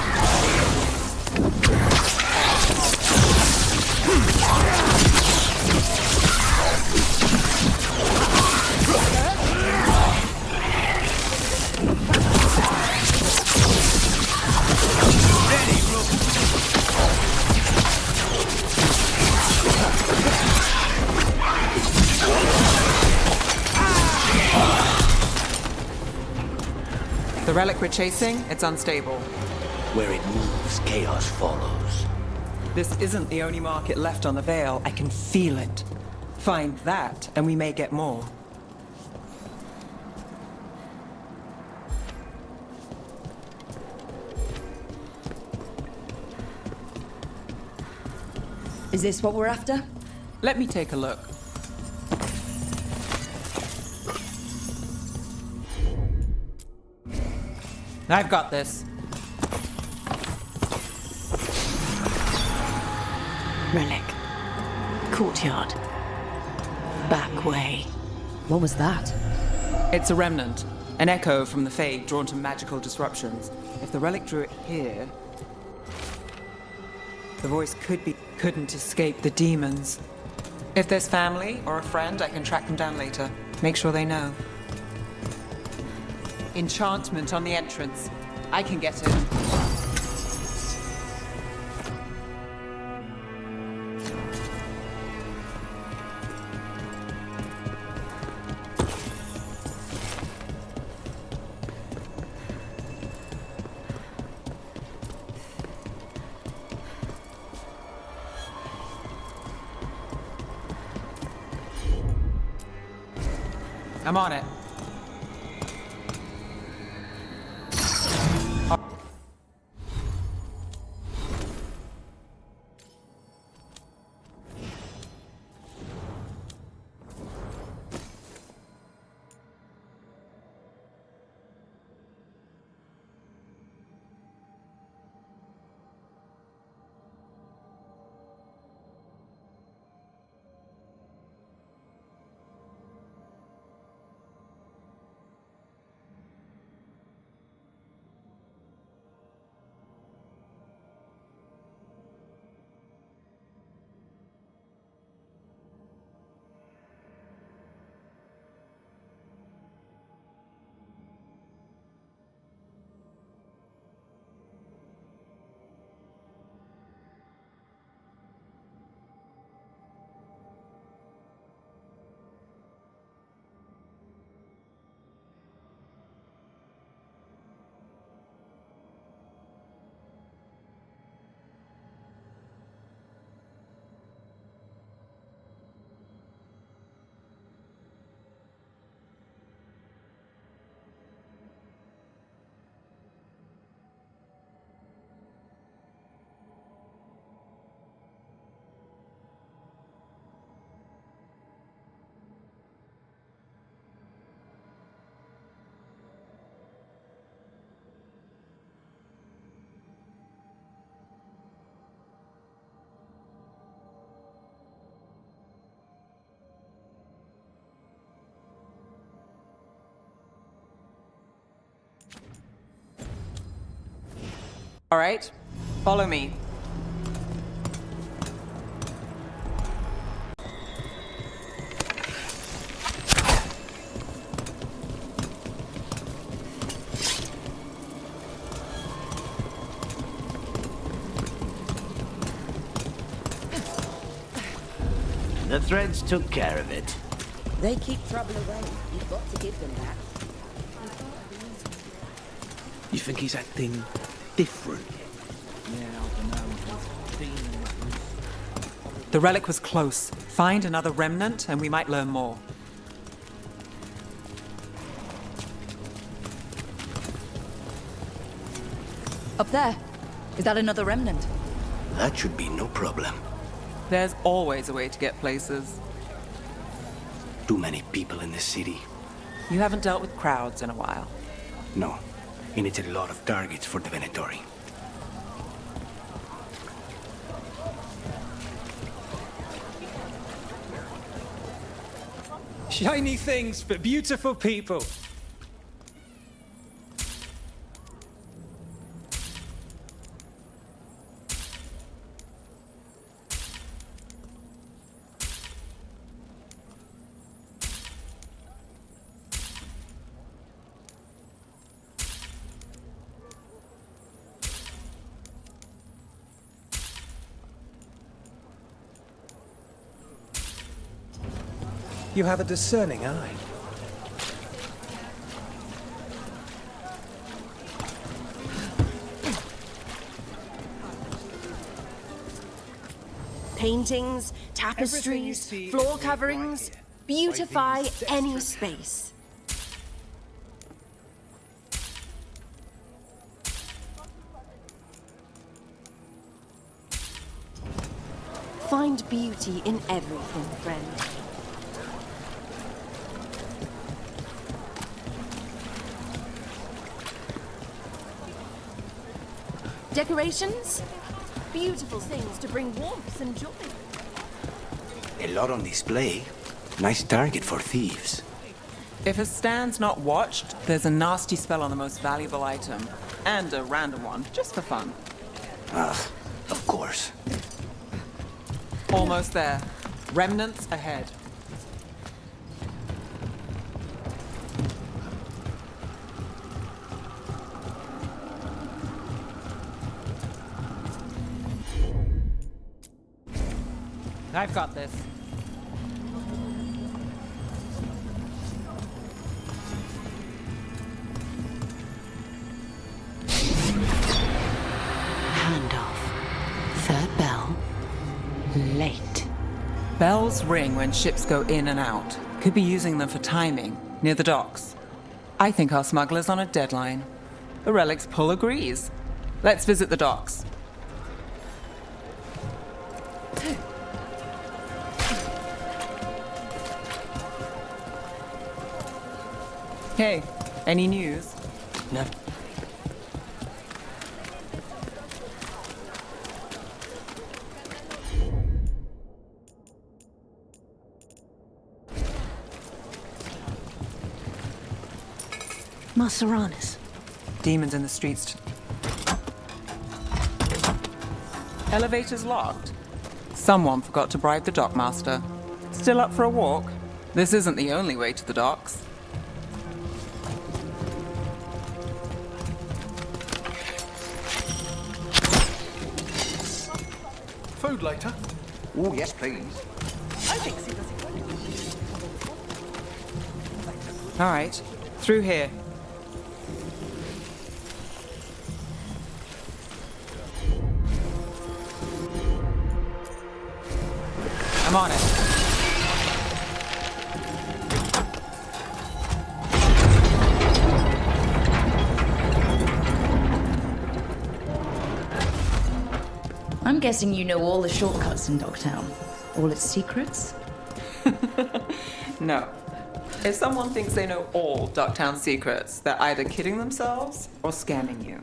The relic we're chasing, it's unstable. Where it moves, chaos follows. This isn't the only market left on the Veil. I can feel it. Find that, and we may get more. Is this what we're after? Let me take a look. I've got this. Relic. Courtyard. Back way. What was that? It's a remnant. An echo from the Fade drawn to magical disruptions. If the relic drew it here, the voice couldn't escape the demons. If there's family or a friend, I can track them down later. Make sure they know. Enchantment on the entrance. I can get it. I'm on it. All right, follow me. The threads took care of it. They keep trouble away. You've got to give them that. You think he's acting different? Yeah, I don't know. The relic was close. Find another remnant and we might learn more. Up there. Is that another remnant? That should be no problem. There's always a way to get places. Too many people in this city. You haven't dealt with crowds in a while. No, and it's a lot of targets for the Venatori. Shiny things for beautiful people. You have a discerning eye. Paintings, tapestries, floor coverings, beautify any space. Find beauty in everything, friend. Decorations? Beautiful things to bring warmth and joy. A lot on display. Nice target for thieves. If a stand's not watched, there's a nasty spell on the most valuable item. And a random one, just for fun. Of course. Almost there. Remnants ahead. I've got this. Handoff. Third bell. Late. Bells ring when ships go in and out. Could be using them for timing, near the docks. I think our smuggler's on a deadline. The relic's pull agrees. Let's visit the docks. Hey, any news? No. Maseranis. Demons in the streets. Elevator's locked. Someone forgot to bribe the dockmaster. Still up for a walk? This isn't the only way to the docks. Food later? Oh, yes, please. All right, through here. I'm on it. I'm guessing you know all the shortcuts in Dogtown. All its secrets? No. If someone thinks they know all Ducktown secrets, they're either kidding themselves or scamming you.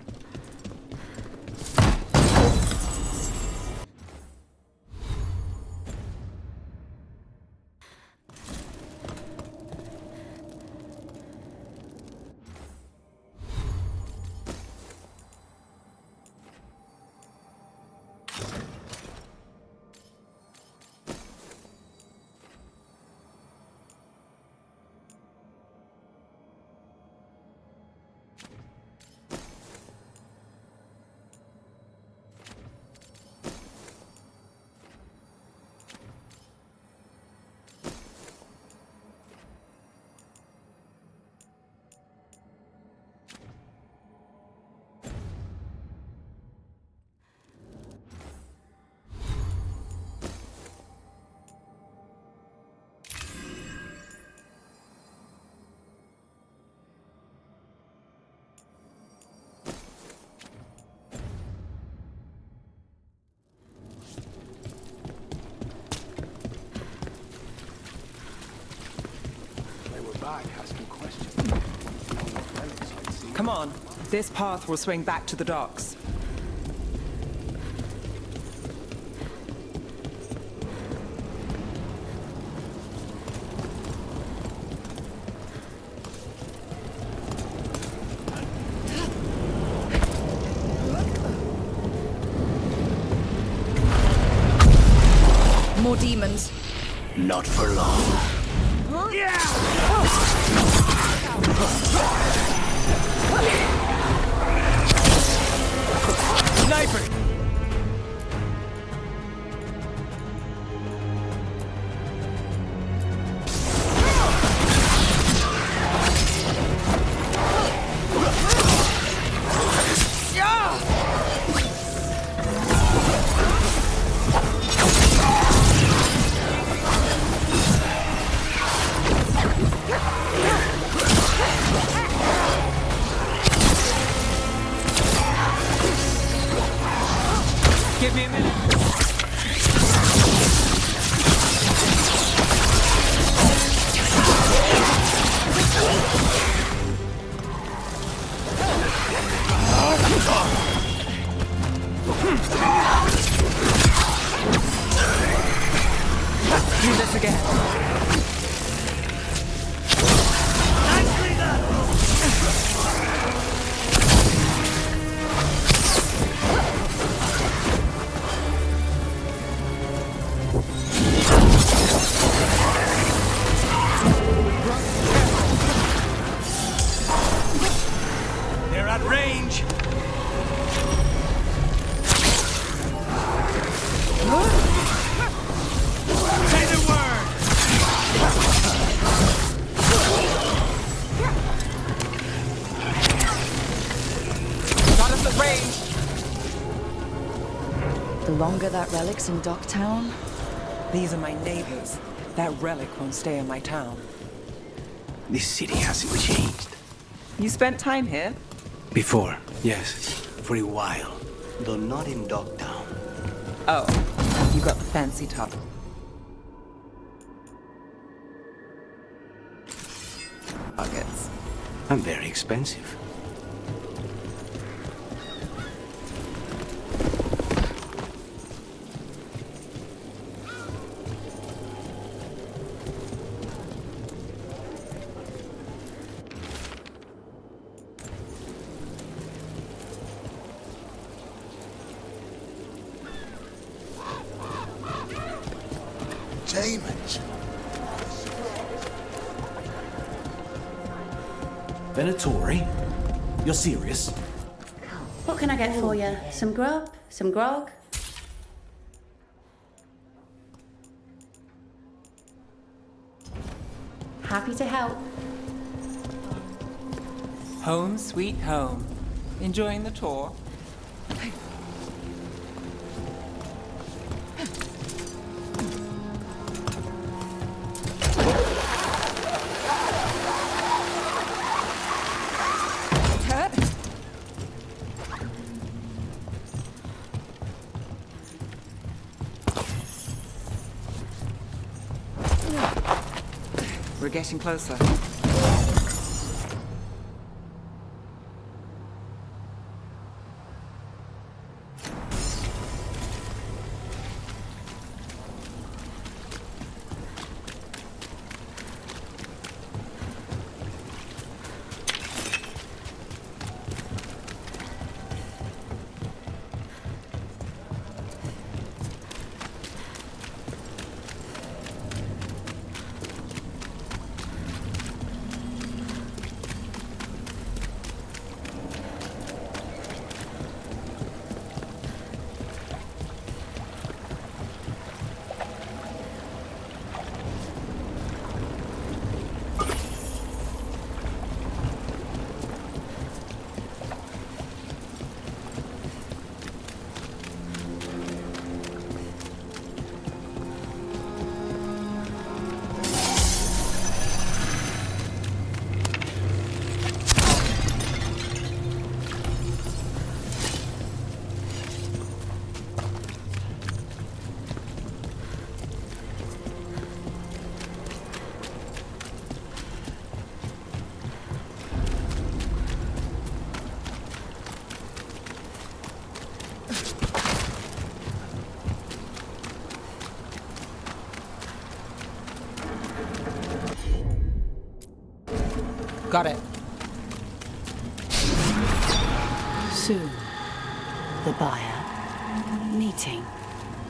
Come on. This path will swing back to the docks. More demons. Not for long. Sniper! Give me a minute. Let's do this again. Nicely done. They're at range. Say the word. Got us at range. The longer that relic's in Docktown... These are my neighbors. That relic won't stay in my town. This city hasn't changed. You spent time here? Before, yes. For a while. Though not in Dogtown. Oh, you got the fancy top. Buckets. I'm very expensive. Demons. Venatori? You're serious? What can I get for you? Some grub? Some grog? Happy to help. Home sweet home. Enjoying the tour? We're getting closer. Got it. Soon, the buyer. Meeting.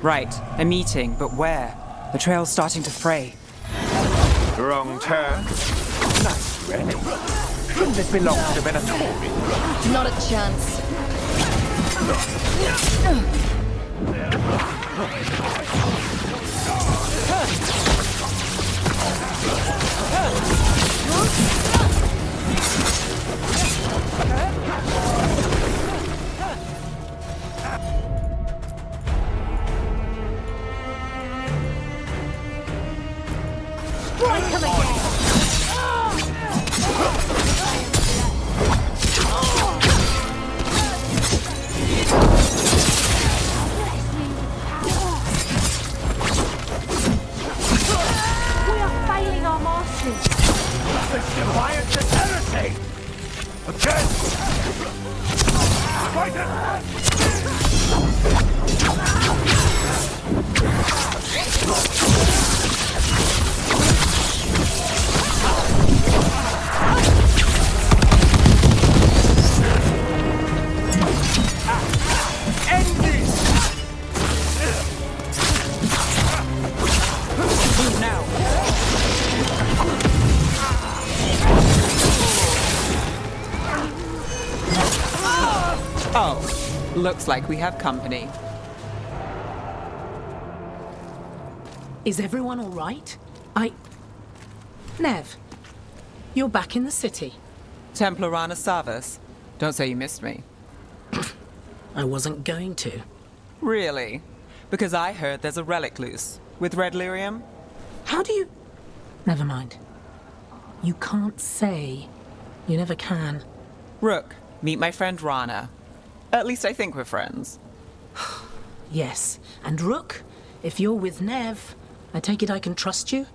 Right, a meeting, but where? The trail's starting to fray. Wrong turn. Nice, really. Shouldn't this belong to Venatori? Not a chance. Strike him again! We are failing our masters. This defiance is heresy! Again! Fight End this! Move now. Oh, looks like we have company. Is everyone all right? Nev, you're back in the city. Templar Rana Savas. Don't say you missed me. I wasn't going to. Really? Because I heard there's a relic loose. With red lyrium? How do you... Never mind. You can't say. You never can. Rook, meet my friend Rana. At least I think we're friends. Yes. And Rook, if you're with Nev, I take it I can trust you?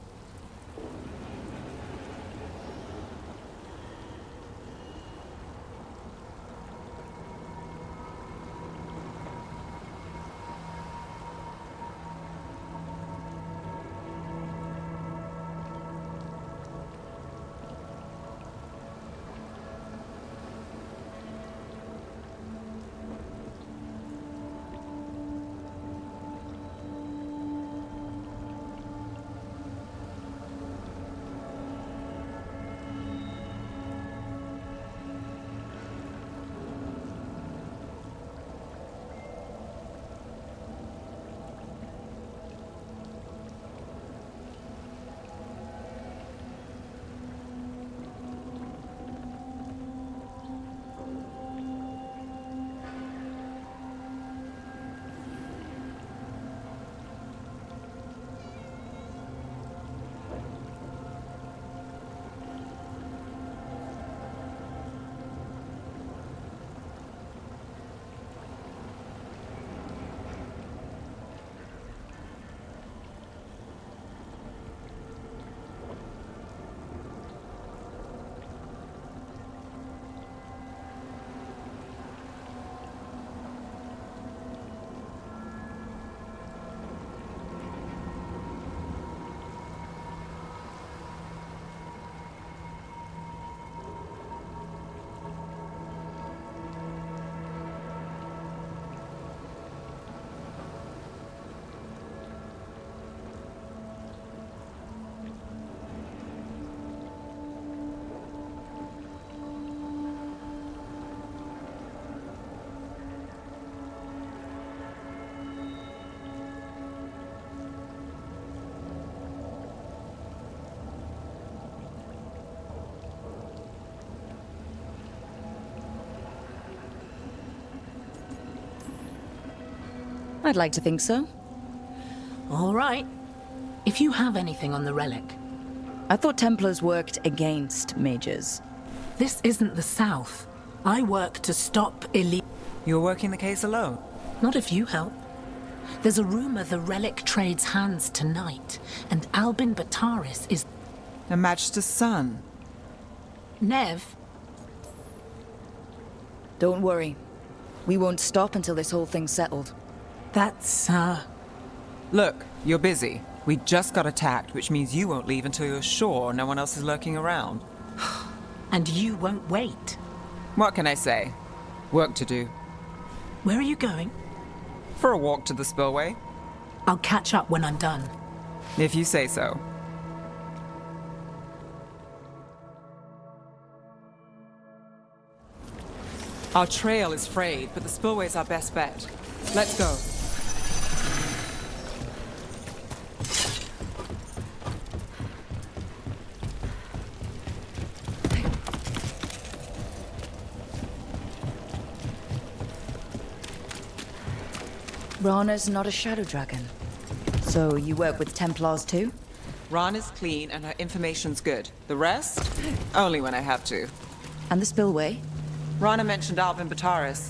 I'd like to think so. All right. If you have anything on the relic. I thought Templars worked against mages. This isn't the South. I work to stop elite. You're working the case alone? Not if you help. There's a rumor the relic trades hands tonight, and Albin Bataris is... Her Majesty's son. Nev? Don't worry. We won't stop until this whole thing's settled. That's, Look, you're busy. We just got attacked, which means you won't leave until you're sure no one else is lurking around. And you won't wait. What can I say? Work to do. Where are you going? For a walk to the spillway. I'll catch up when I'm done. If you say so. Our trail is frayed, but the spillway's our best bet. Let's go. Rana's not a shadow dragon. So you work with Templars too? Rana's clean and her information's good. The rest? Only when I have to. And the spillway? Rana mentioned Albin Bataris,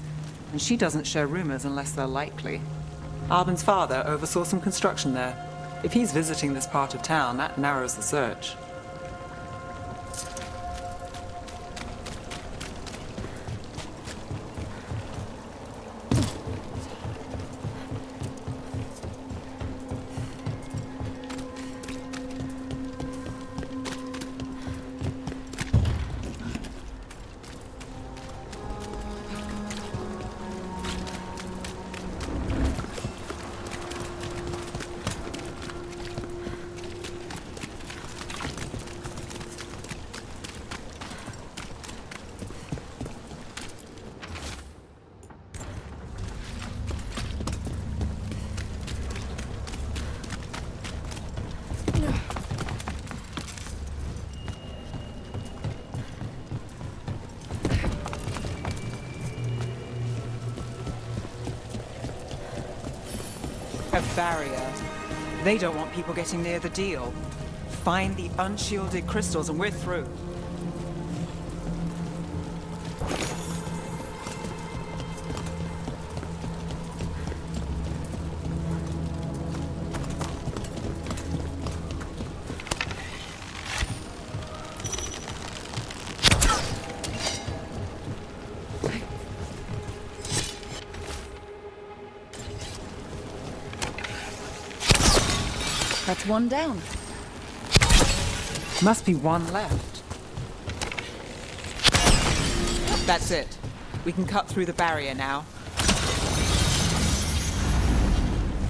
and she doesn't share rumors unless they're likely. Albin's father oversaw some construction there. If he's visiting this part of town, that narrows the search. A barrier. They don't want people getting near the deal. Find the unshielded crystals and we're through. That's one down. Must be one left. That's it. We can cut through the barrier now.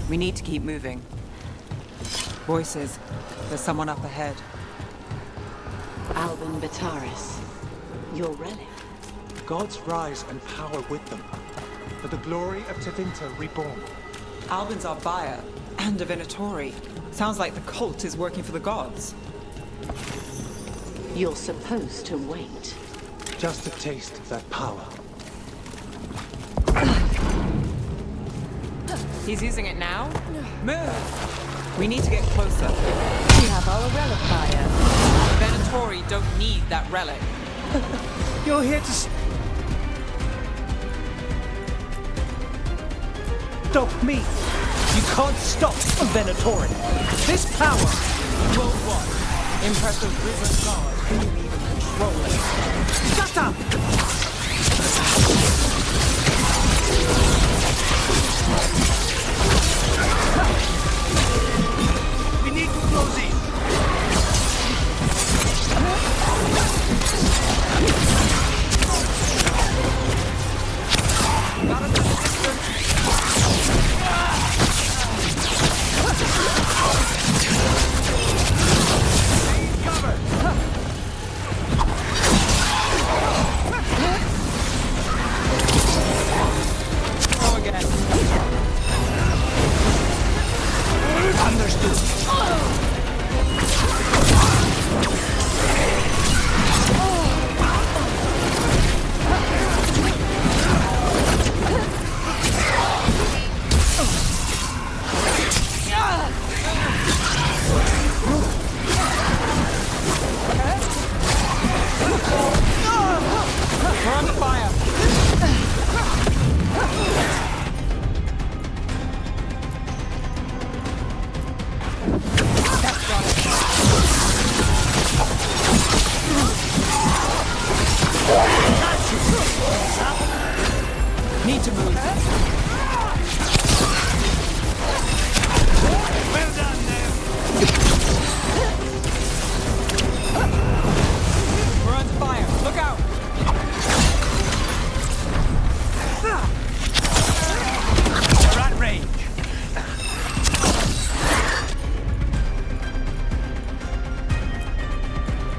We need to keep moving. Voices. There's someone up ahead. Albin Bataris, your relic. Gods rise and power with them. For the glory of Tevinter reborn. Albin's our buyer, and a Venatori. Sounds like the cult is working for the gods. You're supposed to wait. Just a taste of that power. He's using it now? Move! We need to get closer. We have our relic buyer. Venatori don't need that relic. You're here to stop me. You can't stop a Venatori. This power will what? Impress a risen god. Can you even control it? Shut up! We need to close in. Got him to the distance. Need to move. Well done there. We're on fire. Look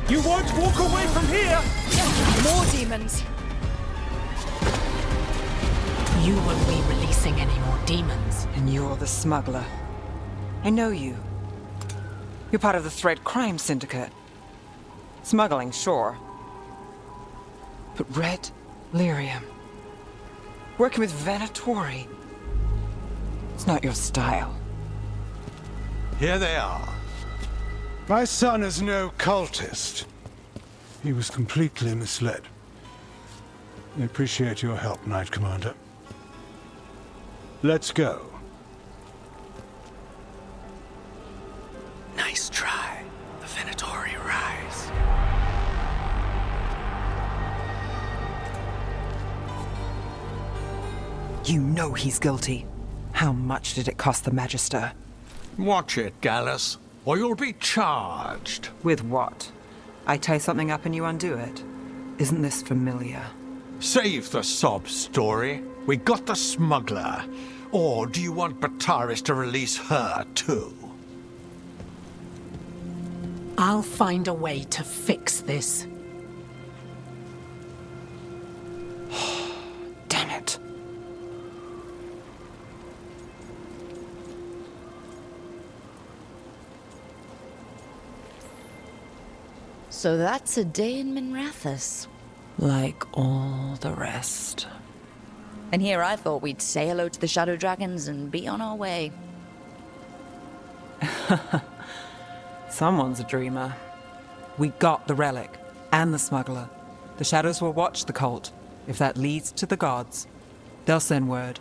You won't walk away from here! More demons! You won't be releasing any more demons. And you're the smuggler. I know you. You're part of the Thread Crime Syndicate. Smuggling, sure. But Red Lyrium. Working with Venatori. It's not your style. Here they are. My son is no cultist. He was completely misled. I appreciate your help, Knight Commander. Let's go. Nice try. The Venatori rise. You know he's guilty. How much did it cost the Magister? Watch it, Gallus, or you'll be charged. With what? I tie something up and you undo it. Isn't this familiar? Save the sob story. We got the smuggler. Or do you want Bataris to release her, too? I'll find a way to fix this. Damn it. So that's a day in Minrathous. Like all the rest. And here I thought we'd say hello to the Shadow Dragons and be on our way. Someone's a dreamer. We got the relic and the smuggler. The Shadows will watch the cult. If that leads to the gods, they'll send word.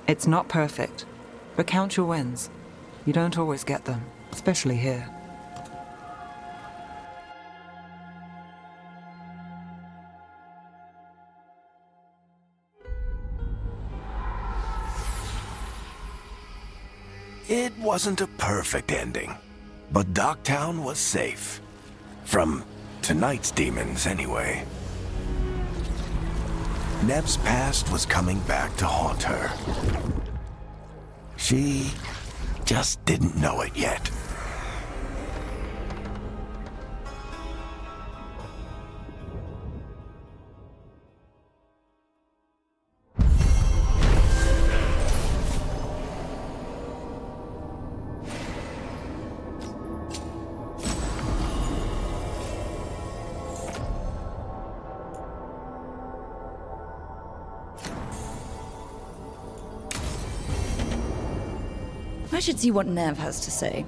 It's not perfect, but count your wins. You don't always get them, especially here. It wasn't a perfect ending, but Docktown was safe. From tonight's demons, anyway. Nev's past was coming back to haunt her. She just didn't know it yet. I should see what Nev has to say.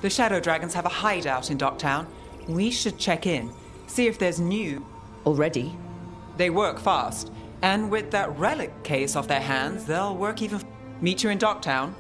The Shadow Dragons have a hideout in Docktown. We should check in, see if there's new... Already? They work fast. And with that relic case off their hands, they'll work even... Meet you in Docktown.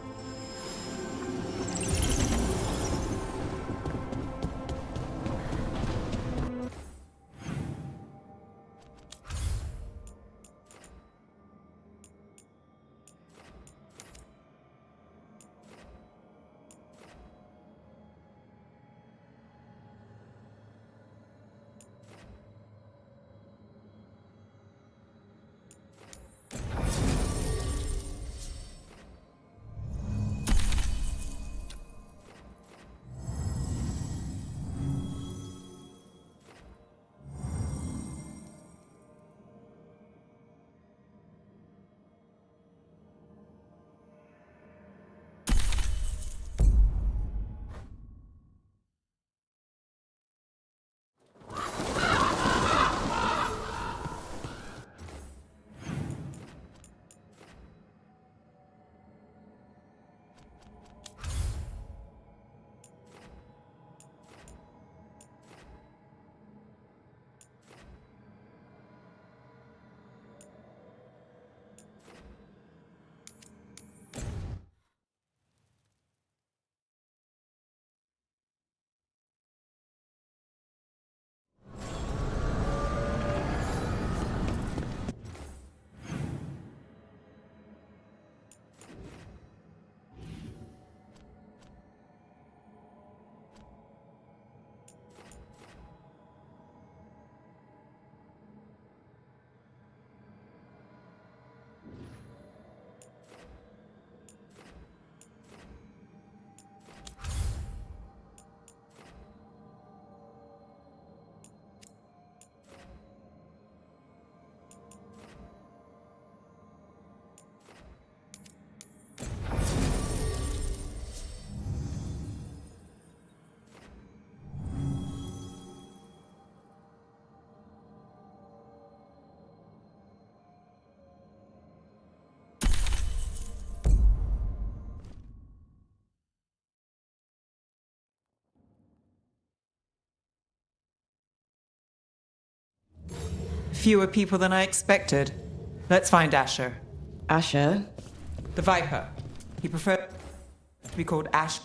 Fewer people than I expected. Let's find Asher. Asher? The Viper. He preferred to be called Ash.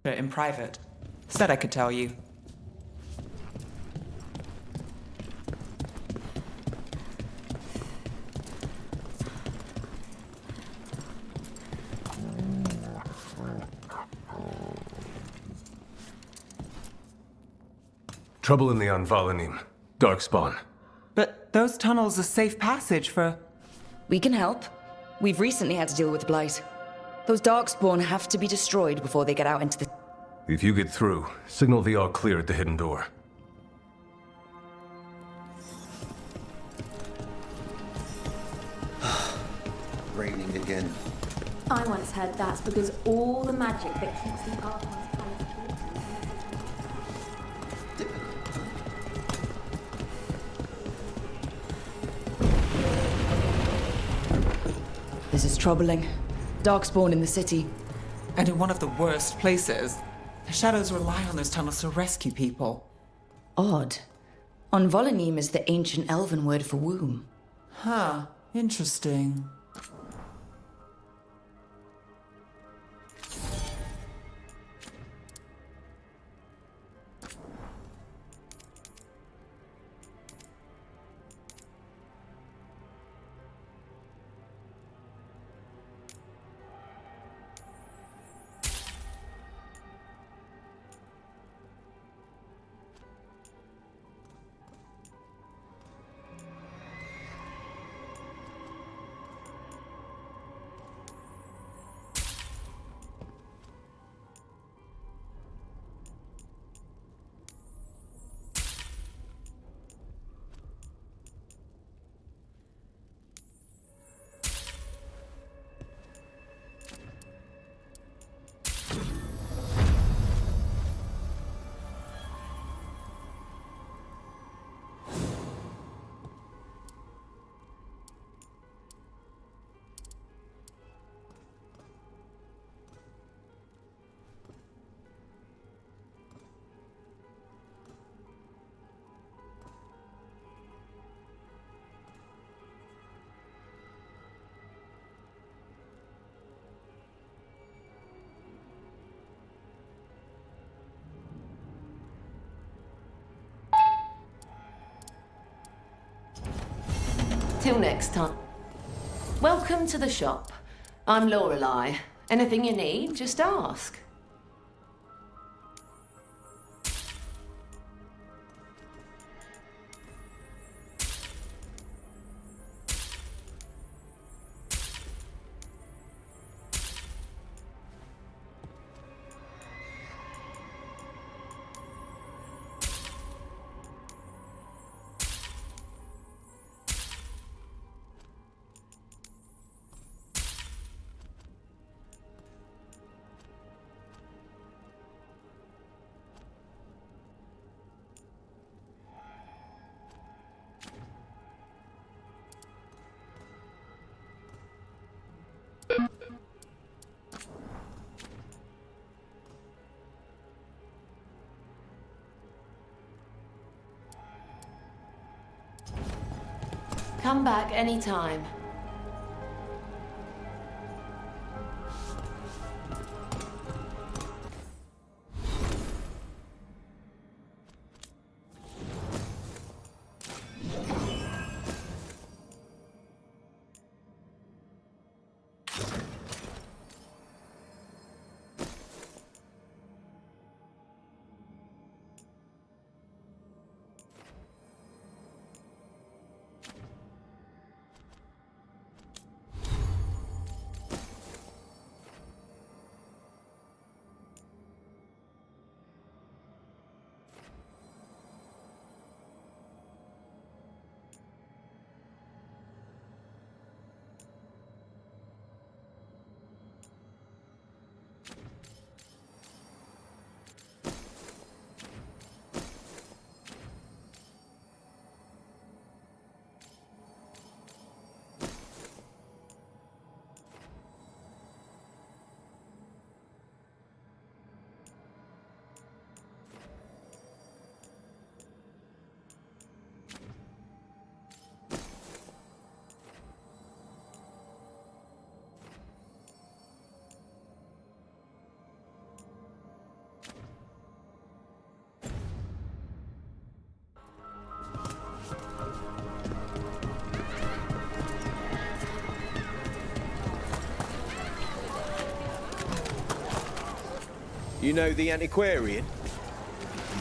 In private. Said I could tell you. Trouble in the Anvalanim. Darkspawn. But those tunnels are safe passage for... We can help. We've recently had to deal with Blight. Those Darkspawn have to be destroyed before they get out into the... If you get through, signal the all clear at the hidden door. Raining again. I once heard that's because all the magic that keeps the Archon's This is troubling. Darkspawn in the city. And in one of the worst places. The Shadows rely on those tunnels to rescue people. Odd. Anvalanim is the ancient elven word for womb. Huh, interesting. Till next time. Welcome to the shop. I'm Lorelei. Anything you need, just ask. Come back anytime. You know the antiquarian?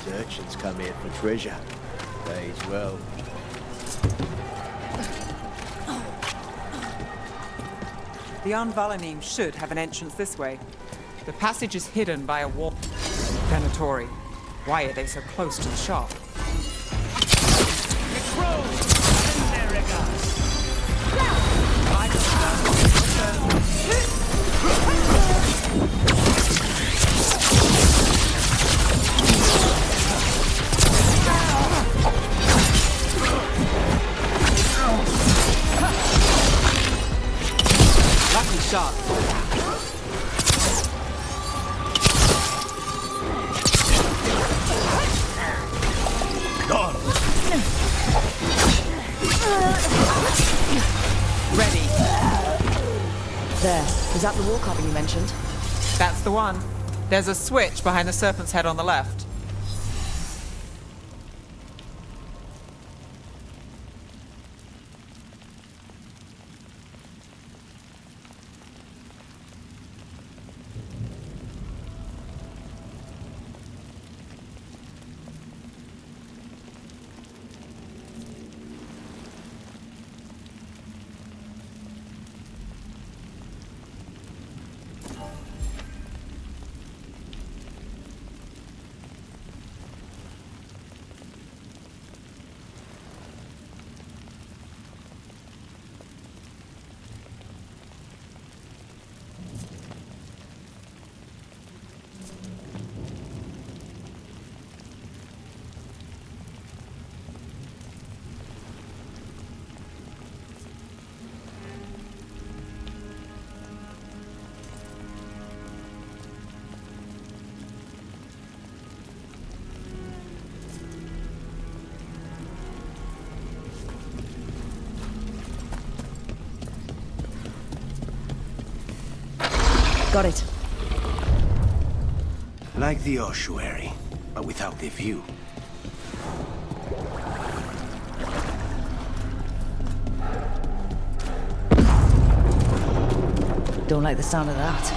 These urchins come here for treasure. Pays well. The Anvalanim should have an entrance this way. The passage is hidden by a wall. Venatori, why are they so close to the shop? Lucky shot. Gone. There. Is that the wall carving you mentioned? That's the one. There's a switch behind the serpent's head on the left. Got it. Like the ossuary, but without the view. Don't like the sound of that.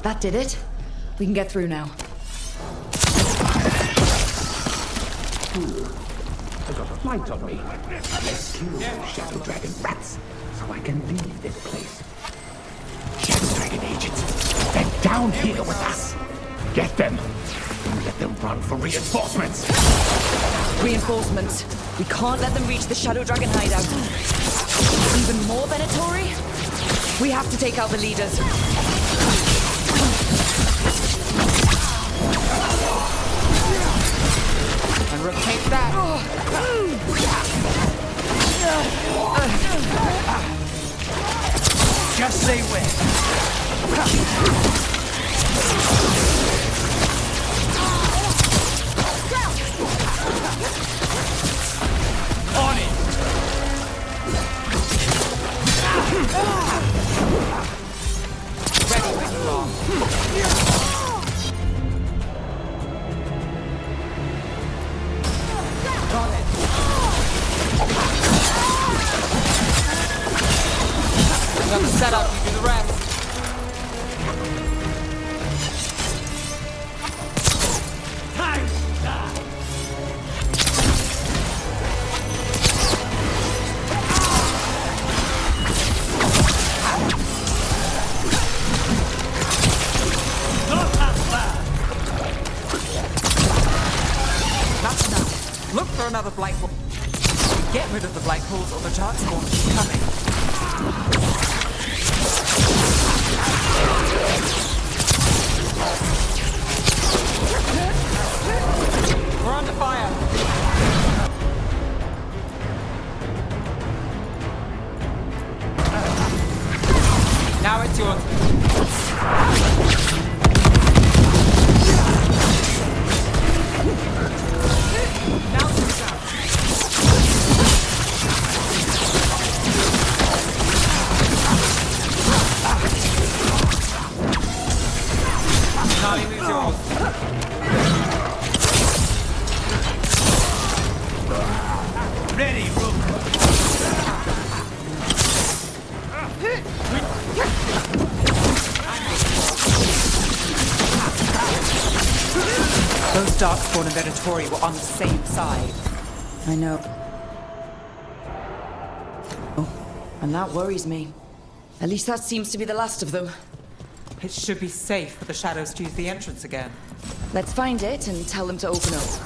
That did it. We can get through now. I got a flight on me. Let's kill Shadow Dragon rats so I can leave this place. Shadow Dragon agents, they're down here with us. Get them. Don't let them run for reinforcements. Reinforcements. We can't let them reach the Shadow Dragon hideout. Even more Venatori? We have to take out the leaders. And rotate that. Just say when. On it. Ready when you are. Got the setup, you do the rest. That's enough. Look for another blight hole. Get rid of the blight holes or the dark spawn is coming. We're under fire. Now it's yours. Now it's down. Now you lose yours. Ready, Rook. Those Darkspawn and Venatori were on the same side. I know. And that worries me. At least that seems to be the last of them. It should be safe for the shadows to use the entrance again. Let's find it and tell them to open up.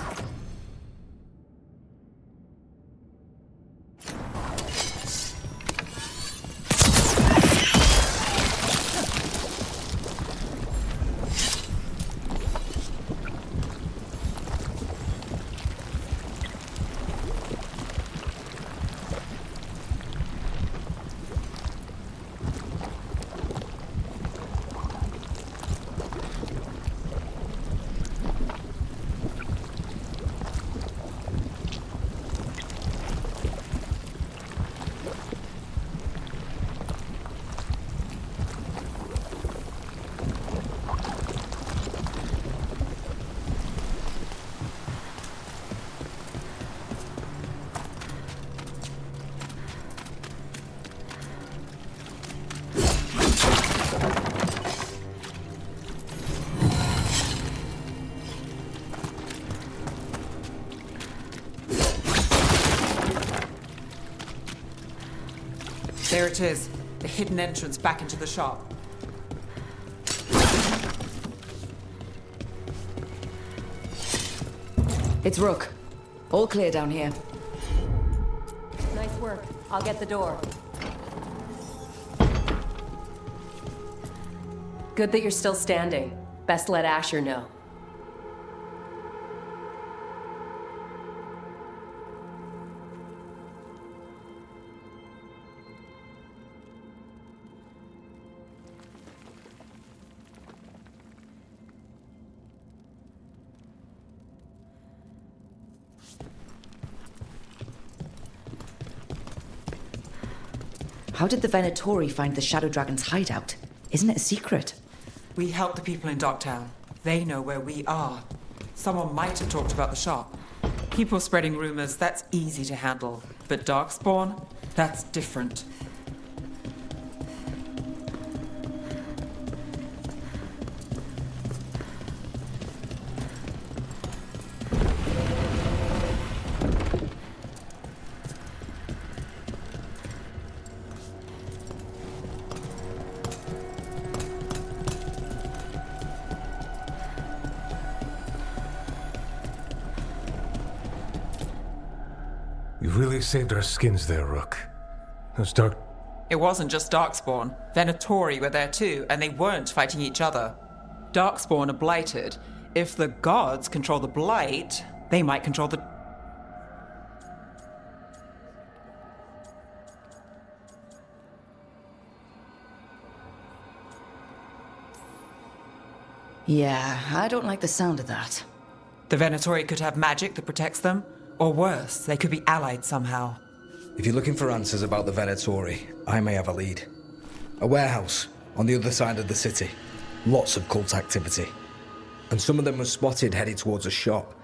There it is. The hidden entrance back into the shop. It's Rook. All clear down here. Nice work. I'll get the door. Good that you're still standing. Best let Asher know. How did the Venatori find the Shadow Dragon's hideout? Isn't it a secret? We help the people in Docktown. They know where we are. Someone might have talked about the shop. People spreading rumors, that's easy to handle. But Darkspawn, that's different. You really saved our skins there, Rook. Those dark... It wasn't just Darkspawn. Venatori were there too, and they weren't fighting each other. Darkspawn are blighted. If the gods control the blight, they might control the... Yeah, I don't like the sound of that. The Venatori could have magic that protects them, or worse, they could be allied somehow. If you're looking for answers about the Venatori, I may have a lead. A warehouse on the other side of the city. Lots of cult activity. And some of them were spotted headed towards a shop.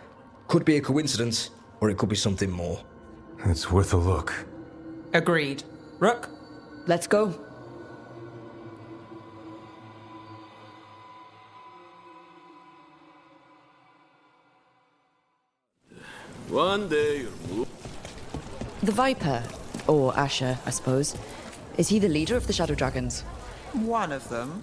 Could be a coincidence, or it could be something more. It's worth a look. Agreed. Rook? Let's go. One day you'll... The Viper, or Asher, I suppose. Is he the leader of the Shadow Dragons? One of them.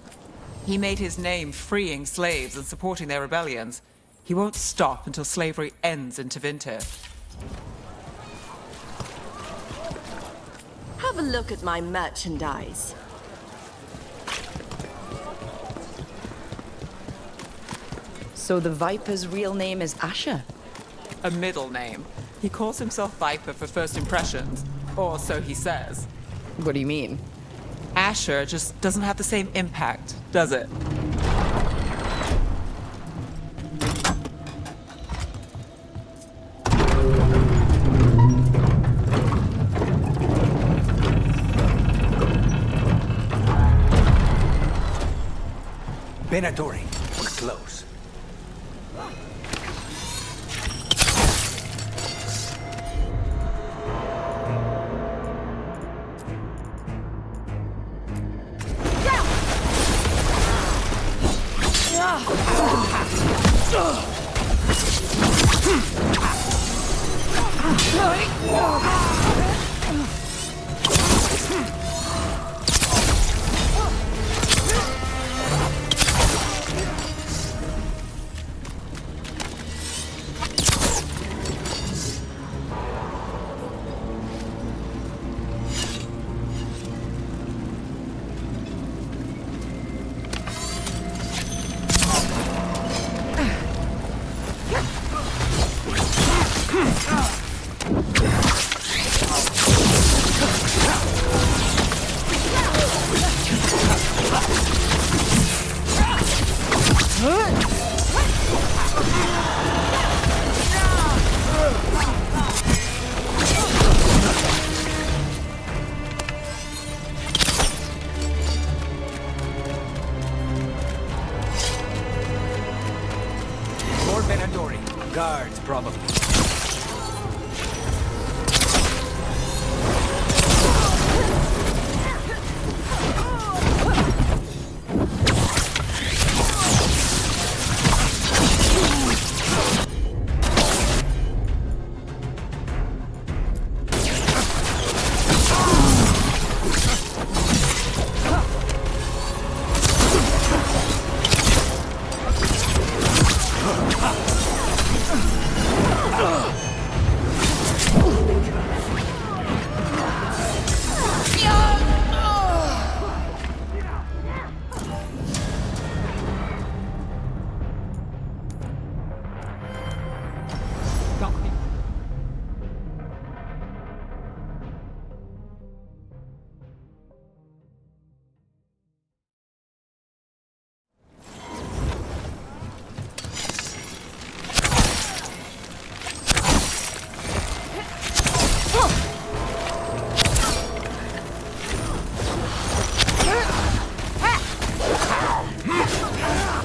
He made his name freeing slaves and supporting their rebellions. He won't stop until slavery ends in Tevinter. Have a look at my merchandise. So the Viper's real name is Asher? A middle name. He calls himself Viper for first impressions, or so he says. What do you mean? Asher just doesn't have the same impact, does it? Venatori, we're close. Guards, probably.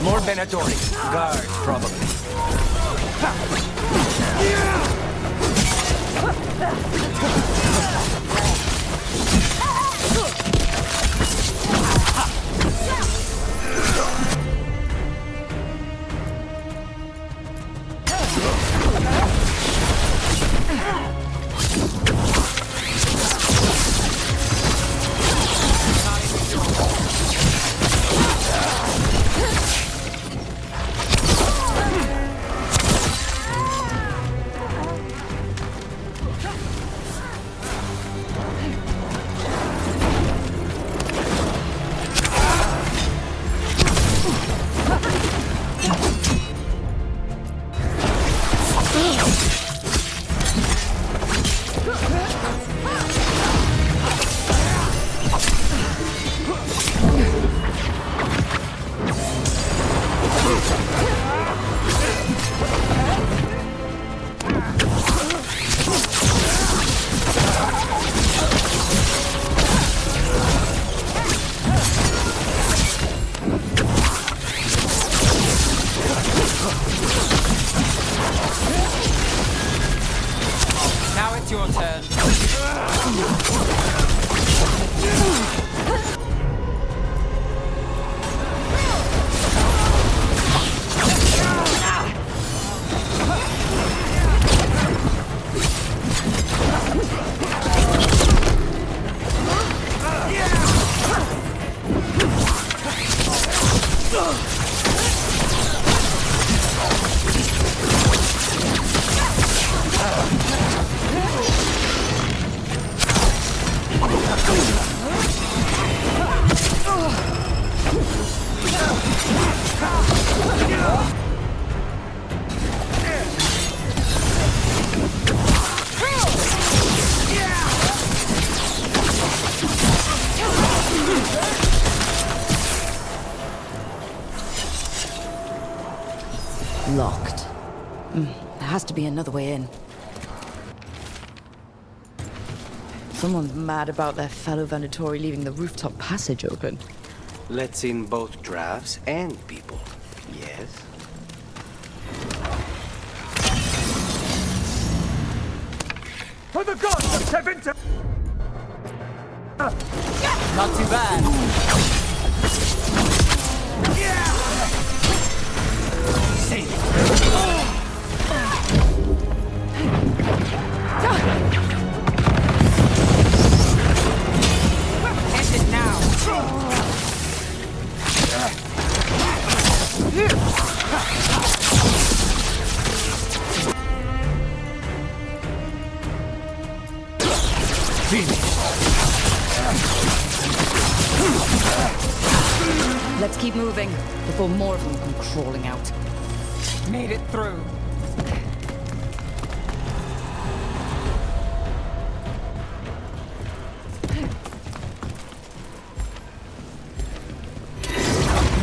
More Venatori. Guard, probably. Locked. There has to be another way in. Someone's mad about their fellow Venatori leaving the rooftop passage open. Let's in both drafts and people. Yes? For the gods of Sevinter! Not too bad. Save it. End it now. Let's keep moving before more of them come crawling out. Made it through.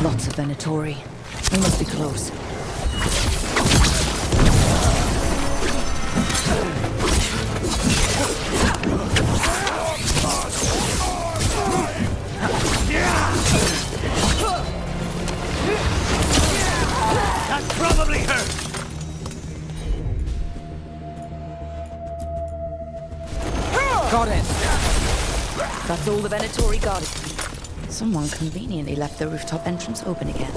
Lots of Venatori. We must be close. That probably hurt! Got it! That's all the Venatori guarded. Someone conveniently left the rooftop entrance open again.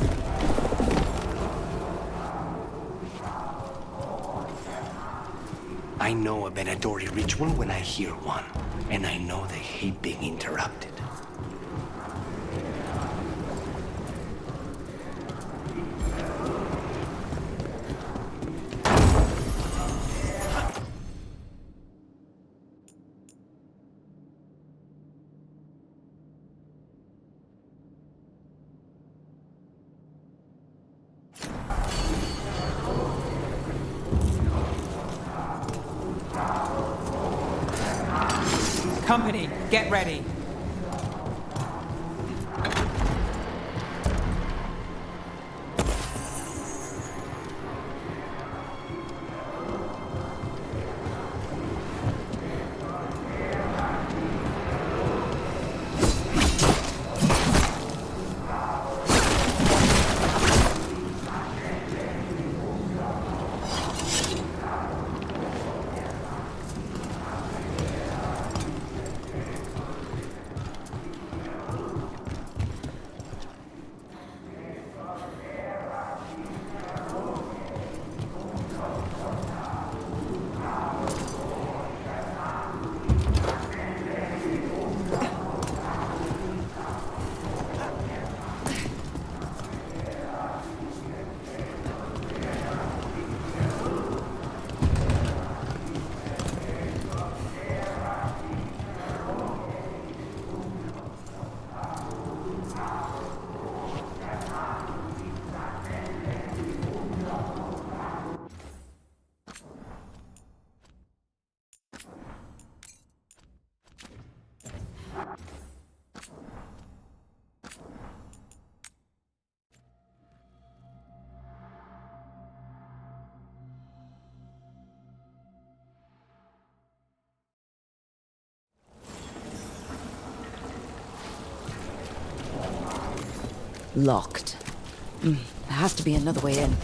I know a Venatori ritual when I hear one, and I know they hate being interrupted. Company, get ready. Locked. There has to be another way in.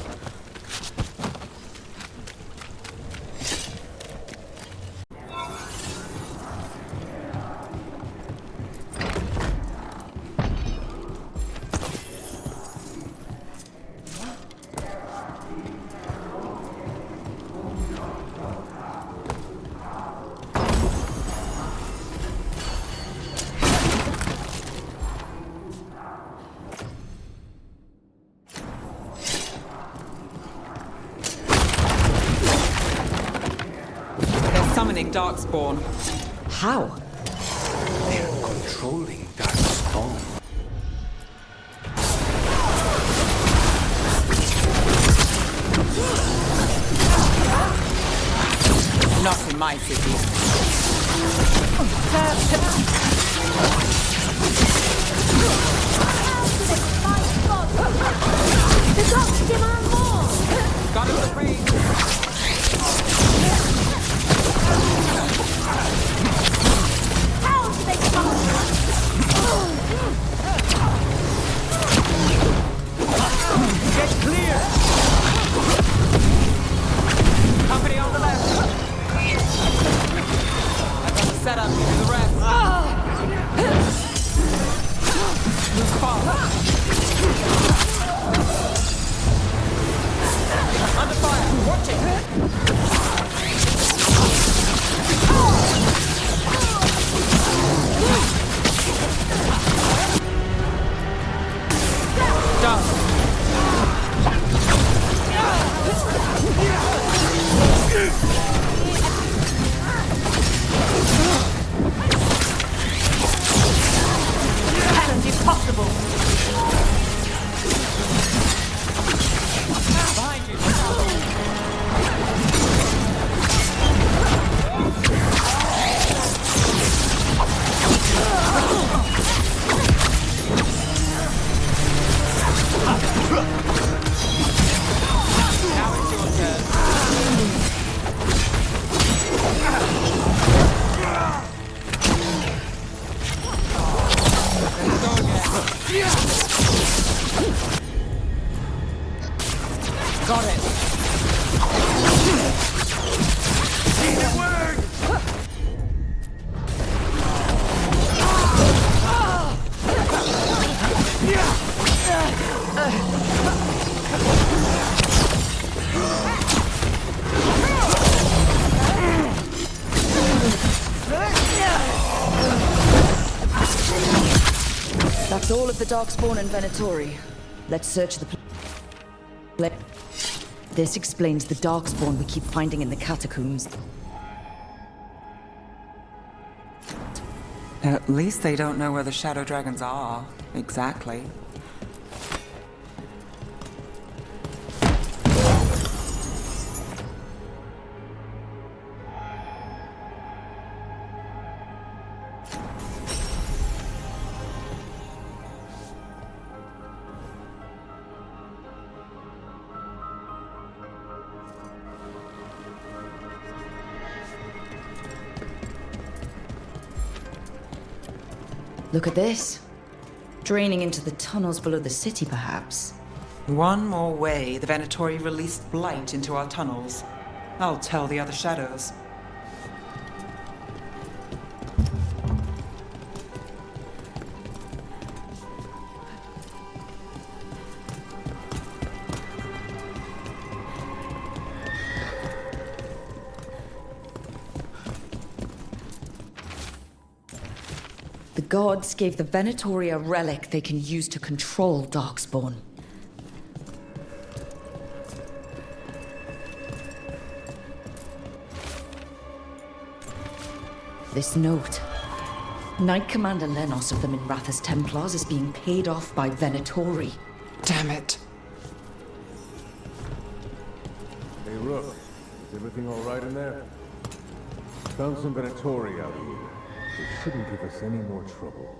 Darkspawn. How? They're controlling Darkspawn. Not in my city. The gods demand more! Got him the ring! Get clear! Company on the left! I've got the setup to do the rest. Move fast. Under fire! Watch it! Done. Challenge impossible! Behind you! Now it's your turn. Got it. That's all of the Darkspawn and Venatori. Let's search the This explains the Darkspawn we keep finding in the catacombs. At least they don't know where the Shadow Dragons are, exactly. Look at this. Draining into the tunnels below the city, perhaps. One more way the Venatori released blight into our tunnels. I'll tell the other shadows. The gods gave the Venatori a relic they can use to control Darkspawn. This note. Knight Commander Lenos of the Minrathous Templars is being paid off by Venatori. Damn it. Hey, Rook. Is everything all right in there? Found some Venatori out here. It shouldn't give us any more trouble.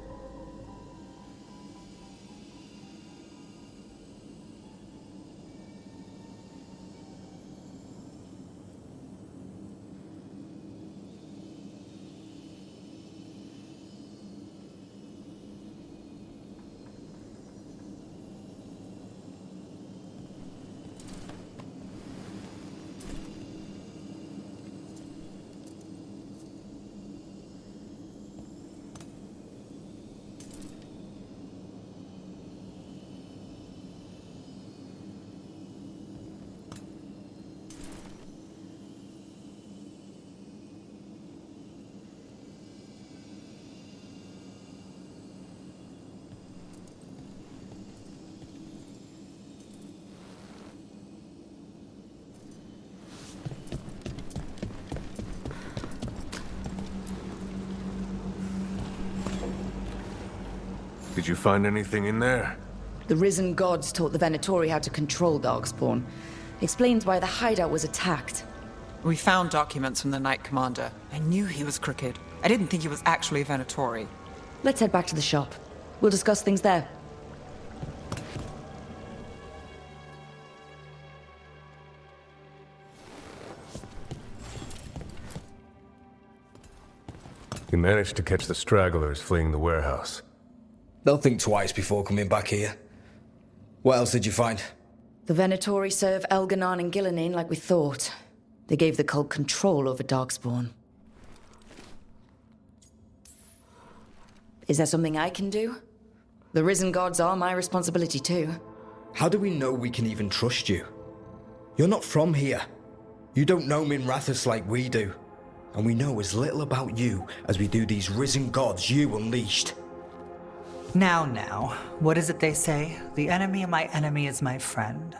Did you find anything in there? The risen gods taught the Venatori how to control Darkspawn. Explains why the hideout was attacked. We found documents from the Knight Commander. I knew he was crooked. I didn't think he was actually a Venatori. Let's head back to the shop. We'll discuss things there. You managed to catch the stragglers fleeing the warehouse. They'll think twice before coming back here. What else did you find? The Venatori serve Elganon and Gillenane like we thought. They gave the cult control over Darkspawn. Is there something I can do? The risen gods are my responsibility too. How do we know we can even trust you? You're not from here. You don't know Minrathous like we do. And we know as little about you as we do these risen gods you unleashed. Now, what is it they say? The enemy of my enemy is my friend.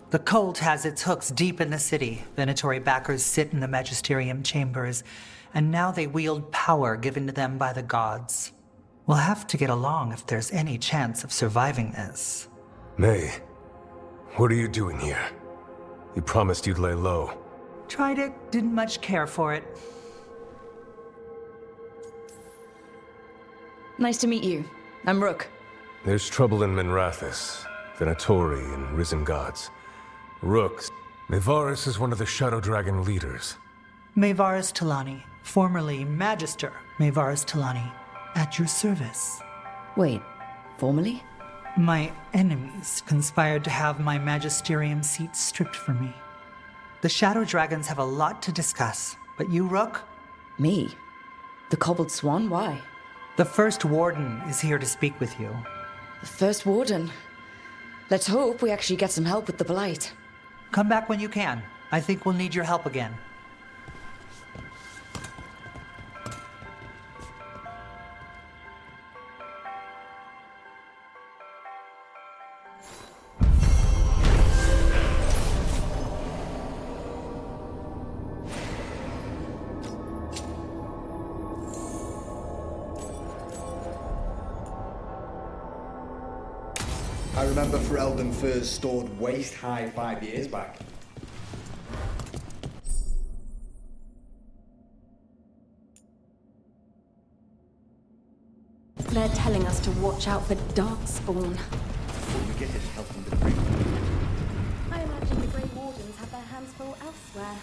The cult has its hooks deep in the city. Venatori backers sit in the magisterium chambers, and now they wield power given to them by the gods. We'll have to get along if there's any chance of surviving this. May, what are you doing here? You promised you'd lay low. Tried it, didn't much care for it. Nice to meet you. I'm Rook. There's trouble in Minrathous, Venatori and risen gods. Rook, Mevaris is one of the Shadow Dragon leaders. Mevaris Talani, formerly Magister Mevaris Talani, at your service. Wait, formerly? My enemies conspired to have my magisterium seat stripped from me. The Shadow Dragons have a lot to discuss, but you, Rook? Me? The Cobbled Swan? Why? The First Warden is here to speak with you. The First Warden? Let's hope we actually get some help with the Blight. Come back when you can. I think we'll need your help again. I remember Ferelden furs stored waist-high 5 years back. They're telling us to watch out for Darkspawn. Before we get any help from the Grey Wardens. I imagine the Grey Wardens have their hands full elsewhere.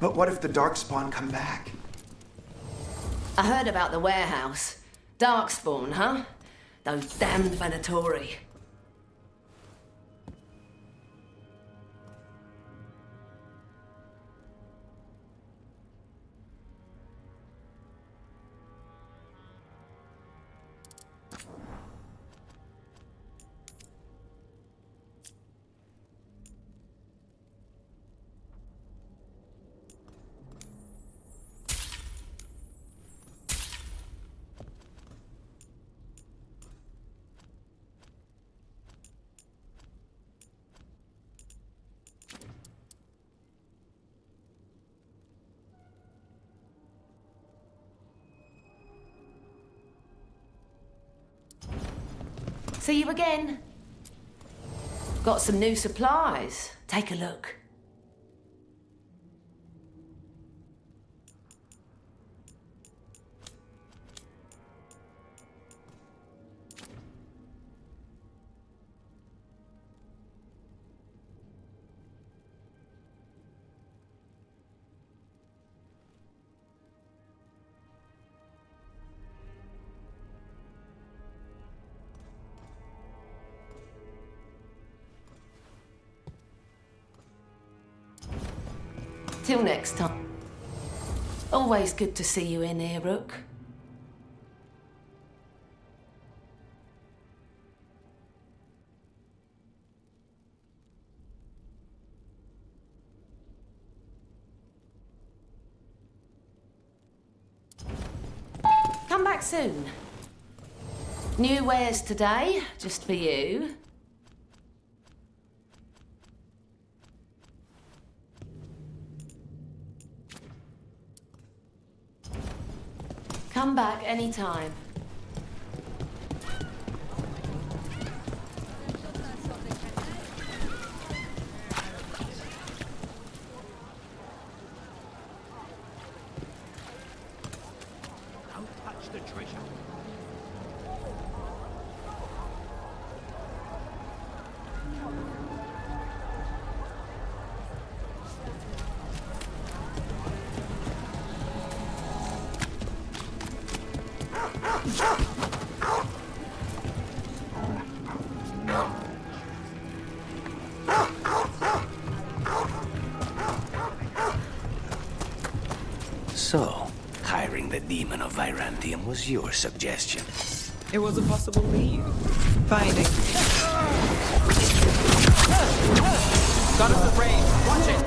But what if the Darkspawn come back? I heard about the warehouse. Darkspawn, huh? Those damned Venatori. See you again. Got some new supplies. Take a look. Till next time. Always good to see you in here, Rook. Come back soon. New wares today, just for you. Come back anytime. Don't touch the treasure. So, hiring the demon of Virantium was your suggestion. It was a possible lead. Finding. Got us afraid. Watch it.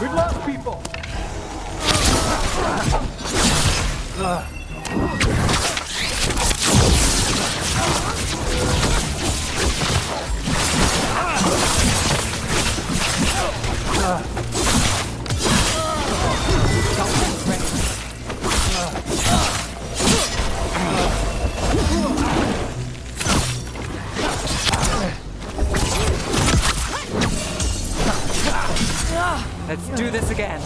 We've lost people. Let's do this again.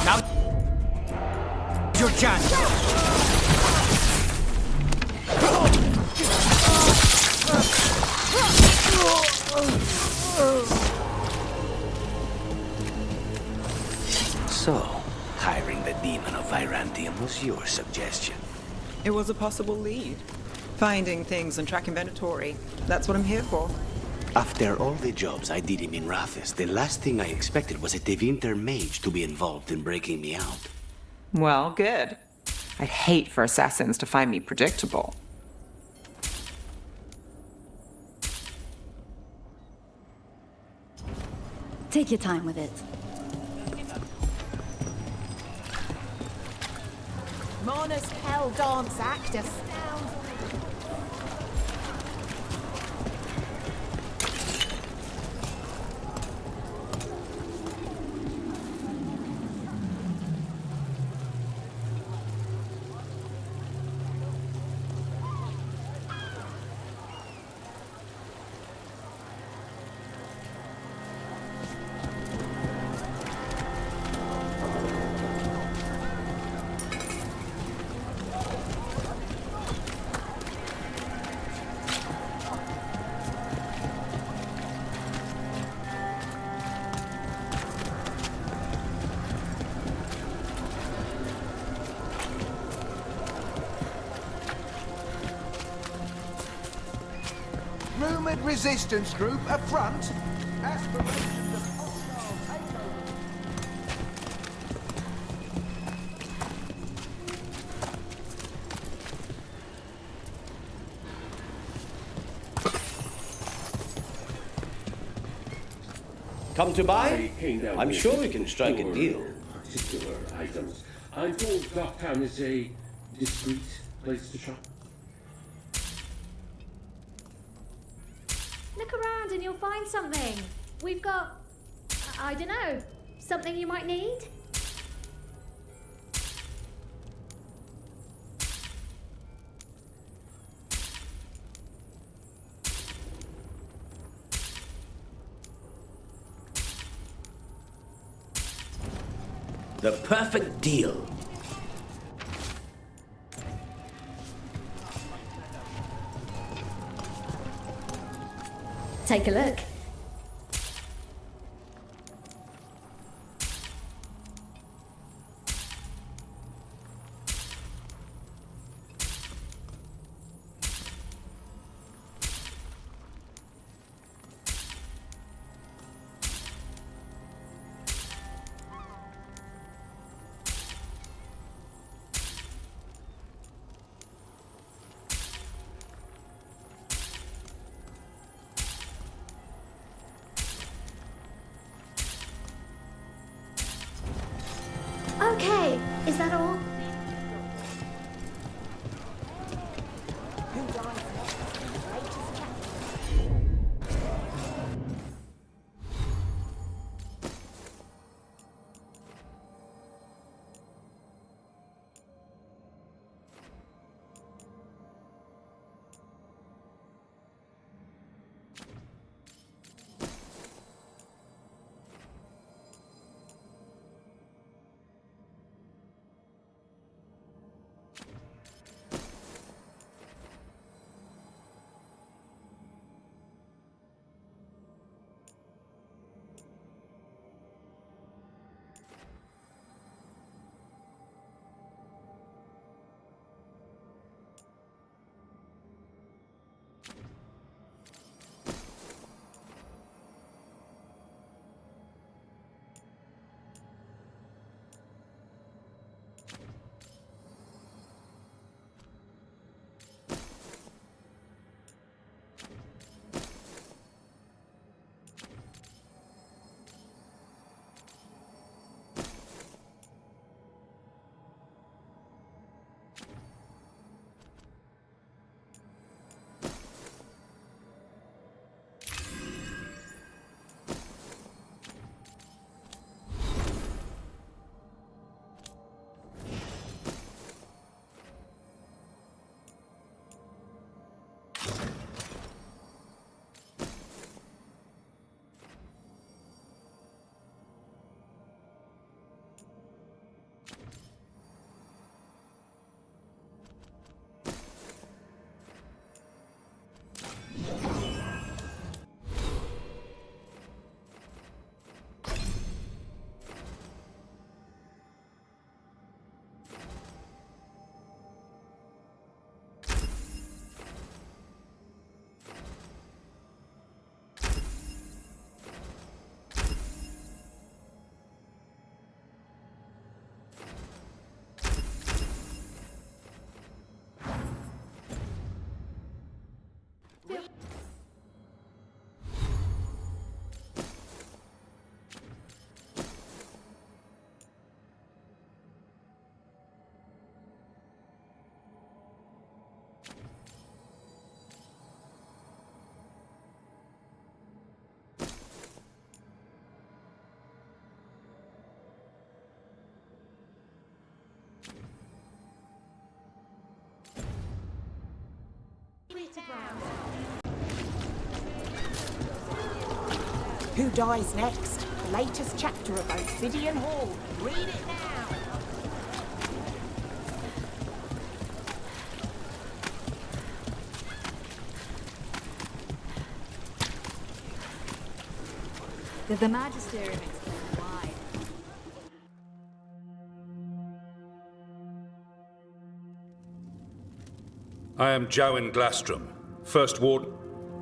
Now, your chance. So, hiring the demon of Virantium was your suggestion. It was a possible lead. Finding things and tracking Venatori. That's what I'm here for. After all the jobs I did in Minrathis, the last thing I expected was a Tevinter mage to be involved in breaking me out. Well, good. I'd hate for assassins to find me predictable. Take your time with it. Mona's hell dance act astounds. rumoured resistance group up front. Aspirations of hostile takeover. Come to buy? I'm sure we can strike a deal. Particular items. I'm told Docktown is a discreet place to shop. Look around and you'll find something. We've got, I don't know, something you might need? The perfect deal. Take a look. Okay, is that all? Who dies next? The latest chapter of Obsidian Hall. Read it now. The Magisterium explains why. I am Jowin Glastrom, First Warden.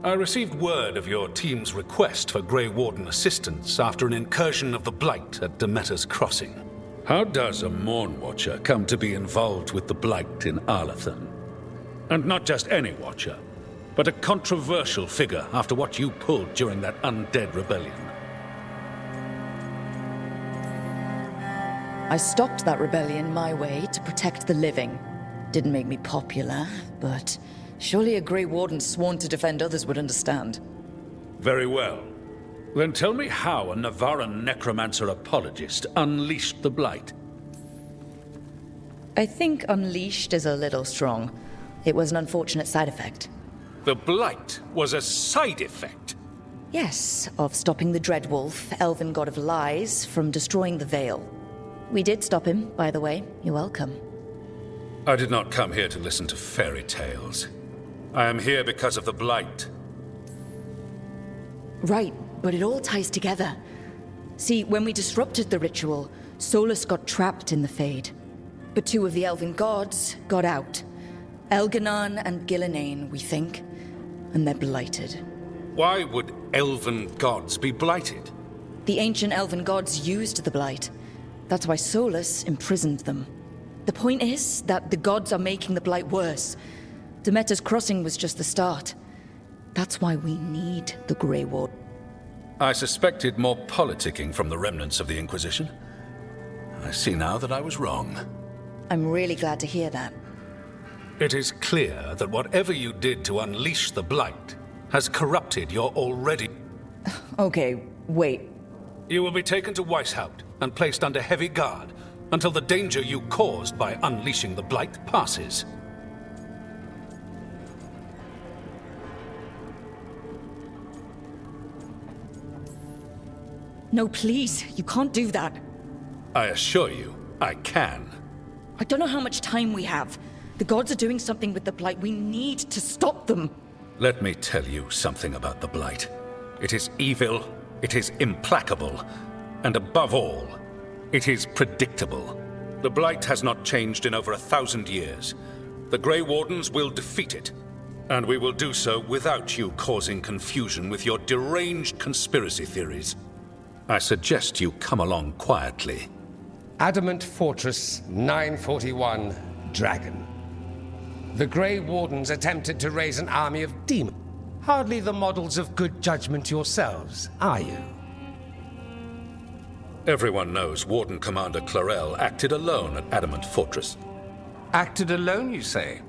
I received word of your team's request for Grey Warden assistance after an incursion of the Blight at Demeter's Crossing. How does a Morn Watcher come to be involved with the Blight in Arlathan? And not just any Watcher, but a controversial figure after what you pulled during that undead rebellion. I stopped that rebellion my way to protect the living. Didn't make me popular, but surely a Grey Warden sworn to defend others would understand. Very well. Then tell me how a Navaran necromancer apologist unleashed the Blight. I think unleashed is a little strong. It was an unfortunate side effect. The Blight was a side effect? Yes, of stopping the Dreadwolf, elven god of lies, from destroying the Veil. We did stop him, by the way. You're welcome. I did not come here to listen to fairy tales. I am here because of the Blight. Right, but it all ties together. See, when we disrupted the ritual, Solus got trapped in the Fade. But two of the elven gods got out. Elganon and Gillenane, we think. And they're blighted. Why would elven gods be blighted? The ancient elven gods used the blight. That's why Solus imprisoned them. The point is that the gods are making the blight worse. Demeter's Crossing was just the start. That's why we need the Grey Ward. I suspected more politicking from the remnants of the Inquisition. I see now that I was wrong. I'm really glad to hear that. It is clear that whatever you did to unleash the Blight has corrupted your already... Okay, wait. You will be taken to Weishaupt and placed under heavy guard until the danger you caused by unleashing the Blight passes. No, please, you can't do that. I assure you, I can. I don't know how much time we have. The gods are doing something with the Blight. We need to stop them. Let me tell you something about the Blight. It is evil, it is implacable, and above all, it is predictable. The Blight has not changed in over 1,000 years. The Grey Wardens will defeat it, and we will do so without you causing confusion with your deranged conspiracy theories. I suggest you come along quietly. Adamant Fortress 941 Dragon. The Grey Wardens attempted to raise an army of demons. Hardly the models of good judgment yourselves, are you? Everyone knows Warden Commander Clarel acted alone at Adamant Fortress. Acted alone, you say?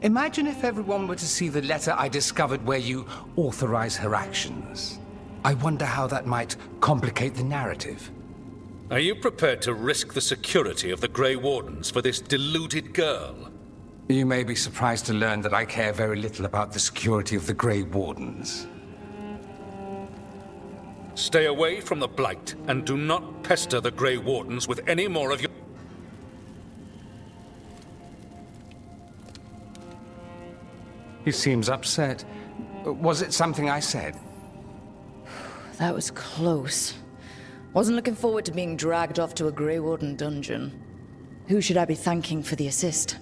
Imagine if everyone were to see the letter I discovered where you authorize her actions. I wonder how that might complicate the narrative. Are you prepared to risk the security of the Grey Wardens for this deluded girl? You may be surprised to learn that I care very little about the security of the Grey Wardens. Stay away from the Blight, and do not pester the Grey Wardens with any more of your... He seems upset. Was it something I said? That was close. Wasn't looking forward to being dragged off to a Grey Warden dungeon. Who should I be thanking for the assist?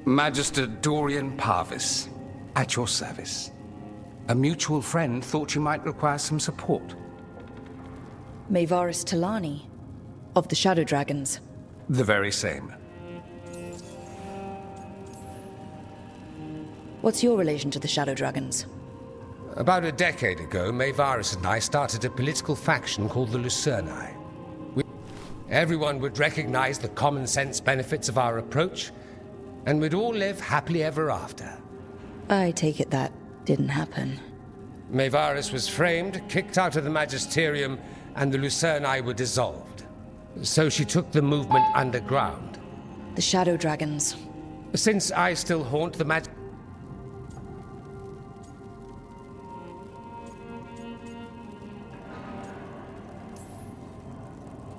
Magister Dorian Parvis, at your service. A mutual friend thought you might require some support. Maevaris Talani, of the Shadow Dragons. The very same. What's your relation to the Shadow Dragons? About a decade ago, Maevaris and I started a political faction called the Lucerni. Everyone would recognize the common sense benefits of our approach, and we'd all live happily ever after. I take it that didn't happen. Maevaris was framed, kicked out of the Magisterium, and the Lucerni were dissolved. So she took the movement underground. The Shadow Dragons. Since I still haunt the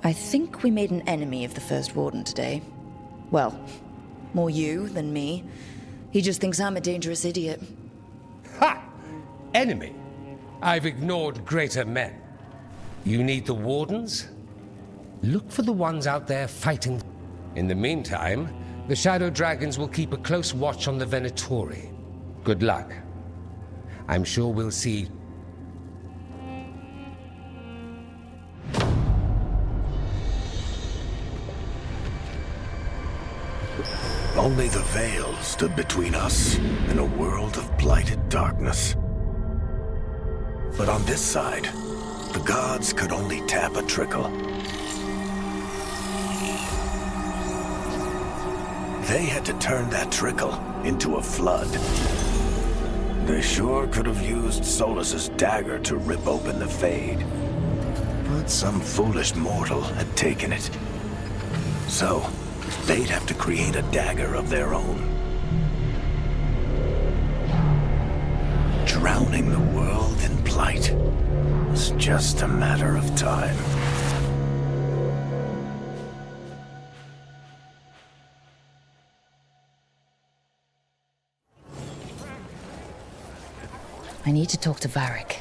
I think we made an enemy of the First Warden today. Well, more you than me. He just thinks I'm a dangerous idiot. Ha! Enemy? I've ignored greater men. You need the Wardens? Look for the ones out there fighting. In the meantime, the Shadow Dragons will keep a close watch on the Venatori. Good luck. I'm sure we'll see. Only the veil stood between us and a world of blighted darkness. But on this side, the gods could only tap a trickle. They had to turn that trickle into a flood. They sure could have used Solus's dagger to rip open the Fade. But some foolish mortal had taken it. So, they'd have to create a dagger of their own. Drowning the world in blight was just a matter of time. I need to talk to Varric.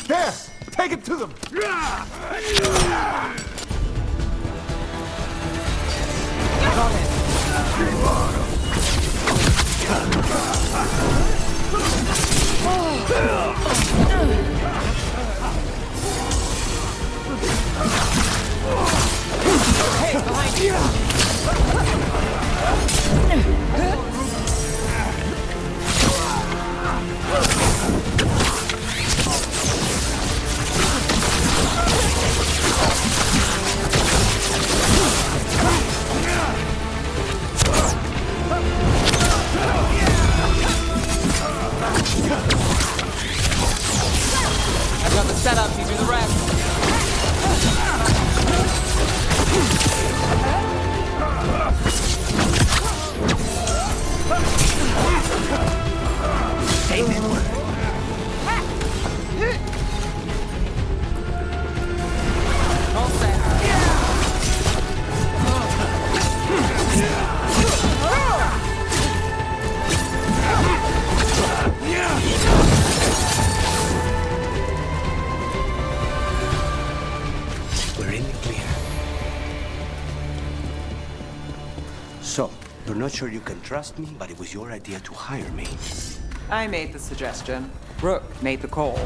There! Take it to them! Hey, behind you! I got the setup, you do the rest. All set. We're in the clear. So, you're not sure you can trust me, but it was your idea to hire me. I made the suggestion. Rook made the call.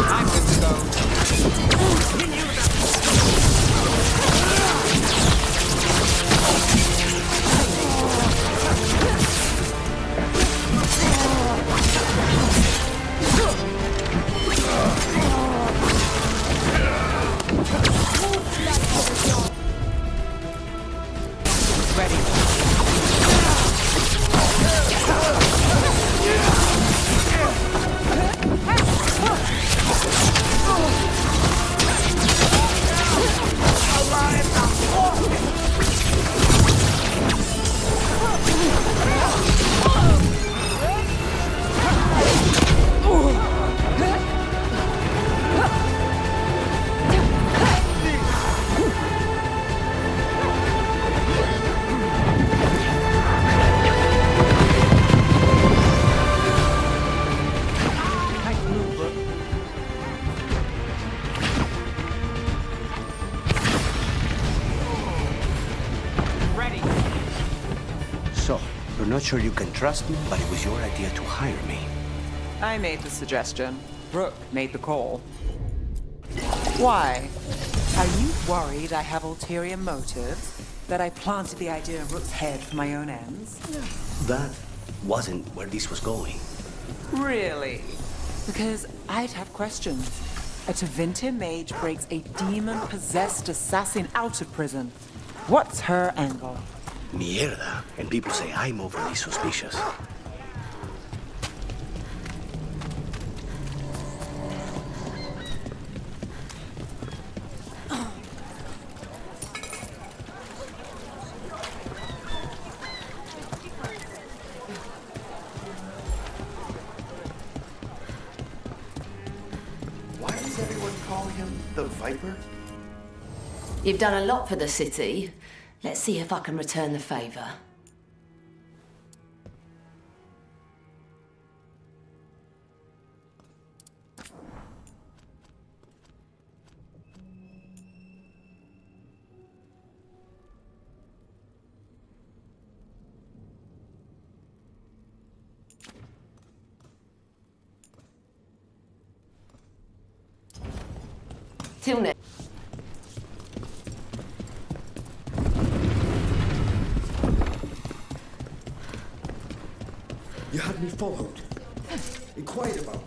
I'm good to go. Not sure you can trust me, but it was your idea to hire me. I made the suggestion. Rook made the call. Why? Are you worried I have ulterior motives? That I planted the idea of Rook's head for my own ends? That wasn't where this was going. Really? Because I'd have questions. A Tevinter mage breaks a demon-possessed assassin out of prison. What's her angle? Mierda. And people say I'm overly suspicious. sniper? You've done a lot for the city. Let's see if I can return the favor. Till next. You had me followed. Inquired about me.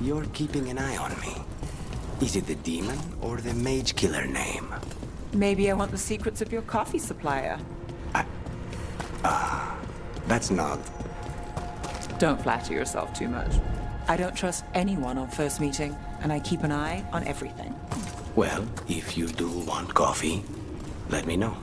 You're keeping an eye on me. Is it the demon or the mage killer name? Maybe I want the secrets of your coffee supplier. That's not... Don't flatter yourself too much. I don't trust anyone on first meeting, and I keep an eye on everything. Well, if you do want coffee, let me know.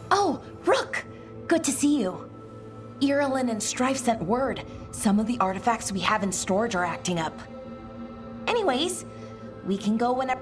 Oh, Rook! Good to see you. Irilyn and Strife sent word. Some of the artifacts we have in storage are acting up. Anyways, we can go whenever...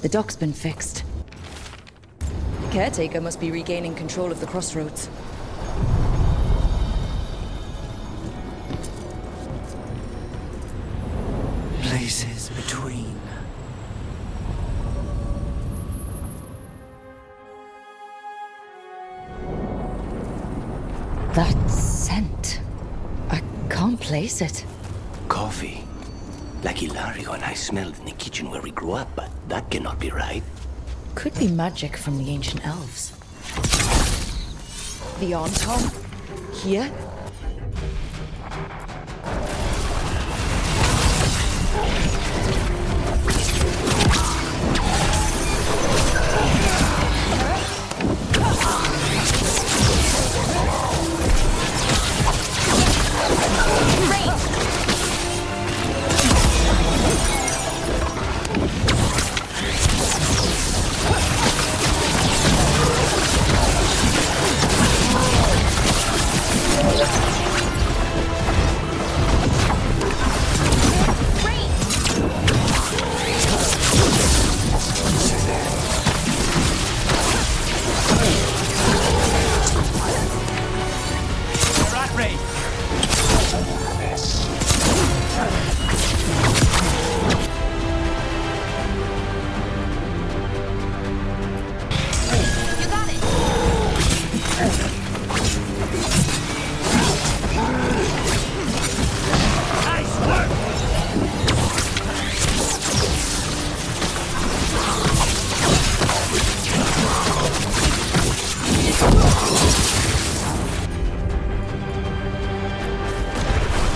The dock's been fixed. The caretaker must be regaining control of the crossroads. Places between. That scent. I can't place it. Coffee. Like Ilario and I smelled in the kitchen where we grew up, but that cannot be right. Could be magic from the ancient elves. The Arntom? Here?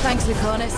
Thanks, Lucanus.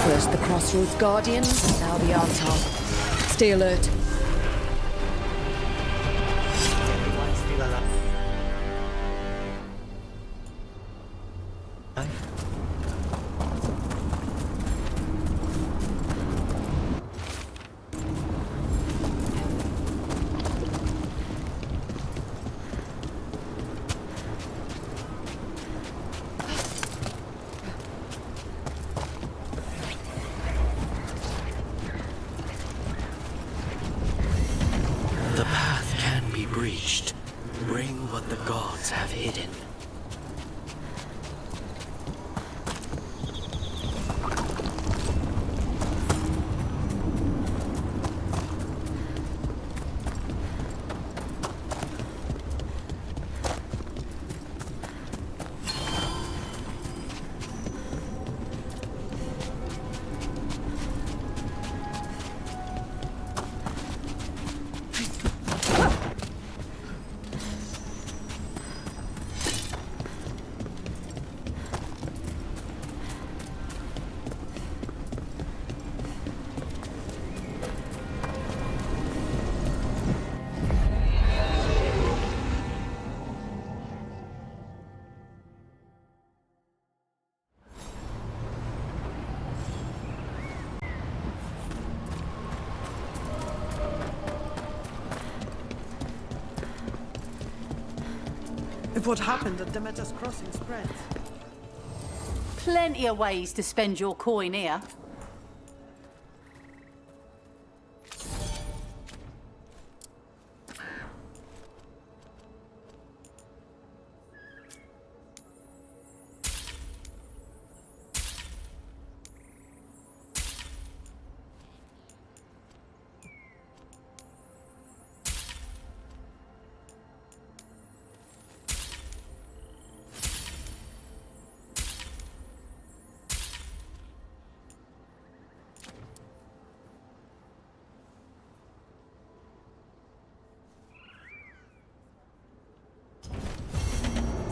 First the Crossroads Guardians, and now the Arntom. Stay alert. The path can be breached. Bring what the gods have hidden. If what happened at Demeter's Crossing spreads. Plenty of ways to spend your coin here.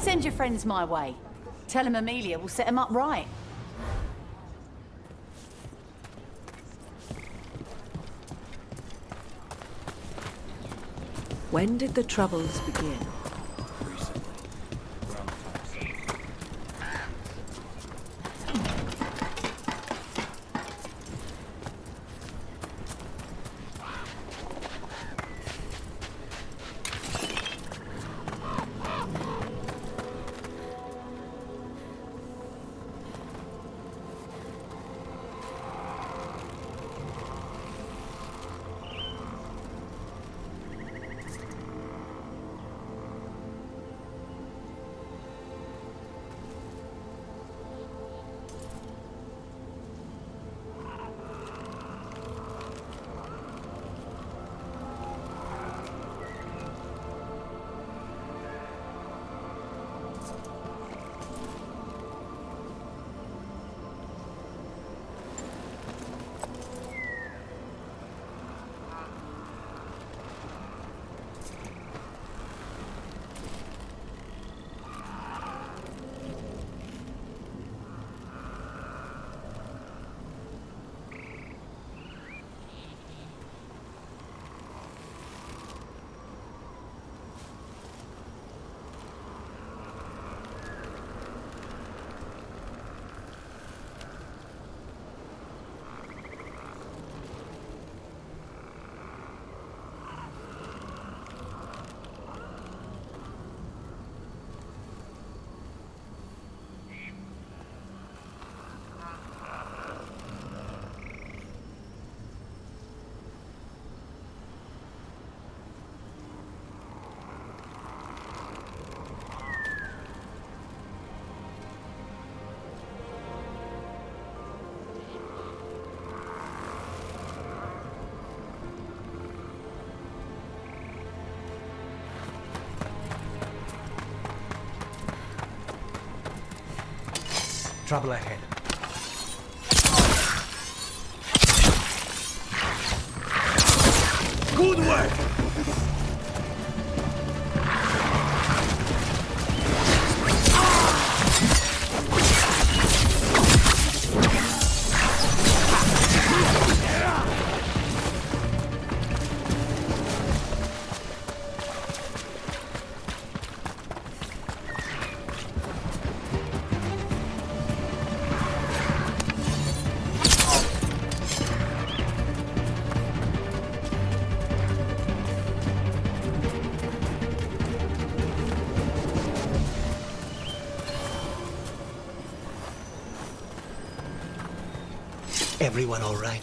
Send your friends my way. Tell them Amelia will set them up right. When did the troubles begin? Trouble ahead. Good work! Everyone all right?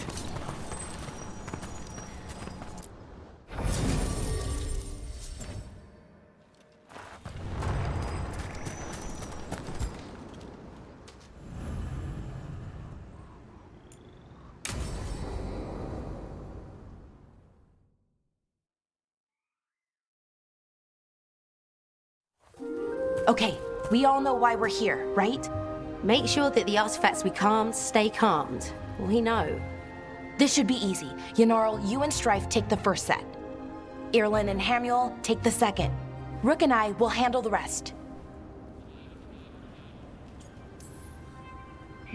Okay, we all know why we're here, right? Make sure that the artifacts we calmed stay calmed. We know. This should be easy. Yanarl, you and Strife take the first set. Irlin and Hamuel take the second. Rook and I will handle the rest.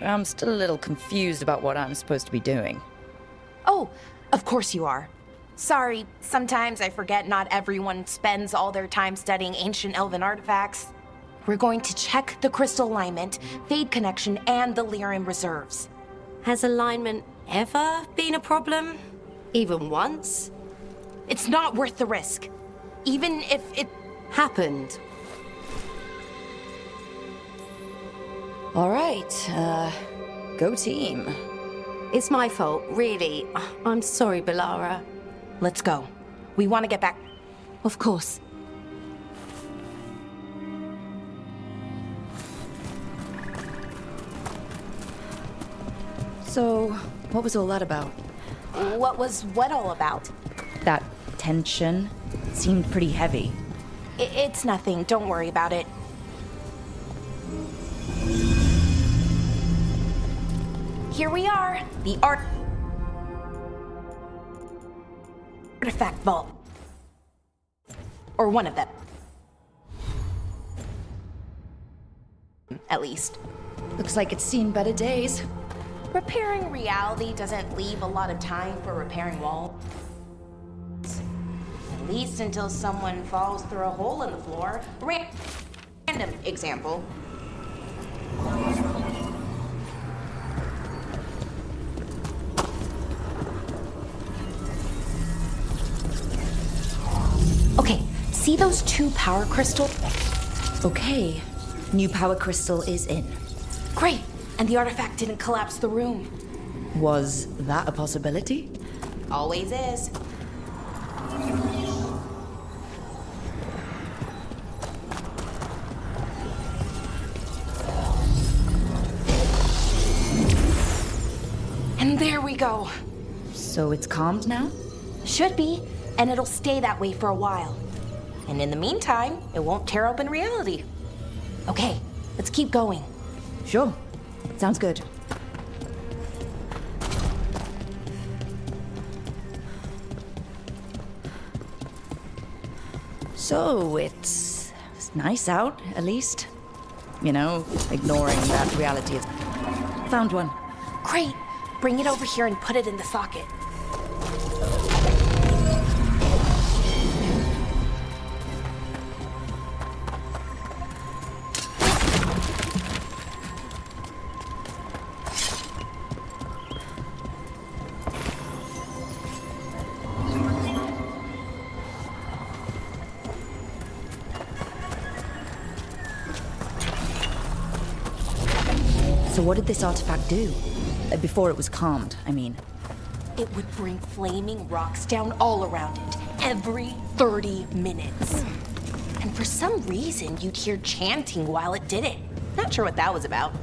I'm still a little confused about what I'm supposed to be doing. Oh, of course you are. Sorry, sometimes I forget not everyone spends all their time studying ancient elven artifacts. We're going to check the crystal alignment, fade connection, and the lyrium reserves. Has alignment ever been a problem? Even once? It's not worth the risk. Even if it happened. All right, go team. It's my fault, really. I'm sorry, Balara. Let's go. We want to get back. Of course. So, what was all that about? What was what all about? That tension seemed pretty heavy. It's nothing. Don't worry about it. Here we are. The artifact vault. Or one of them. at least. Looks like it's seen better days. Repairing reality doesn't leave a lot of time for repairing walls. At least until someone falls through a hole in the floor. Random example. Okay, see those 2 power crystals? Okay, new power crystal is in. Great, and the artifact didn't collapse the room. Was that a possibility? Always is. And there we go. So it's calmed now? Should be, and it'll stay that way for a while. And in the meantime, it won't tear open reality. Okay, let's keep going. Sure. Sounds good. So it's nice out, at least. You know, ignoring that reality is... Found one. Great. Bring it over here and put it in the socket. So what did this artifact do? Before it was calmed, I mean. It would bring flaming rocks down all around it, every 30 minutes. And for some reason, you'd hear chanting while it did it. Not sure what that was about.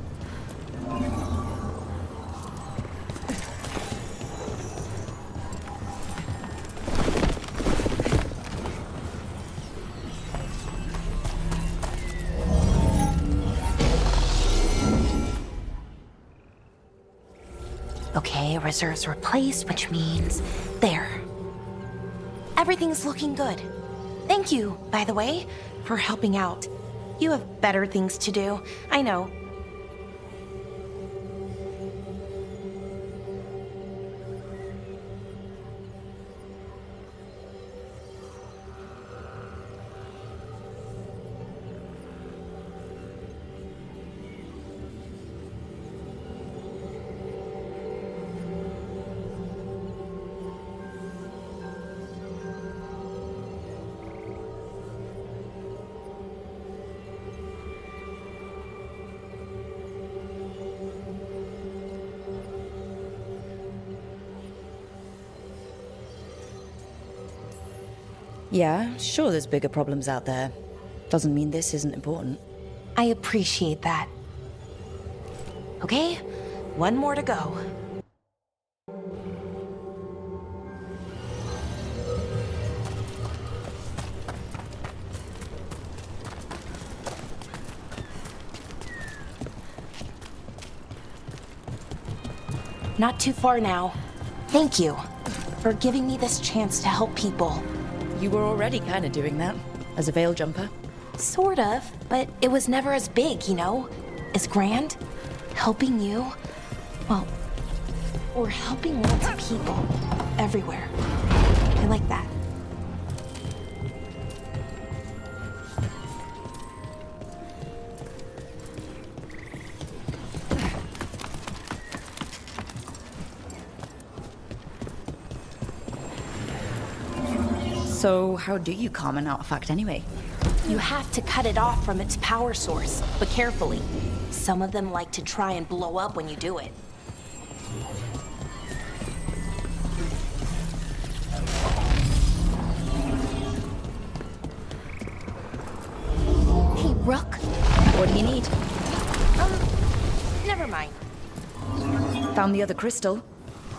Okay, reserves replaced, which means there. Everything's looking good. Thank you, by the way, for helping out. You have better things to do, I know. Yeah, sure there's bigger problems out there. Doesn't mean this isn't important. I appreciate that. Okay, one more to go. Not too far now. Thank you for giving me this chance to help people. You were already kind of doing that, as a veil jumper. Sort of, but it was never as big, you know? As grand. Helping you, well, or helping lots of people everywhere. I like that. So how do you calm an artifact anyway? You have to cut it off from its power source, but carefully. Some of them like to try and blow up when you do it. Hey, Rook. What do you need? Never mind. Found the other crystal.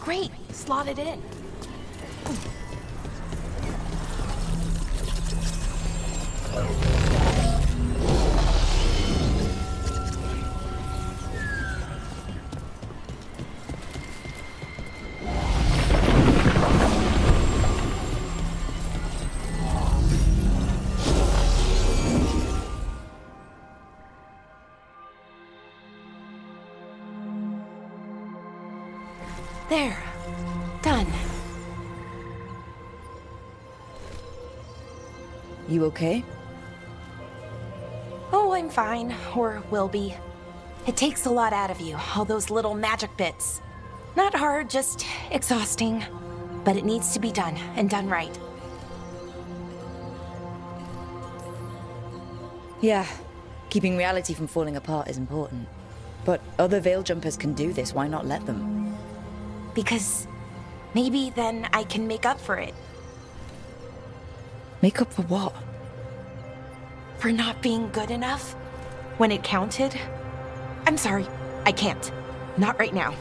Great, slot it in. There. Done. You okay? Oh, I'm fine. Or will be. It takes a lot out of you, all those little magic bits. Not hard, just exhausting. But it needs to be done, and done right. Yeah, keeping reality from falling apart is important. But other veil jumpers can do this, why not let them? Because maybe then I can make up for it. Make up for what? For not being good enough when it counted. I'm sorry, I can't. Not right now.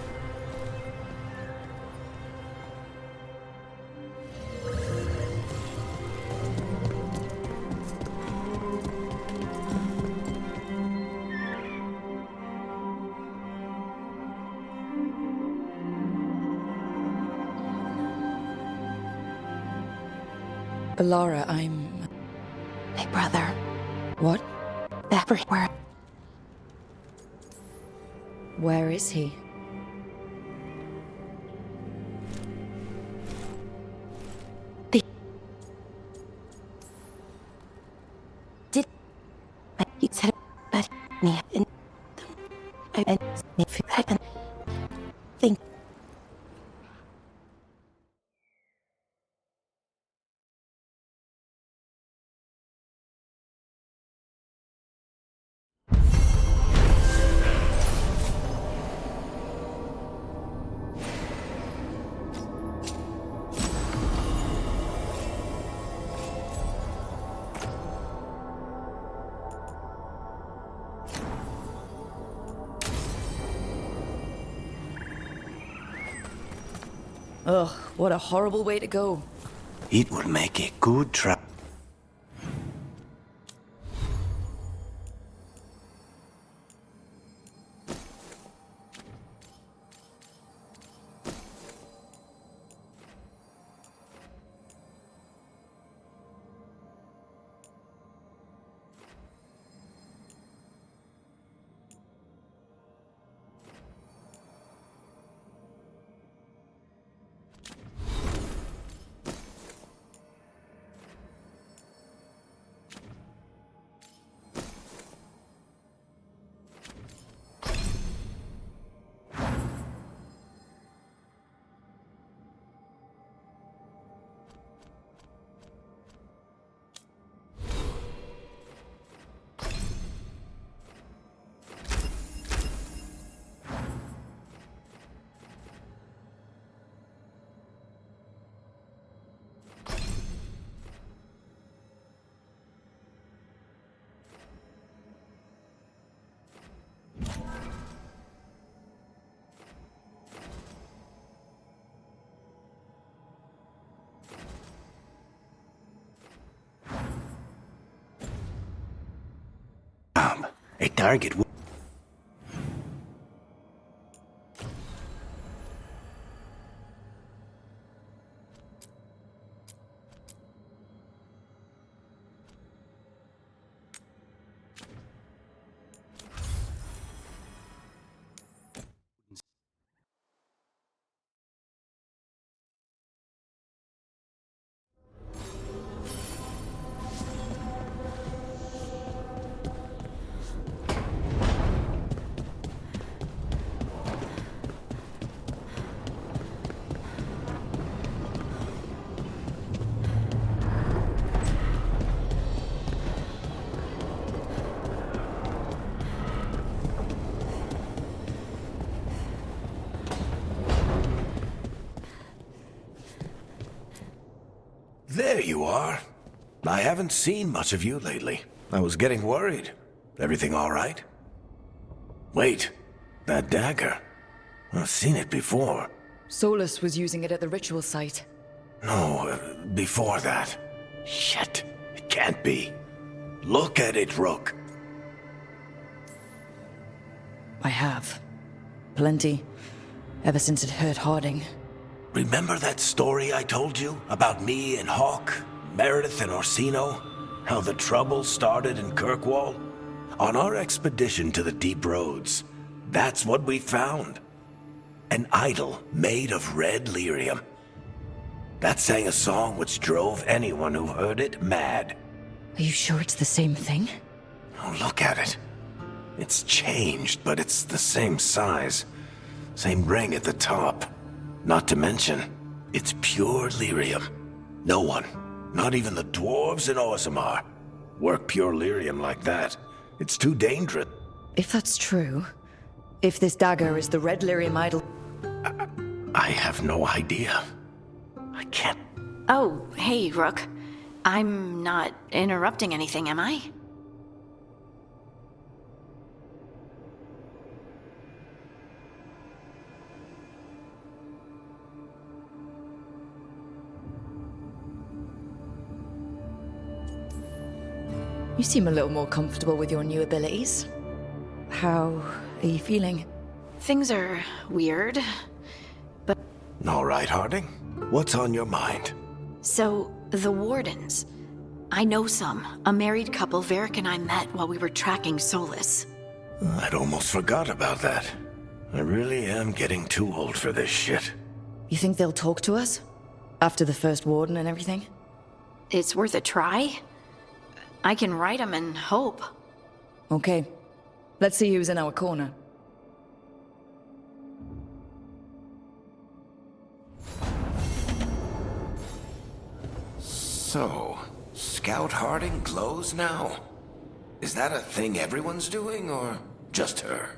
Alara, I'm... My brother. What? Everywhere. Where is he? You said but me and think. Ugh, what a horrible way to go. It will make a good trap. A target. There you are. I haven't seen much of you lately. I was getting worried. Everything all right? Wait, that dagger. I've seen it before. Solus was using it at the ritual site. No, before that. Shit, it can't be. Look at it, Rook. I have. Plenty. Ever since it hurt Harding. Remember that story I told you about me and Hawk, Meredith and Orsino? How the trouble started in Kirkwall? On our expedition to the deep roads, that's what we found. An idol made of red lyrium. That sang a song which drove anyone who heard it mad. Are you sure it's the same thing? Oh, look at it. It's changed, but it's the same size. Same ring at the top. Not to mention, it's pure lyrium. No one, not even the dwarves in Orzammar, work pure lyrium like that. It's too dangerous. If that's true, if this dagger is the red lyrium idol... I have no idea. I can't... Oh, hey, Rook. I'm not interrupting anything, am I? You seem a little more comfortable with your new abilities. How are you feeling? Things are weird, but... All right, Harding. What's on your mind? So, the Wardens. I know some. A married couple Varric and I met while we were tracking Solus. I'd almost forgot about that. I really am getting too old for this shit. You think they'll talk to us? After the first Warden and everything? It's worth a try. I can write them and hope. Okay. Let's see who's in our corner. So, Scout Harding glows now? Is that a thing everyone's doing, or just her?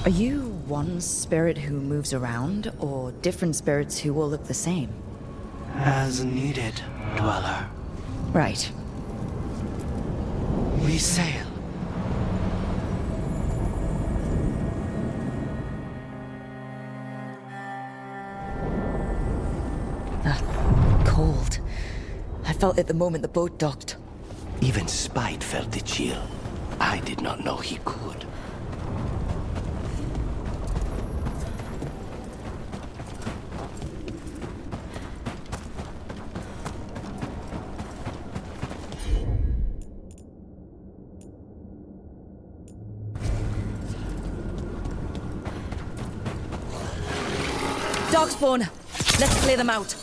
Are you one spirit who moves around, or different spirits who all look the same? As needed, Dweller. Right. We sail. That cold. I felt it the moment the boat docked. Even Spite felt the chill. I did not know he could. Darkspawn, let's clear them out.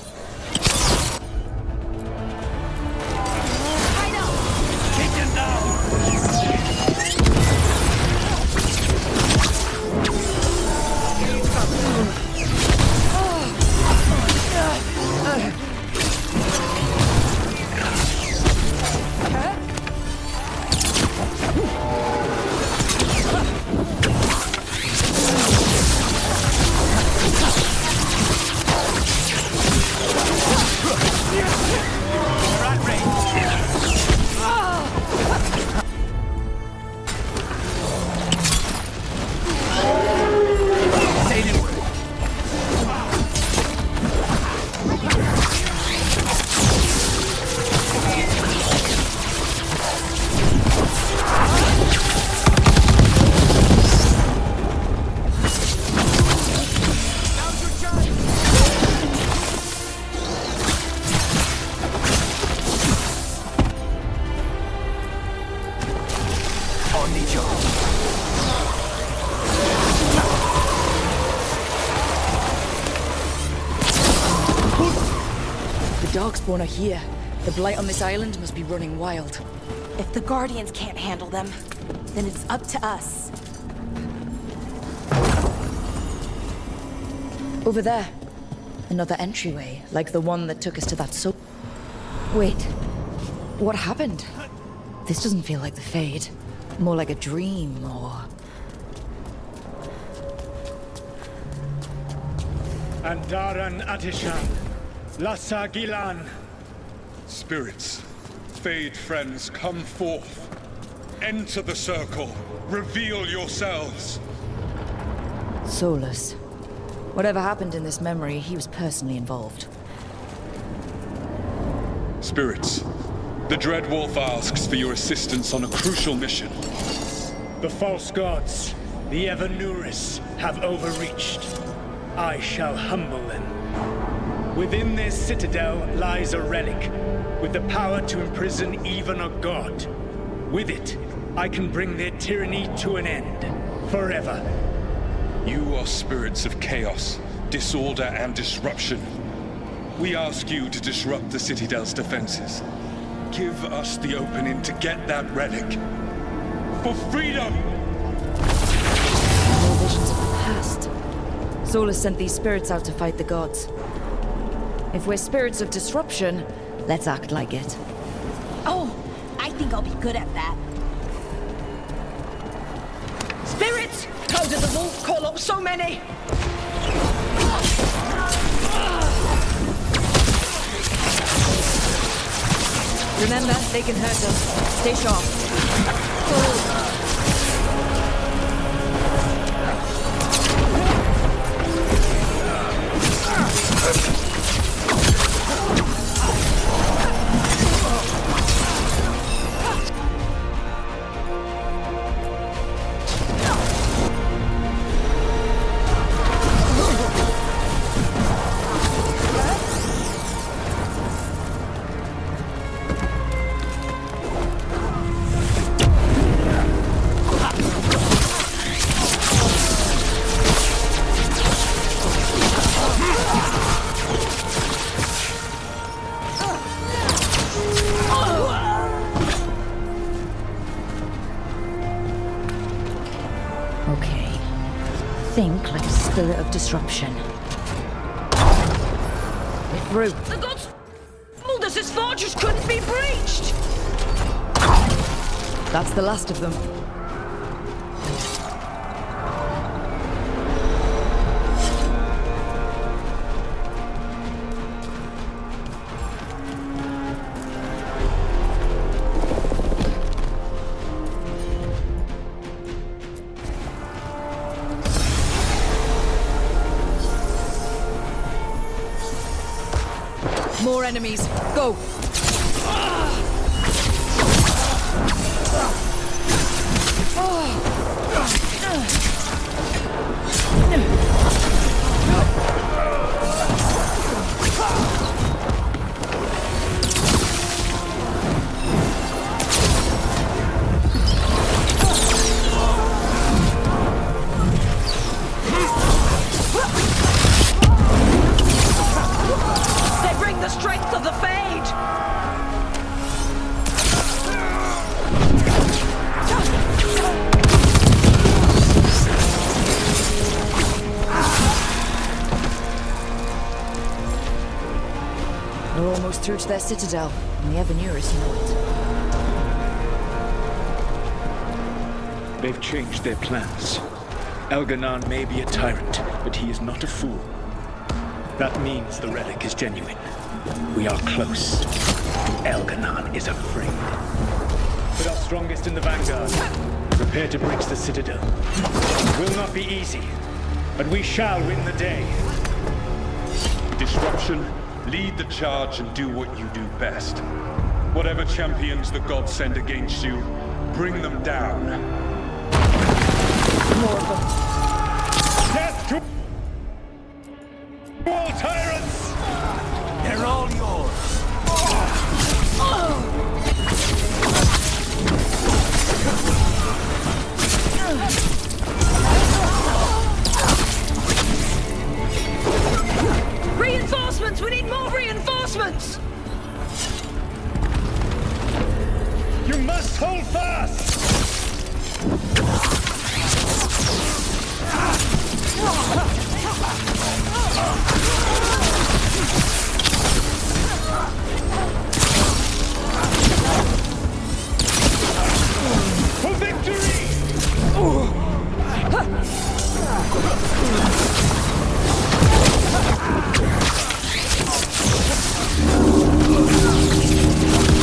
Darkspawn are here. The blight on this island must be running wild. If the Guardians can't handle them, then it's up to us. Over there. Another entryway, like the one that took us to that Wait. What happened? This doesn't feel like the Fade. More like a dream, or... Andaran Atishan. Lassa Gilan. Spirits, Fade friends, come forth. Enter the circle. Reveal yourselves. Solus. Whatever happened in this memory, he was personally involved. Spirits, the Dread Wolf asks for your assistance on a crucial mission. The false gods, the Evanuris, have overreached. I shall humble them. Within this citadel lies a relic, with the power to imprison even a god. With it, I can bring their tyranny to an end, forever. You are spirits of chaos, disorder, and disruption. We ask you to disrupt the citadel's defenses. Give us the opening to get that relic. For freedom! More visions of the past. Solus sent these spirits out to fight the gods. If we're spirits of disruption, let's act like it. Oh, I think I'll be good at that. Spirits! How did the wolf call up so many? Remember, they can hurt us. Stay sharp. Think like a spirit of disruption. We're through. The gods... Muldus' fortress couldn't be breached! That's the last of them. More enemies. Go! almost through to their citadel, and the Evanurus know it. They've changed their plans. Elganon may be a tyrant, but he is not a fool. That means the relic is genuine. We are close. Elganon is afraid. Put our strongest in the vanguard. Prepare to breach the citadel. It will not be easy, but we shall win the day. Disruption, lead the charge and do what you do best. Whatever champions the gods send against you, bring them down. More of them. Death to all tyrants! They're all yours. Reinforcements! We need more reinforcements! You must hold fast! For victory!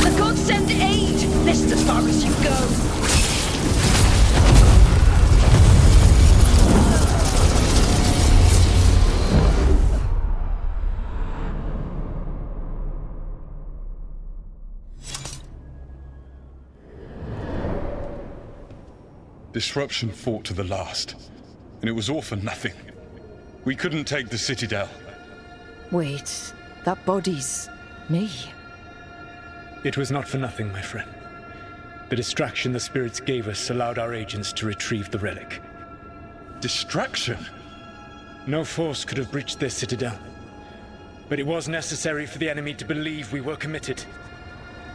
The gods send aid! This is as far as you go! Disruption fought to the last, and it was all for nothing. We couldn't take the Citadel. Wait, that body's me. It was not for nothing, my friend. The distraction the spirits gave us allowed our agents to retrieve the relic. Distraction? No force could have breached this citadel. But it was necessary for the enemy to believe we were committed.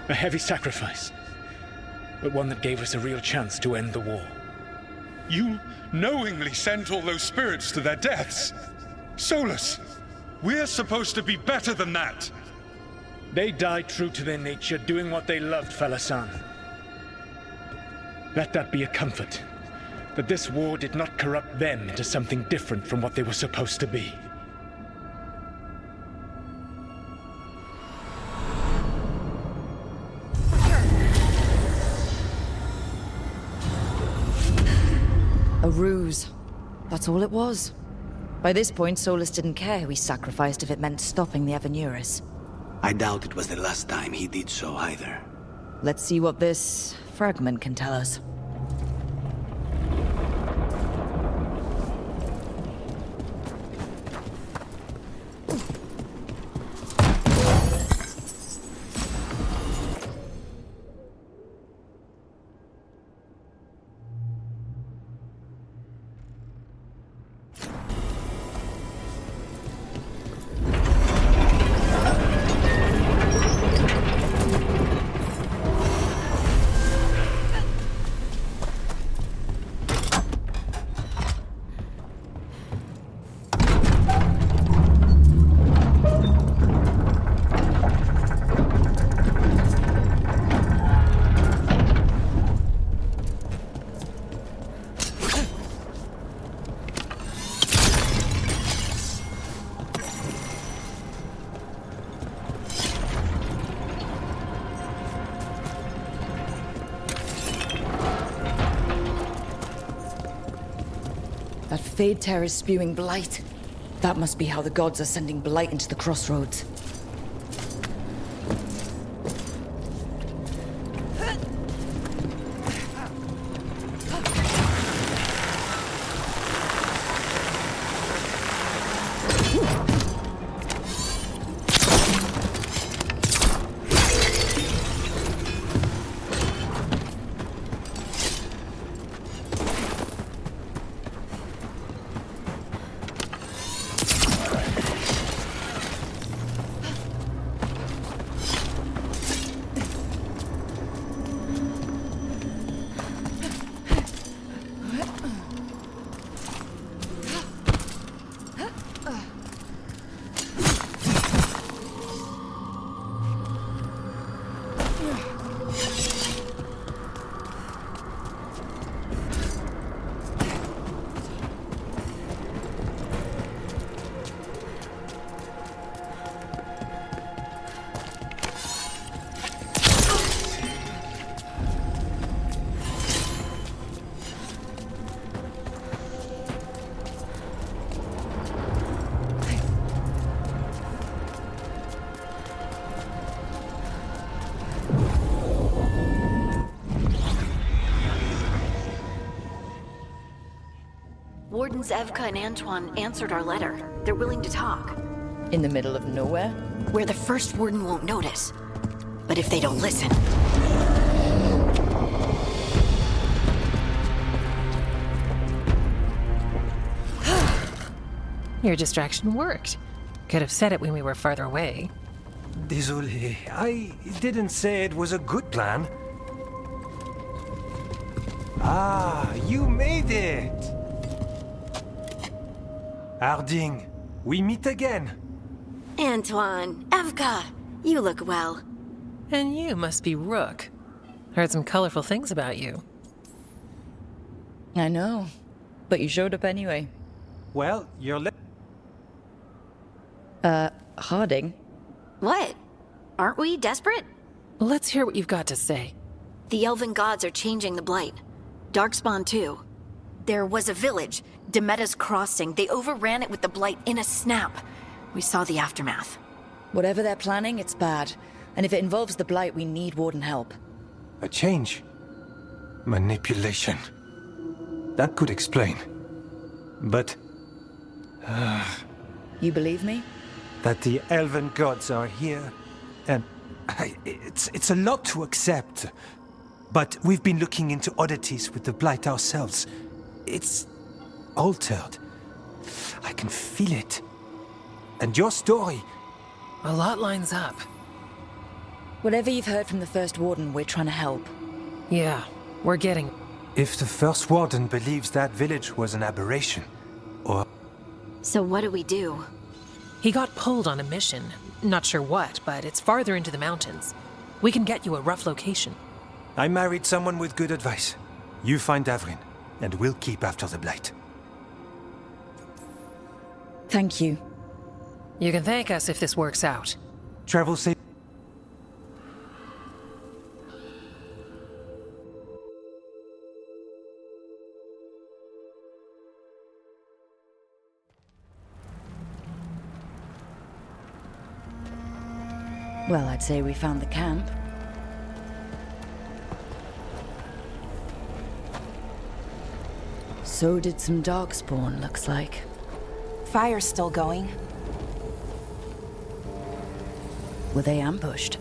A heavy sacrifice, but one that gave us a real chance to end the war. You knowingly sent all those spirits to their deaths? Solus, we're supposed to be better than that! They died true to their nature, doing what they loved, Falasan. Let that be a comfort, that this war did not corrupt them into something different from what they were supposed to be. A ruse. That's all it was. By this point, Solus didn't care who he sacrificed if it meant stopping the Evanurus. I doubt it was the last time he did so either. Let's see what this fragment can tell us. That Fade Tear is spewing blight. That must be how the gods are sending blight into the crossroads. Wardens Evka and Antoine answered our letter. They're willing to talk. In the middle of nowhere? Where the first warden won't notice. But if they don't listen... Your distraction worked. Could have said it when we were farther away. Désolé, I didn't say it was a good plan. Ah, you made it! Harding, we meet again. Antoine, Evka, you look well. And you must be Rook. Heard some colorful things about you. I know, but you showed up anyway. Well, you're Harding? What? Aren't we desperate? Let's hear what you've got to say. The elven gods are changing the blight. Darkspawn too. There was a village, Demeter's Crossing. They overran it with the blight in a snap. We saw the aftermath. Whatever they're planning, it's bad. And if it involves the blight, we need warden help. a change. Manipulation. That could explain. But... You believe me? That the elven gods are here, and it's a lot to accept. But we've been looking into oddities with the blight ourselves. It's altered. I can feel it. And your story... A lot lines up. Whatever you've heard from the First Warden, we're trying to help. Yeah, we're getting... If the First Warden believes that village was an aberration, or... So what do we do? He got pulled on a mission. Not sure what, but it's farther into the mountains. We can get you a rough location. I married someone with good advice. You find Davrin, and we'll keep after the blight. Thank you. You can thank us if this works out. Travel safe. Well, I'd say we found the camp. So did some Darkspawn, looks like. Fire's still going. Were they ambushed?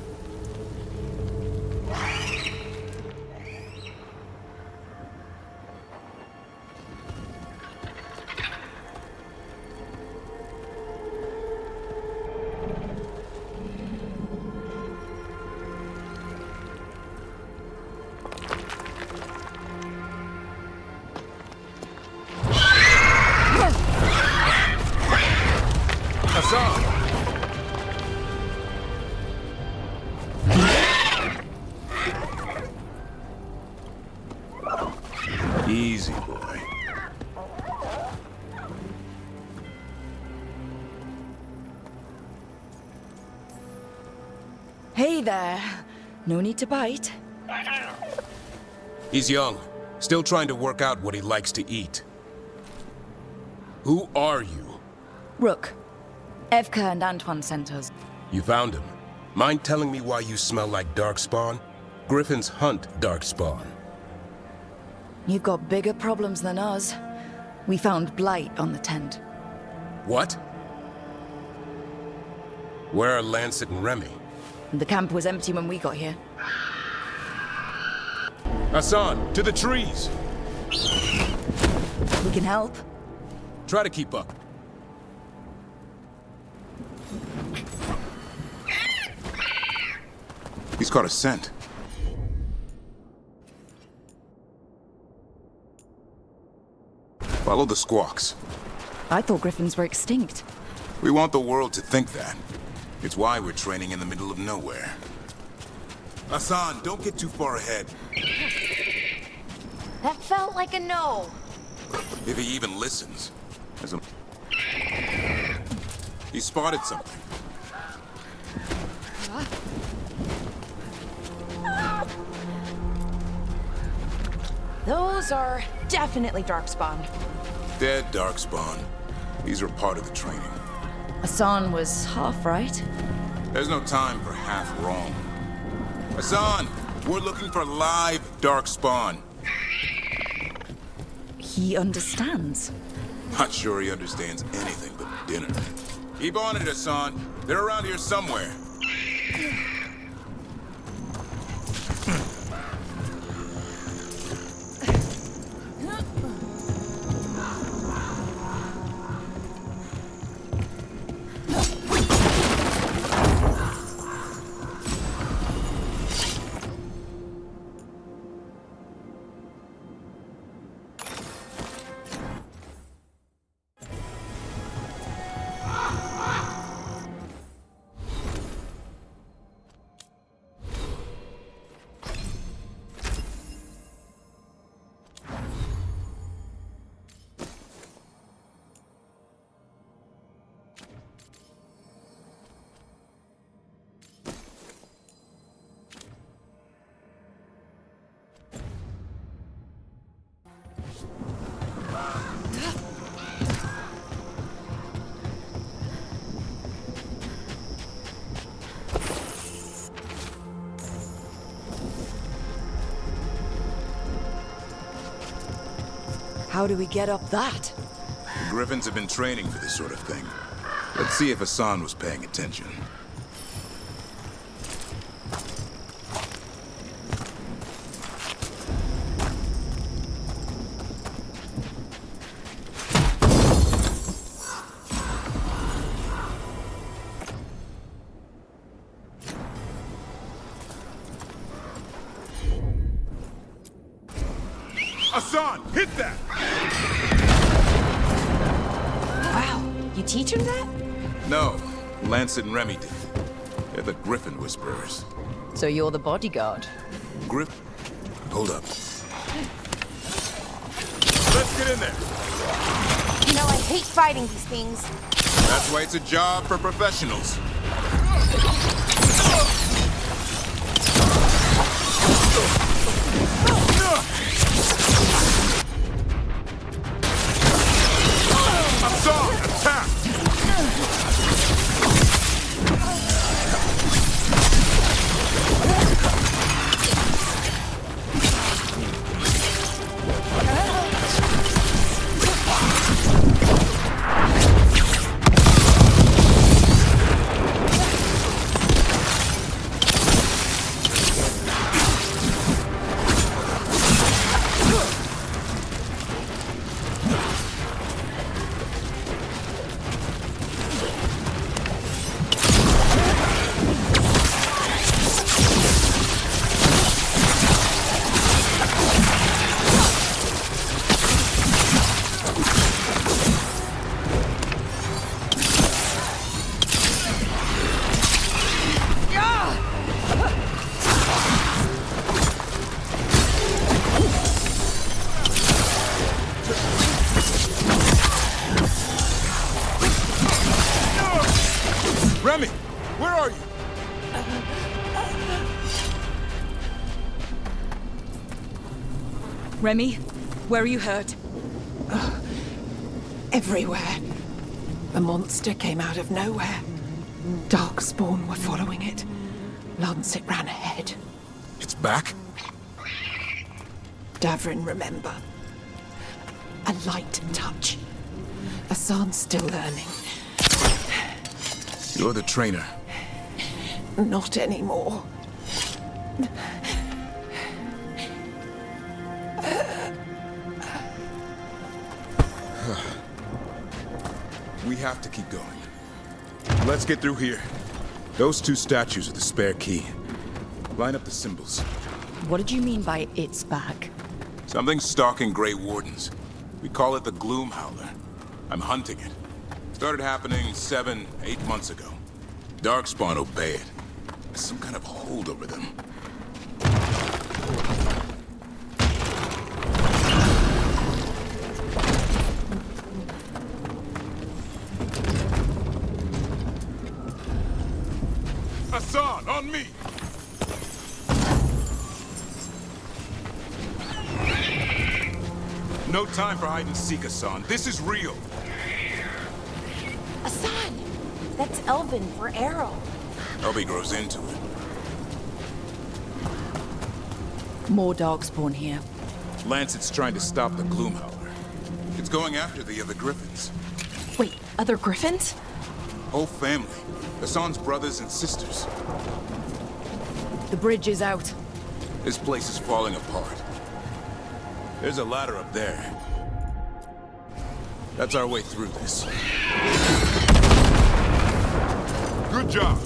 Easy, boy. Hey there. No need to bite. He's young, still trying to work out what he likes to eat. Who are you? Rook. Evka and Antoine sent us. You found him. Mind telling me why you smell like Darkspawn? Griffins hunt Darkspawn. You've got bigger problems than us. We found blight on the tent. What? Where are Lancet and Remy? The camp was empty when we got here. Hassan, to the trees! We can help. Try to keep up. He's caught a scent. Follow the squawks. I thought griffins were extinct. We want the world to think that. It's why we're training in the middle of nowhere. Hassan, don't get too far ahead. That felt like a no. If he even listens. He spotted something. Those are definitely Darkspawn. Dead Darkspawn. These are part of the training. Hassan was half right. There's no time for half wrong. Hassan, we're looking for live Darkspawn. He understands. Not sure he understands anything but dinner. Keep on it, Hassan. They're around here somewhere. How do we get up that? The Griffins have been training for this sort of thing. Let's see if Hassan was paying attention. Hassan, hit that! Wow, you teach him that? No, Lance and Remy did. They're the Griffin Whisperers. So you're the bodyguard? Hold up. Let's get in there. You know, I hate fighting these things. That's why it's a job for professionals. Hassan, attack! Remy, where are you? Remy, where are you hurt? Everywhere. The monster came out of nowhere. Darkspawn were following it. Lancet ran ahead. It's back? Davrin, remember. A light touch. Hassan's still learning. You're the trainer. Not anymore. We have to keep going. Let's get through here. Those two statues are the spare key. Line up the symbols. What did you mean by it's back? Something's stalking Grey Wardens. We call it the Gloom Howler. I'm hunting it. Started happening 7, 8 months ago. Darkspawn obey it. There's some kind of hold over them. Hassan, on me! No time for hide and seek, Hassan. This is real. Hassan! That's Elven for arrow. Elby grows into it. More Darkspawn here. Lancet's trying to stop the Gloomhowler. It's going after the other griffins. Wait, other griffins? Whole family. Hassan's brothers and sisters. The bridge is out. This place is falling apart. There's a ladder up there. That's our way through this. Good job.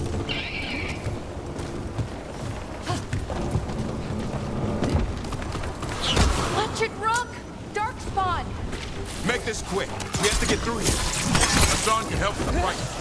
Electric rock! Darkspawn! Make this quick. We have to get through here. Hassan can help with the fight.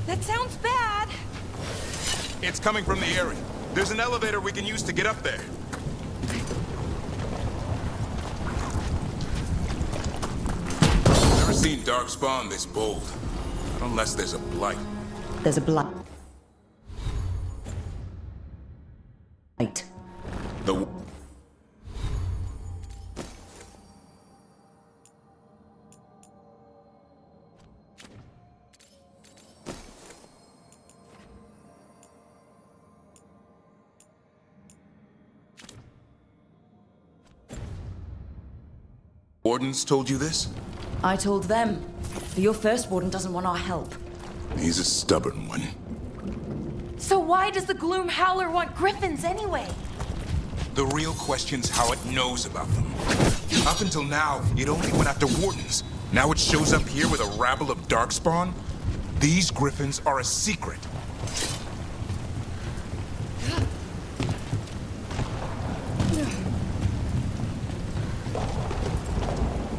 That sounds bad. It's coming from the area. There's an elevator we can use to get up there. Never seen Darkspawn this bold. Unless there's a blight. There's a blight. The... Wardens told you this? I told them. But your first warden doesn't want our help. He's a stubborn one. So why does the Gloom Howler want griffins anyway? The real question's how it knows about them. Up until now, it only went after wardens. Now it shows up here with a rabble of darkspawn? These griffins are a secret.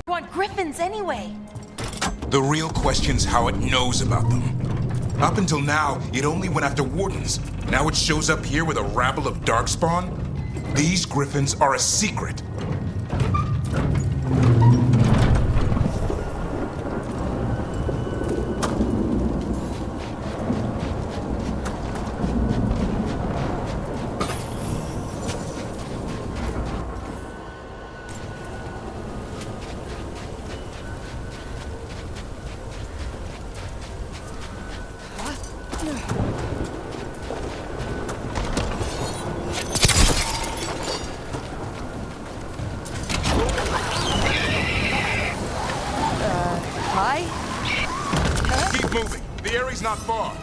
Want griffins anyway? The real question's how it knows about them. Up until now, it only went after wardens. Now it shows up here with a rabble of darkspawn? These griffins are a secret. Keep moving. The area's not far.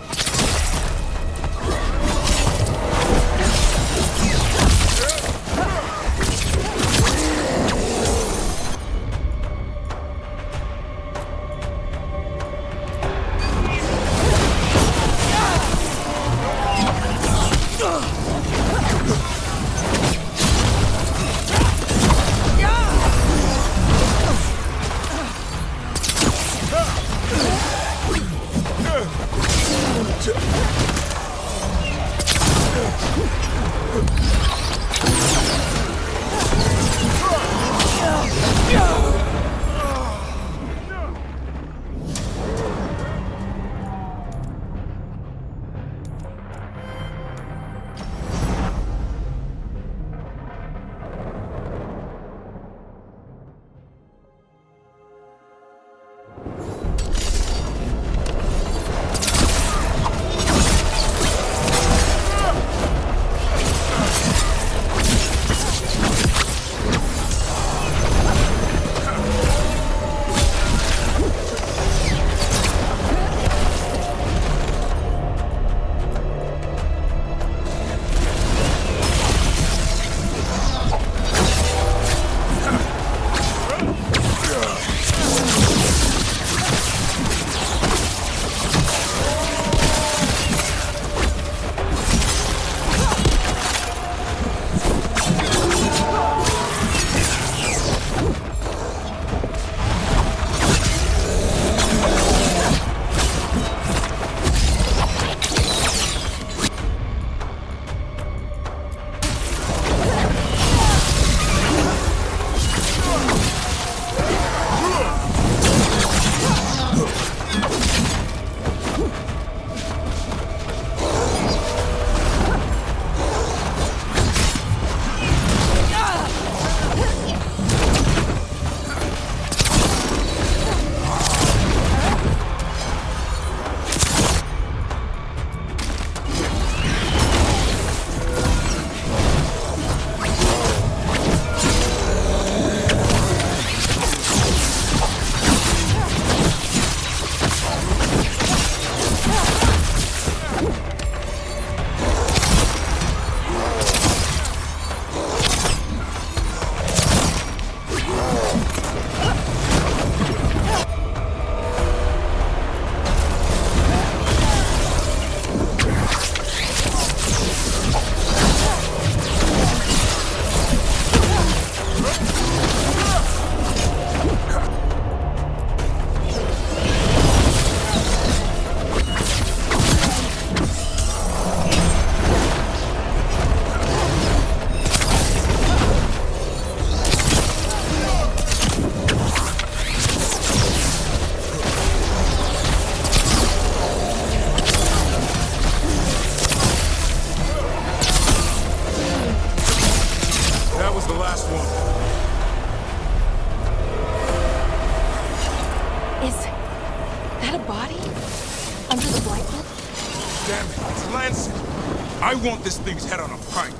I want this thing's head on a pike.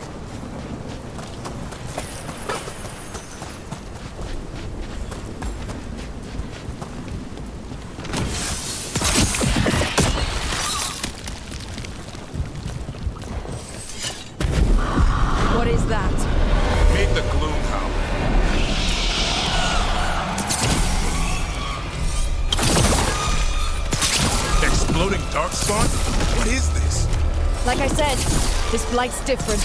that? Meet the Gloom Howler. Exploding Darkspawn? What is this? Like I said, this blight's different.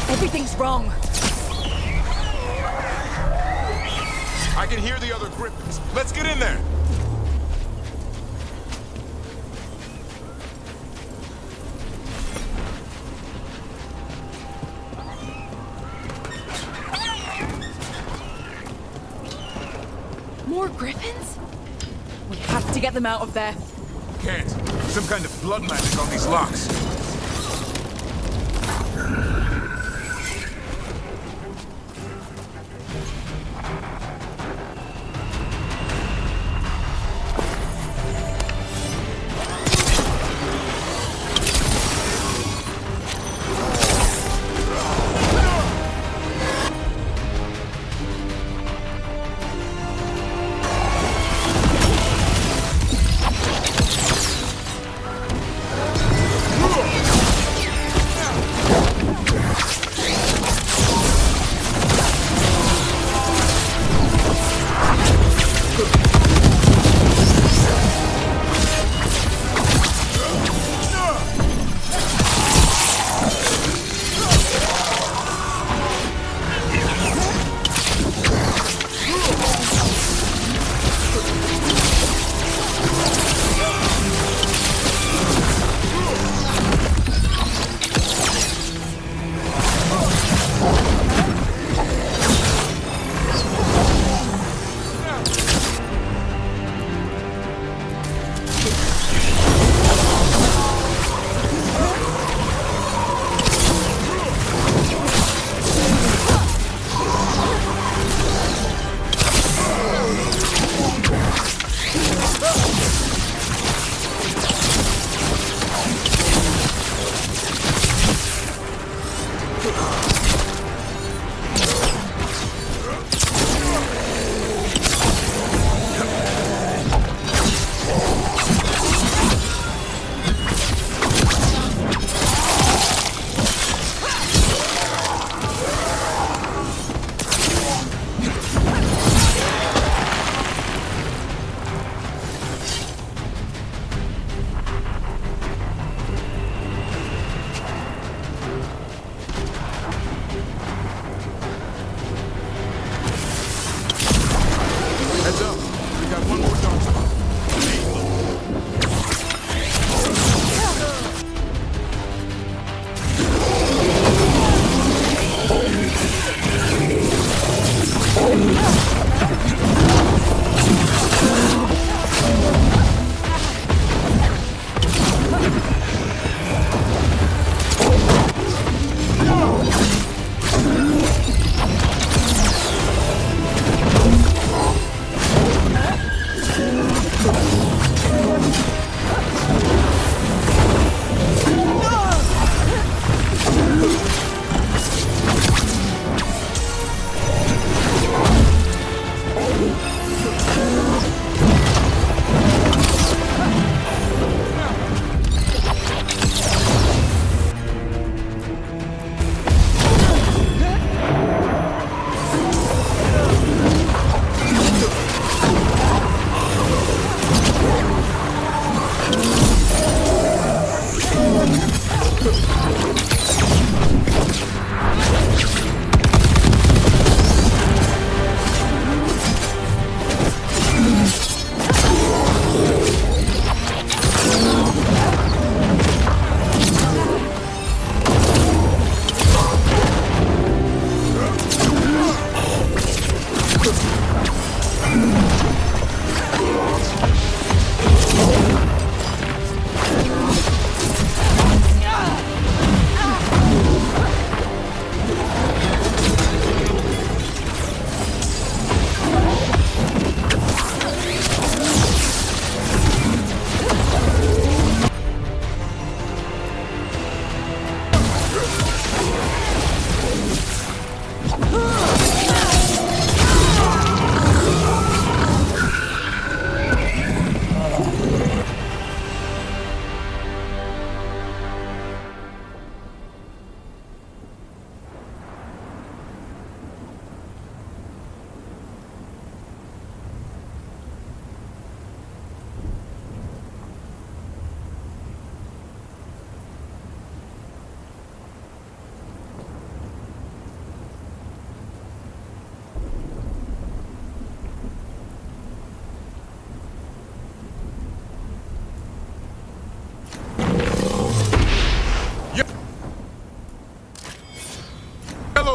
Everything's wrong. I can hear the other Griffins. Let's get in there. More griffins? We have to get them out of there. Can't. Some kind of blood magic on these locks.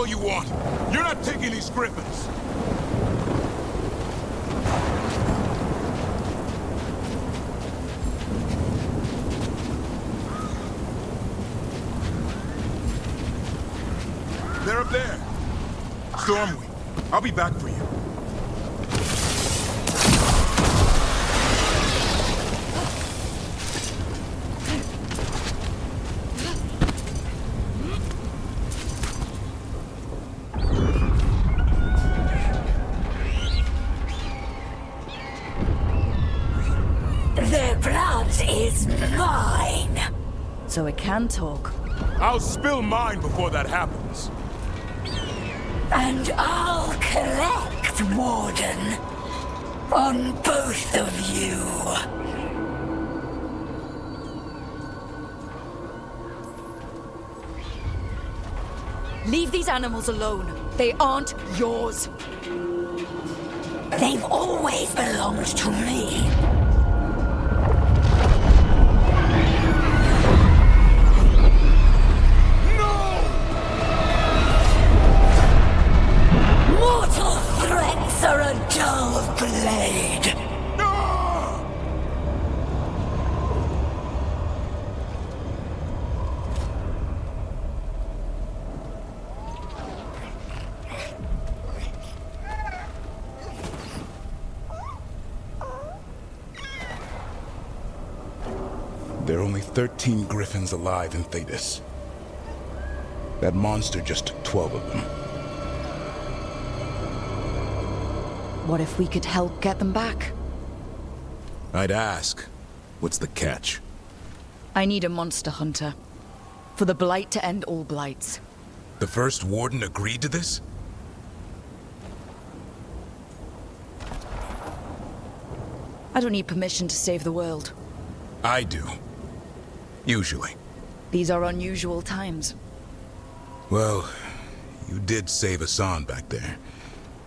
all you want. You're not taking these griffins. They're up there. Stormwing, I'll be back for you. Their blood is mine. So it can talk. I'll spill mine before that happens. And I'll collect, Warden, on both of you. Leave these animals alone. They aren't yours. They've always belonged to me. Mortal threats are a dull blade. There are only 13 griffins alive in Tedas. That monster just took 12 of them. What if we could help get them back? I'd ask, what's the catch? I need a monster hunter. For the Blight to end all blights. The first warden agreed to this? I don't need permission to save the world. I do. Usually. These are unusual times. Well, you did save Hassan back there,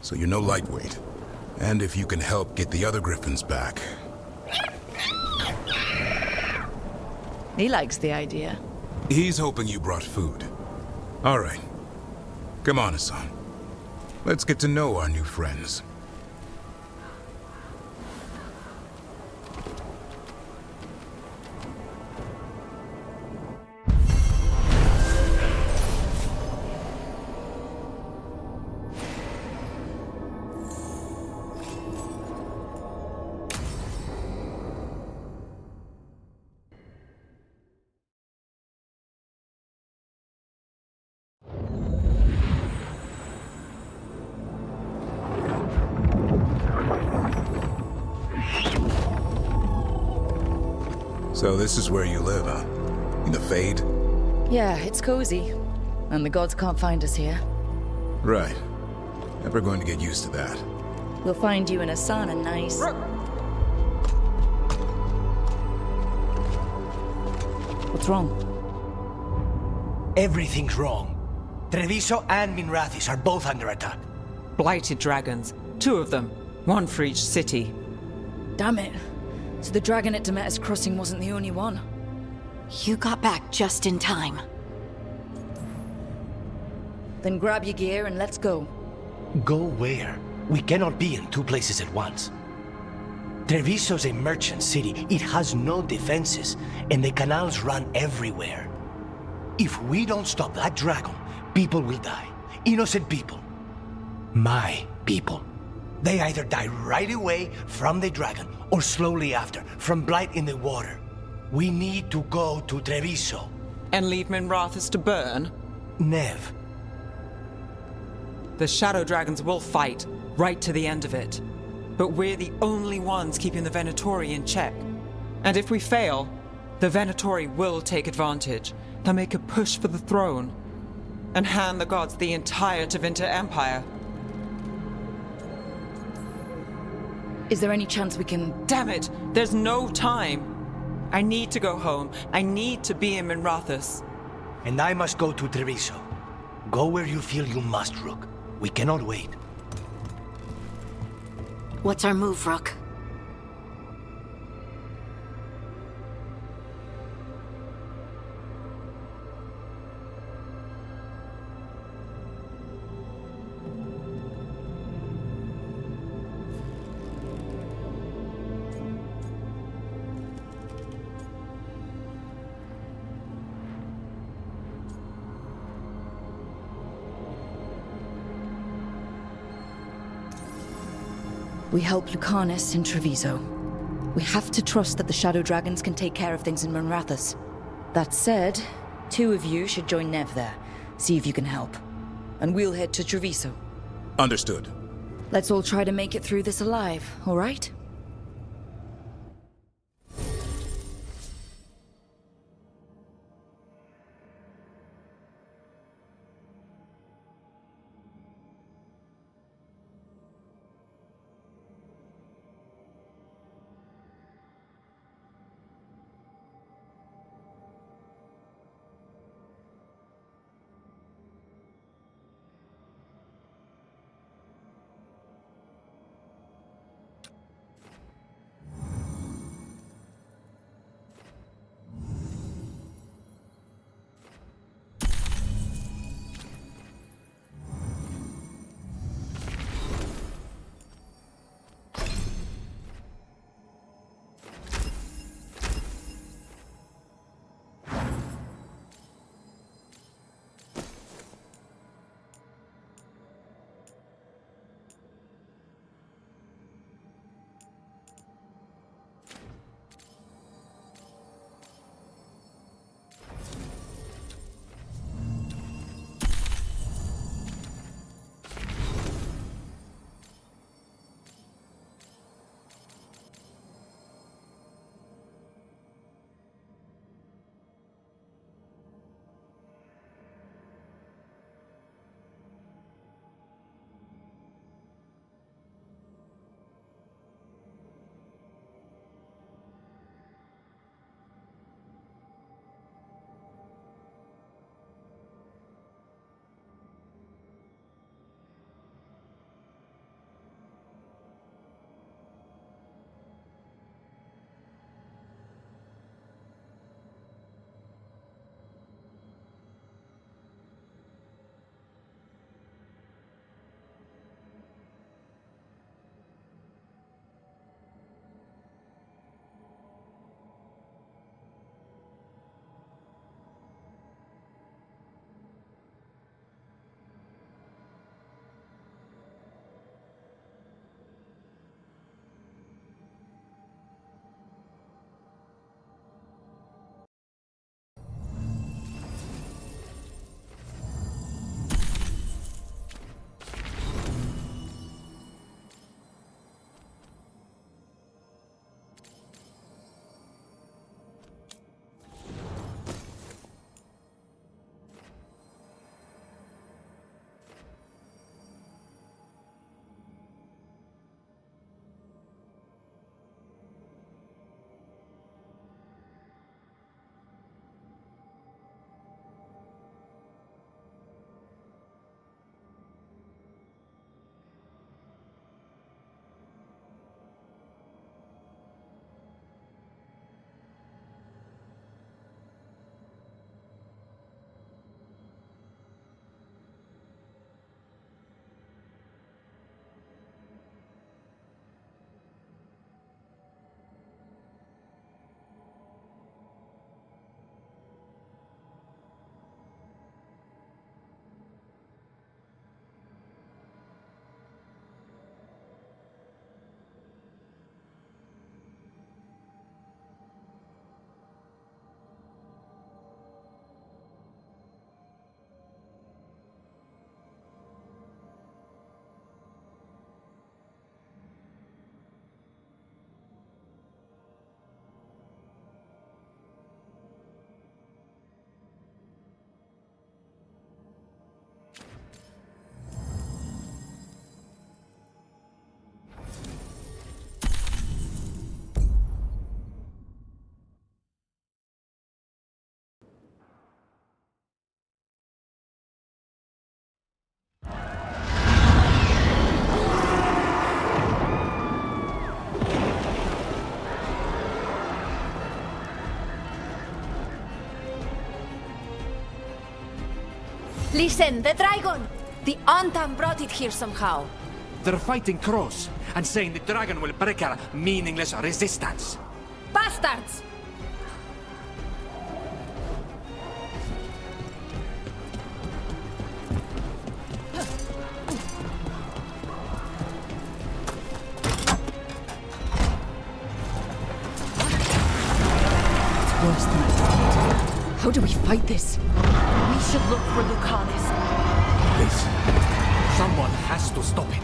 so you're no lightweight. And if you can help get the other griffins back... He likes the idea. He's hoping you brought food. All right. Come on, Hassan. Let's get to know our new friends. So this is where you live, huh? In the Fade? Yeah, it's cozy. And the gods can't find us here. Right. Never going to get used to that. We'll find you in a sauna nice. What's wrong? Everything's wrong. Treviso and Minrathis are both under attack. Blighted dragons. 2 of them. 1 for each city. Damn it. So the dragon at Demeter's Crossing wasn't the only one. You got back just in time. Then grab your gear and let's go. Go where? We cannot be in 2 places at once. Treviso's a merchant city. It has no defenses, and the canals run everywhere. If we don't stop that dragon, people will die. Innocent people. My people. They either die right away from the dragon, or slowly after, from blight in the water. We need to go to Treviso. And leave Minrathis to burn? Nev. The shadow dragons will fight, right to the end of it. But we're the only ones keeping the Venatori in check. And if we fail, the Venatori will take advantage. They'll make a push for the throne, and hand the gods the entire Tevinter Empire. Is there any chance we can... Damn it! There's no time! I need to go home. I need to be in Minrathis. And I must go to Treviso. Go where you feel you must, Rook. We cannot wait. What's our move, Rook? We help Lucanus in Treviso. We have to trust that the Shadow Dragons can take care of things in Monrathus. That said, 2 of you should join Nev there. See if you can help. And we'll head to Treviso. Understood. Let's all try to make it through this alive, all right? Listen, the dragon! The Antam brought it here somehow. They're fighting Cross and saying the dragon will break our meaningless resistance. Bastards! do we fight this? We should look for Lucanus. Please. Someone has to stop it.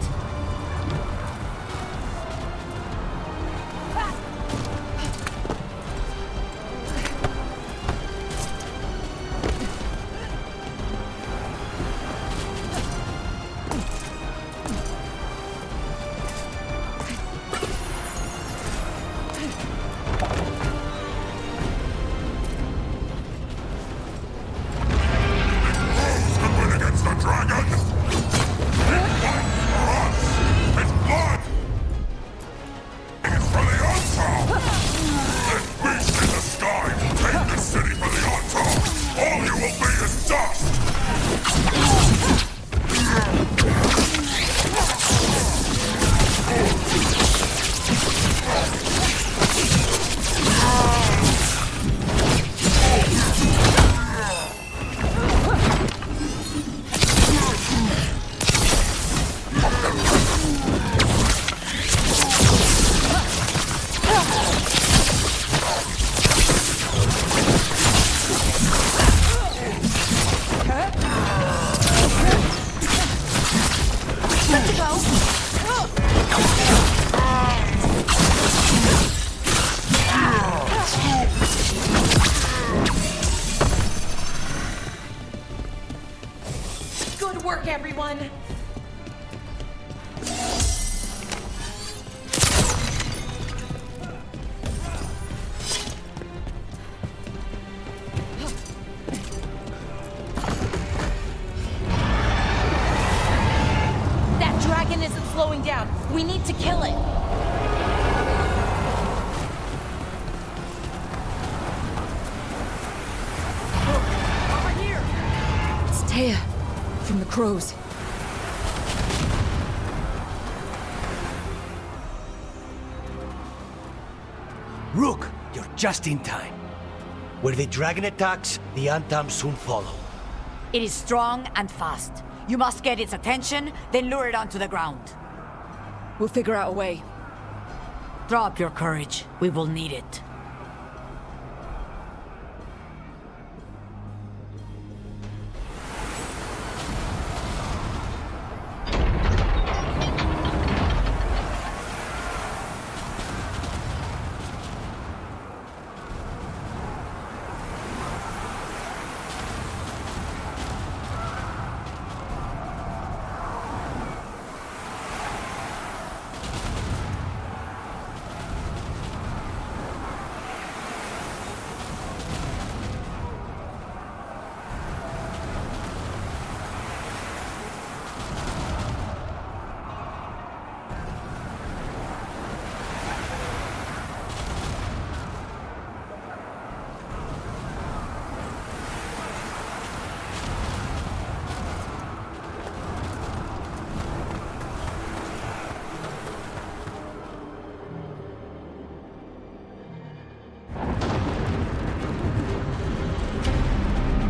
We need to kill it. Over here. It's Taya from the crows. Rook, you're just in time. Where the dragon attacks, the Antam soon follow. It is strong and fast. You must get its attention, then lure it onto the ground. We'll figure out a way. Drop your courage. We will need it.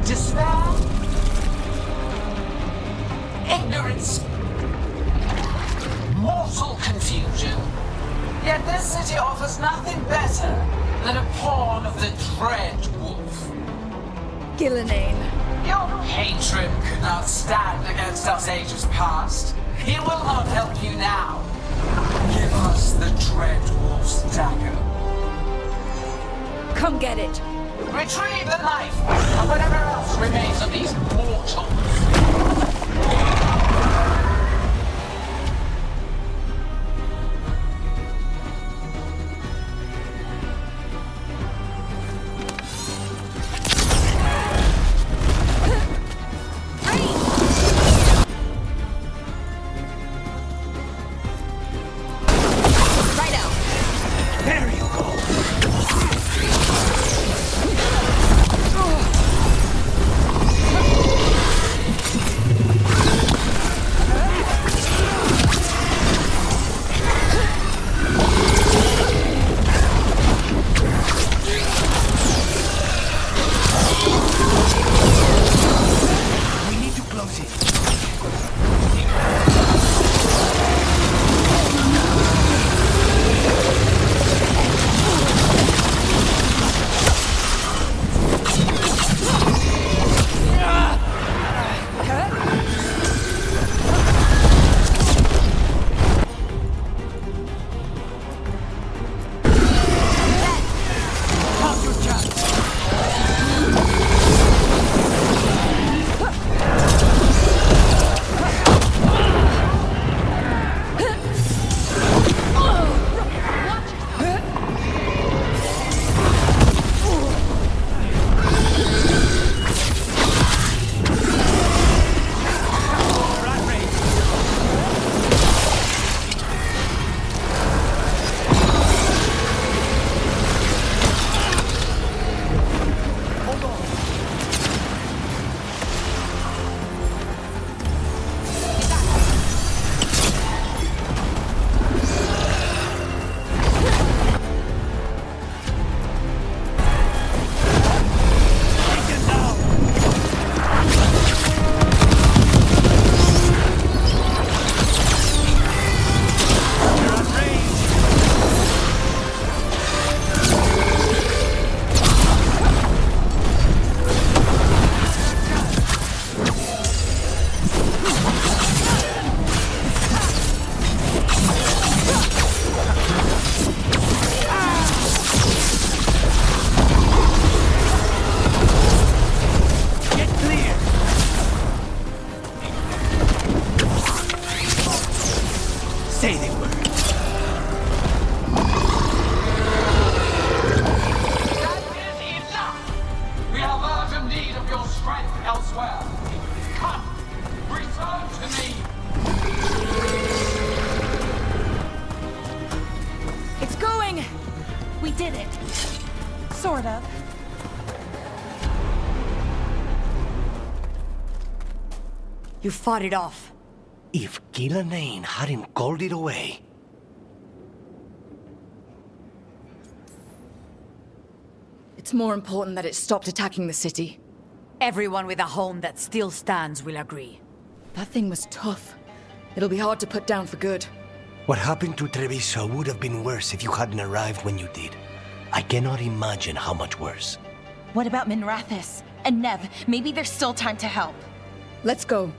Despair, ignorance, mortal confusion. Yet this city offers nothing better than a pawn of the dread wolf. Gillenane. Your patron could not stand against us ages past. He will not help you now. Give us the dread wolf's dagger. Come get it. Retrieve the knife and whatever else remains of these mortals. You fought it off. If Gillanane hadn't called it away... It's more important that it stopped attacking the city. Everyone with a home that still stands will agree. That thing was tough. It'll be hard to put down for good. What happened to Treviso would have been worse if you hadn't arrived when you did. I cannot imagine how much worse. What about Minrathis? And Nev? Maybe there's still time to help. Let's go.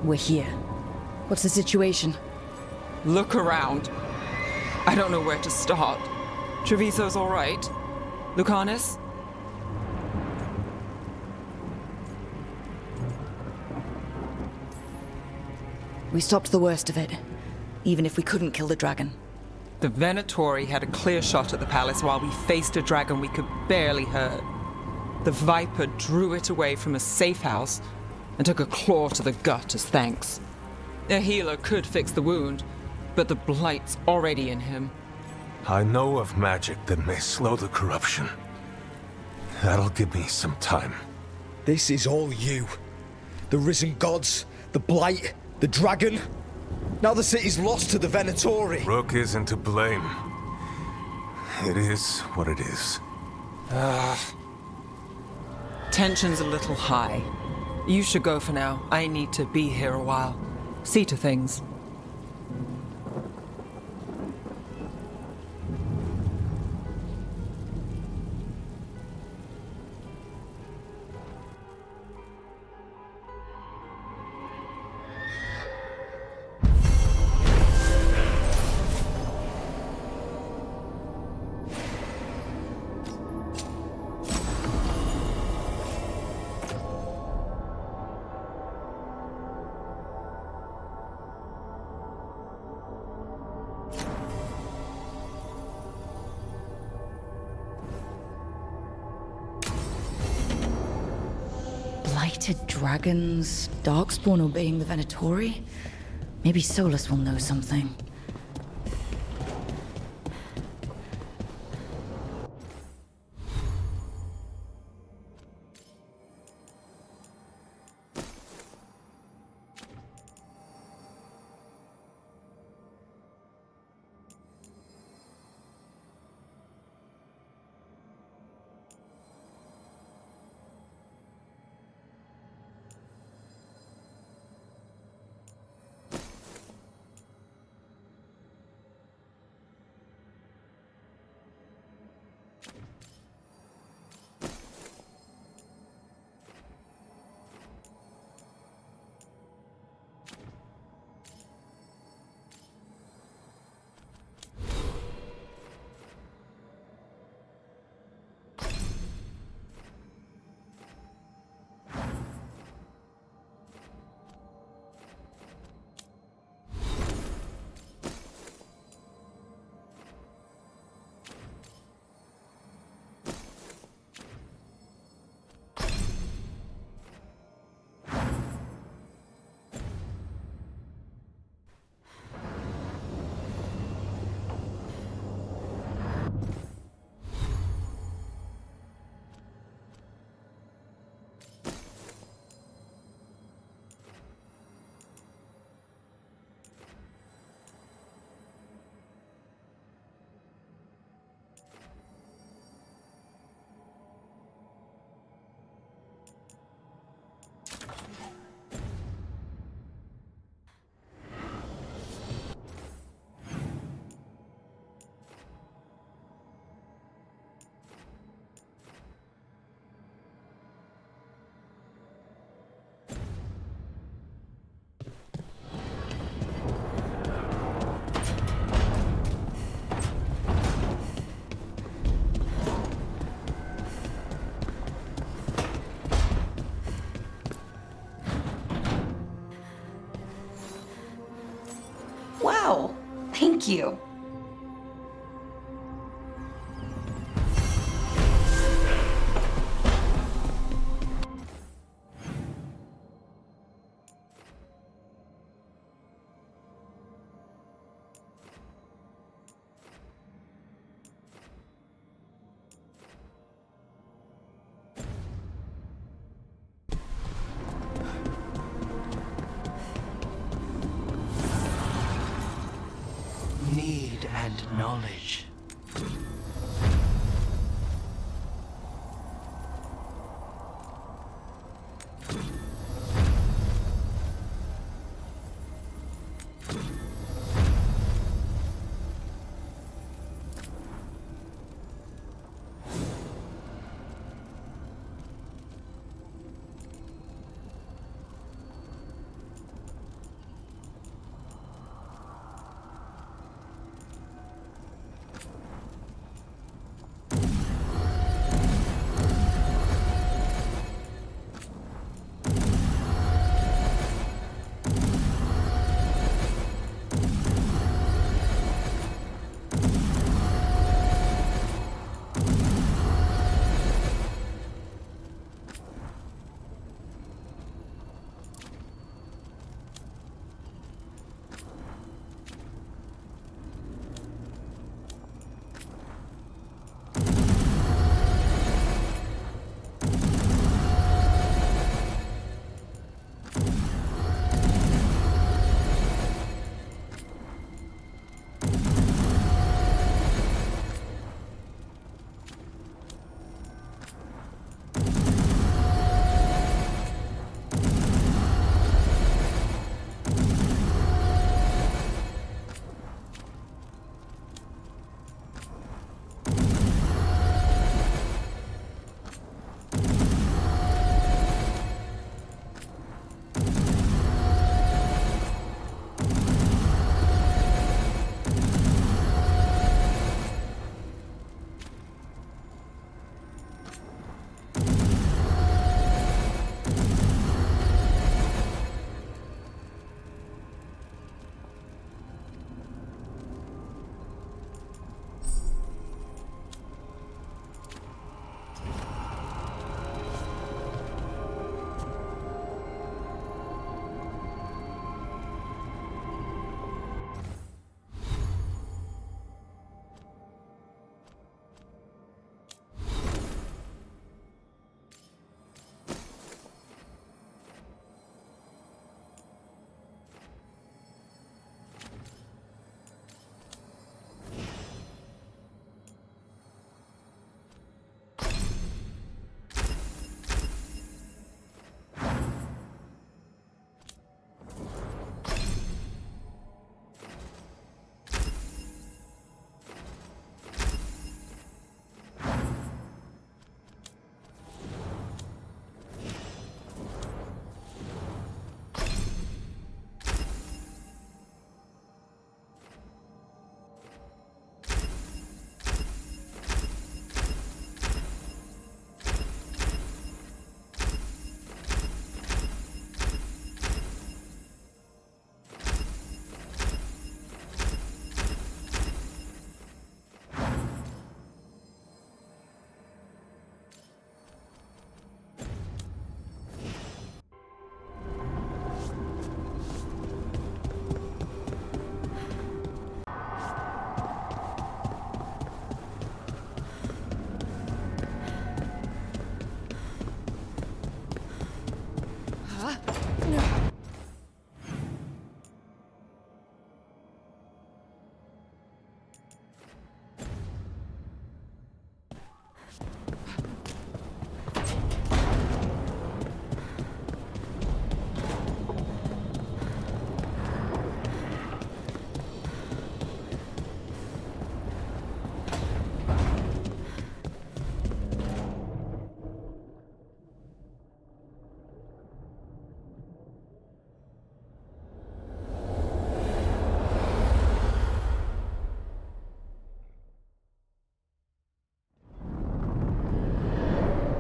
We're here. What's the situation? Look around. I don't know where to start. Treviso's all right. Lucanus? We stopped the worst of it, even if we couldn't kill the dragon. The Venatori had a clear shot at the palace while we faced a dragon we could barely hurt. The Viper drew it away from a safe house and took a claw to the gut as thanks. A healer could fix the wound, but the blight's already in him. I know of magic that may slow the corruption. That'll give me some time. This is all you. The risen gods, the blight, the dragon. Now the city's lost to the Venatori. Rook isn't to blame. It is what it is. Tension's a little high. You should go for now. I need to be here a while. See to things. Blighted dragons, Darkspawn obeying the Venatori? Maybe Solus will know something. Wow, Thank you. Need and knowledge.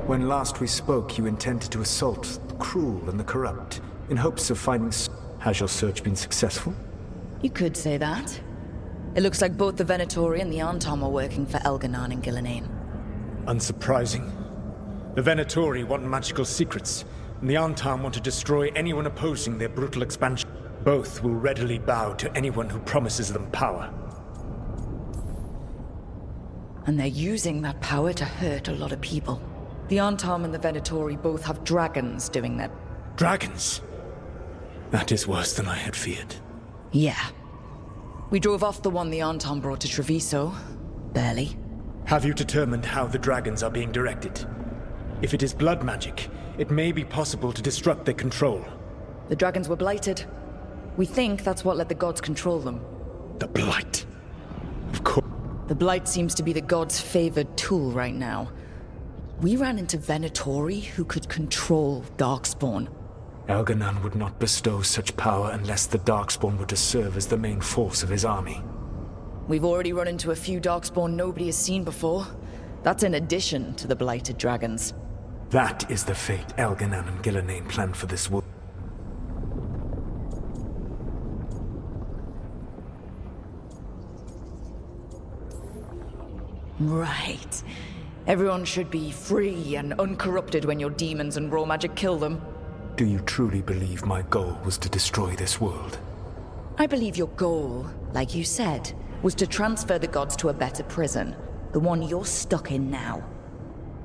When last we spoke, you intended to assault the cruel and the corrupt, in hopes of finding... Has your search been successful? You could say that. It looks like both the Venatori and the Antom are working for Elganon and Gillenane. Unsurprising. The Venatori want magical secrets, and the Antom want to destroy anyone opposing their brutal expansion. Both will readily bow to anyone who promises them power. And they're using that power to hurt a lot of people. The Antom and the Venatori both have dragons doing their... Dragons? That is worse than I had feared. Yeah. We drove off the one the Antom brought to Treviso. Barely. Have you determined how the dragons are being directed? If it is blood magic, it may be possible to disrupt their control. The dragons were blighted. We think that's what let the gods control them. The blight? Of course. The blight seems to be the gods' favored tool right now. We ran into Venatori who could control Darkspawn. Elganon would not bestow such power unless the Darkspawn were to serve as the main force of his army. We've already run into a few Darkspawn nobody has seen before. That's in addition to the blighted dragons. That is the fate Elganon and Gillenane planned for this world. Right. Everyone should be free and uncorrupted when your demons and raw magic kill them. Do you truly believe my goal was to destroy this world? I believe your goal, like you said, was to transfer the gods to a better prison. The one you're stuck in now.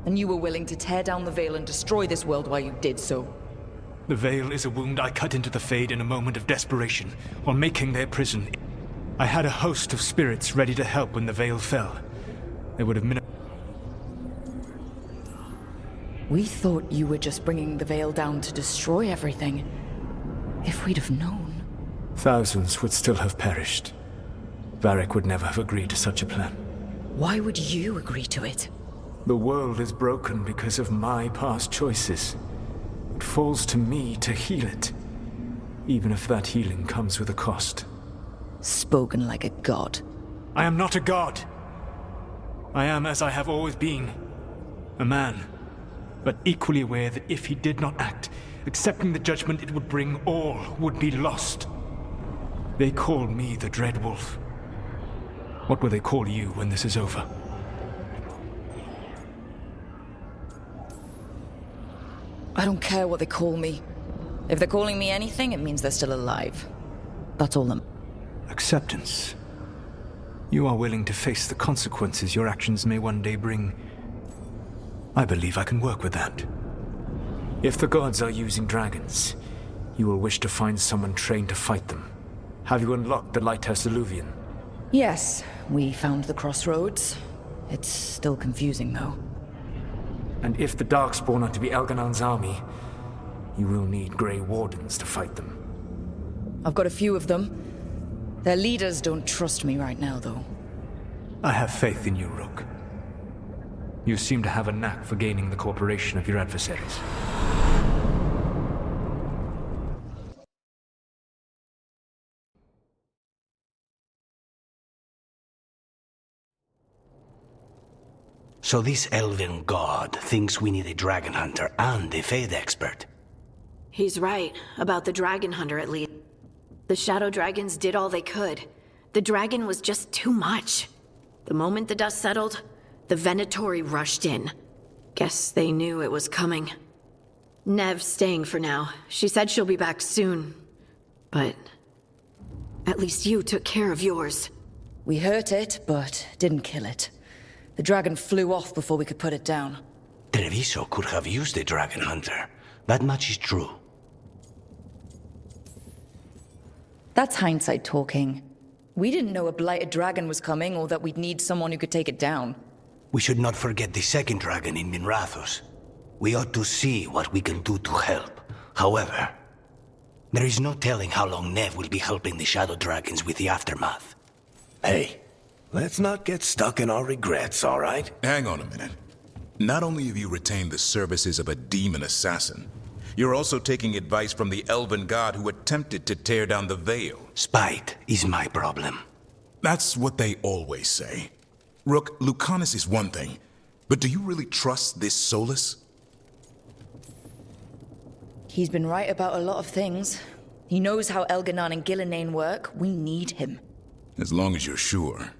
And you were willing to tear down the Veil and destroy this world while you did so. The Veil is a wound I cut into the Fade in a moment of desperation, while making their prison. I had a host of spirits ready to help when the Veil fell. They would have We thought you were just bringing the Veil down to destroy everything. If we'd have known... Thousands would still have perished. Varric would never have agreed to such a plan. Why would you agree to it? The world is broken because of my past choices. It falls to me to heal it, even if that healing comes with a cost. Spoken like a god. I am not a god. I am as I have always been, a man, but equally aware that if he did not act, accepting the judgment it would bring, all would be lost. They call me the Dread Wolf. What will they call you when this is over? I don't care what they call me. If they're calling me anything, it means they're still alive. That's all them. Acceptance. You are willing to face the consequences your actions may one day bring. I believe I can work with that. If the gods are using dragons, you will wish to find someone trained to fight them. Have you unlocked the Lighthouse Illuvian? Yes, we found the crossroads. It's still confusing, though. And if the Darkspawn are to be Elganon's army, you will need Grey Wardens to fight them. I've got a few of them. Their leaders don't trust me right now, though. I have faith in you, Rook. You seem to have a knack for gaining the cooperation of your adversaries. So this elven god thinks we need a dragon hunter and a Fade expert. He's right, about the dragon hunter at least. The shadow dragons did all they could. The dragon was just too much. The moment the dust settled, the Venatori rushed in. Guess they knew it was coming. Nev's staying for now. She said she'll be back soon. But at least you took care of yours. We hurt it, but didn't kill it. The dragon flew off before we could put it down. Treviso could have used a dragon hunter. That much is true. That's hindsight talking. We didn't know a blighted dragon was coming or that we'd need someone who could take it down. We should not forget the second dragon in Minrathos. We ought to see what we can do to help. However, there is no telling how long Nev will be helping the shadow dragons with the aftermath. Hey, let's not get stuck in our regrets, all right? Hang on a minute. Not only have you retained the services of a demon assassin, you're also taking advice from the elven god who attempted to tear down the Veil. Spite is my problem. That's what they always say. Rook, Lucanus is one thing, but do you really trust this Solus? He's been right about a lot of things. He knows how Elganon and Gillenane work. We need him. As long as you're sure.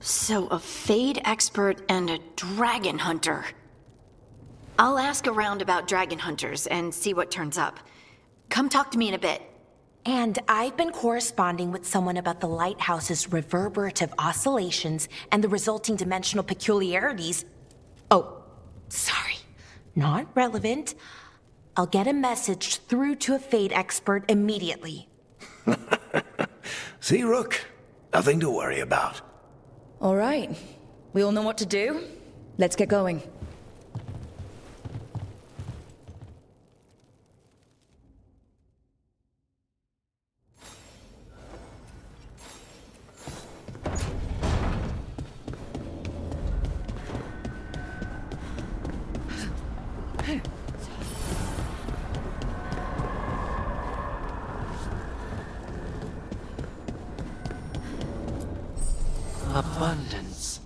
So, a Fade expert and a dragon hunter. I'll ask around about dragon hunters and see what turns up. Come talk to me in a bit. And I've been corresponding with someone about the lighthouse's reverberative oscillations and the resulting dimensional peculiarities. Oh, sorry. Not relevant. I'll get a message through to a Fade expert immediately. See, Rook? Nothing to worry about. All right. We all know what to do. Let's get going. Abundance.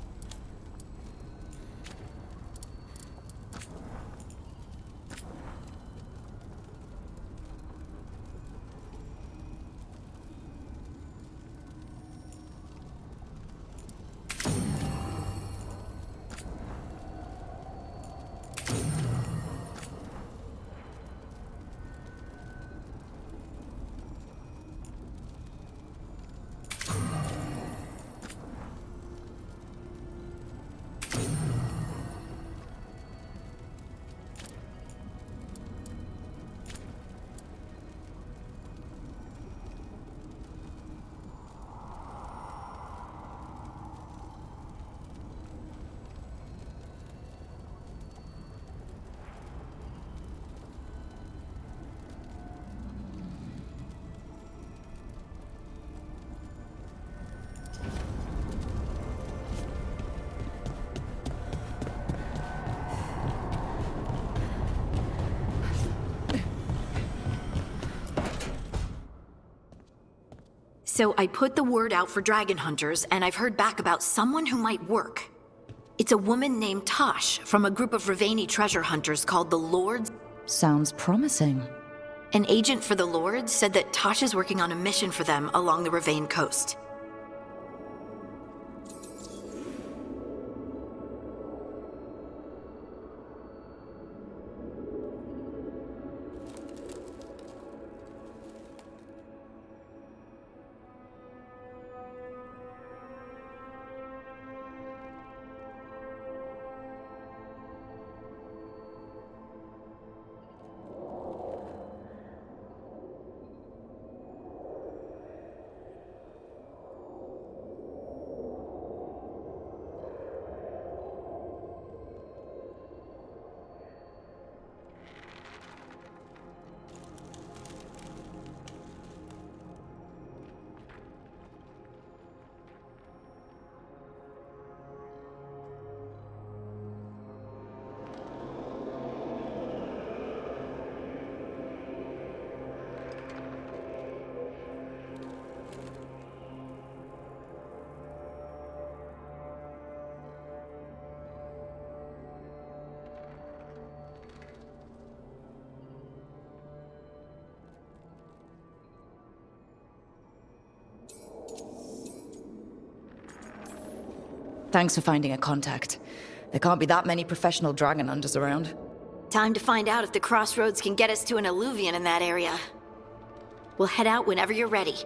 So I put the word out for dragon hunters, and I've heard back about someone who might work. It's a woman named Tosh from a group of Ravani treasure hunters called the Lords. Sounds promising. An agent for the Lords said that Tosh is working on a mission for them along the Ravane coast. Thanks for finding a contact. There can't be that many professional dragon hunters around. Time to find out if the crossroads can get us to an alluvion in that area. We'll head out whenever you're ready.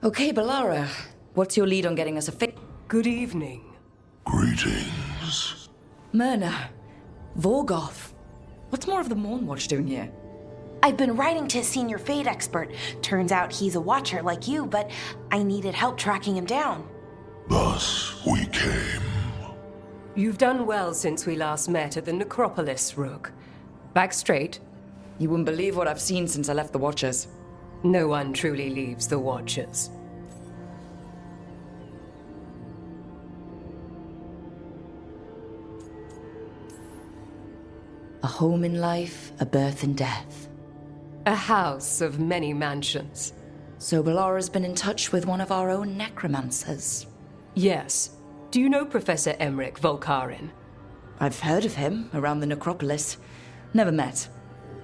Okay, Balara, what's your lead on getting us a fix? Good evening. Greetings. Myrna. Vorgoth. What's more of the Mornwatch doing here? I've been writing to a senior Fate expert. Turns out he's a watcher like you, but I needed help tracking him down. Thus we came. You've done well since we last met at the Necropolis, Rook. Back straight? You wouldn't believe what I've seen since I left the Watchers. No one truly leaves the Watchers. A home in life, a birth in death. A house of many mansions. So Balara's been in touch with one of our own necromancers. Yes. Do you know Professor Emmerich Volkarin? I've heard of him around the Necropolis. Never met.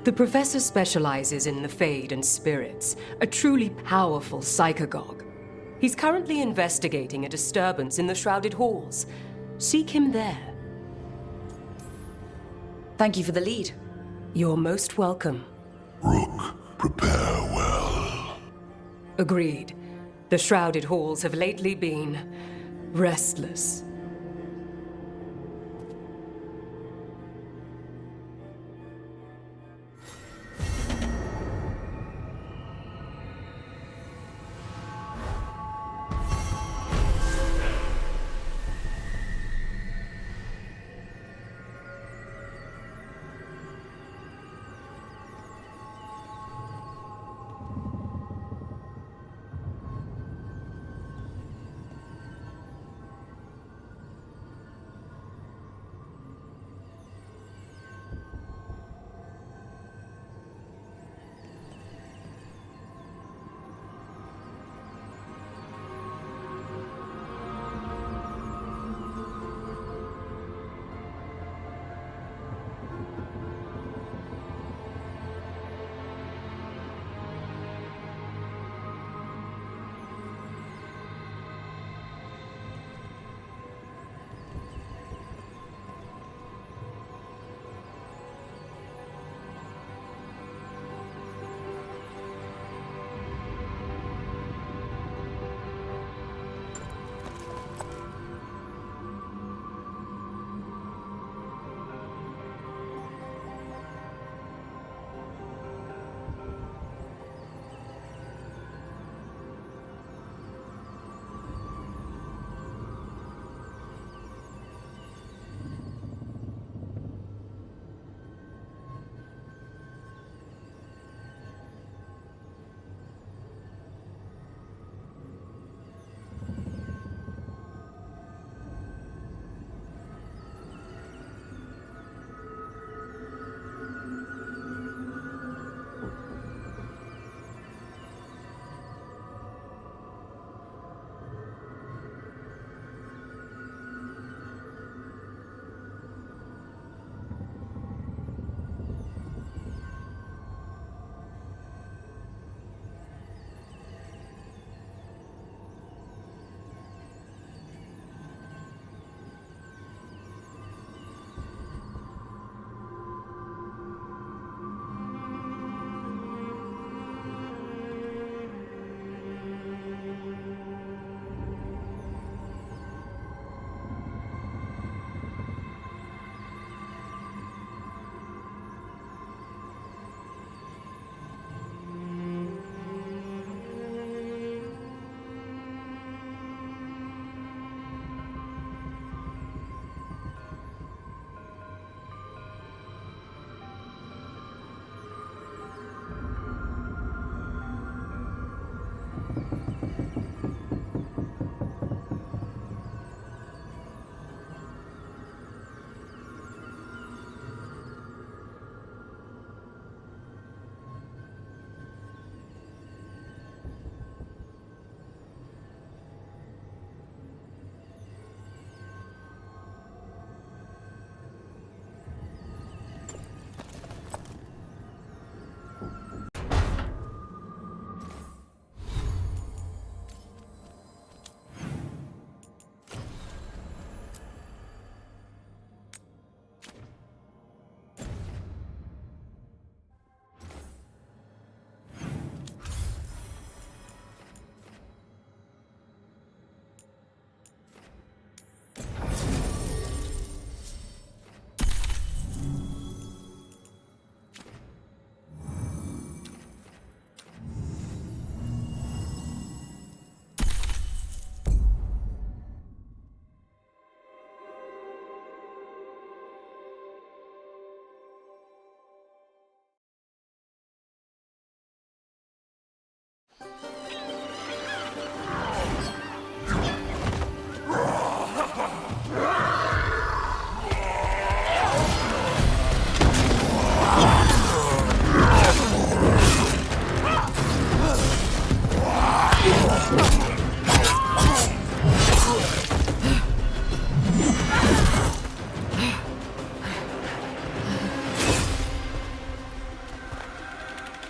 The professor specializes in the Fade and spirits, a truly powerful psychagogue. He's currently investigating a disturbance in the Shrouded Halls. Seek him there. Thank you for the lead. You're most welcome. Rook, prepare well. Agreed. The Shrouded Halls have lately been restless.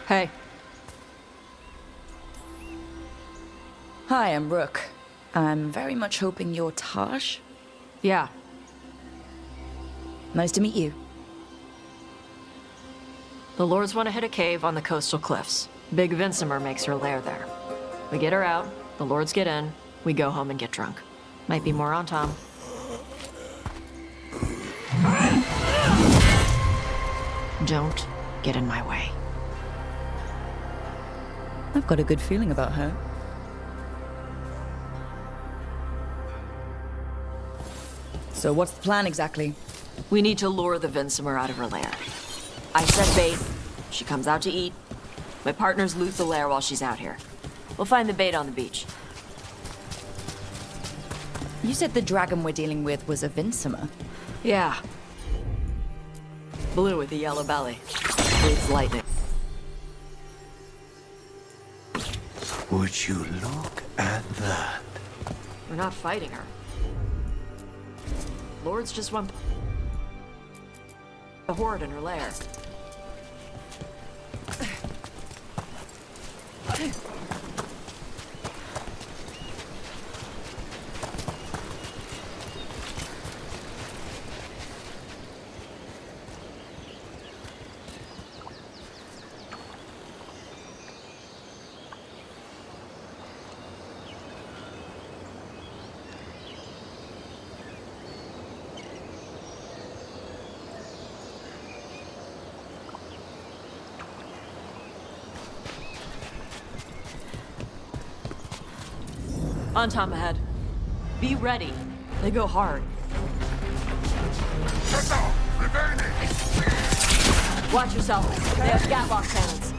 Hey. Hi, I'm Rook. I'm very much hoping you're Taj? Yeah. Nice to meet you. The Lords want to hit a cave on the coastal cliffs. Big Vinsimer makes her lair there. We get her out, the Lords get in, we go home and get drunk. Might be more on Tom. Don't get in my way. I've got a good feeling about her. So what's the plan exactly? We need to lure the Vinsimer out of her lair. I set bait, she comes out to eat. My partners loot the lair while she's out here. We'll find the bait on the beach. You said the dragon we're dealing with was a Vinsimer? Yeah. Blue with a yellow belly. Breathes lightning. Would you look at that? We're not fighting her. Lords just want the horde in her lair. On Tom ahead. Be ready. They go hard. Watch yourself. They have scat-box cannons.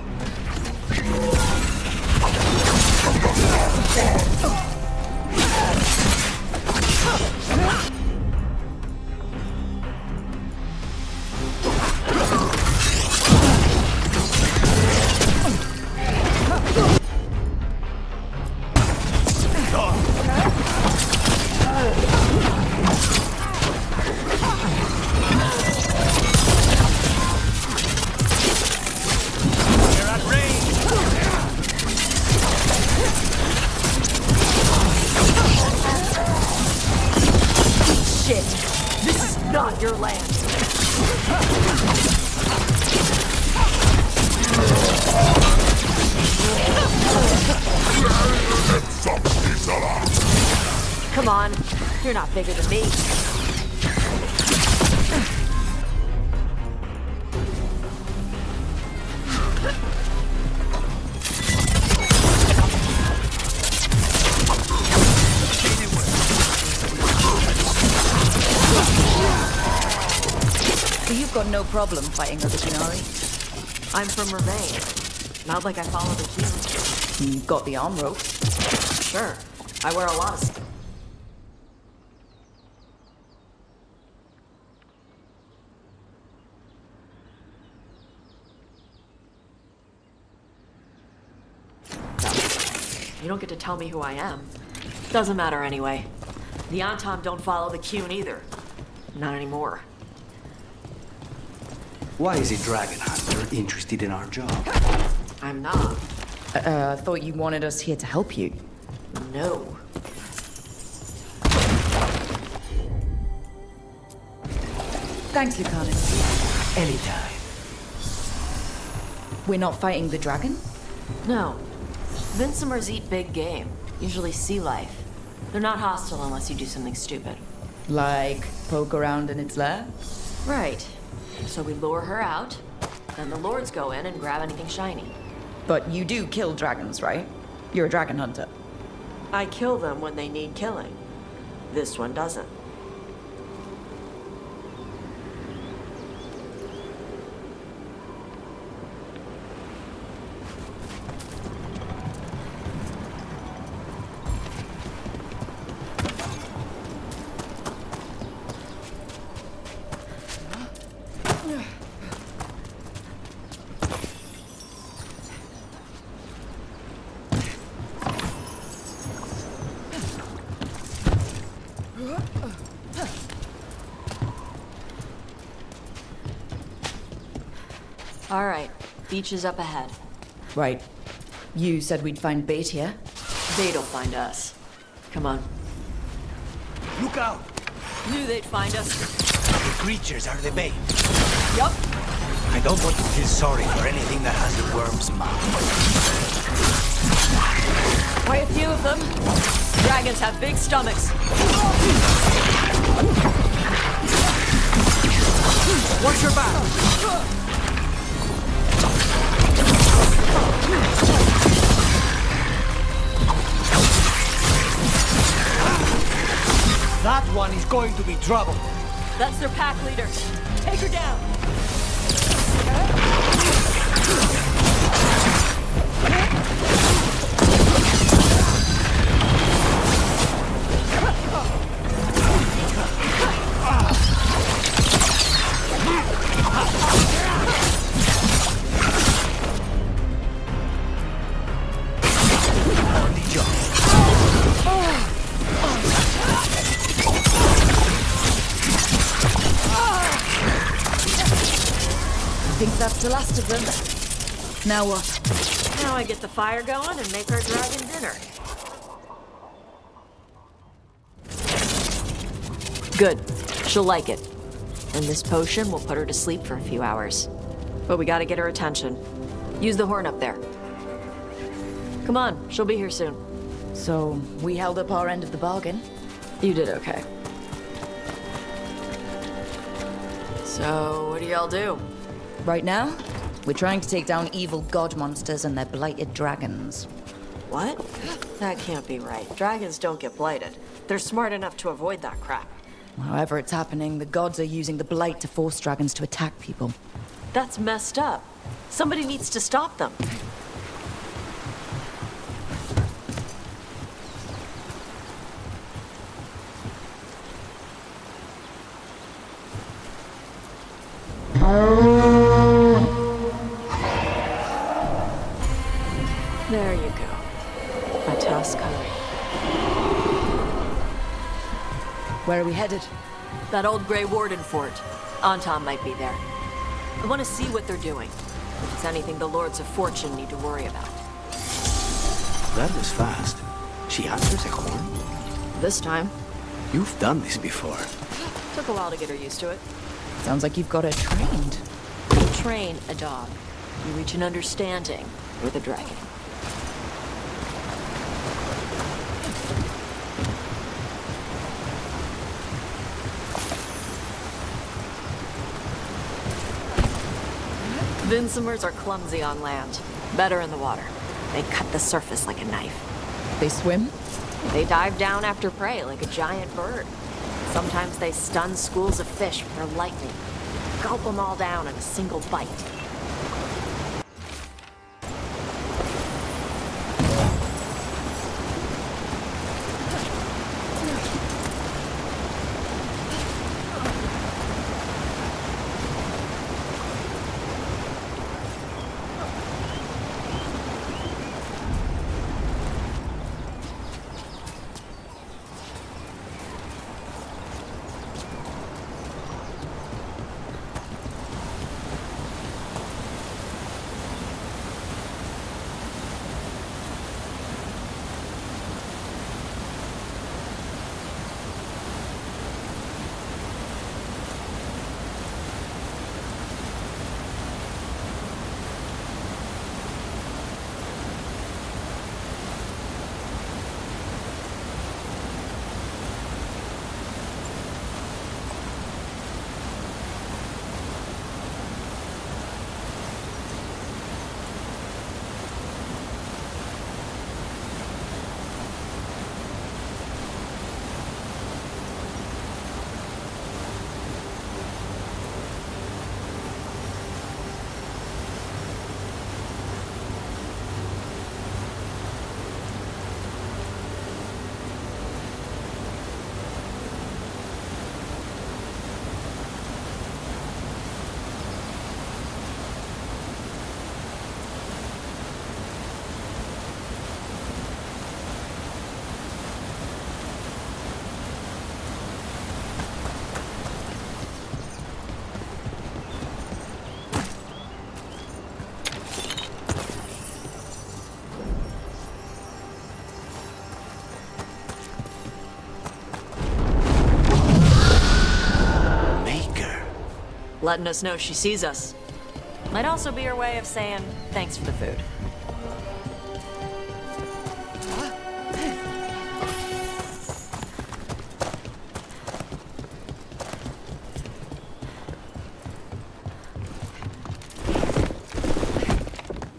Come on, you're not bigger than me. So you've got no problem fighting other Qunari? I'm from Remain. Not like I follow the queue. You've got the arm rope. Sure. I wear a lot of stuff. You don't get to tell me who I am. Doesn't matter anyway. The Antom don't follow the Qun either. Not anymore. Why is a dragon hunter interested in our job? I'm not. I thought you wanted us here to help you. No. Thanks, Lucanus. Anytime. We're not fighting the dragon? No. Vinsimers eat big game, usually sea life. They're not hostile unless you do something stupid. Like poke around in its lair? Right. So we lure her out, then the Lords go in and grab anything shiny. But you do kill dragons, right? You're a dragon hunter. I kill them when they need killing. This one doesn't. All right, beach is up ahead. Right. You said we'd find bait here? They don't find us. Come on. Look out! Knew they'd find us. The creatures are the bait. Yup. I don't want to feel sorry for anything that has the worm's mouth. Quite a few of them. Dragons have big stomachs. Watch your back! That one is going to be trouble. That's their pack leader. Take her down. That's the last of them. Now what? Now I get the fire going and make our dragon dinner. Good. She'll like it. And this potion will put her to sleep for a few hours. But we gotta get her attention. Use the horn up there. Come on, she'll be here soon. So, we held up our end of the bargain? You did okay. So, what do y'all do? Right now, we're trying to take down evil god monsters and their blighted dragons. What? That can't be right. Dragons don't get blighted. They're smart enough to avoid that crap. However it's happening, the gods are using the blight to force dragons to attack people. That's messed up. Somebody needs to stop them. There you go. A tusk curry. Where are we headed? That old Grey Warden fort. Anton might be there. I want to see what they're doing. If it's anything the Lords of Fortune need to worry about. That was fast. She answers a horn? This time. You've done this before. Took a while to get her used to it. Sounds like you've got her trained. You train a dog. You reach an understanding with a dragon. Vinsomers are clumsy on land, better in the water. They cut the surface like a knife. They swim? They dive down after prey like a giant bird. Sometimes they stun schools of fish with their lightning. Gulp them all down in a single bite. letting us know she sees us. Might also be her way of saying thanks for the food.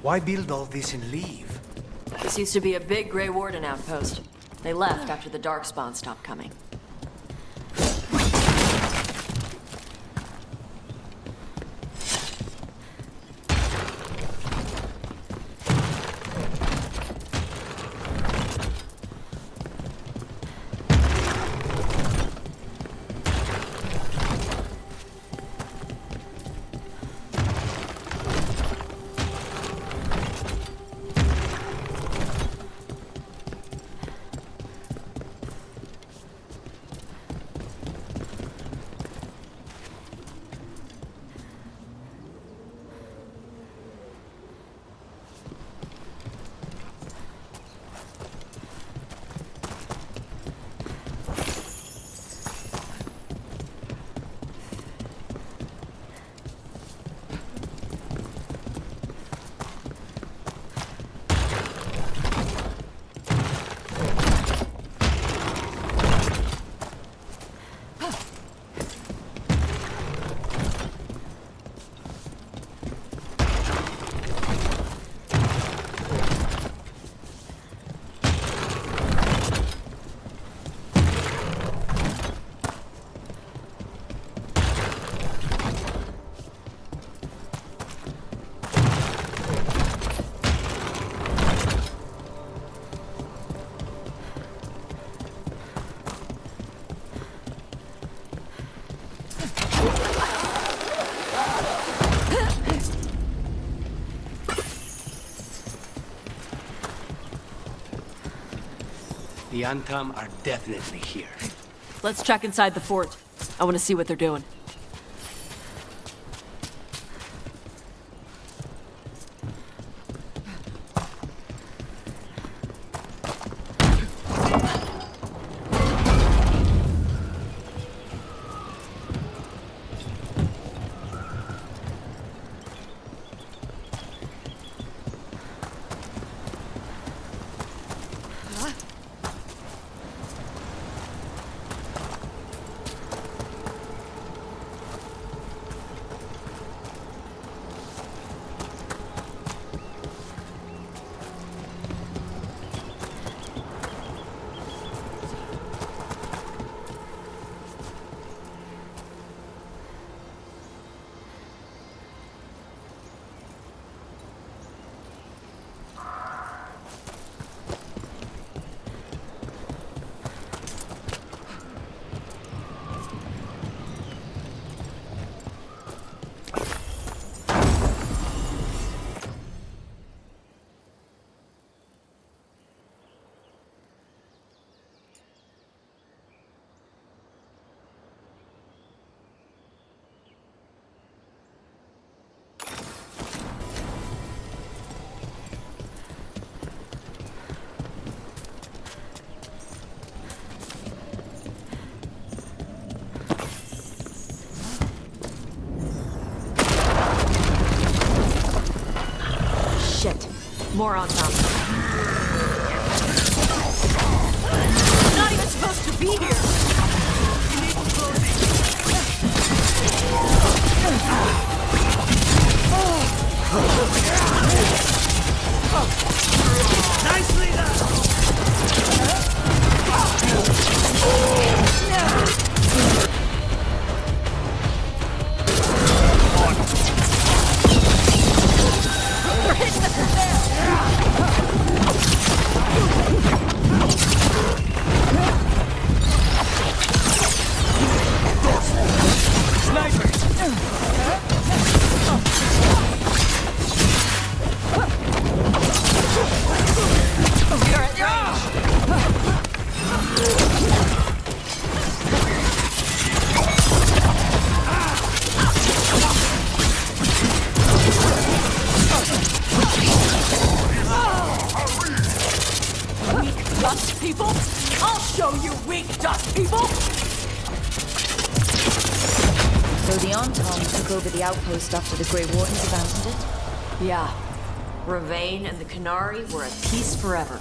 Why build all this and leave? This used to be a big Grey Warden outpost. They left after the Darkspawn stopped coming. The Antam are definitely here. Let's check inside the fort. I want to see what they're doing. More on top. Not even supposed to be here! Nicely done! They're hitting us from there! Dust people? I'll show you weak dust people! So the Antom took over the outpost after the Grey Wardens abandoned it? Yeah. Ravain and the Canary were at peace forever.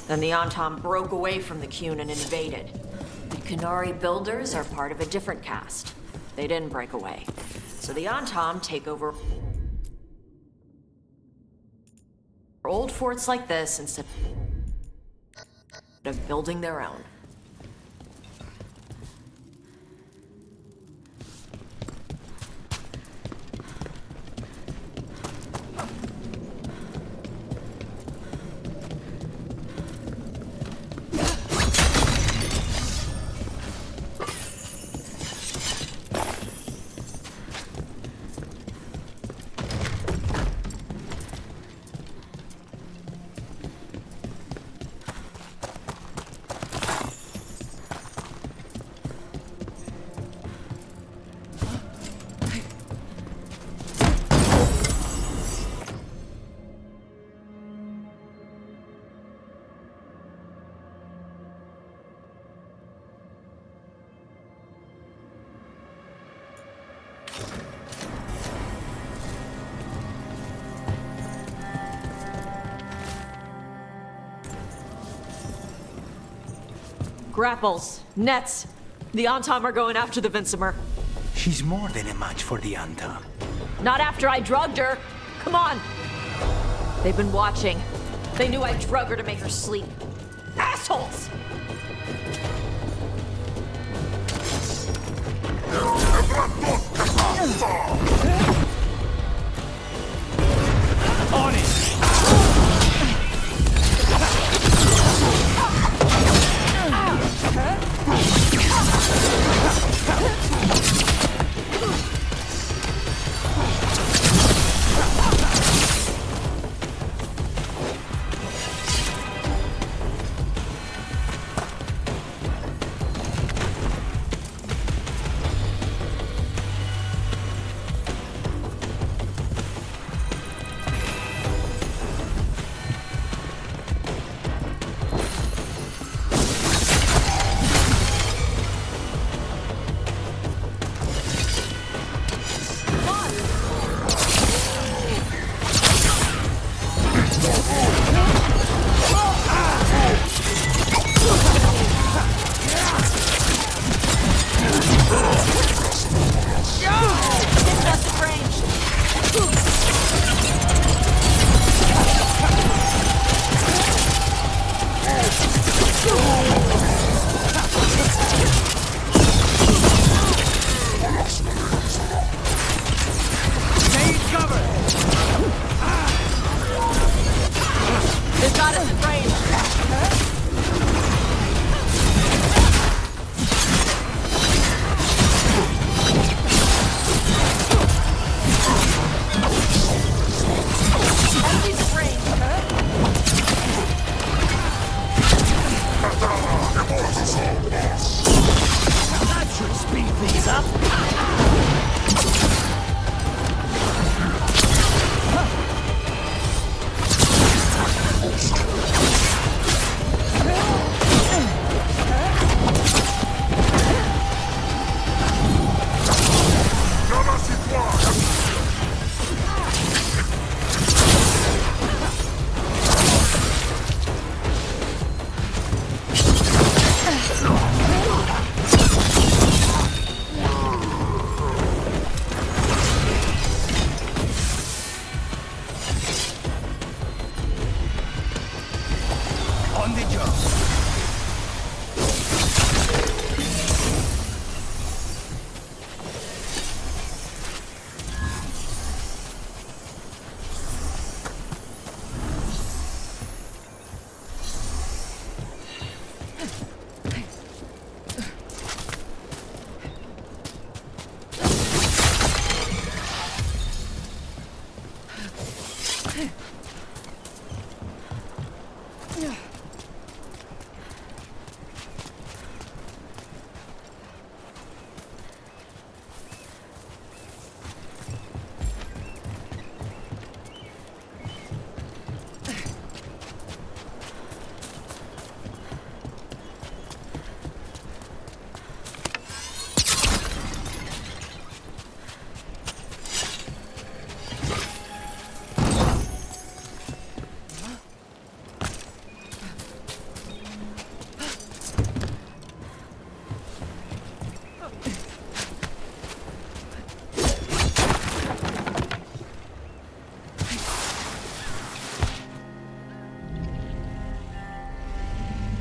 Then the Antom broke away from the Qun and invaded. The Canary builders are part of a different caste. They didn't break away. So the Antom take over old forts like this instead of building their own. Grapples, nets. The Antom are going after the Vincimer. She's more than a match for the Antom. Not after I drugged her. Come on. They've been watching. They knew I drug her to make her sleep. Assholes! On it!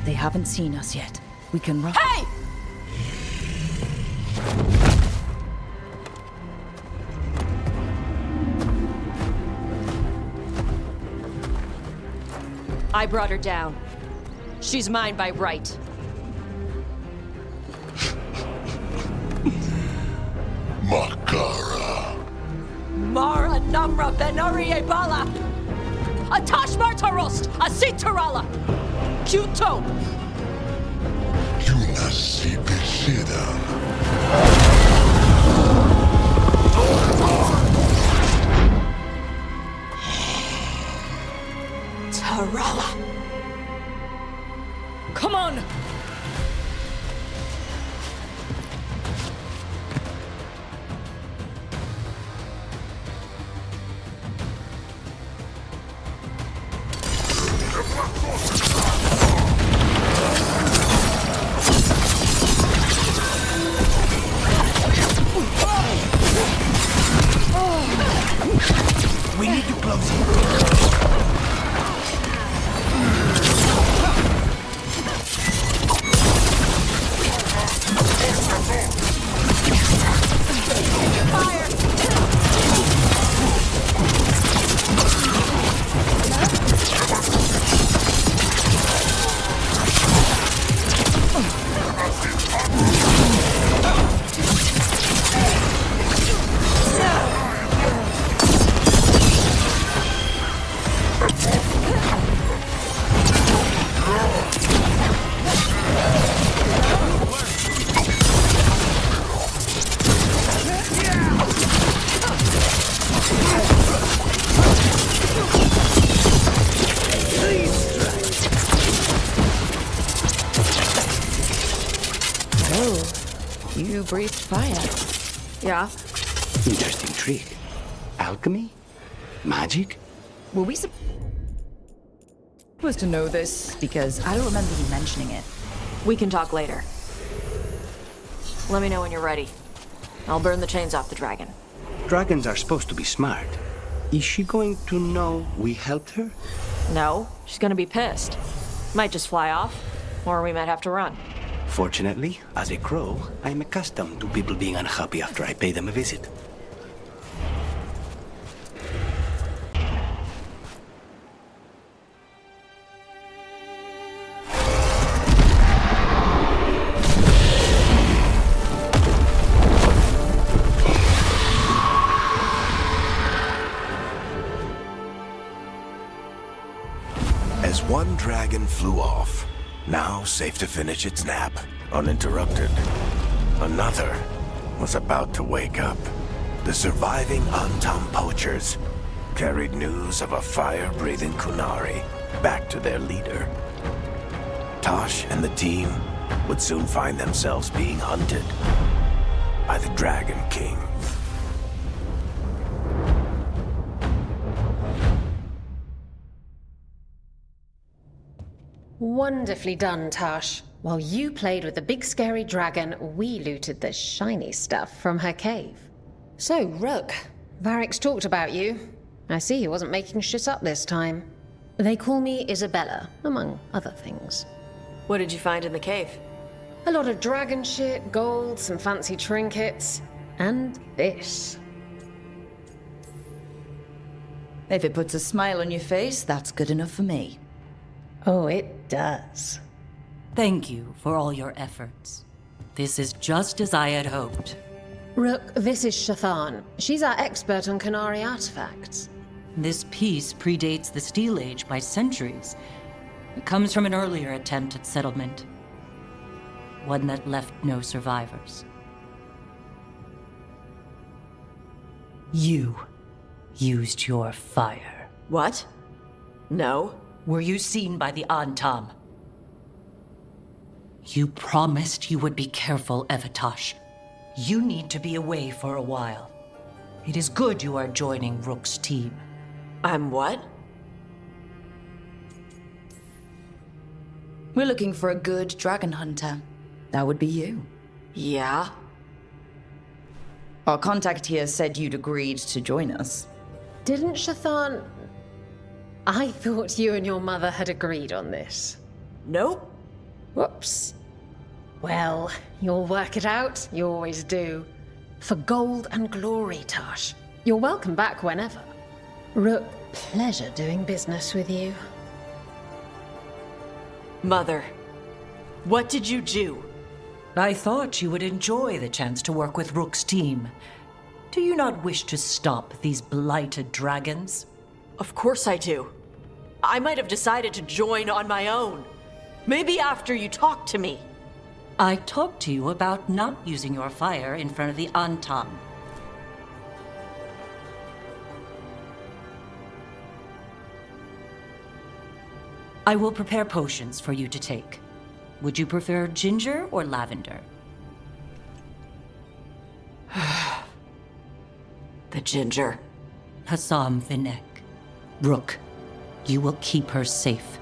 They haven't seen us yet. We can run. Hey! I brought her down. She's mine by right. Makara. Mara Namra Benarie Bala! Atash Martarost! Asitarala! Kyuto! Yunasi Bishida. Tarala! Come on! We need to close it. You breathed fire. Yeah? Interesting trick. Alchemy? Magic? Were we supposed to know this? Because I don't remember you mentioning it. We can talk later. Let me know when you're ready. I'll burn the chains off the dragon. Dragons are supposed to be smart. Is she going to know we helped her? No, she's gonna be pissed. Might just fly off, or we might have to run. Fortunately, as a crow, I'm accustomed to people being unhappy after I pay them a visit. As one dragon flew off, now safe to finish its nap, uninterrupted, another was about to wake up. The surviving Antam poachers carried news of a fire-breathing Kunari back to their leader. Tosh and the team would soon find themselves being hunted by the Dragon King. Wonderfully done, Tash. While you played with the big scary dragon, we looted the shiny stuff from her cave. So, Rook, Varric's talked about you. I see he wasn't making shit up this time. They call me Isabella, among other things. What did you find in the cave? A lot of dragon shit, gold, some fancy trinkets, and this. If it puts a smile on your face, that's good enough for me. Oh, it does. Thank you for all your efforts. This is just as I had hoped. Rook, this is Shathan. She's our expert on Kunari artifacts. This piece predates the Steel Age by centuries. It comes from an earlier attempt at settlement. One that left no survivors. You used your fire. What? No. Were you seen by the Antam? You promised you would be careful, Evatosh. You need to be away for a while. It is good you are joining Rook's team. I'm what? We're looking for a good dragon hunter. That would be you. Yeah? Our contact here said you'd agreed to join us. Didn't Shathan... I thought you and your mother had agreed on this. Nope. Whoops. Well, you'll work it out. You always do. For gold and glory, Tosh. You're welcome back whenever. Rook, pleasure doing business with you. Mother, what did you do? I thought you would enjoy the chance to work with Rook's team. Do you not wish to stop these blighted dragons? Of course I do. I might have decided to join on my own. Maybe after you talked to me. I talked to you about not using your fire in front of the Antam. I will prepare potions for you to take. Would you prefer ginger or lavender? The ginger. Hassam Vinek. Rook, you will keep her safe.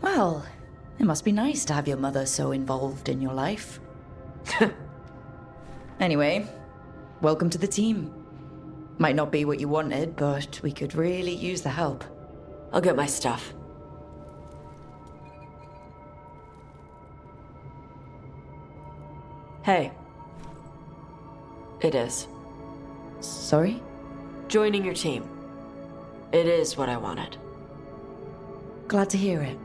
Well, it must be nice to have your mother so involved in your life. Anyway, welcome to the team. Might not be what you wanted, but we could really use the help. I'll get my stuff. Hey. It is. Sorry? Joining your team. It is what I wanted. Glad to hear it.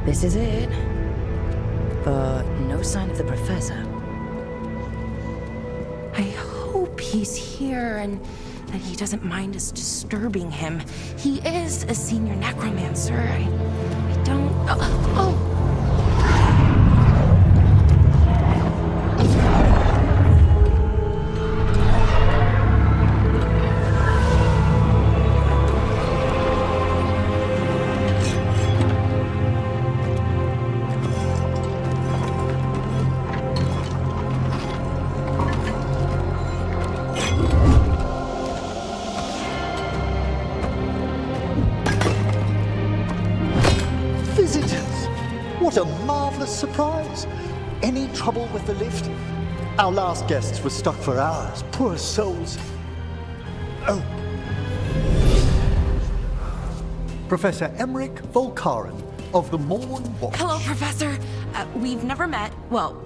This is it. But no sign of the professor. I hope he's here and that he doesn't mind us disturbing him. He is a senior necromancer. I don't... Oh! What a marvelous surprise! Any trouble with the lift? Our last guests were stuck for hours. Poor souls. Oh. Professor Emmerich Volkaren of the Morn Watch. Hello, Professor. We've never met. Well,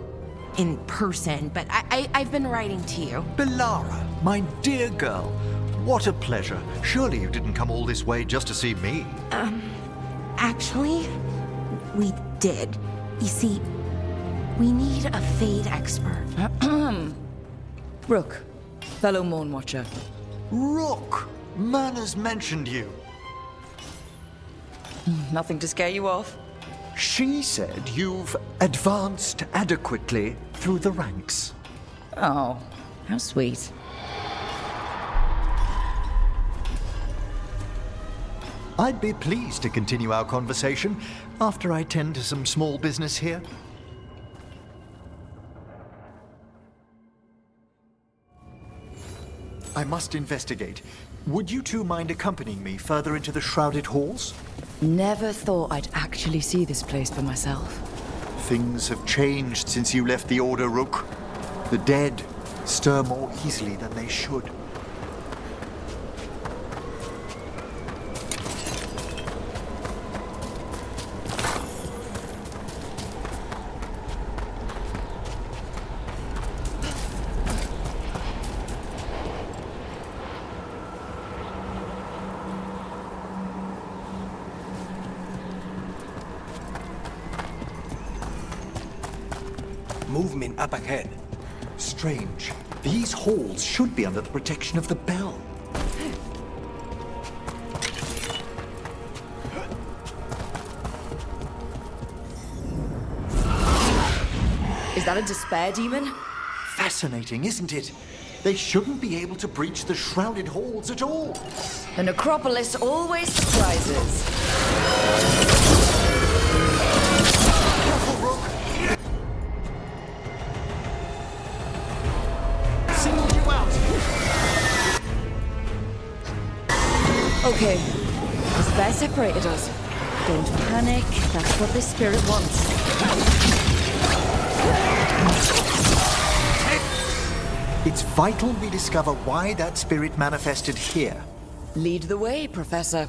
in person, but I've been writing to you. Belara, my dear girl. What a pleasure. Surely you didn't come all this way just to see me. Actually, we did. You see, we need a Fade expert. Rook, fellow Moon Watcher. Rook! Manners mentioned you. Nothing to scare you off? She said you've advanced adequately through the ranks. Oh, how sweet. I'd be pleased to continue our conversation after I tend to some small business here. I must investigate. Would you two mind accompanying me further into the shrouded halls? Never thought I'd actually see this place for myself. Things have changed since you left the Order, Rook. The dead stir more easily than they should. Movement up ahead. Strange. These halls should be under the protection of the bell. Is that a despair demon? Fascinating, isn't it? They shouldn't be able to breach the shrouded halls at all. The necropolis always surprises. Careful, Rook! Singled you out! Okay, despair separated us. Don't panic, that's what this spirit wants. It's vital we discover why that spirit manifested here. Lead the way, Professor.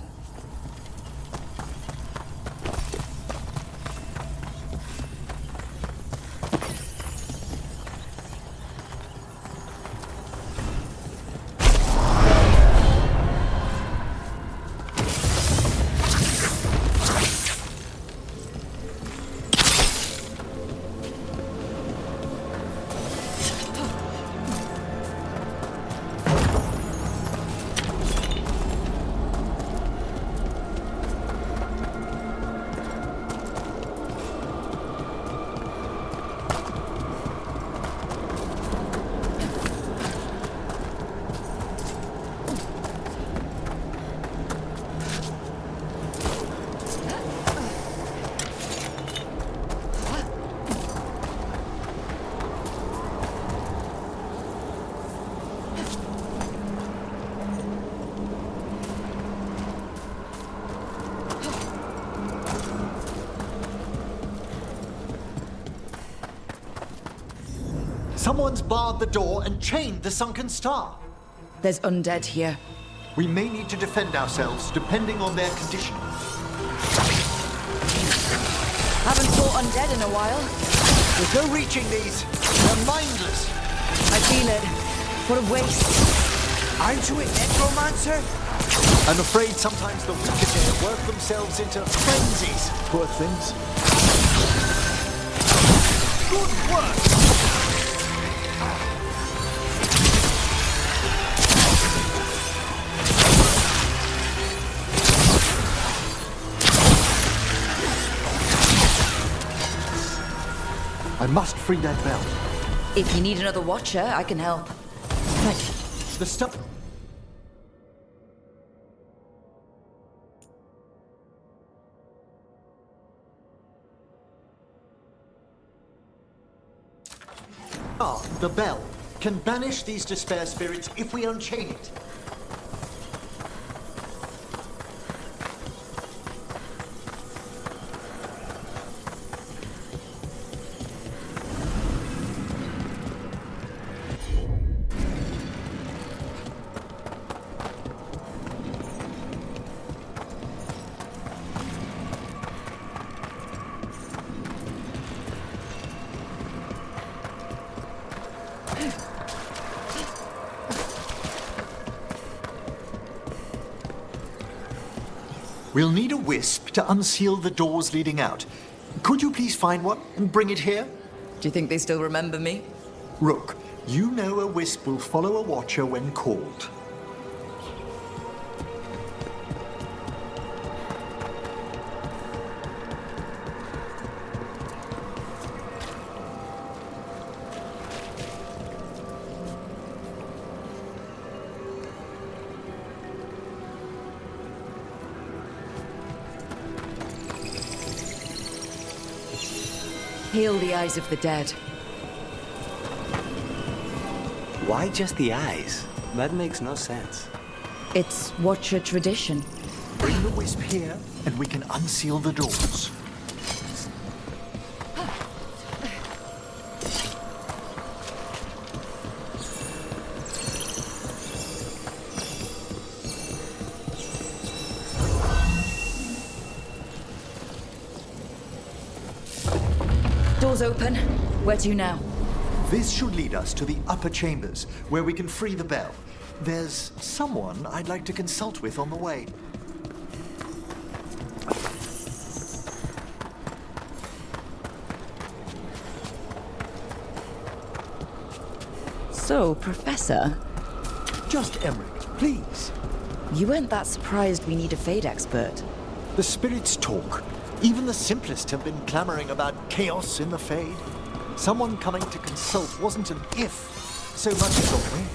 Someone's barred the door and chained the sunken star. There's undead here. We may need to defend ourselves, depending on their condition. Haven't fought undead in a while. There's no reaching these. They're mindless. I feel it. What a waste. Aren't you a necromancer? I'm afraid sometimes the wicked here work themselves into frenzies. Poor things. Good work! I must free that bell. If you need another watcher, I can help. The stuff... the bell can banish these despair spirits if we unchain it. We'll need a wisp to unseal the doors leading out. Could you please find one and bring it here? Do you think they still remember me? Rook, you know a wisp will follow a watcher when called. Heal the eyes of the dead. Why just the eyes? That makes no sense. It's Watcher tradition. Bring the wisp here, and we can unseal the doors. Doors open. Where to now? This should lead us to the upper chambers, where we can free the bell. There's someone I'd like to consult with on the way. So, Professor? Just Emmerich, please. You weren't that surprised we need a Fade expert. The spirits talk. Even the simplest have been clamoring about chaos in the Fade. Someone coming to consult wasn't an if, so much as a when.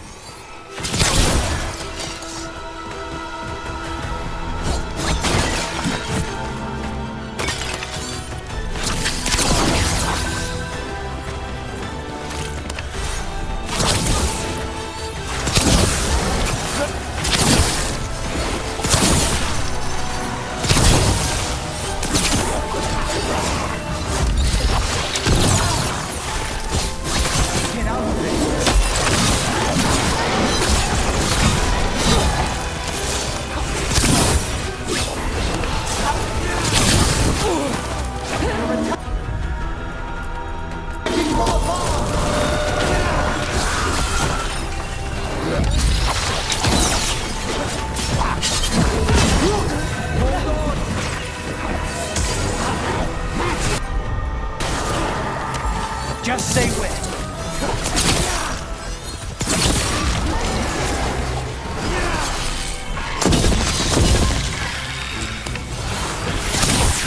Just say when.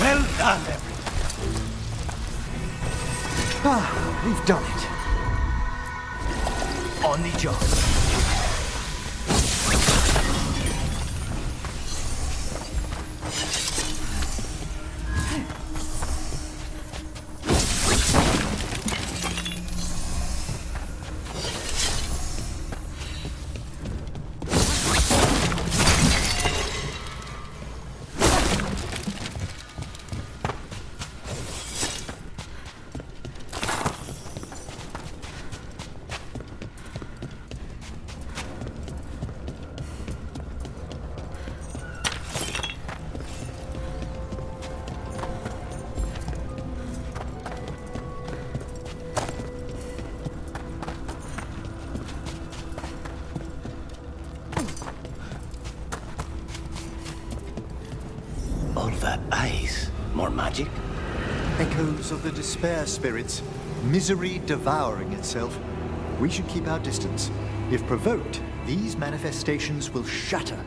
Well done, everyone. We've done it. On the job. All that ice. More magic? Echoes of the despair spirits, misery devouring itself. We should keep our distance. If provoked, these manifestations will shatter.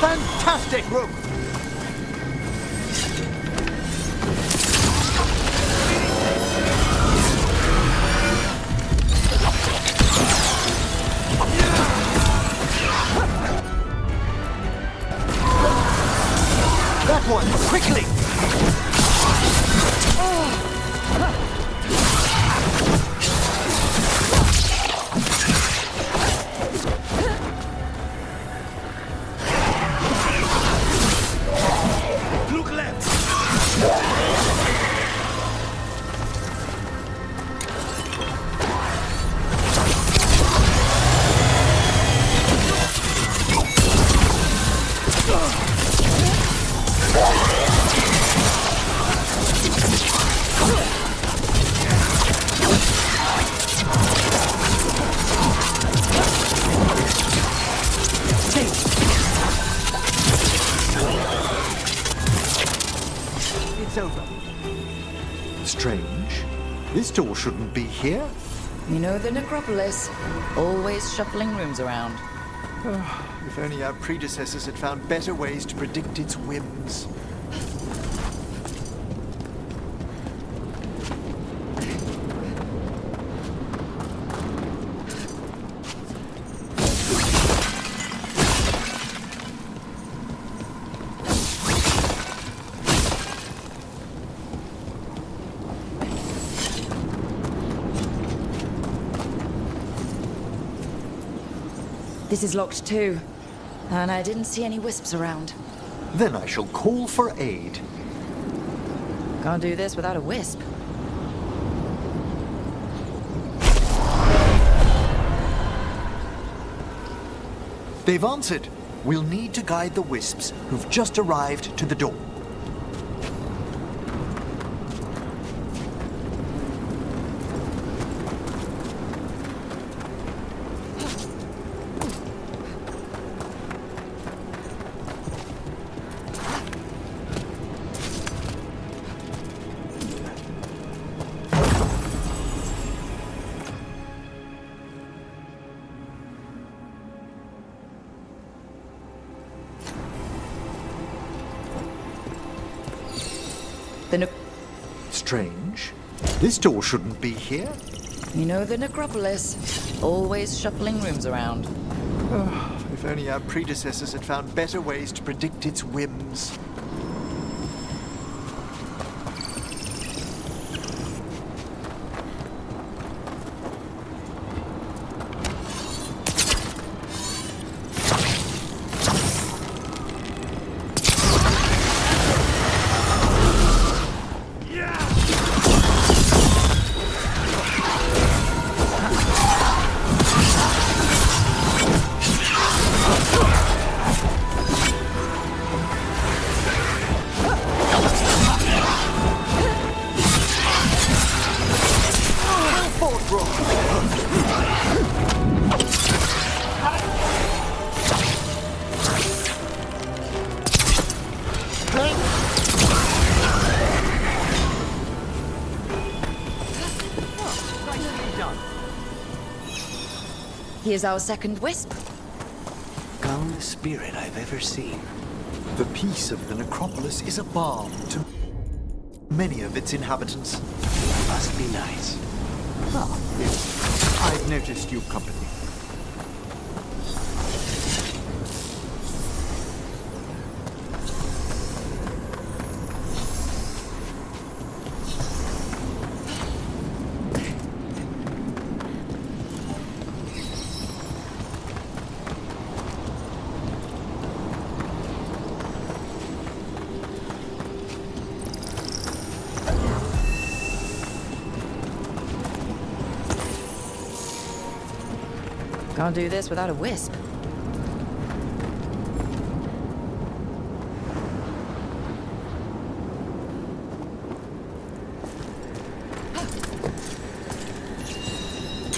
Fantastic room! it's over. Strange. This door shouldn't be here. You know the necropolis. Always shuffling rooms around. If only our predecessors had found better ways to predict its whims. This is locked too. And I didn't see any wisps around. Then I shall call for aid. Can't do this without a wisp. They've answered. We'll need to guide the wisps who've just arrived to the door. Strange. This door shouldn't be here. You know the necropolis. Always shuffling rooms around. If only our predecessors had found better ways to predict its whims. Here's our second wisp. Calmest spirit I've ever seen. The peace of the necropolis is a balm to many of its inhabitants. Must be nice. Ah, yes. I've noticed you've company. Can't do this without a wisp.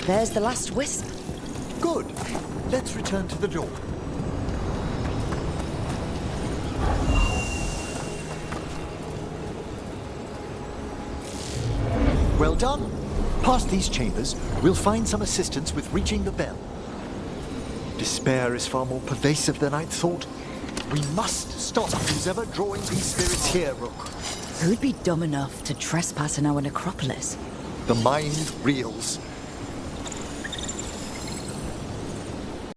There's the last wisp. Good. Let's return to the door. Well done. Past these chambers, we'll find some assistance with reaching the bell. Despair is far more pervasive than I'd thought. We must stop who's ever drawing these spirits here, Rook. Who'd be dumb enough to trespass in our necropolis? The mind reels.